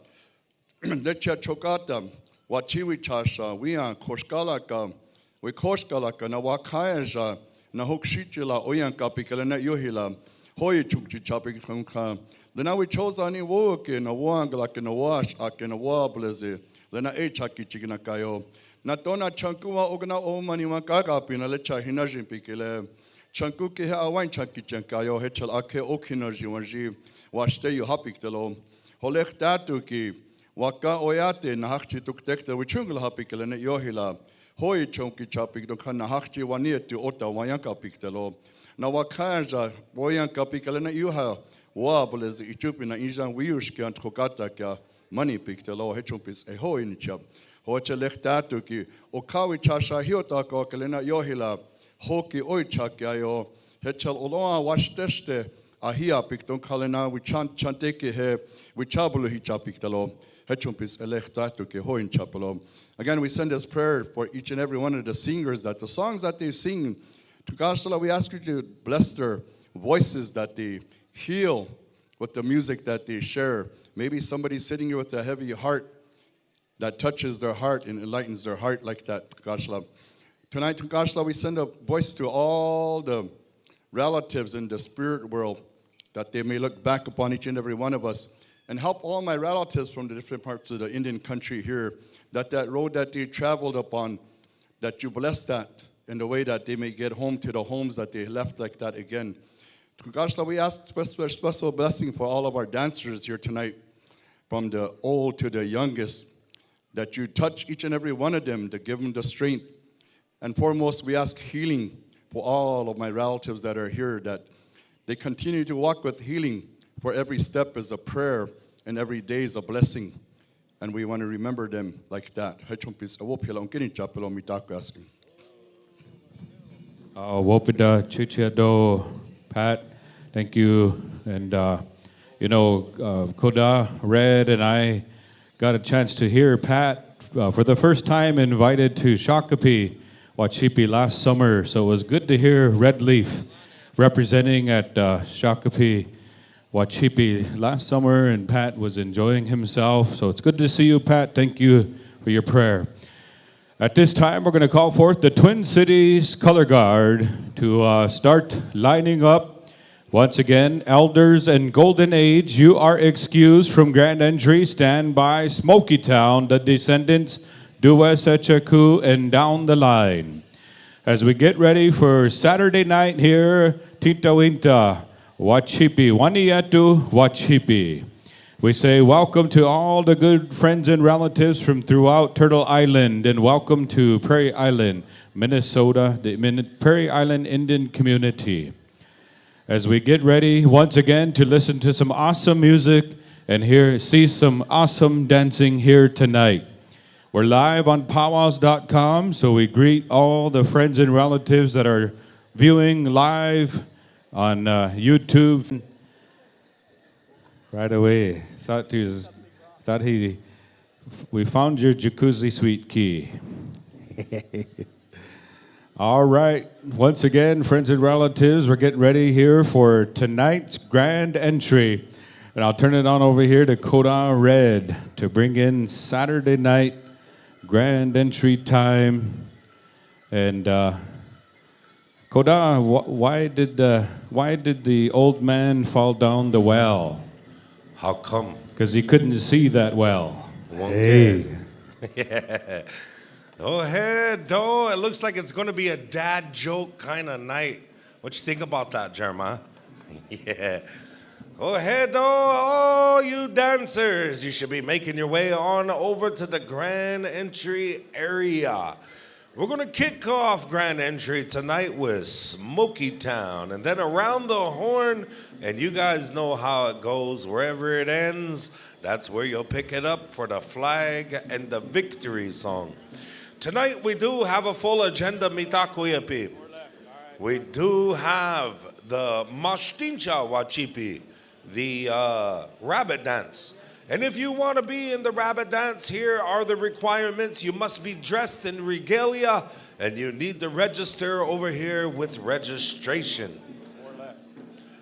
Speaker 9: Lecha Chokata. Wachiwi Chasha, we are Koshkalaka, we Koshkalaka, na Wakaja, na Hokshichila, Oyanka Pikalena Yohila, Hoy Chukchi Chapik Tunka. Then we chose any work in a wanglak in a wash, ak in a wablaze, then a Echaki Chiginakayo. Natona Chankua Ogana Omani Makaka Pina Lecha Hinajin Pikile, Chankuki Hawain Chaki Chankayo, Hechal Ake Okinaji Wanji, Washte you Hapik Telo, Holech Tatuki. Waka oyate na hakchi tuktekta wichungla hapikele ne yohila hoi chonki chapik do kana hakchi Waniyetu ota wayanka piktelo na wakaja wayanka pikele ne yuha wables ichupi na injan wiushki antkokata kya mani piktelo hechumpis e hoi nichap hoche lechtatu ki okawi chasha hiota ko kele na yohila hoki oichakyayo hechal oloa washteste ahia pikton kalena wichanteke he wichabulu hichapiktelo. Again, we send this prayer for each and every one of the singers, that the songs that they sing, to God, we ask you to bless their voices, that they heal with the music that they share. Maybe somebody's sitting here with a heavy heart that touches their heart and enlightens their heart like that. Tonight, we send a voice to all the relatives in the spirit world, that they may look back upon each and every one of us. And help all my relatives from the different parts of the Indian country here, that road that they traveled upon, that you bless that in the way that they may get home to the homes that they left like that again. Gosh, we ask special blessing for all of our dancers here tonight, from the old to the youngest, that you touch each and every one of them to give them the strength. And foremost, we ask healing for all of my relatives that are here, that they continue to walk with healing. For every step is a prayer, and every day is a blessing. And we want to remember them like that.
Speaker 1: Wopida Chichiado, Pat, thank you. And, Koda, Red, and I got a chance to hear Pat for the first time invited to Shakopee, Wacipi last summer. So it was good to hear Red Leaf representing at Shakopee, Wacipi last summer, and Pat was enjoying himself. So it's good to see you, Pat. Thank you for your prayer. At this time, we're going to call forth the Twin Cities Color Guard to start lining up Once again, elders and golden age, you are excused from grand entry. Stand by Smoky Town, the descendants, Duwesechaku, and down the line. As we get ready for Saturday night here, Tintawinta, Wacipi, Waniyetu Wacipi. We say welcome to all the good friends and relatives from throughout Turtle Island, and welcome to Prairie Island, Minnesota, the Prairie Island Indian community. As we get ready once again to listen to some awesome music and see some awesome dancing here tonight. We're live on PowWows.com, so we greet all the friends and relatives that are viewing live on YouTube. Right away, we found your jacuzzi suite key. All right, once again, friends and relatives, we're getting ready here for tonight's grand entry. And I'll turn it on over here to Dakota Red to bring in Saturday night grand entry time. And Koda, why did the old man fall down the well?
Speaker 2: How come?
Speaker 1: Because he couldn't see that well.
Speaker 2: Hey. Yeah. Go ahead, though. It looks like it's going to be a dad joke kind of night. What you think about that, Jeremiah? Yeah. Go ahead, though. All you dancers, you should be making your way on over to the grand entry area. We're going to kick off grand entry tonight with Smoky Town, and then around the horn, and you guys know how it goes. Wherever it ends, that's where you'll pick it up for the flag and the victory song. Tonight we do have a full agenda, Mitakuyapi. We do have the Waniyetu Wacipi, the rabbit dance. And if you want to be in the rabbit dance, here are the requirements. You must be dressed in regalia, and you need to register over here with registration.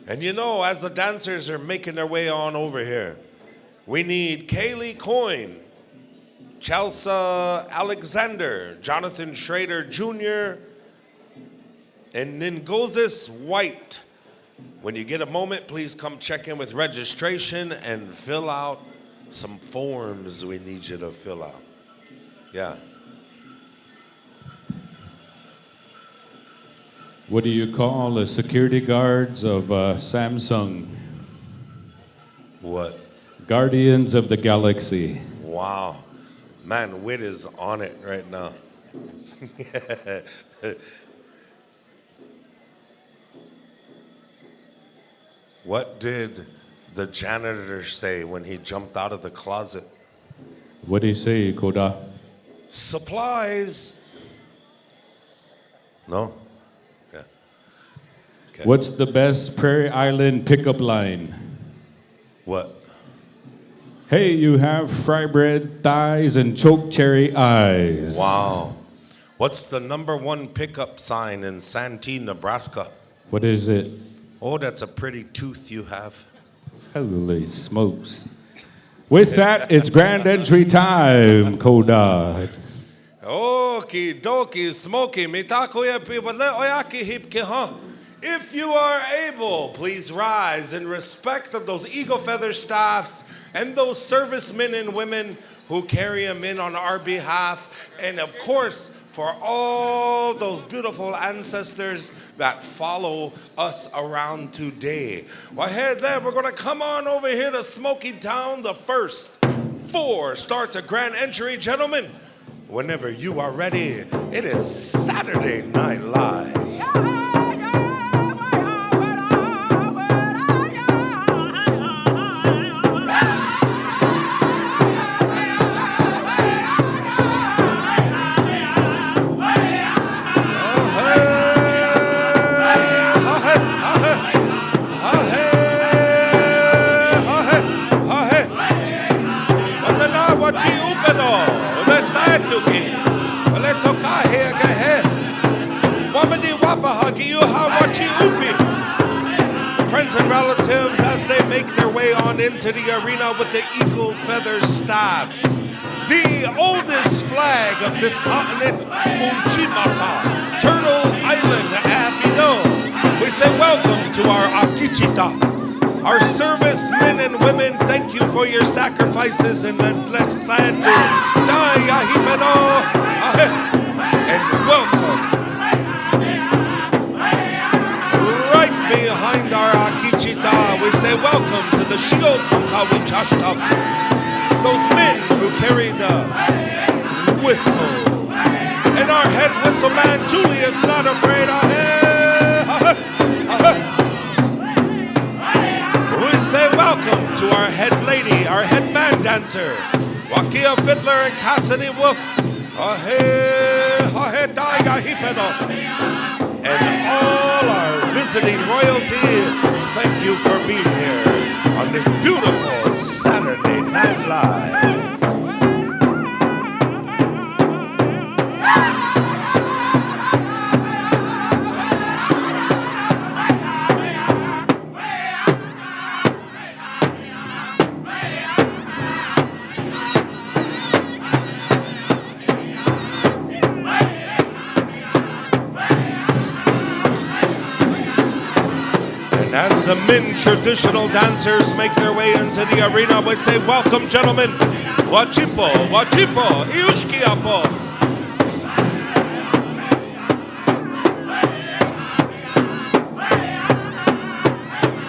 Speaker 2: And you know, as the dancers are making their way on over here, we need Kaylee Coyne, Chelsea Alexander, Jonathan Schrader Jr., and Ngozis White. When you get a moment, please come check in with registration and fill out some forms we need you to fill out. Yeah.
Speaker 1: What do you call the security guards of Samsung?
Speaker 2: What?
Speaker 1: Guardians of the Galaxy.
Speaker 2: Wow. Man, Wit is on it right now. What did the janitor say when he jumped out of the closet?
Speaker 1: What do you say, Koda?
Speaker 2: Supplies. No? Yeah. Okay.
Speaker 1: What's the best Prairie Island pickup line?
Speaker 2: What?
Speaker 1: Hey, you have fry bread thighs and choke cherry eyes.
Speaker 2: Wow. What's the #1 pickup sign in Santee, Nebraska?
Speaker 1: What is it?
Speaker 2: Oh, that's a pretty tooth you have.
Speaker 1: Holy smokes. With that, it's grand entry time, Koda.
Speaker 2: Okie dokie, smoky, mitakuya people, oyaki hipke, huh? If you are able, please rise in respect of those eagle feather staffs and those servicemen and women who carry them in on our behalf. And of course, for all those beautiful ancestors that follow us around today. Well, ahead there, we're going to come on over here to Smoky Town. The first 4 starts a grand entry, gentlemen. Whenever you are ready, it is Saturday Night Live. Friends and relatives as they make their way on into the arena with the eagle feather staffs. The oldest flag of this continent, Unchimaka, Turtle Island, Abino. We say say welcome to our Akichita. Our servicemen and women, thank you for your sacrifices in the land. And welcome. Right behind our Akichita, we say welcome to the Sioux. Those men who carry the whistles. And our head whistle man, Julius, not afraid. We say welcome to our head lady, our head man dancer, Wakia Fiddler and Cassidy Wolf. And all our visiting royalty, thank you for being here on this beautiful Saturday Night Live. As the men traditional dancers make their way into the arena, we say, welcome, gentlemen. Wacipo, Wacipo, Iushkiapo.